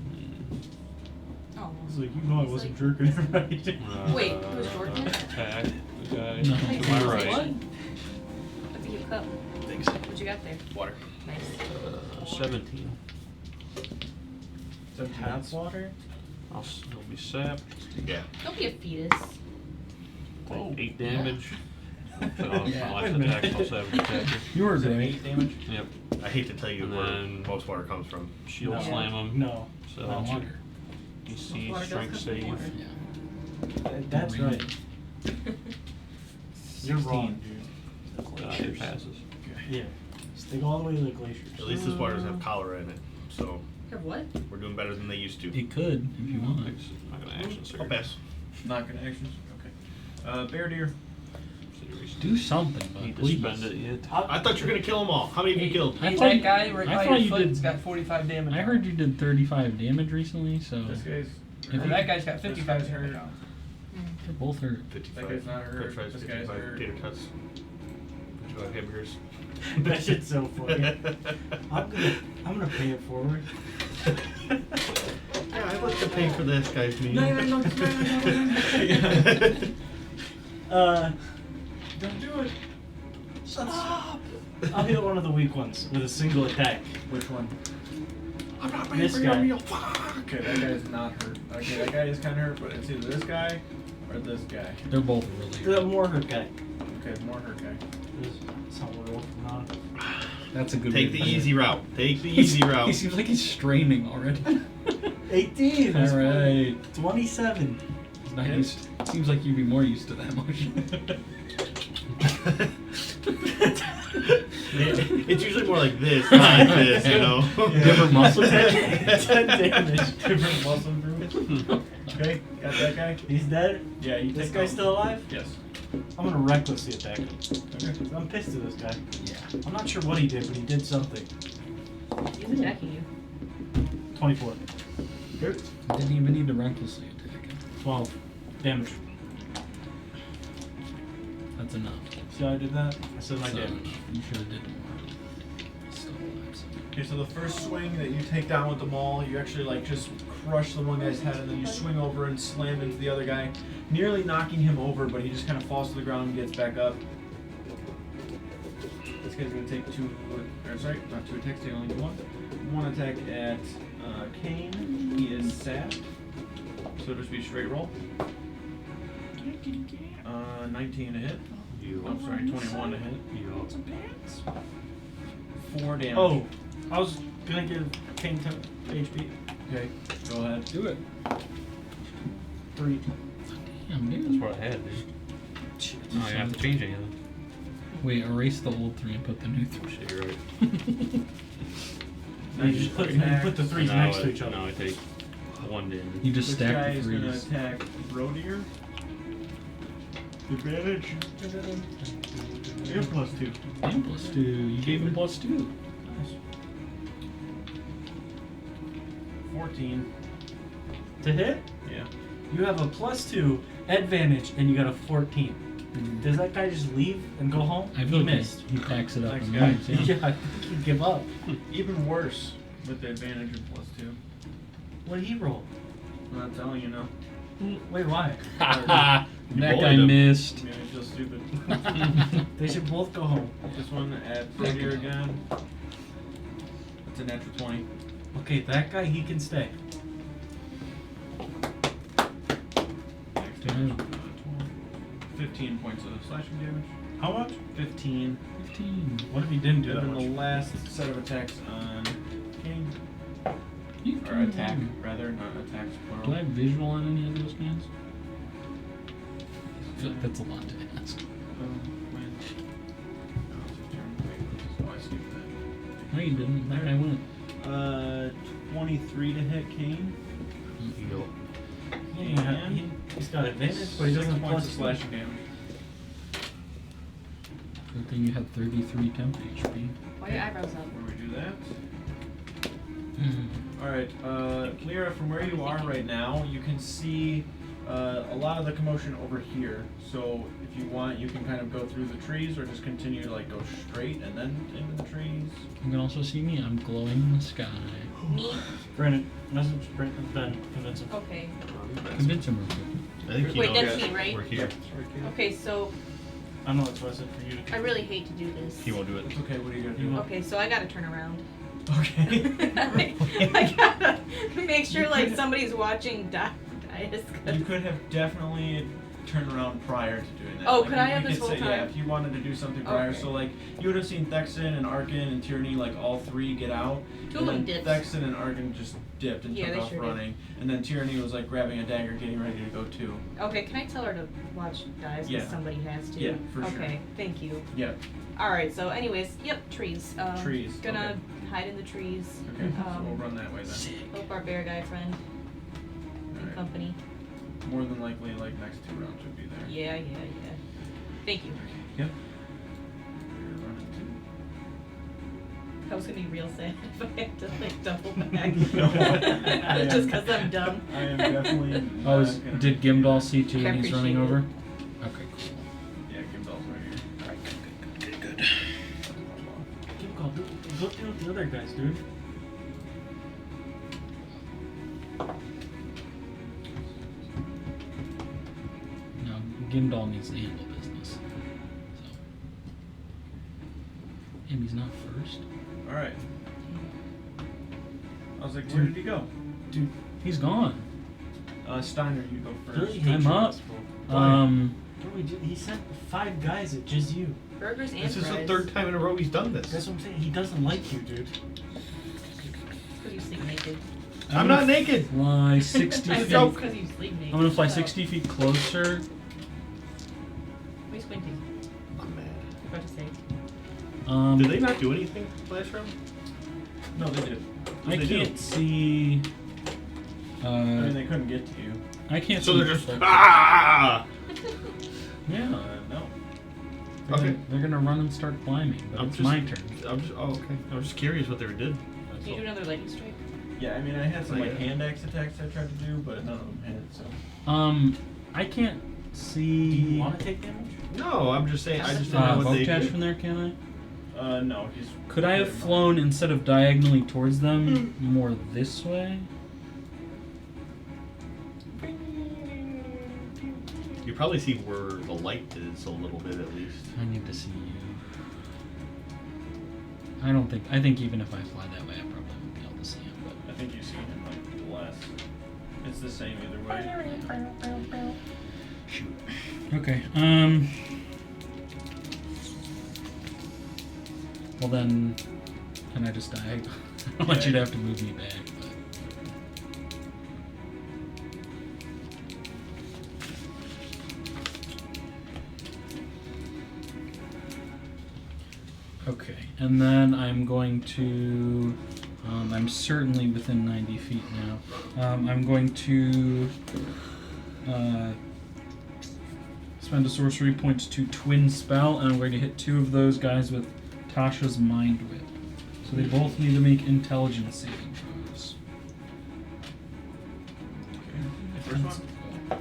Oh. It's like, you know I wasn't jerking it right. Wait, who's Jordan? Attack the guy No. to my Say right. what? What's in your cup? Thanks. What you got there? Water. Nice. 17. Is that tap water? He'll be sapped. Yeah. Don't be a fetus. Take 8 damage. So Yeah. my last attack, I'll savage attacker. You were Is that great. 8 damage? Yep. I hate to tell you And where then- most water comes from. Shield No. slam him. No. So Water. DC Water does strength come from save. water. Yeah. That's right. You're wrong, 16. dude. It passes. Yeah. Stick all the way to the glaciers. At least this water doesn't have cholera in it, so Have what? we're doing better than they used to. It could if you want. Thanks. Not gonna action surge. I'll pass. Not gonna actions? Okay. Bear deer. Do something, Need but to please. spend it yet. I thought you were gonna kill them all. How many have you killed? I Hey, thought that you- guy right I by thought your you foot did- has got 45 damage. I heard you did 35 damage recently, so This guy's. If And you- that guy's got This 55 guy's damage. hurt. they're both hurt. 55. That guy's not hurt. French fries, This guy's 55 hurt. potato cuts. Put you on hamburgers. That shit's so funny. I'm gonna pay it forward. Yeah, I'd like to pay for this guy's meal. No. Don't do it. Shut up. I'll hit one of the weak ones with a single attack. Which one? I'm not paying This for your guy. meal. Fuck. Okay, that guy's not hurt. Okay, that guy is kind of hurt, but it's either this guy or this guy. They're both really The hurt. more hurt guy. Okay, more hurt guy. That's how we're rolling from now on. That's a good Take way the to put it. easy route. Take the easy He route. seems like he's straining already. 18. that's All right. 27. He's not used. Seems like you'd be more used to that motion. It's usually more like this, not like this, you know. Different muscle 10 damage. Different muscle groups. Okay, got that guy? He's dead. Yeah, you This take guy's him. still alive? Yes. I'm gonna recklessly attack him. Okay. I'm pissed at this guy. Yeah. I'm not sure what he did, but he did something. He's attacking you. 24. Didn't even need to recklessly attack him. 12. Damage. That's enough. See how I did that? I said my So, damage. You should have did more. Still alive, so. Okay, so the first swing that you take down with the maul, you actually like just crush the one guy's head, and then you swing over and slam into the other guy, nearly knocking him over, but he just kind of falls to the ground and gets back up. This guy's gonna take not 2 attacks, take only one attack at Kane. He is sapped, so it'll just be a straight roll. 19 to hit. I'm sorry, 21 to hit. 4 damage. Oh, I was gonna give King 10 HP. Okay, go ahead. Do it. 3. Damn, That's dude. what I had, dude. No, you have to change anything. Wait, erase the old 3 and put the new 3. Shit, you're right. You just put the 3s Now next to I- each other. Now I take 1 damage. You just This stack guy the is gonna 3s. attack Rodier. Advantage. And +2. And +2. You gave him +2. 14. To hit, Yeah. you have a +2 advantage, and you got a 14. Does that guy just leave and go home? I He feel like missed. he packs it up Next and guy. leaves. Yeah. Yeah, I think he'd give up. Even worse with the advantage of +2. What did he roll? I'm not telling you now. Wait, why? that bullied guy him. missed. Made me feel stupid. They should both go home. This one at Rodier again. It's a natural 20. Okay, that guy, he can stay. Next damage. 15 points of slashing damage. How much? 15. 15. What if he didn't do And that then the much? last set of attacks on King. You Or can- attack, rather, not attacks. Do I Plural. have visual on any of those guys? I feel like that's a lot to ask. When? No, it's your turn. Wait, oh, I skipped that. No, you didn't. That guy went. 23 to hit Kane. Yeah, he's got advantage, but he 6 doesn't points plus of slashing damage. Good thing you had 33 temp HP. Why are your eyebrows up? Where we do that. Alright, Lyra, from where you are right now, you can see a lot of the commotion over here. So if you want, you can kind of go through the trees, or just continue to like go straight and then into the trees. You can also see me. I'm glowing in the sky. Me? Brandon, message Brandon, Ben, convince him. Okay. Convince him real quick. I think he Wait, knows that's me, right? we're here. Okay, so I know that's what I said for you to I really hate to do this. He won't do it. It's okay, what are you gonna You do? won't. Okay, so I gotta turn around. Okay. I gotta make sure like somebody's watching Dias. You could have definitely turned around prior to doing that. Oh, Like, could I we have could this whole say, Yeah, time? if you wanted to do something prior. Okay. So like, you would have seen Thexan and Arkin and Tyranny, like all three get out. Two of and them then dipped. Thexan and Arkin just dipped and Yeah, took they off sure did. running. And then Tyranny was like grabbing a dagger, getting ready to go too. Okay, can I tell her to watch Dias? Yeah. Because somebody has to. Yeah, for sure. Okay, thank you. Yeah. Alright, so anyways, yep, trees. Trees, Gonna okay. hide in the trees. Okay, so we'll run that way then. Hope our bear guy friend and Alright. company. More than likely, like next 2 rounds would be there. Yeah. Thank you. Yep. You're running I was gonna be real sad if I had to like double back. No. Just because I'm dumb. I am definitely. Oh, not gonna did be- Gimdall see too I and he's running appreciate over? Okay, cool. Yeah, Gimdall's right here. Alright, good. Keep going. Go deal with the other guys, dude. Now, Gimdall needs to handle business. So. And he's not first. Alright. I was like, where did he go? Dude, He's gone. Steiner, you go first. really hate I'm you, up. bro. Bro, he sent 5 guys at just you. Burgers and This is the fries. 3rd time in a row he's done this. That's what I'm saying. He doesn't like you, dude. It's because you sleep naked. I'm not naked. Fly 60 I feet. said it's because you sleep naked. I'm gonna fly Shut up. 60 feet closer. What are you squinting? I'm mad. You're about to say. Did they not do anything last round? No, they did. I What'd they can't see. I mean, they couldn't get to you. I can't So see. they're just ah. Yeah. No. They're Okay. Gonna, they're gonna run and start climbing, but I'm it's just- my turn. I'm just okay. I was just curious what they did. That's Can you do all. another lightning strike? Yeah, I mean, I had some Oh, like yeah. hand axe attacks I tried to do, but none of them hit. So. I can't Do see. you want to take damage? No, I'm just saying. I just don't know what they Voltage did. from there, can I? No, he's. Could I have flown instead of diagonally towards them more this way? You probably see where the light is a little bit at least. I need to see you. I think even if I fly that way, I probably won't be able to see him. I think you see him like less. It's the same either way. But shoot. Okay. Well then, can I just die? I want you to have to move me back. But... Okay, and then I'm going to. I'm certainly within 90 feet now. I'm going to spend a sorcery point to twin spell, and I'm going to hit 2 of those guys with Tasha's Mind Whip. So they both need to make intelligence saving throws. First one.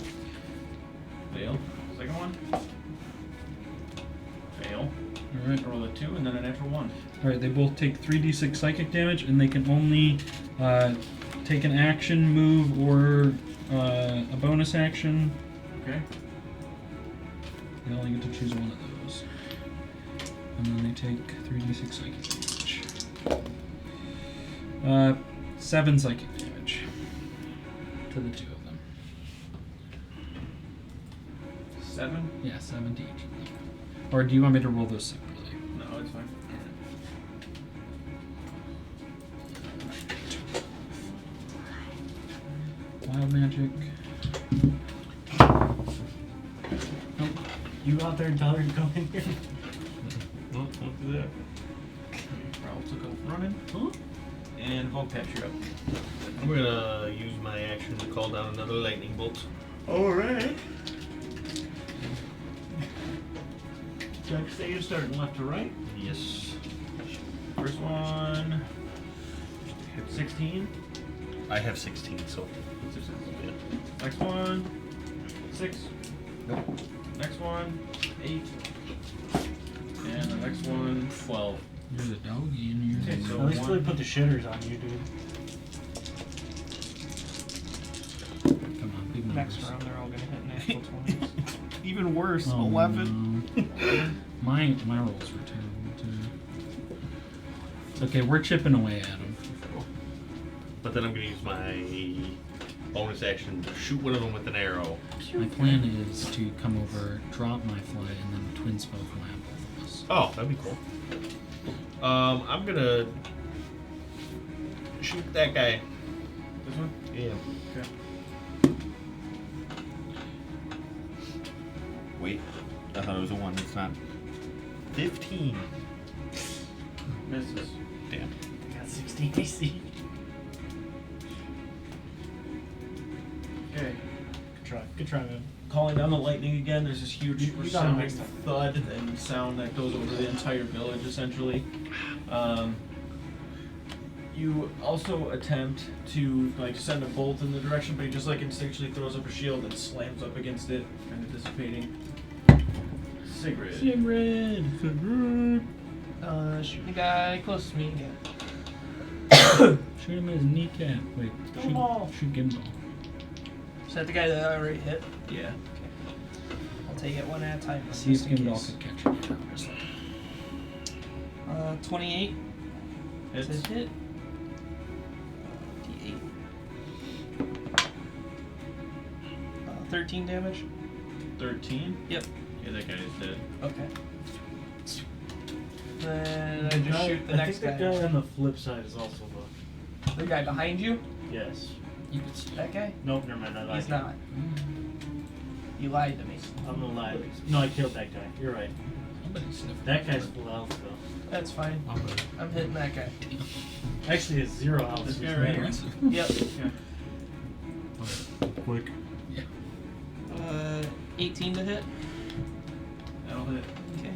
Fail. Second one. Fail. Alright. Roll a 2 and then a natural 1. Alright, they both take 3d6 psychic damage, and they can only take an action, move, or a bonus action. Okay. They only get to choose one of those. And then they take 3d6 psychic damage. 7 psychic damage to the 2 of them. 7? Yeah, 7 to each of them. Or do you want me to roll those separately? No, it's fine. Wild magic. You go out there and tell her to go in here. No, don't do that. Ralph took off running. Huh? And Volcat, you're up. I'm gonna use my action to call down another lightning bolt. Alright. Check save starting left to right. Yes. First one. Hit 16. I have 16, so. Yeah. Next one. 6. Nope. Next one. 8. And the next one. 12. You're the doggy and you're Okay, the so At least one- they put the shitters on you, dude. Come on, big Next numbers. round, they're all gonna hit natural 20s. Even worse, Oh, 11. no. my rolls were terrible too. It's okay, we're chipping away at them. But then I'm gonna use my bonus action to shoot one of them with an arrow. My plan is to come over, drop my fly, and then twin spell fly on both of us. Oh, that'd be cool. I'm gonna shoot that guy. This one? Yeah. Okay. Wait, I thought it was a 1. It's not. 15. Misses. Damn. I got 16 AC. Okay. Good try, man. Calling down the lightning again, there's this huge You got it resounding next time. thud and sound that goes over the entire village, essentially. You also attempt to like send a bolt in the direction, but he just like instinctually throws up a shield and slams up against it, kind of dissipating. Sigrid. Sigrid! Shoot the guy closest to me again. Shoot him in his kneecap. Wait, Gimbal. shoot Gimbal. Is that the guy that I already hit? Yeah. I'll take it one at a time. See if just in Gimbal case. could catch him. 28. Hits. Does it hit? D8. 13 damage. 13? Yep. Yeah, that guy is dead. Okay. Then I just shoot the next I think guy. the guy on the flip side is also The guy behind you? Yes. You could see. That guy? Nope, never mind. I lied. He's not. You lied to me. I'm gonna lie. No, I killed that guy. You're right. Somebody sniffed That guy's full health though. That's fine. I'm good. I'm hitting that guy. Actually, it's 0 health. This so guy it's right not- here? Yep. Yeah. Quick. 18 to hit. That'll hit. Okay.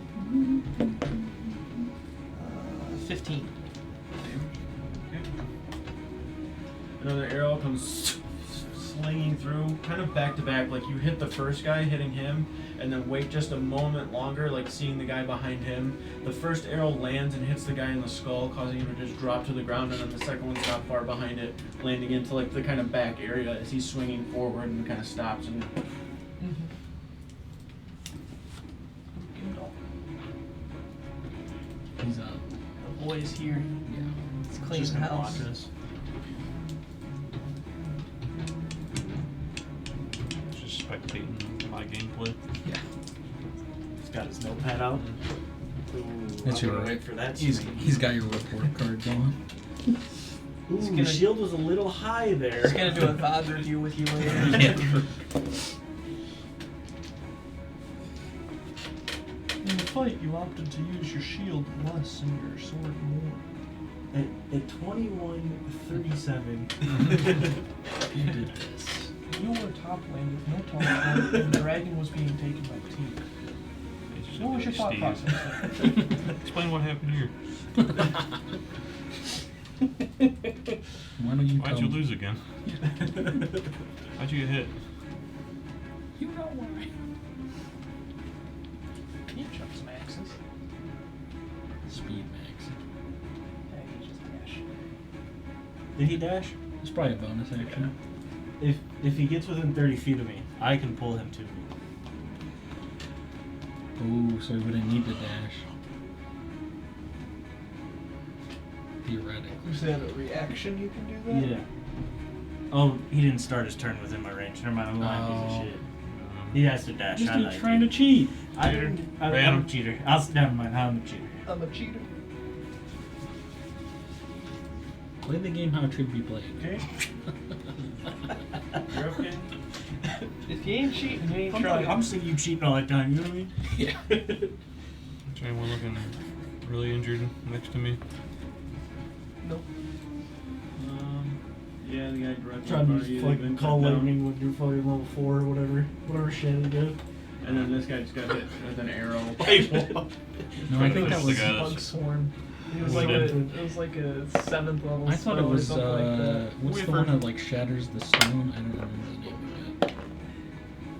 15. Okay. Another arrow comes slinging through, kind of back to back. Like you hit the first guy, hitting him, and then wait just a moment longer, like seeing the guy behind him. The first arrow lands and hits the guy in the skull, causing him to just drop to the ground, and then the second one's not far behind it, landing into like the kind of back area as he's swinging forward and kind of stops and. He's up. The boy's here. Yeah. It's clean Just gonna house. watch us. Just spectating my gameplay. Yeah. He's got his notepad out. Ooh, That's I'm your gonna right. wait for that. He's swing. got your report card going. Ooh, He's gonna- shield was a little high there. He's gonna do a VOD review with you later. Yeah. In the fight, you opted to use your shield less and your sword more. At 21:37. You did this. You were top lane with no top lane, and the dragon was being taken by the team. What was your thought Steve. process? Explain what happened here. Why don't you Why'd tell you me? lose again? How'd you get hit? You know why. You jump some axes. Speed max. Yeah, you just dash. Did he dash? It's probably a bonus action. If he gets within 30 feet of me, I can pull him to me. Ooh, so he wouldn't need to dash. Theoretically. Is that a reaction you can do that? Yeah. Oh, he didn't start his turn within my range. Never mind, I'm lying, piece Oh. of shit. He has to dash. This I dude's lied trying to you. cheat. I Cheater. didn't. Ran I'm a him. cheater. Never mind. I'm a cheater. I'm a cheater. Play the game how it should be played. Okay. You're okay. If you ain't cheating, you ain't trying. I'm seeing you cheating all the time. You know what I mean? Yeah. Is anyone looking really injured next to me? Nope. Yeah, direct Trying bar, to you fucking even call cut down. lightning when you're fucking level 4 or whatever shit you get. And then this guy just got hit with an arrow. No, I think that The was. guy that's- Bug swarm. It was What like did it was like a 7th level. I thought it spell or was. something like that. What's the one that like shatters the stone? I don't remember the name of it.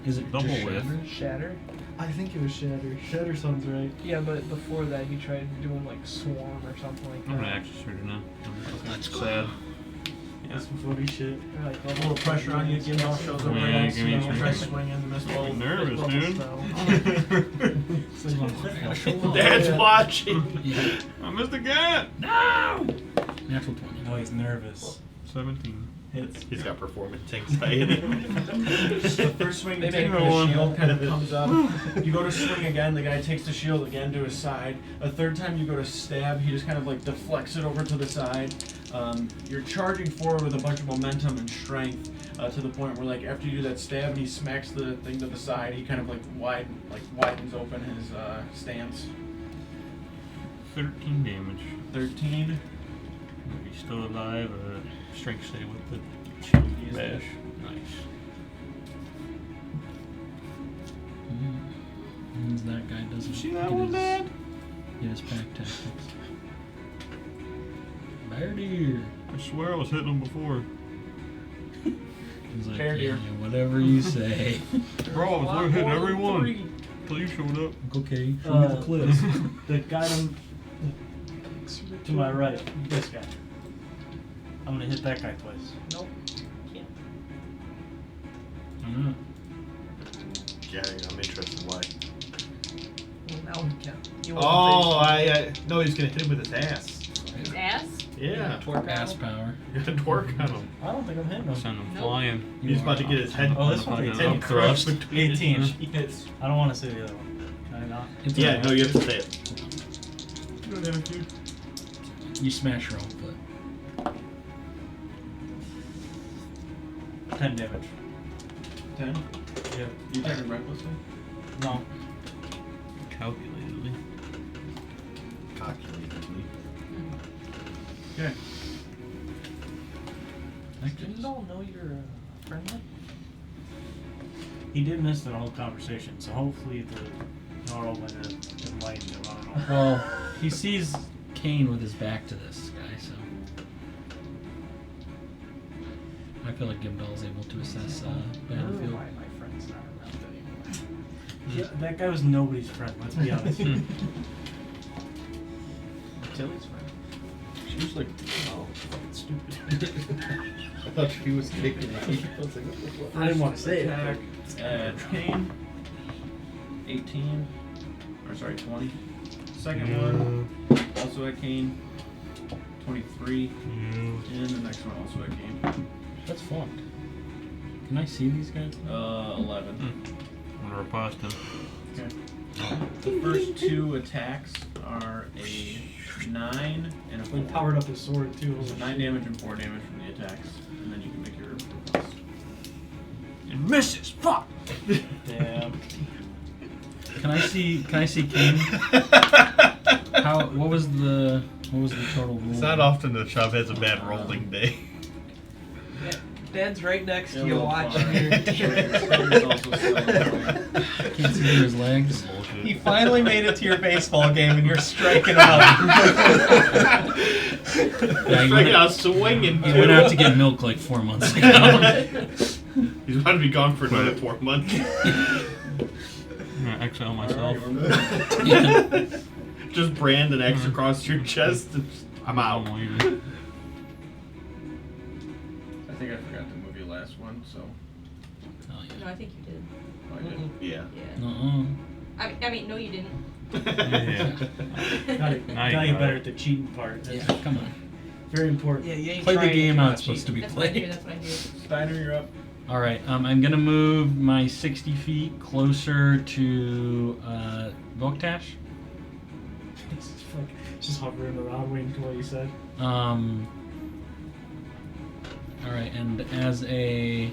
Is it Double just whiff. shatter? Shatter. I think it was Shatter. Shatter sounds right. Yeah, but before that he tried doing like swarm or something like that. I'm an action shooter now. Let's go. Sad. That's some funny shit. Or, like, A little pressure on you. Gimdall shows up. Yeah, right give me now, some tries pressure. swinging the missile. I'm nervous, level dude. spell. Dad's watching. Yeah. I missed the cat! No! Natural 20. Oh, he's nervous. 17. Hits. He's got performance anxiety. The first swing you They take, make the one. shield kind of comes up. You go to swing again, the guy takes the shield again to his side. A third time you go to stab, he just kind of like deflects it over to the side. You're charging forward with a bunch of momentum and strength to the point where like after you do that stab and he smacks the thing to the side, he kind of like widens open his stance. 13 damage. 13. Are you still alive or strength save with the shield He is bash? Nice. Means that guy doesn't See get that one, his, Dad? get his pack tactics. Bear deer. I swear I was hitting him before. He's like, Bear deer. yeah, whatever you say. Bro, I was there hitting everyone until you showed up. Okay, show me the clip. The guy to my right, this guy. I'm gonna hit that guy twice. Nope. Mm. Yeah, I'm interested why. Well, now he can. You Oh, no, he's gonna hit him with his ass. His ass? Yeah. Torque Ass arrow. power. You gotta twerk on him. I don't think I'm hitting him. Send him Nope. flying. He's about to get his head. Oh, this one's Fucking 18. up thrust. between 18. He hits. I don't want to say the other one. Can I not? It's Yeah, alright. no, you have to say it. You don't have a few. You smash your own foot. 10 damage. 10. Yeah. You attacking recklessly? No. Calculatedly. Calculatedly. Okay. Didn't you all know you're friendly? He did miss the whole conversation, so hopefully the Gnarl might have enlightened him. I don't know. Well, he sees Kane with his back to this guy, so I feel like Gimdall's able to assess battlefield. Why my friend's not around anymore. Yeah, that guy was nobody's friend, let's be honest. Tilly's friend. She was like, oh, fucking stupid. I thought she was kicking me. I was like, what the fuck? I didn't want to say it. Attack at Kane. 18. Or sorry, 20. Second one, also at Kane. 23. And the next one also at Kane. That's fucked. Can I see these guys? 11. I'm gonna riposte him. Okay. The first two attacks are a 9 and a 4. He powered up his sword too. So 9 damage and 4 damage from the attacks. And then you can make your riposte. It misses! Fuck! Damn. Can I see Kane? What was the total roll? It's not often the Chubb has a bad rolling day. Dad's right next to Yeah, you well, watching fine. your It's also still Can't see through his legs. Bullshit. He finally made it to your baseball game and you're striking out. Yeah, you Right went, now, swinging. you went out to get milk like 4 months ago. He's about to be gone for another 4 months. I'm gonna exile myself. Yeah. Just brand an X across your chest. And I'm out. I'm leaving. I think I forgot to move your last one, so. Oh, No, I think you did. Oh, I did. Yeah. Yeah. Uh-uh. I mean, no, you didn't. Yeah. Gotta Now you get got better it. at the cheating part. Yeah, That's come on. very important. Yeah, you ain't Play the trying game to how it's supposed to be That's what I do. played. That's what I do. Steiner, you're up. All right, I'm gonna move my 60 feet closer to Voktash. Just hovering around waiting for what you said. All right, and as a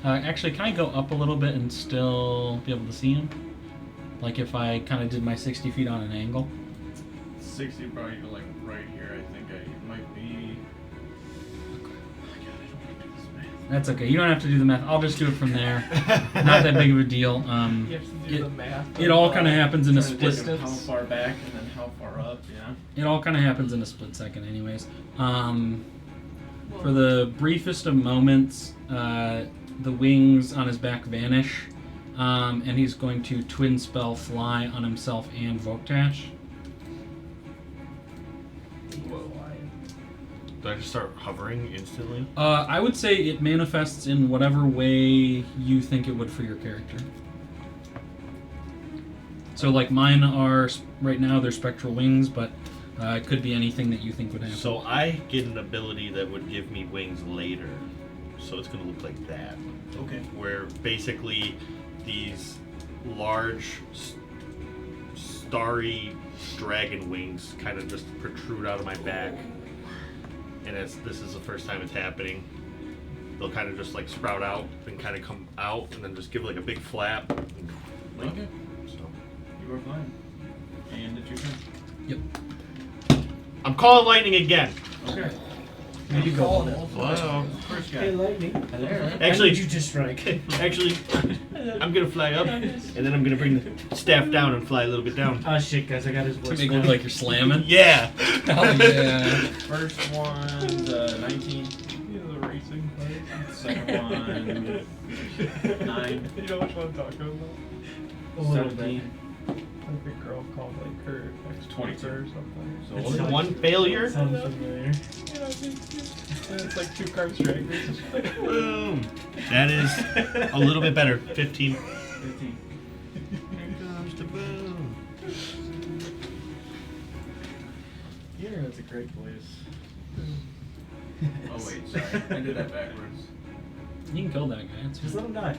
actually, can I go up a little bit and still be able to see him? Like if I kind of did my 60 feet on an angle. 60 probably like right here. I think it might be. Oh my God, I don't want to do this. That's okay. You don't have to do the math. I'll just do it from there. Not that big of a deal. You have to do the math. It all kind of happens in a Trying to split. think of how far back and then how far up, yeah. It all kind of happens in a split second, anyways. For the briefest of moments, the wings on his back vanish, and he's going to twin spell fly on himself and Voktash. Do I just start hovering instantly? I would say it manifests in whatever way you think it would for your character. So, like, mine are, right now, they're spectral wings, but it could be anything that you think would happen. So I get an ability that would give me wings later. So it's going to look like that. Okay. Where basically these large, starry dragon wings kind of just protrude out of my back. And this is the first time it's happening. They'll kind of just like sprout out and kind of come out and then just give like a big flap. Okay. So You are flying. And it's your turn. Yep. I'm calling lightning again. Okay. You calling it? Wow. First Hey, guy. lightning. Actually, I need you to strike. actually, I'm gonna fly up and then I'm gonna bring the staff down and fly a little bit down. Oh shit, guys! I got his To voice. make it look now. like you're slamming. Yeah. Hell yeah. First one's 19. The racing part. Second one, 9. You know which one I'm talking about? A little 17. Like a girl called like her ex 22 or something. So It's what's not- One failure. Sounds familiar. Yeah, and it's like 2 cards drag races. Boom. That is a little bit better. 15. 15. Here comes the boom. Yeah, that's a great voice. Oh wait, sorry. I did that backwards. You can kill that guy. It's Just let him die.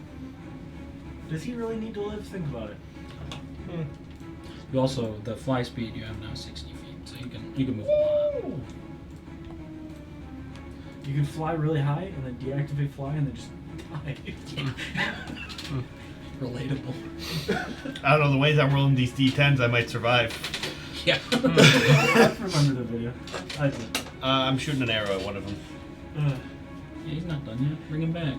Does he really need to live? Think about it. You also, the fly speed you have now is 60 feet, so you can move a lot. You can fly really high and then deactivate fly and then just die. Relatable. I don't know, the ways I'm rolling these D10s, I might survive. Yeah. I remember the video. I did. I'm shooting an arrow at one of them. Ugh. Yeah, he's not done yet. Bring him back.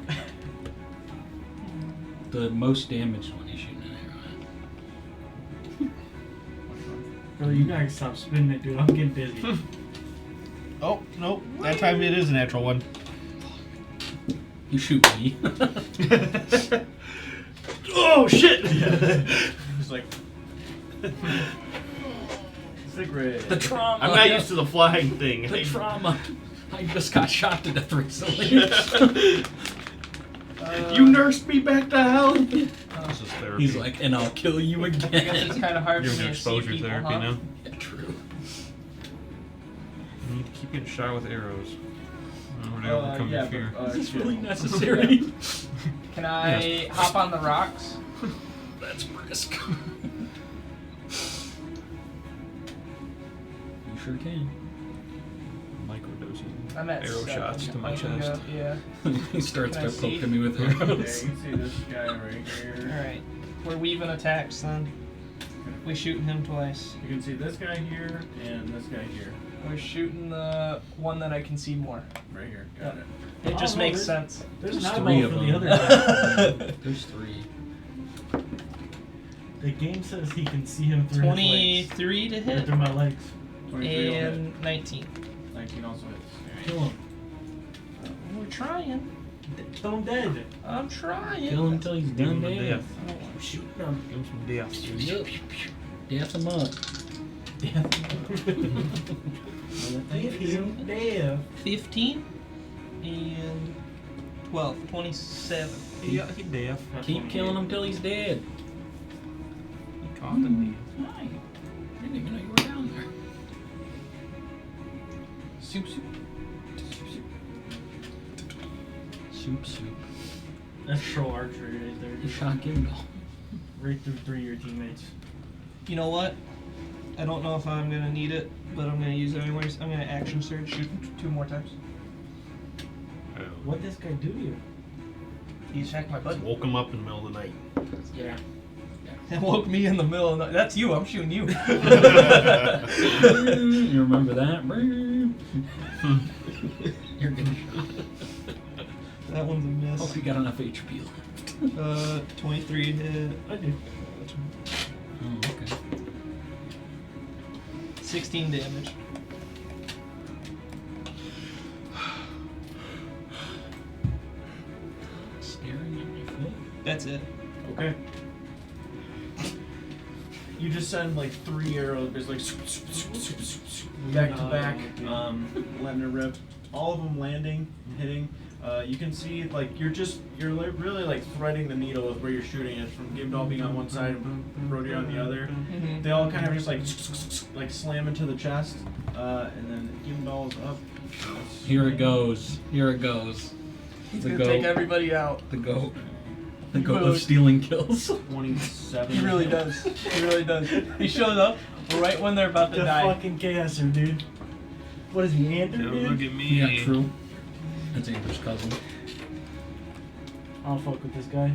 The most damaged one he's shooting an arrow at. Brother, you gotta stop spinning it, dude. I'm getting dizzy. Oh, nope. That time it is a natural one. You shoot me. Oh, shit! It's like. Cigarette. The trauma. I'm not used to the flying thing. The trauma. I just got shot to death recently. You nursed me back to health. This is therapy. He's like, and I'll kill you I guess it's again. kind of hard You're for me doing to see exposure people, therapy huh? now. Yeah, true. You need to keep getting shot with arrows. In order to overcome your fear. Is this really necessary? Can I hop on the rocks? That's brisk. You sure can. Microdosing I'm at arrow 7. shots to my I can chest. go- yeah. He starts Can I by see? poking me with Yeah, you arrows. can see this guy right here. Alright. We're weaving attacks then. We shooting him twice. You can see this guy here and this guy here. We're shooting the one that I can see more. Right here. Got it. It Oh, just no, makes there's- sense. There's There's an 3 eyeball of for them. the other guy. There's 3. The game says he can see him through his legs. 23 to Or hit through my legs. 23 will hit. and 19. 19 also hits. Kill him. We're trying. Kill him dead. I'm trying. Kill him until he's Give done him a dead. death. I'm shooting him. Give him some death. Yup. Death him up. 15 death. 15 and 12. 27. Yeah, he deaf. Keep killing him till he's dead. He constantly. Hi. I didn't even know you were down there. Soup, soup. Soup, soup. That's troll archery right there. You shot Gimdall. Right through 3 of your teammates. You know what? I don't know if I'm gonna need it, but I'm gonna use it anyways. I'm gonna action surge, shoot 2 more times. What'd this guy do to you? He attacked my buddy. Woke him up in the middle of the night. Yeah. It woke me in the middle of the night. That's you. I'm shooting you. You remember that? You're getting shot. That one's a miss. Oh, you got enough HP left. 23 hit. I do. Oh, okay. 16 damage. Staring at my foot. That's it. Okay. You just send like 3 arrows, there's like back to back, letting it rip. All of them landing, hitting. You can see like you're really like threading the needle with where you're shooting it, from Gimdall being on one side and Brody on the other. Mm-hmm. They all kind of just like slam into the chest, and then Gimdall's up. Here it goes. Here it goes. He's The gonna take goat. everybody out. The goat. The goat Goat. of stealing kills. 27. He really does. He really does. He shows up right when they're about to The die. fucking chaoser, dude. What is he, Andrew, dude? at me. Yeah, true. That's Andrew's cousin. I'll fuck with this guy.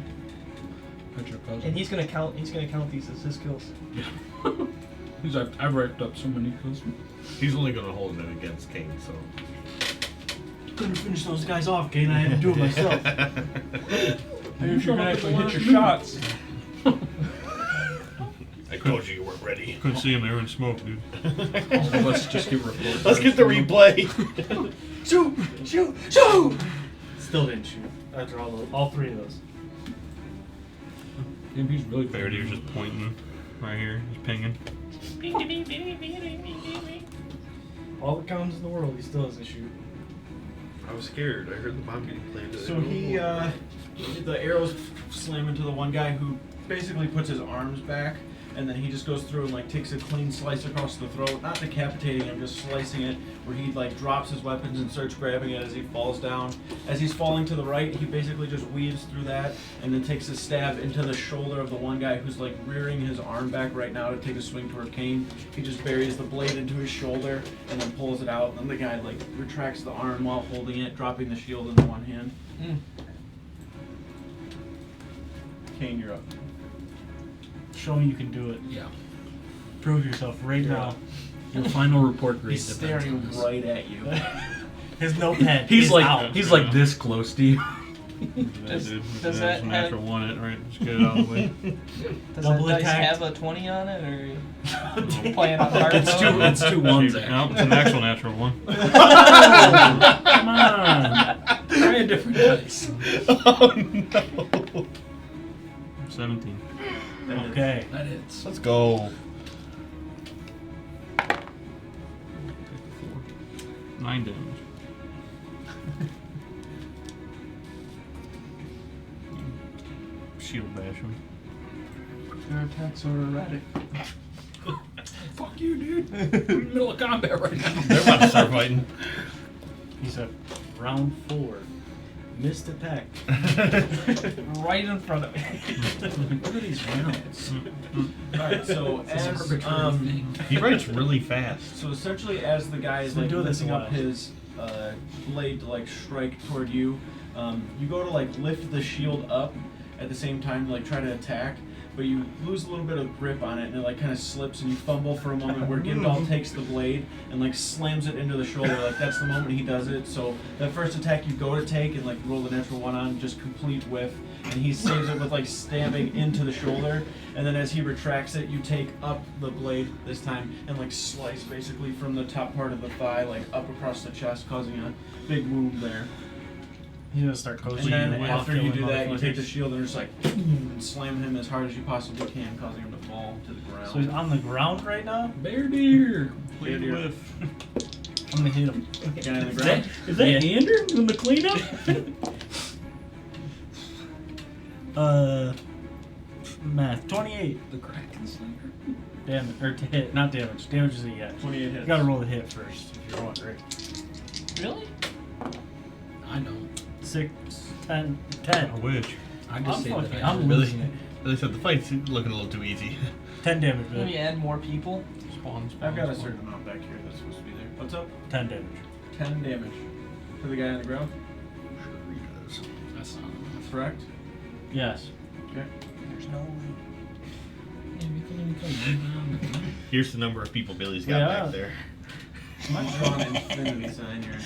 That's your cousin. And he's gonna count these as his kills. I've racked up so many kills. He's only gonna hold it against Kane, so. Couldn't finish those guys off, Kane. I had to do it myself. Maybe if you can actually hit your shots. I told you weren't ready. Couldn't see him. They were in smoke, dude. Let's just get reported. Let's get the replay. Shoot! Shoot! Shoot! Still didn't shoot. After all 3 of those. Damn, he's really Verity was just pointing right here. He's pinging. All the comms in the world, he still doesn't shoot. I was scared. I heard the bomb getting planted. So the arrows slam into the one guy who basically puts his arms back, and then he just goes through and like takes a clean slice across the throat, not decapitating him, just slicing it, where he like drops his weapons and starts grabbing it as he falls down. As he's falling to the right, he basically just weaves through that, and then takes a stab into the shoulder of the one guy who's like rearing his arm back right now to take a swing toward Kane. He just buries the blade into his shoulder and then pulls it out, and then the guy like retracts the arm while holding it, dropping the shield in the one hand. Kane, you're up. Show me you can do it. Yeah. Prove yourself right now. Your final report grade He's depends staring on this. right at you. His notepad He's is like out. he's like this close to you. Does- Dude. does That's that a have- natural one it, right? Just get it out of the way. Does Double that dice attack. have a 20 on it, or are you playing on hard That's two. mode? That's 2 ones. No, Actually. it's an actual natural one. Come on. Try a different dice. Oh no. 17. Okay. That hits. Let's go. 9 damage. Shield bash him. Your attacks are erratic. Fuck you, dude. We're in the middle of combat right now. They're about to start fighting. He said, round 4. Missed attack. Right in front of me. What are these rounds? Alright, so It's an as arbitrary thing. He writes really fast. so essentially as the guy is He's been like doing this a lifting up while. his blade to like strike toward you, you go to like lift the shield up at the same time to like try to attack, but you lose a little bit of grip on it and it like kind of slips and you fumble for a moment where Gimdall takes the blade and like slams it into the shoulder. Like that's the moment he does it. So that first attack you go to take and like roll the natural one on, just complete whiff, and he saves it with like stabbing into the shoulder, and then as he retracts it, you take up the blade this time and like slice basically from the top part of the thigh like up across the chest, causing a big wound there. He's gonna start And coaching. then you after you do that, you take the motherfuckers. shield and just like and slam him as hard as you possibly can, causing him to fall to the ground. So he's on the ground right now? Bear deer. Bear deer. Whiff. I'm gonna hit him. Guy on the Is ground. that Andrew in the cleanup? Math. 28 The Kraken Slayer. damage. Or to hit. Not damage. Damage is a yes. 28 hits. You gotta roll the hit first if you're wondering. Really? I don't. 6, 10, I 10. wish. I just I'm say fucking, that I I'm Really? losing it. They said the fight's looking a little too easy. 10 damage, Let me Billy. add more people. Spawn. I've got a certain amount back here that's supposed to be there. What's up? 10 damage. 10 damage. For the guy on the ground? Sure he does. That's not enough. Correct? Yes. Okay. There's no way. Yeah, we can only kill one. Here's the number of people Billy's got Yeah. back there. I'm not drawing an infinity sign here.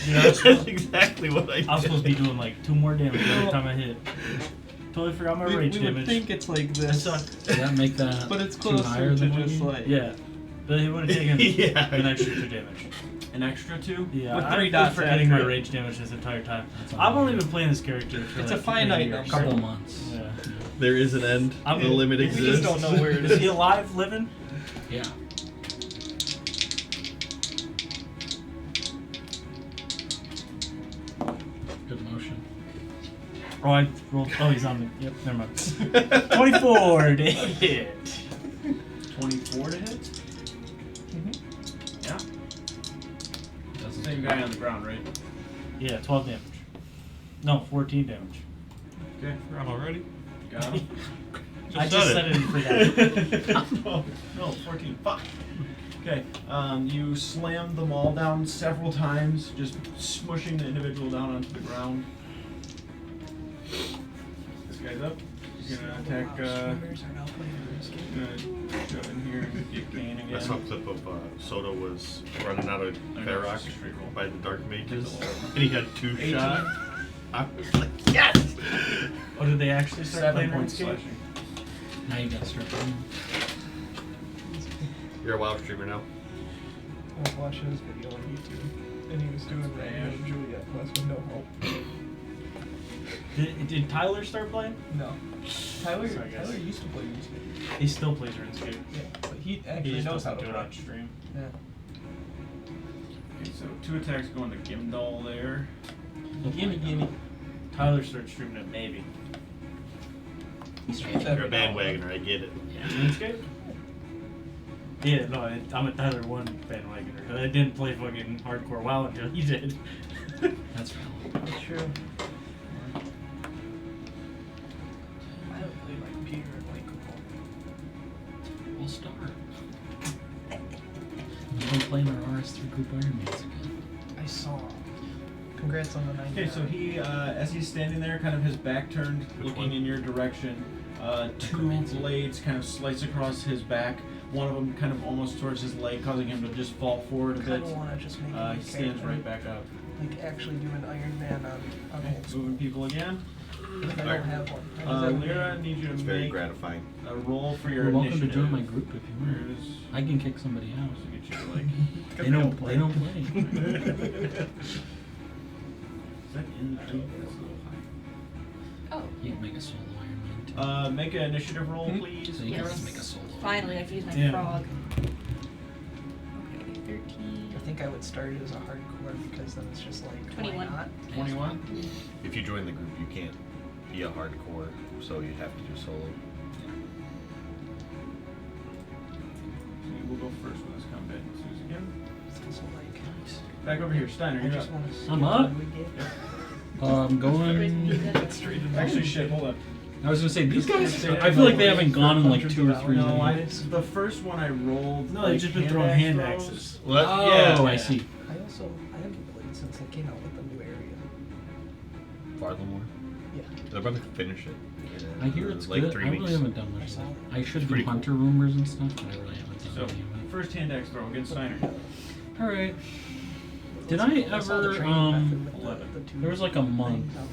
You know, That's exactly what I did. I was supposed to be doing like 2 more damage every time I hit. Totally forgot my we rage would damage. think it's like It this, sucked. Does that make that but it's too closer higher to than what just you- like Yeah, but it would have taken Yeah. an extra 2 damage. An extra 2? Yeah, With I've 3 been dots forgetting my after it. rage damage this entire time. That's I've only unreal. been playing this character for It's like a finite 3 number. years. Couple months. Yeah. There is an end. I'm- The limit we exists. just don't know where it Is is. he alive, living? Yeah. Good motion. Oh, I rolled. Oh, he's on the. Yep, never mind. 24 to hit. 24 to hit? Mhm. Yeah. Doesn't Same guy on the ground, right? Yeah, 12 damage. No, 14 damage. Okay. Run already? Got him. I just said it and forgot. No, 14. Fuck. Okay. You slam them all down several times, just smushing the individual down onto the ground. This guy's up. He's gonna attack. Gonna shove in here and get Kane again. I saw a clip of Soda was running out of I know, Varrock it's a straight roll. by the Dark Mages, It's a low. and he had 2 18. shots. I was like, yes! Oh, did they actually start 7 playing points RuneScape? slashing. Now you gotta start playing. You're a WoW streamer now. I was watching his video on YouTube, and he was doing Romeo and Juliet quest with no help. Did Tyler start playing? No. Tyler, Sorry, guys. Tyler used to play RuneScape. He still plays RuneScape. Yeah, but he He actually just knows how doesn't to do it play. on stream. Yeah. Okay, so 2 attacks going to Gimdall there. Gimme. Tyler started streaming it maybe. He streams every You're a now and then. bandwagoner, I get it. RuneScape? Yeah, no, I'm a Tyler 1 bandwagoner. I didn't play fucking hardcore WoW until he did. That's valid. That's true. I don't play like Peter and like We'll start. We've been playing our RS3 group Iron Mans again. I saw. Congrats on the 99. Okay, so he, as he's standing there, kind of his back turned, Which looking one? in your direction, 2 Necromancy. blades kind of slice across his back. One of them kind of almost towards his leg, causing him to just fall forward a I kind bit. of want to just make He stands right back up. Like actually do an Iron Man on Okay, old school. moving people again. If I don't have one. How does that Lyra, I work? need you to It's very make gratifying. a roll for your You're welcome to initiative. join my group if you want. Where's I can kick somebody out. to get you to like? They don't play. Is that in the tree? That's a little high. Oh, You can make a solo Iron Man too. Make an initiative roll, Hmm? please. So you yes. can just make a solo. Finally, I've used my Damn. frog. Okay, 13. I think I would start it as a hardcore because then it's just like 21. Why not? 21. If you join the group, you can't be a hardcore, so you have to do solo. So we'll go first with this combat ensues again. It's also like Back over here, Steiner. I You're just up. want to. I'm up? I'm going. Actually, shit. Hold up. I was gonna say these guys. I feel like they haven't gone in like 2 or 3 No, minutes. the first one I rolled. No, like, they've just been throwing hand throws. axes. Well, that, Oh, yeah. I see. I haven't played since I came out with the new area. Farthermore. Yeah. They're about to finish it. in, I hear it's like good. 3 I weeks. really haven't done much I of saw it. it. I should It's do pretty hunter cool. rumors and stuff, but I really haven't So, done any of first hand axe throw against Steiner. it. All right. Did What's I it called? saw the ever, training method with 11. the two there was like a month. things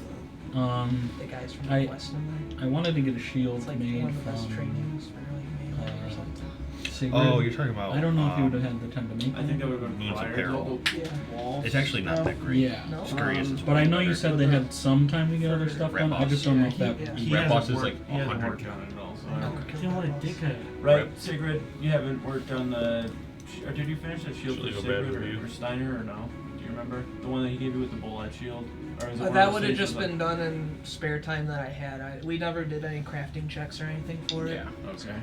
on the guys from I- the West in there. I wanted to get a shield It's like made one of the best from trainings for like melee or uh, something. Sigrid. Oh, you're talking about. I don't know if you would have had the time to make I think that one. would have been Moons of prior Peril. to the Yeah. walls. It's actually not that great. Yeah. No? Scurious is But I way know you better. said they had some time to get other stuff done. I just don't know if that Yeah, would He be. Red hasn't boss is worked- like he hasn't 100. worked on it at all, so I I know. don't- Feel like a dickhead. Right, Sigrid, you haven't worked on the. Or did you finish that shield Should with I go bad Sigrid review? or Steiner or no? Do you remember the one that he gave you with the bullet shield? Or is it one of That those would have things just with, been done in spare time that I had. We never did any crafting checks or anything for it. Yeah. like- Okay,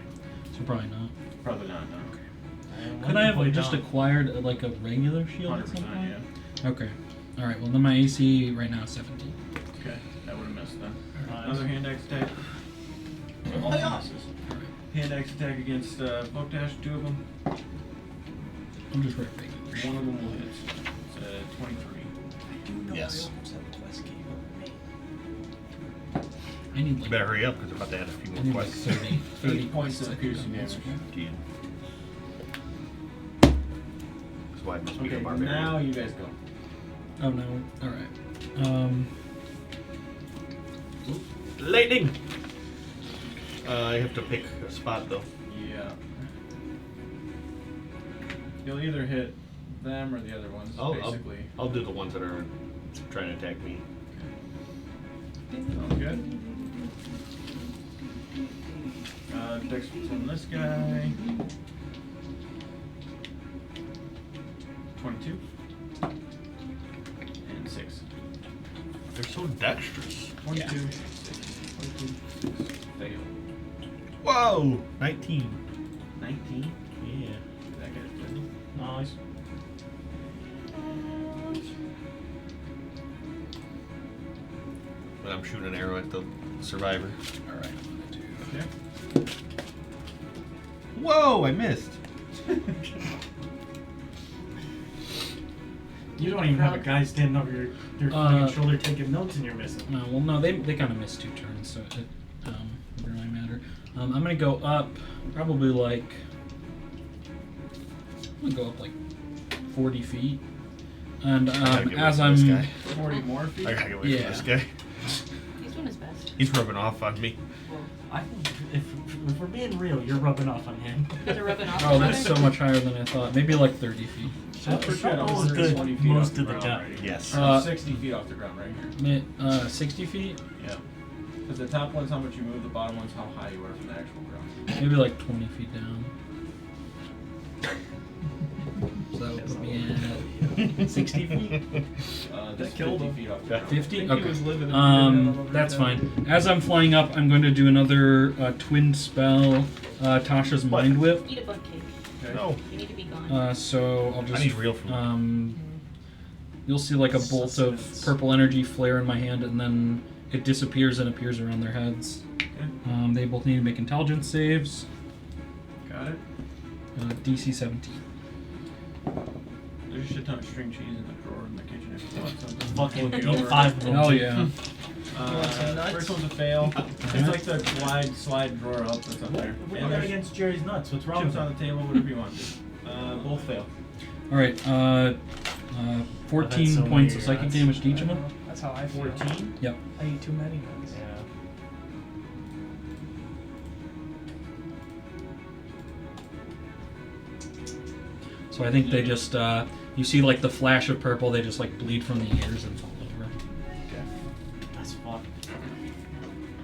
So probably not. probably not. No. Could I have just acquired like a regular shield at 100%. some point? Yeah. Okay. All right. Well, then my AC right now is 17. Okay, that would have missed then. Nice. Another hand axe attack. All misses. Hand axe attack against Folkdash, 2 of them. I'm just regular. One of them will hit. It's 23. I do know Yes. I almost have a quest game over me. I need You like. better hurry up because they're about to add a few I more need like quests. 30 8 points quests of I could piercing do. damage. Dude. That's why I must be a Okay, barbarian. now you guys go. Oh no. Alright. Lightning! I have to pick a spot though. Yeah. You'll either hit them or the other ones, basically. I'll do the ones that are trying to attack me. Sounds good. Dex on this guy. 22. And 6. They're so dexterous. 22. 6. 22. 6. Fail. Whoa! 19. 19. Yeah. That guy's good. Nice. But I'm shooting an arrow at the survivor. Alright. Okay. Whoa! I missed. You don't even have a guy standing over your fucking shoulder taking notes and you're missing. No, well, no, they kind of missed 2 turns, so it doesn't really matter. I'm gonna go up probably like. I'm gonna go up like 40 feet. And gotta get as away from this I'm. guy. 40 more feet? I gotta get away Yeah. from this guy. He's doing his best. He's rubbing off on me. I think if we're being real, you're rubbing off on him. You guys are rubbing off. Oh, each that's other? so much higher than I thought. Maybe like 30 feet. Almost good 20 feet most off the of the ground time. right here. Yes. Or 60 feet off the ground right here. 60 feet? Yeah. Because the top one's how much you move, the bottom one's how high you are from the actual ground. Maybe like 20 feet down. So that would put me at 60 feet? This killed 50 him. feet off the ground. 50? think he was living Okay. if he didn't have a That's hotel. fine. As I'm flying up, I'm going to do another twin spell, Tasha's Mind Whip. Eat a bug cake. Okay. No. You need to be gone. So I'll just. I need real food. You'll see like a bolt of Sustenance. purple energy flare in my hand, and then it disappears and appears around their heads. Okay. They both need to make intelligence saves. Got it. DC 17. There's a shit ton of string cheese in the drawer in the kitchen if you want something. Fucking Flip it eat over. 5 of them. Oh yeah. You want some nuts? First one's a fail. It's like the slide drawer up that's up there. What do And you got there's against Jerry's nuts? What's wrong chips with on that? the table, whatever you want to. Both fail. All right. 14 so points of many psychic nuts. damage to each of them. That's how I feel. 14. Yep. I eat too many nuts. Yeah. So I think they just you see like the flash of purple. They just like bleed from the ears and fall over. Okay. That's fucked.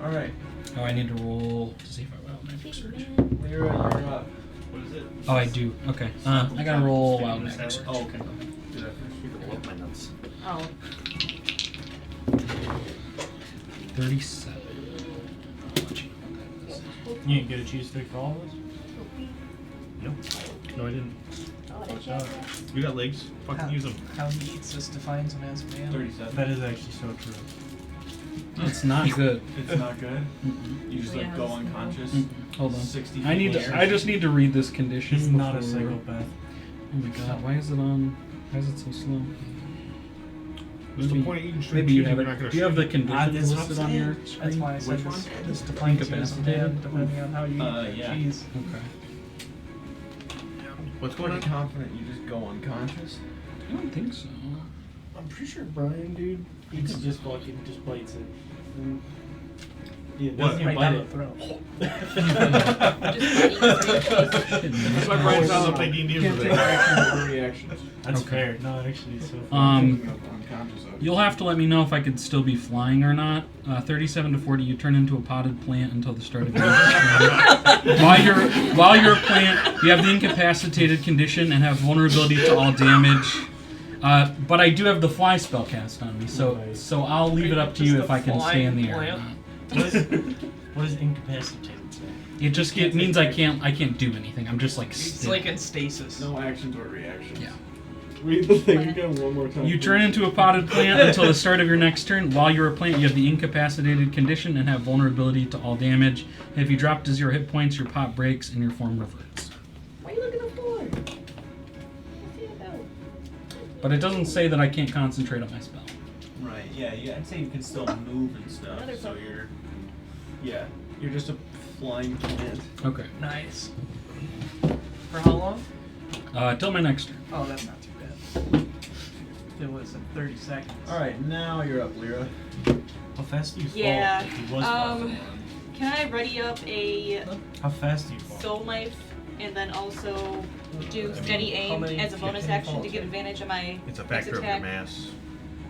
Alright. Oh, I need to roll to see if I wild magic surge. Lyra, you're up. What is it? Oh, I do. Okay. I gotta roll wild magic surge. Oh, okay. Do that first. I love my nuts. Oh. 37. You didn't get a cheese stick for all of us? No, I didn't. Oh, You got legs? Fucking use them. How he eats this defines him as a man. 37. That is actually so true. It's not good. It's not good. You just like go unconscious. Hold on. 60 I need feet in to. the air. I just need to read this condition. He's not a before- psychopath. Oh my god! Why is it on? Why is it so slow? What's the Maybe- point of eating string Maybe you cheese have if you're it. not Do you have the gonna conditions that's what I'm listed on your saying. screen? That's why I said Which this, one? this defines you as a man, Incapacitated? depending on how you eat yeah. cheese. Okay. What's Pretty going on? confident you just go unconscious. I don't think so. I'm pretty sure Brian, dude, he could just fucking just bites it. Yeah, What? doesn't even Right bite down it. the throat. Just eating That's why Brian sounds like D&D You can't for take that. action or reactions. That's Okay. fair. No, actually, it's so funny. Unconscious of. You'll have to let me know if I could still be flying or not. 37 to 40, you turn into a potted plant until the start of your next turn. While you're a plant, you have the incapacitated condition and have vulnerability to all damage. But I do have the fly spell cast on me, so Nice. so I'll leave it up to you if I can stay in the air or flying not. What is incapacitated say? It just means I can't do anything. I'm just like It's still. like in stasis. No actions or reactions. Yeah. Read the thing again one more time. You turn into a potted plant until the start of your next turn. While you're a plant, you have the incapacitated condition and have vulnerability to all damage. If you drop to 0 hit points, your pot breaks and your form reverts. Why are you looking at the floor? What's it about? But it doesn't say that I can't concentrate on my spell. Right. Yeah. I'd say you can still move and stuff. Another So book. you're just a flying plant. Okay. Nice. For how long? Till my next turn. Oh, that's not too bad. if it was 30 seconds. All right, now you're up, Lyra. How fast do you fall? Yeah. If he was fast. Can I ready up a How fast do you fall? soul knife and then also do steady how aim many as a bonus can you action fall to get to? advantage of my It's a next factor of your attack? mass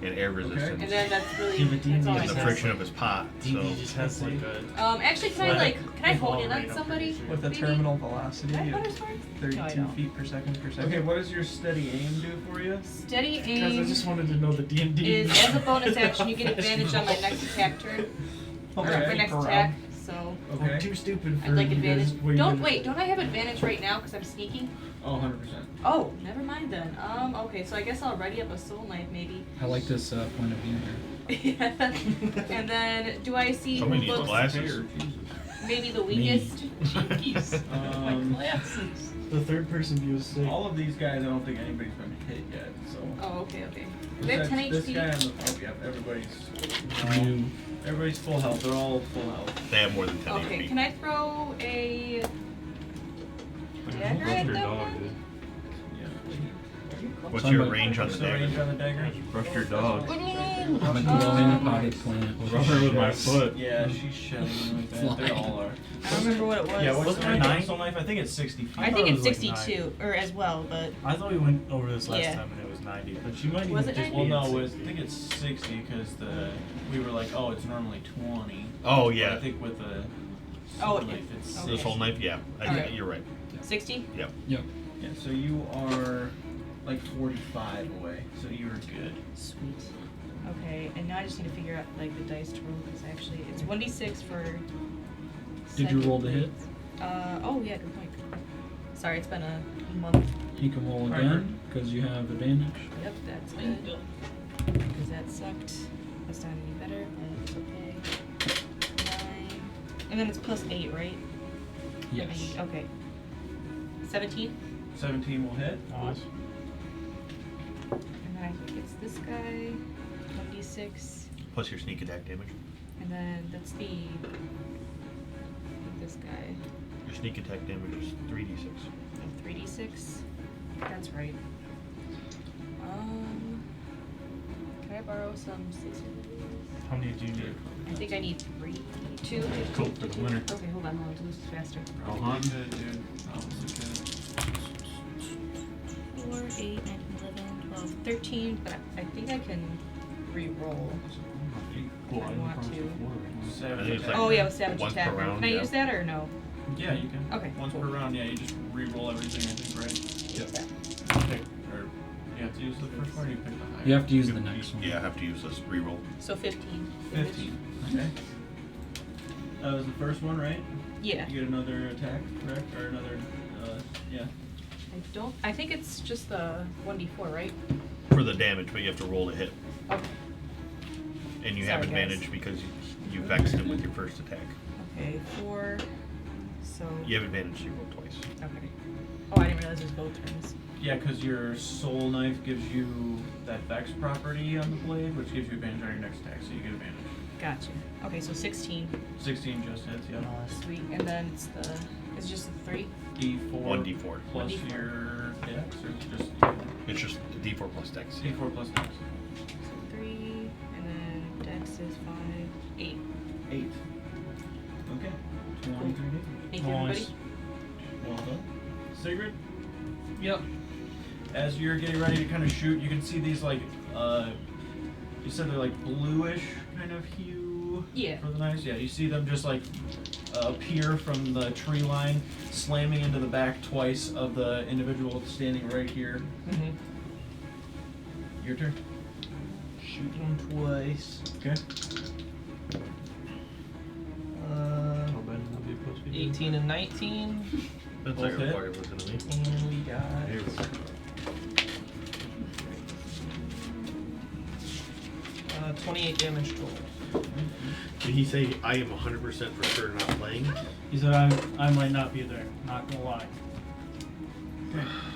and air resistance. And then that's really Yeah, but that's all I and the got. friction of his pot. So DD just has like a. Actually, can I Like, can I hold fall it right on up somebody? pretty With a Maybe? terminal velocity Can I of put it first? 32 don't. feet per second per second. Okay, what does your steady aim do for you? Steady Because I aim just wanted to know the D&D. is as a bonus action you get advantage on my next attack turn. Or Okay. my next attack. So Okay. I'm too stupid for I'd like you guys advantage. waiting Don't to- wait. Don't I have advantage right now because I'm sneaking? Oh, 100%. Oh, never mind then. Okay, so I guess I'll ready up a soul knife maybe. I like this point of view here. Yeah. And then do I see somebody who needs looks glasses. maybe the weakest? Jeez. Um, My glasses. The third person view is sick. all of these guys, I don't think anybody's been hit yet. So Oh, okay. We have 10 this guy HP. on the oh, yeah, You everybody's full health. They're all full health. They have more than 10 Okay, HP. can I throw a dagger Brush at your them? dog, dude. Yeah. What's So your I'm- range on the What's the range dagger? on the dagger? Brush your dog. What do you mean? I'm a glowing potted plant. Rub her with my foot. Yeah, she's shelling like that. They all are. I don't remember what it was. Yeah, what's Wasn't the it range on 9? the soul knife? I think it's 60 feet. I think thought it it's was like 62 or as well, but I thought we went over this last Yeah. time and it was 90, but she might Was even it just 90? Well, be no, at it was, 60. I think it's 60 because we were like, oh, it's normally 20. Oh But I yeah. think with the Oh, soul knife, it's okay. This whole knife, yeah. Alright. You're right. 60. Yep. Yep. Yeah, so you are like 45 away, so you're good. Sweet. Okay, and now I just need to figure out like the dice to roll because actually it's 1d6 for. Did you roll the hit? Oh yeah, good point. Sorry, it's been a month. You can roll Alright. again because you have advantage. Yep, that's good. Because that sucked. That's not any better, but it's okay. 9. And then it's plus 8, right? Yes. Okay. 17. 17 will hit. Nice. And then I think it's this guy. 1d6. Plus your sneak attack damage. And then that's this guy. Your sneak attack damage is 3d6. Oh, 3d6. That's right. Can I borrow some scissors? How many do you need? I think I need 3. 2. Cool, for the winner. Okay, hold on, I'll do this faster. Roll hunt. Good, dude. That was good. 4, 8, 9, 11, 12, 13, but I think I can re-roll. Cool, I didn't want promise to. before. Savage I think it's attack. Oh yeah, with savage once per attack. round, Can I yeah. use that or no? Yeah, you can. Okay, Once cool. per round, yeah, you just re-roll everything, I think, right? Yep. Pick, or you have to use the first one or you pick the higher? You have to use the next one. Yeah, I have to use this reroll. So 15. 15. Okay. That was the first one, right? Yeah. You get another attack, correct? Or another, yeah. I think it's just the 1d4, right? For the damage, but you have to roll to hit. Okay. And you have Sorry, guys. advantage because you vexed him with your first attack. Okay, 4. So. You have advantage, you roll twice. Okay. Oh, I didn't realize it was both turns. Yeah, because your soul knife gives you that vex property on the blade, which gives you advantage on your next attack, so you get advantage. Gotcha. Okay, so 16. 16 just hits, yeah. Sweet. And then it's just the 3? D4. 1d4. Plus 1d4. your dex, or just It's just d4 plus dex. D4 plus dex? So 3, and then dex is 5, 8. 8. Okay. 23 damage. Thank you, everybody. Nice. Well done. Sigrid? Yep. As you're getting ready to kind of shoot, you can see these like, you said they're like bluish kind of hue Yeah. for the knives. Yeah, you see them just like appear from the tree line, slamming into the back twice of the individual standing right here. Mm-hmm. Your turn. Shoot him twice. Okay. How bad is that be supposed to be? 18 and 19. That's Both like a hit. fire was gonna be. And we got Here we go. 28 damage total. Did he say I am 100% for sure not playing? He said I might not be there, not gonna lie.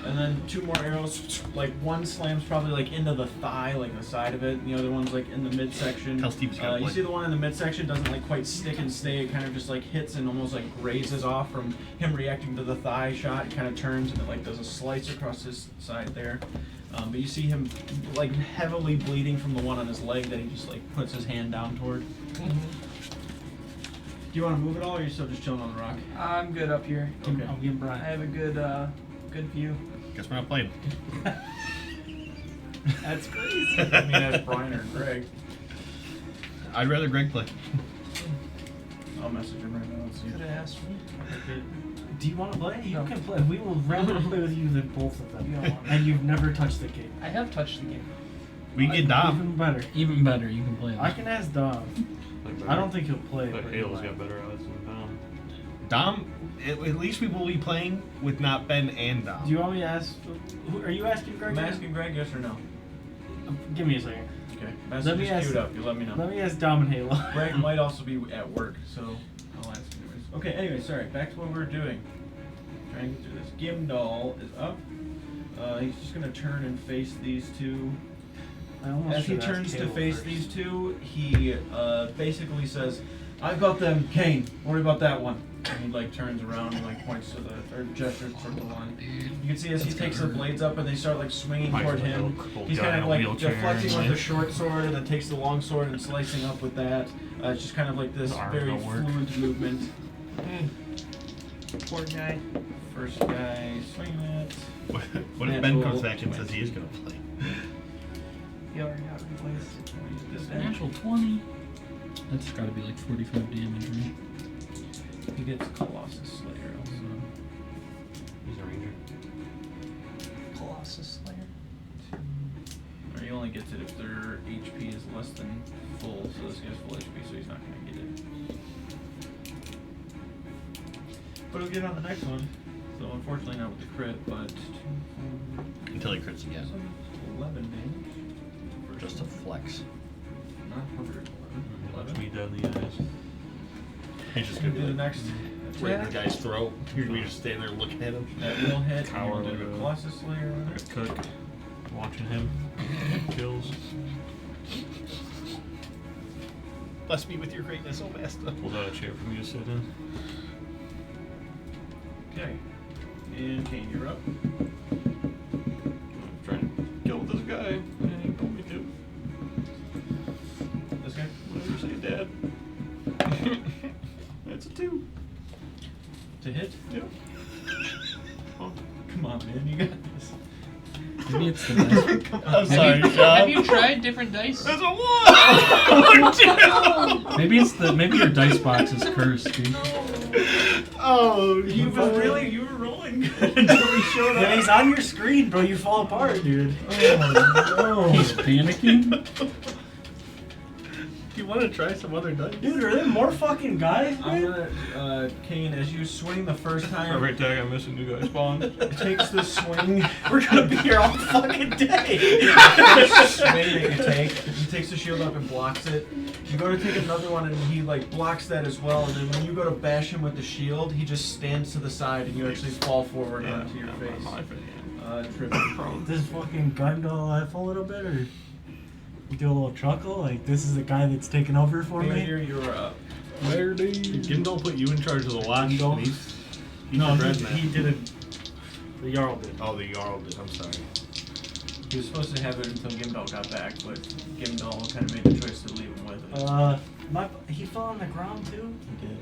And then 2 more arrows. Like one slams probably like into the thigh, like the side of it. And the other one's like in the midsection. Tell Steve he's gotta You play. see the one in the midsection doesn't like quite stick and stay. It kind of just like hits and almost like grazes off from him reacting to the thigh shot. It kind of turns and it like does a slice across his side there. But you see him like heavily bleeding from the one on his leg that he just like puts his hand down toward. Mm-hmm. Do you want to move at all, or are you still just chilling on the rock? I'm good up here. Okay. I'll give I Brian. have a good view. Guess we're not playing. That's crazy. I mean, that's Brian or Greg. I'd rather Greg play. I'll message him right now. Let's see. Could have asked me. Do you want to play? You No. can play. We will rather play with you than both of them. You don't want And you've never touched the game. I have touched the game. We can get Dom. Even better. Even better, you can play I this. can ask Dom. I don't think he'll play. But but Halo's he might. got better odds than Dom. Dom, at least we will be playing with not Ben and Dom. Do you want me to ask? Are you asking Greg? I'm asking Greg, yes or no? Give me a second. Okay. Let Message me is ask- queued up. You let me know. Let me ask Dom and Halo. Greg might also be at work, so I'll ask anyways. Okay, anyway, sorry. Back to what we were doing. Trying to get through this. Gimdall is up. He's just gonna turn and face these two. I almost As he should ask turns to Halo face first. these two, he basically says, "I've got them, Kane. Worry about that one." And he like turns around and like points to the or gestures toward the one. You can see as he takes the blades up and they start like swinging Might toward as well him. go couple He's guy kind in of a like wheelchair deflecting and with the like- short sword and then takes the long sword and slicing up with that. It's just kind of like this His arms very don't work. fluid movement. Poor guy. First guy swinging it. What if Ben comes back and says he is going to play? He already got replaced. This An actual 20. That's got to be like 45 damage, right? He gets Colossus Slayer also. He's a ranger. Colossus Slayer. Or he only gets it if their HP is less than full, so this guy's full HP, so he's not going to get it. But he'll get on the next one. So unfortunately not with the crit, but 2, 4, Until he crits again. 11 damage. For just a flex. Not 111. Watch me dead in the eyes. He's just Gonna going to do be the like, next right in the attack. guy's throat. You're going to be just standing there looking at him. That will hit. Cower And we'll do like the a- Colossus Slayer on Like it. a cook. Watching him. Kills. Bless me with your greatness, oh master. Pulled out a chair for me to sit in. Okay. And Kane, you're up. I'm trying to kill this guy. And he told me to. This guy? Whatever you say, Dad. That's a 2. To hit? Yep. Oh, Come on, man, you got this. Maybe it's the dice. I'm sorry, Have Sean. you tried different dice? There's a 1! Maybe your dice box is cursed, dude. Oh, You were rolling good until he showed Yeah, he's on your screen, bro. You fall apart, dude. He's panicking. You want to try some other dice? Dude, are there more fucking guys, I'm man? gonna, Kane, as you swing the first time, every attack I miss, a new guy spawn. takes the swing. We're gonna be here all fucking day. Swing that you take. He takes the shield up and blocks it. You go to take another one and he like blocks that as well. And then when you go to bash him with the shield, he just stands to the side and you actually fall forward onto your face. Tripping. This fucking Gundle laugh a little bit, or you do a little chuckle? Like, this is the guy that's taking over for me? Here you're up. Where do you? Gimdall put you in charge of the watch. Gimdall? and he's No, a dread man. he didn't. The Jarl did. Oh, the Jarl did. I'm sorry. He was supposed to have it until Gimdall got back, but Gimdall kind of made the choice to leave him with it. He fell on the ground too? He did.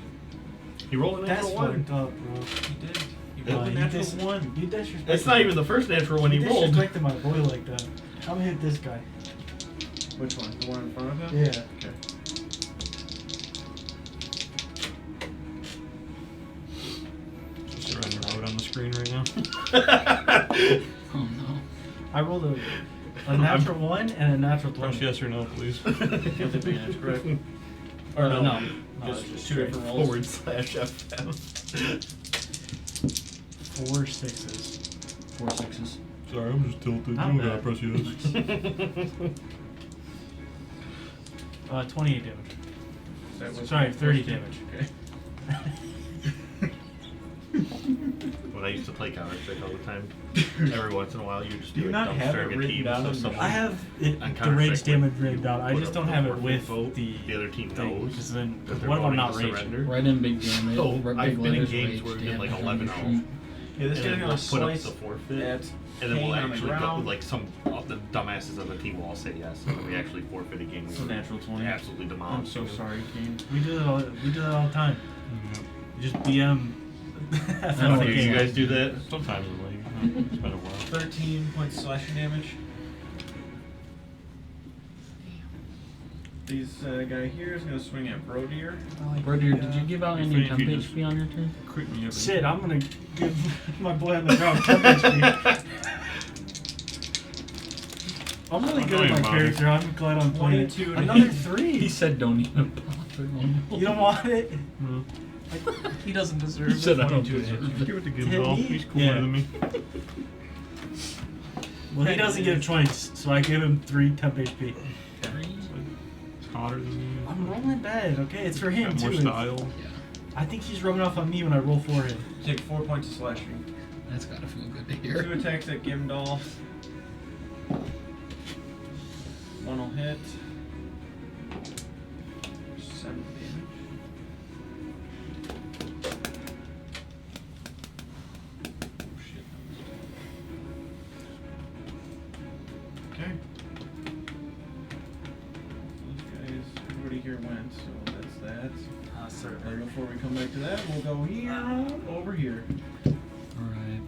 He rolled a That's natural 1. fucked up, bro. He did. He Yeah, rolled a you natural dis- 1. You disrespected. It's not even the first natural one he You rolled. disrespected my boy like that. I'm gonna hit this guy. Which one? The one in front of him? Yeah. Okay. Just running out on the screen right now. Oh no. I rolled a natural 1 and a natural Press 20. yes or no, please. With advantage, correct? Or no. no. Just it's two straight. different rolls. /FM. 4 6s. 4 6s. Sorry, I'm just tilted. You Not don't gotta bad. press yes. 28 damage. That was Sorry, 30 question. damage. Okay. When I used to play Counter-Strike all the time, every once in a while you just Do do you like not have dumpstering it a written team. down So in someone I have it, on the Counter-Strike range damage when written you down. I put just up don't the have it forfeit with vote, the other team thing, knows because then that they're one of them voting not to raging. surrender. Right in big damage. So big I've been in letters, games rage where we get like damage on your 11-0. sheet. Yeah, this and guy's then gonna we'll put up slice the forfeit, at and then we'll Kane on the actually go, ground. like some of the dumbasses on the team will all say yes, and then we actually forfeit a game. It's a natural 20. Absolutely I'm demolished. so sorry, Kane. We do that all the time. You just BM. I I don't don't think you guys do that. Sometimes in the league. It's been a while. 13 points slashing damage. These guy here is gonna swing at Brodier. Brother, did you give out You're any afraid temp if you just- HP on your turn? Crit me every Shit, I'm gonna give my boy on the ground 10 HP. I'm really good at my Annoying, character. I'm glad I'm playing it. 22 to Another hit. 3. He said don't even bother. You don't want it? No. He doesn't deserve He it. said I don't 22 do hit. that. Give it to Hit Gimdall. me? He's cooler Yeah. than me. Well, he doesn't get a choice, so I give him 3 temp HP. He's hotter than me. I'm rolling bad, okay? It's for him, Got more too. style. I think he's rubbing off on me when I roll for him. Take 4 points of slashing. That's gotta feel good to 2 hear. attacks at Gimdall. 1 will hit. 7 damage. Oh shit. Okay. Those guys, everybody here went, so that's that. And before we come back to that, we'll go here, over here. Alright.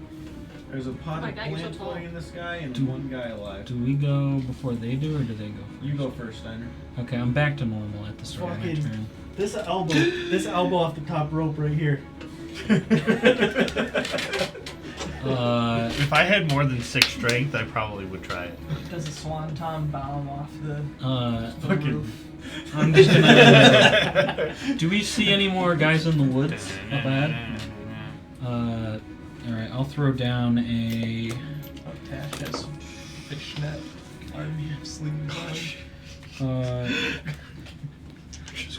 There's a Oh my potted God, you're so plant tall. floating in the sky and Do- one guy alive. Do we go before they do, or do they go first? You go first, Steiner. Okay, I'm back to normal at the start of my Fucking- turn. This elbow off the top rope right here. If I had more than 6 strength, I probably would try it. Does a swanton bomb off the Fucking- roof? I'm just gonna. Do we see any more guys in the woods up ahead? Alright, I'll throw down a. Oh, Tash has some fishnet army sleeves Uh,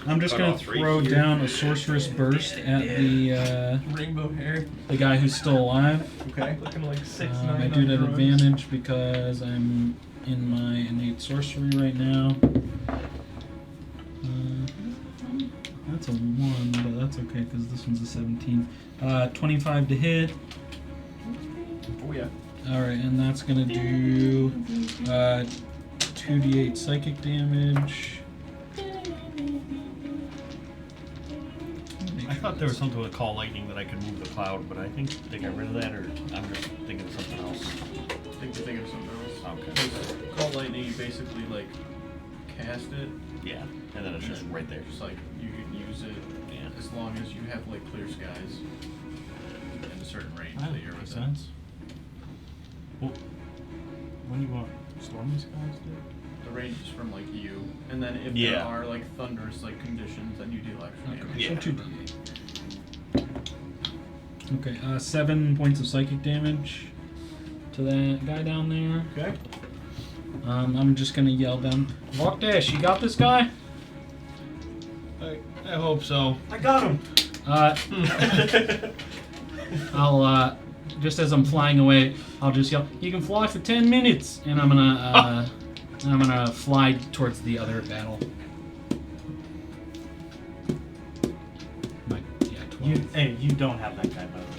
I'm just gonna throw down a sorceress burst at the on. Rainbow hair. guy who's still alive. Okay. Looking like 6'9". I do it at on drugs. advantage because I'm in my innate sorcery right now. That's a 1, but that's okay because this one's a 17. 25 to hit. Oh yeah. Alright, and that's gonna do 2d8 psychic damage. I thought there was something with Call Lightning that I could move the cloud, but I think they got rid of that, or I'm just thinking of something else. I think you're thinking of something else. Okay. Because Call Lightning, you basically like cast it. Yeah, and then it's just right there. Just like you can use it as long as you have like clear skies in a certain range That that you're makes within. sense. Well, when you want stormy skies, dude? The range is from like you, and then if there Yeah. are like thunderous like conditions, then you deal extra damage. Yeah. So 2d8. Okay, 7 points of psychic damage to that guy down there. Okay. I'm just gonna yell down, Lockdash, you got this guy? I hope so. I got him! I'll, just as I'm flying away, I'll just yell, you can fly for 10 minutes! And I'm gonna fly towards the other battle. Yeah, 12. Hey, you don't have that guy, by the way.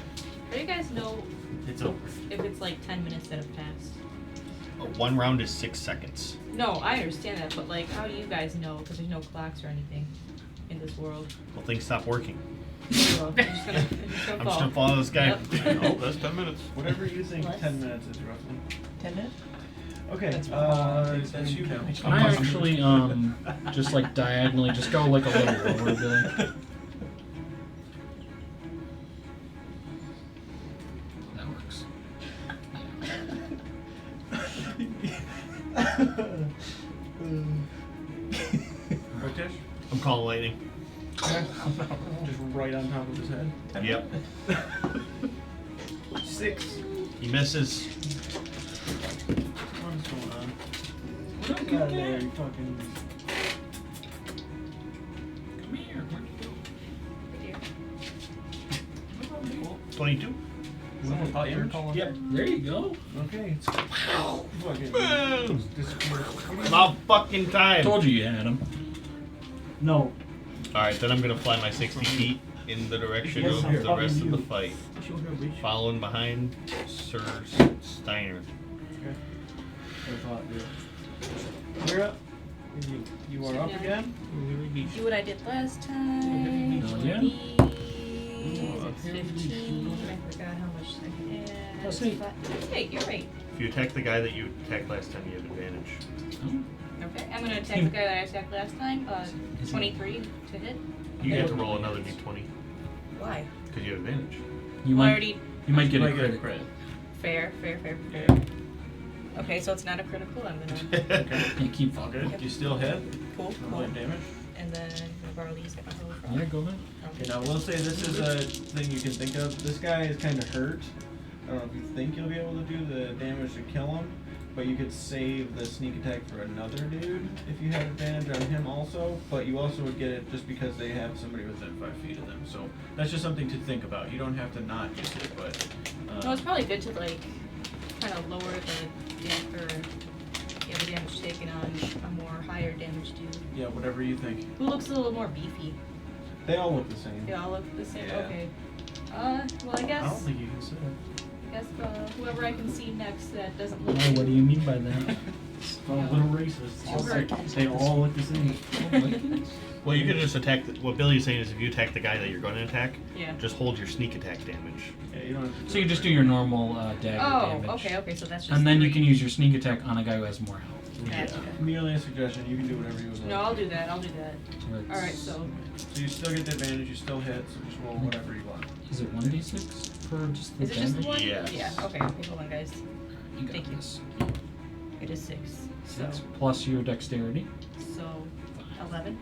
How do you guys know It's over. if it's like 10 minutes that have passed? 1 round is 6 seconds. No, I understand that, but like, how do you guys know? Because there's no clocks or anything in this world. Well, things stop working. So, I'm just gonna I'm fall. just gonna follow this guy. Yep. Oh, that's 10 minutes. Whatever you think Less. 10 minutes is roughly. 10 minutes? Okay, That's that's you now. Can I actually, just like diagonally, just go like a little lower, Billy? That works. Rotesh? I'm calling lightning. Just right on top of his head. Yep. 6. He misses. What's going on? Get out of there, you fucking. Come here, where'd you go? 22. Someone thought you were calling. Yep, there you go. Okay. It's fucking Boom! disappeared. About fucking time. Told you you had him. No. Alright, then I'm gonna fly my 60 feet in the direction Yes, of I'm the rest of following the you. fight, Show her, bitch. following behind Sir Steiner. I thought, dude. You're up. You are up Yeah. again. Do what I did last time. Oh, yeah? It's 15. I forgot how much I can add. Plus 8. Hey, you're right. If you attack the guy that you attacked last time, you have advantage. Oh. Okay, I'm gonna attack the guy that I attacked last time. Is he- 23 to hit. You get to roll another d20 Why? because you have advantage. You Well, I might. already. You might get a Might get a crit. crit. Fair. Okay, so it's not a critical. I'm gonna. Yeah, keep All fucking. good. You still hit. Cool. Roll damage. And then I'm gonna borrow these. Get my roll from. Yeah, go ahead. Okay, now we'll say this is a thing you can think of. This guy is kind of hurt. I don't know if you think you'll be able to do the damage to kill him, but you could save the sneak attack for another dude if you had advantage on him also. But you also would get it just because they have somebody within 5 feet of them. So that's just something to think about. You don't have to not use it, but. No, it's probably good to like kind of lower the damage taken on a more higher damage dude Yeah, whatever you think. who looks a little more beefy. They all look the same. They all look the same. Yeah. Okay. Well, I I guess. don't think you can say it. Guess whoever I can see next that doesn't look. Oh, what do you mean by that? A little racist. All right. They all look the same. Well, you can just attack. What Billy's saying is, if you attack the guy that you're going to attack, Yeah. just hold your sneak attack damage. Yeah, you don't have to So you just do your normal dagger Oh, damage. okay. So that's just. And then you 3. can use your sneak attack on a guy who has more health. Gotcha. Merely a suggestion. You can do whatever you would like. No, I'll do that. So it's- All right. So So you still get the advantage. You still hit. So just roll whatever you want. Is it 1d6 for just the is it just the damage? one? Yes. Yeah. Okay. Hold on, guys. You got Thank you. this. It is 6. So 6 plus your dexterity. 11.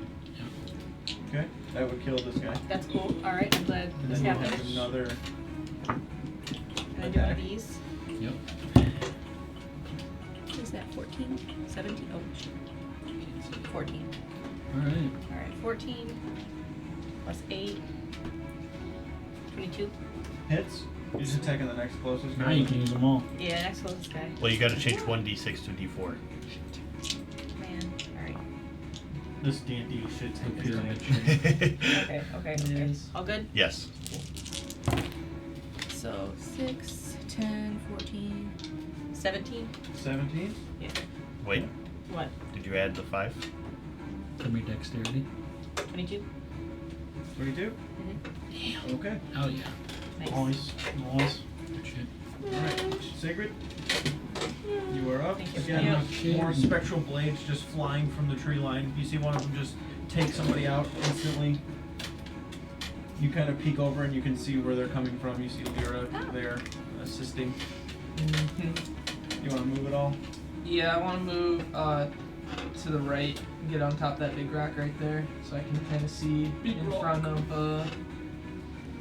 Okay. That would kill this guy. That's cool. All right. I'm glad And this then you have happened. another. Can I do one of these? Yep. Is that 14? 17? Oh, 14. Alright. Alright, 14 plus 8. 22. Hits. You just attacking the next closest guy. Now you can use them all. Yeah, next closest guy. Well, you got to change 1d6 to d4. Man. Alright. This D&D shit The takes pyramid. Okay. Yes. All good? Yes. So 6, 10, 14, 17. 17. Yeah. Wait, What? did you add the 5? From your dexterity. 22? 22. Mm-hmm. Okay. Oh yeah. Nice. Nice. Good shit. Alright. Sacred. You are up. Thank you. Again, Yep. more spectral blades just flying from the tree line. You see one of them just take somebody out instantly. You kind of peek over and you can see where they're coming from. You see Lyra there assisting. You want to move at all? Yeah, I want to move to the right and get on top of that big rock right there so I can kind of see in front of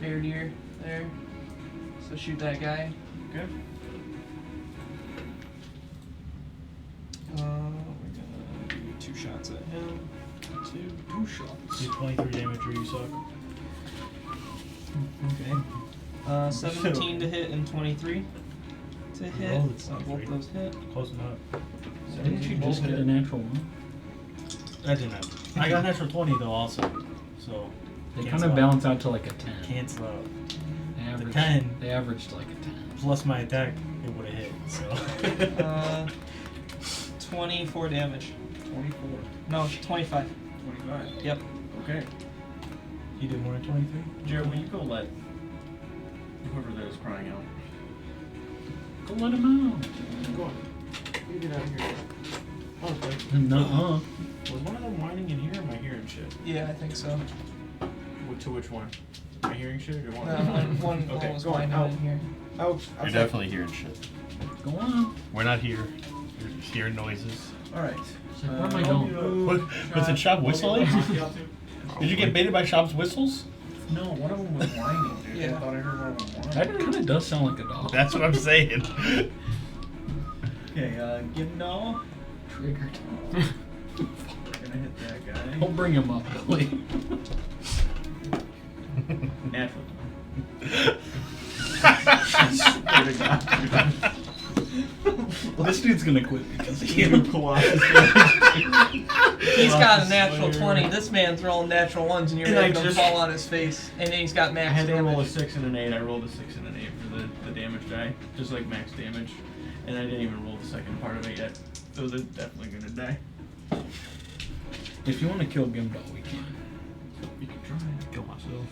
Bear Deer there. So shoot that guy. Okay. We're gonna do 2 shots at him. Two shots. Do 23 damage or you suck. Okay. 17 to hit and 23 to hit. rolled it So both 23. those hit. Close enough. Didn't you just get a natural one? I didn't have. I got natural 20 though also. So They kind cancel of out. balance out to like a 10. Cancel out. They The averaged, 10. They averaged like a 10. Plus my attack, it would have hit. So. 24 damage. 24. No, 25. 25. Yep. Okay. You did more than 23. Jared, will you go let whoever that is crying out? Go let him out. Go on. You get out of here. Oh, okay. Nuh-uh. Was one of them whining in here or am I hearing shit? Yeah, I think so. To which one? Am I hearing shit or No, one? one Okay, was go on, lying out. in here. Out. You're definitely hearing shit. Go on. We're not here. You're just hearing noises. Alright. like, where am I going? Was it Shop whistling? Did you get baited by Shop's whistles? No, one of them was whining, dude. Yeah. I thought I heard one of them That whining. kind of does sound like a dog. That's what I'm saying. Okay, Gimdall. Triggered. Gonna hit that guy. Don't bring him up, Billy. Natural. This dude's gonna quit because he Colossus. He's got a natural 20. This man's rolling natural ones, and you're And I making him just- fall on his face. And then he's got I max had to roll a damage. 6 and an 8. I rolled a 6 and an 8 for the damage die, just like max damage. And I didn't even roll the second part of it yet. So they're definitely gonna die. If you want to kill Gimbal, we can. You can try it. Kill myself.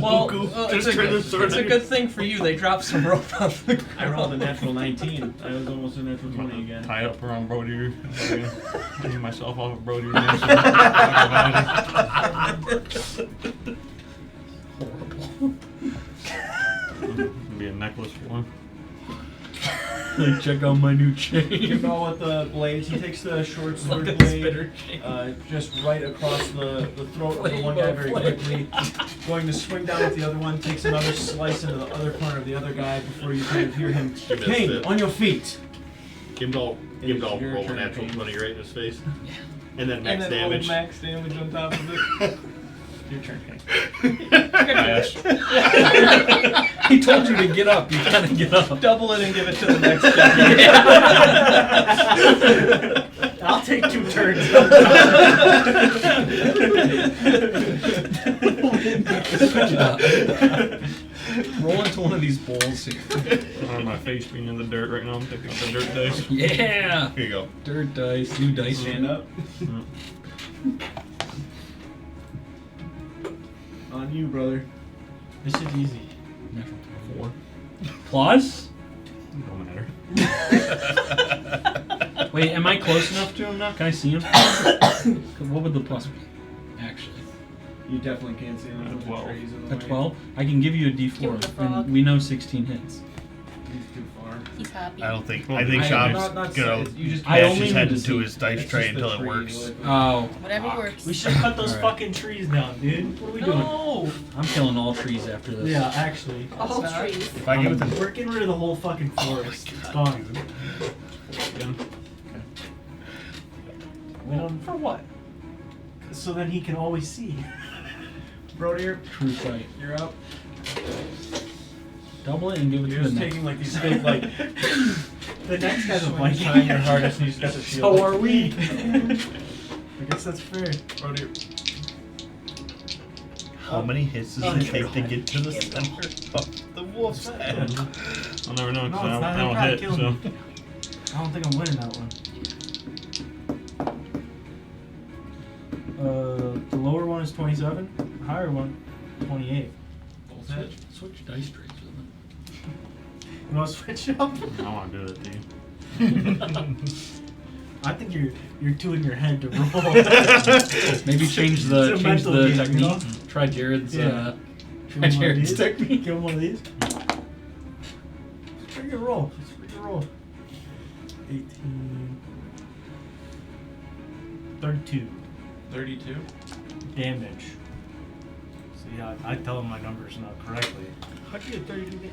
Well, Just it's, turn the a, sword it's a on good thing for you. They dropped some rope off the I rolled a natural 19. I was almost a natural 20 again. Tie up around Brody. Hang myself off of Brody. Be a necklace for him. Like, check out my new chain. You know, with the blades, he takes the short sword Like a blade, spitter chain. just right across the throat of the one guy very quickly, going to swing down with the other one, takes another slice into the other corner of the other guy before you kind of hear him, missed King, it. on your feet! Gimbal It is roll your a turn, natural King. 20 right in his face. And then and max then damage. roll max damage on top of it. Your turn, King. He told you to get up. You gotta get up. Double it and give it to the next guy. I'll take 2 turns. Roll into one of these bowls here. My face being in the dirt right now. I'm taking out the dirt dice. Yeah. Here you go. Dirt dice. New dice. Stand up. On you, brother. This is easy. Natural 4. Plus? Don't matter. Wait, am I close enough to him now? Can I see him? What would the plus be? Actually. You definitely can't see him At with the 12. trees in the A way. 12? I can give you a Give him D4. the frog. And we know 16 hits. He's too far. He's happy. I don't think. Well, I think I- Sean's Not gonna you just I bash only his need head to into see. his dice It's tray just the until it tree, works. like- Oh. Whatever works. We should cut those Alright. fucking trees down, dude. What are we doing? No! I'm killing all trees after this. Yeah, actually. All That's not- trees. If I get within We're getting rid of the whole fucking forest. It's gone. Again. We don't, For what? so then he can always see. Brody, True sight. you're up. Double it and give it You're to the just next. taking like these big like The next guy's a swing Viking. trying your hardest and he's got the shield. So are we. I guess that's fair. Brody, how many hits does Oh, it dear take to God. get to the center of the wolf's head? I'll never know No, because it's not. I don't It'll hit. probably So kill me. I don't think I'm winning that one. The lower one is 27. The higher one, 28. both hit. Switch dice trays with him. You want to switch up? I want to do that to you. I think you're too in your head to roll. Maybe change the It's a mental game, you technique. know? Try Jared's Yeah. try Jared's technique. Give him one of these. Pretty good roll. It's a pretty good roll. 18. 32 32. damage. See, I tell him my numbers not correctly. How'd you get 32 damage?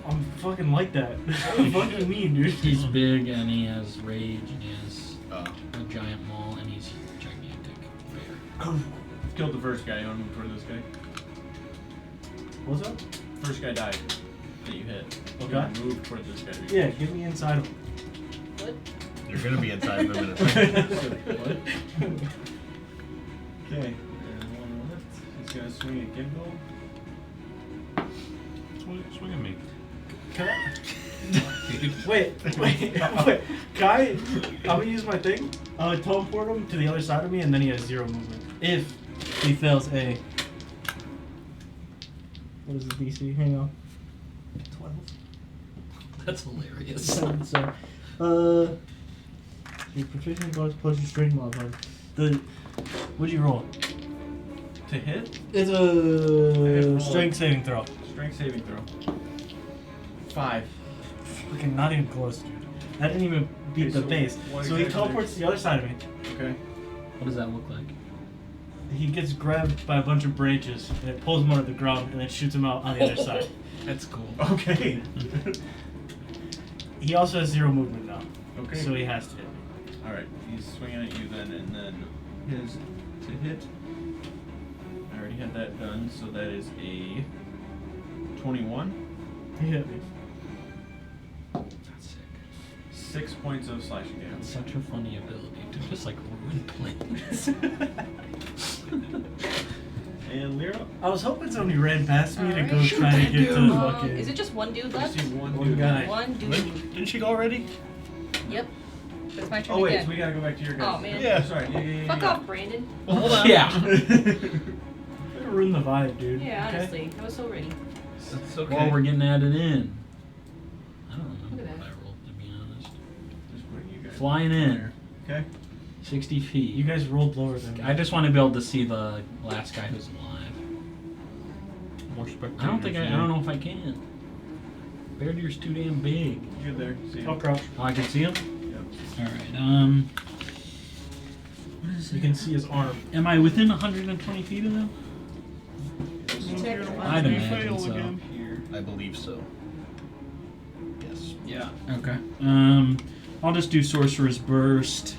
I'm fucking like that. What do you fucking mean, dude? He's big and he has rage and he has Oh. a giant maul and he's gigantic. Bear. Killed the first guy. You want to move toward this guy? What's up? First guy died that you hit. You Okay. wanna move toward this guy. Yeah, give me inside of him. What? You're gonna be inside in a minute. What? Okay. There's one left. He's gonna swing at Gimbal. Swing at me. Can I? wait. Can I? I'm gonna use my thing. Teleport him to the other side of me, and then he has 0 movement. If he fails a. What is the DC? Hang on. 12. That's hilarious. So, your proficiency bonus plus your strength modifier. What'd you roll? To hit? It's hit a roll. strength saving throw. Strength saving throw. 5. Fucking not even close, dude. That didn't even beat Okay, the so base. what So he exactly- teleports to the other side of me. Okay. What does that look like? He gets grabbed by a bunch of branches, and it pulls him out of the ground, and then shoots him out on the other side. That's cool. Okay. He also has 0 movement now, Okay. so he has to hit me. Alright, he's swinging at you then, and then his to hit. I already had that done, so that is a 21. He hit me. That's sick. 6 points of slashing damage. That's such a funny ability to just like ruin plans. And Lyra? I was hoping somebody ran past me to go Alright. try to get to the fucking. Is it just one dude You left? see one One dude. guy. One dude. Didn't she go already? Yep. It's my turn Oh wait, again. so we gotta go back to your guys. Oh, man. Yeah. Sorry. Yeah. Fuck off, Brandon. Well, hold on. Yeah. Ruin the vibe, dude. Yeah, okay? honestly, I was so ready. That's okay. While we're getting added in. I don't Look remember at what I rolled, to be honest. Just putting you guys Flying in. there. Okay. 60 feet. You guys rolled lower than me. I just want to be able to see the last guy who's alive. More spectators. I don't know if I can. Bear deer's too damn big. You're there. See I'll you. crouch. Oh, I can see him? Yep. Alright, what is You can see his arm. Am I within 120 feet of them? I'd You imagine fail so. again. Here. I believe so. Yes. Yeah. Okay. I'll just do Sorcerer's Burst.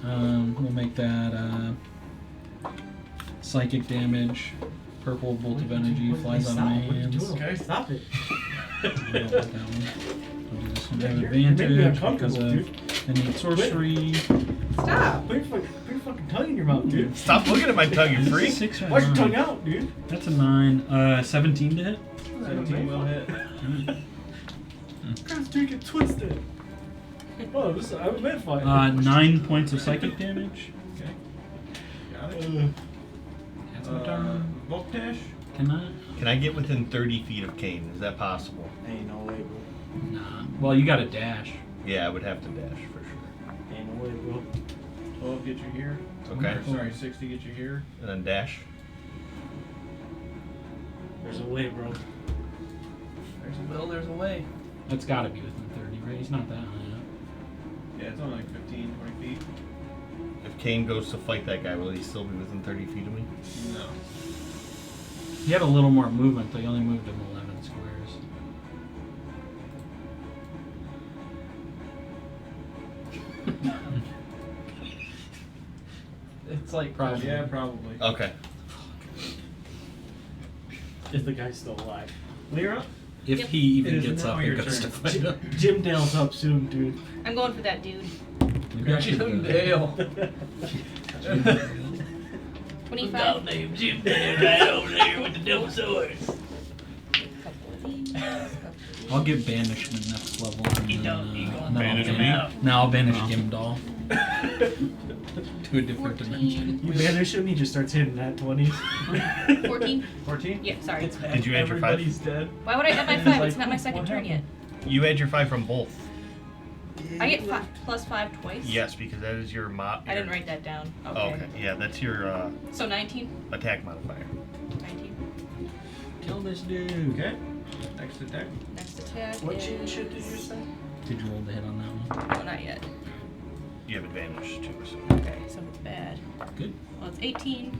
We'll make that psychic damage. Purple bolt of energy flies out of my What are you hands. doing? Okay. Stop it. I don't want that one. I'll do this one. I have You're making me advantage because uncomfortable, of innate sorcery. Stop. Put your fucking tongue in your mouth, dude. Stop looking at my tongue, you freak. 6 or Wash your 9? tongue out, dude. That's a 9. 17 to hit. 17 will hit. God's dude get twisted. Oh, this I'm a man fight. 9 points of psychic damage. Okay. Got it. That's my turn. Volktash? Can I? Can I get within 30 feet of Kane? Is that possible? Ain't no way, bro. Nah. Well, you got a dash. Yeah, I would have to dash for sure. Ain't no way, bro. 12 get you here. Okay. Or, sorry, 60 get you here. And then dash. There's a way, bro. There's a will, there's a way. That's got to be within 30, right? He's not that high up. Yeah, it's only like 15, 20 feet. If Kane goes to fight that guy, will he still be within 30 feet of me? No. He had a little more movement, though. He only moved him 11 squares. It's like Probably. Yeah, probably. Okay. If the guy's still alive. Lyra? If Yep. he even It is gets now up your and goes turn. to fight him. Jim Dale's up soon, dude. I'm going for that dude. Maybe I should Jim go. Dale. 25. named Jim Dale right over there with the double swords. Couple of these. Couple of these. I'll get banishment next level. And You then, don't- you and gonna then I'll banish ban- me? No, I'll banish Oh. Gimdall to a different 14. dimension. You banish him, he just starts hitting that 20s. 14? 14? Yeah, sorry. Did you add your 5? Everybody's dead. Why would I add my And 5? it's It's not my like, second what turn yet. You add your 5 from both. I get plus 5 twice? Yes, because that is your mod. I didn't write that down. Okay. Oh, okay. Yeah, that's your So 19? attack modifier. 19. Kill this dude. Okay. Next attack. Next attack What is... shit did you say? Did you roll the hit on that one? No, not yet. You have advantage too. So. Okay, so it's bad. Good. Well, it's 18.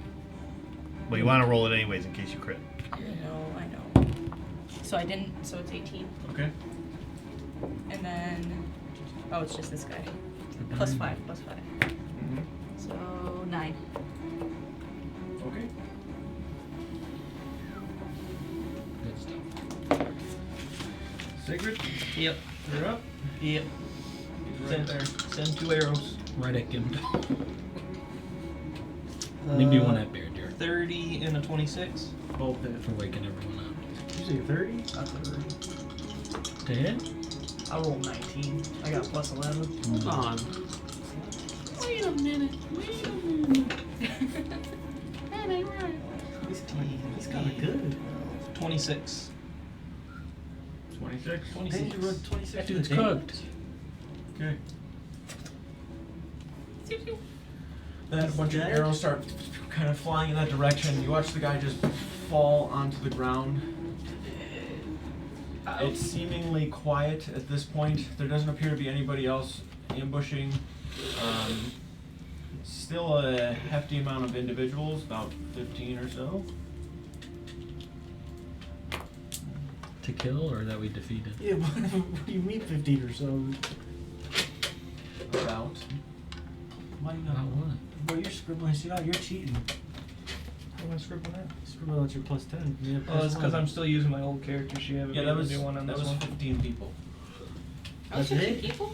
Well, you want to roll it anyways in case you crit. I know. So I didn't, so it's 18. Okay. And then... Oh, it's just this guy. Plus 5, plus 5. Mm-hmm. So 9. Okay. Good stuff. Sigrid, Yep. you're up. Yep. He's right there. Send 2 arrows. Right at Gimdall. Maybe one at Bear Deer 30 and a 26. Both hit. for waking everyone up. You say 30? Not 30. To hit? I rolled 19. I got plus 11. Hold on. Wait a minute. That ain't right. He's kind of good. 26. 26. 26. You run 26 That to dude's the damage. cooked. Okay. Then a bunch of arrows start kind of flying in that direction. You watch the guy just fall onto the ground. It's seemingly quiet at this point. There doesn't appear to be anybody else ambushing. Still a hefty amount of individuals, about 15 or so. To kill or that we defeated? Yeah, what do you mean 15 or so? About. Why you About not? what? Boy, you're scribbling shit out. You're cheating. How am I scribbling that? Scribble out your plus 10. You have Oh, plus it's because 1. I'm still using my old character sheet. I haven't Yeah, been that able was to do one on that this was one. 15 people. Oh, 15 people?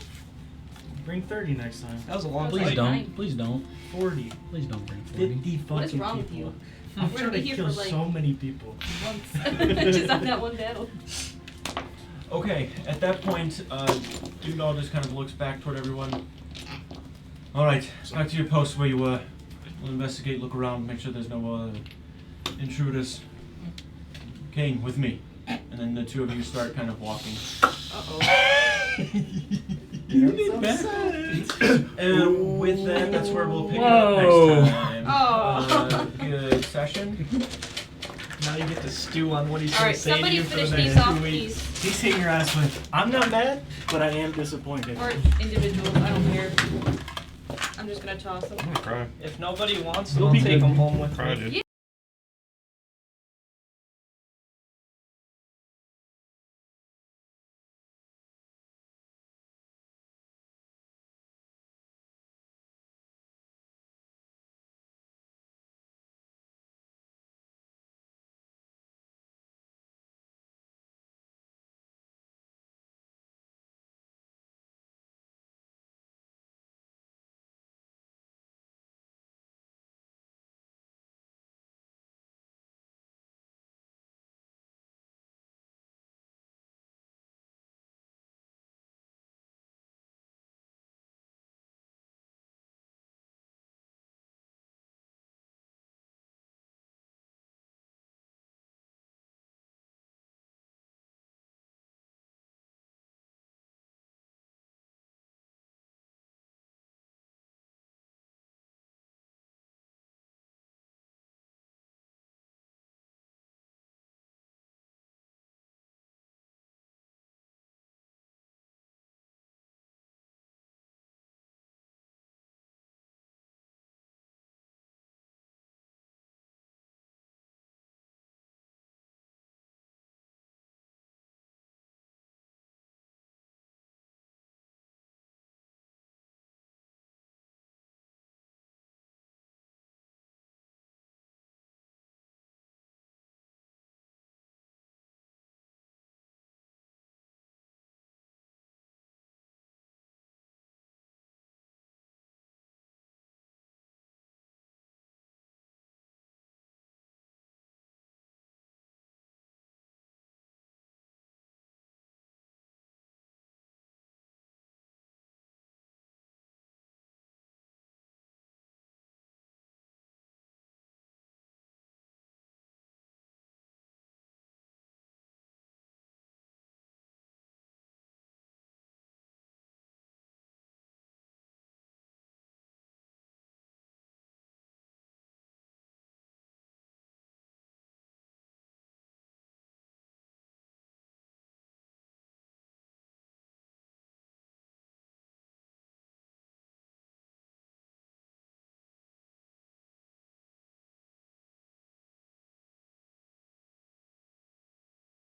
Bring 30 next time. That was a long Please Please fight. don't. Fine. Please don't. 40. Please don't bring 40. 50 fucking What is wrong with people. you? I'm We're trying gonna to be here kill for, like- so many people. Once. Just on that one battle. Okay, at that point, Doodle just kind of looks back toward everyone. Alright, back to your post where you were. We'll investigate, look around, make sure there's no intruders. Kane, with me. And then the two of you start kind of walking. Uh-oh. You need better. And with that, that's where we'll pick Whoa. it up next time. Oh. Good session. Now you get to stew on what he's going Alright, to say to somebody you for the finish next these 2 off, weeks. please. He's hitting your ass with, I'm not mad, but I am disappointed. Or individuals, I don't care. I'm just gonna toss them. I'm gonna cry. If nobody wants them, You'll I'll be take good. them home with Cry, me. dude. Yeah.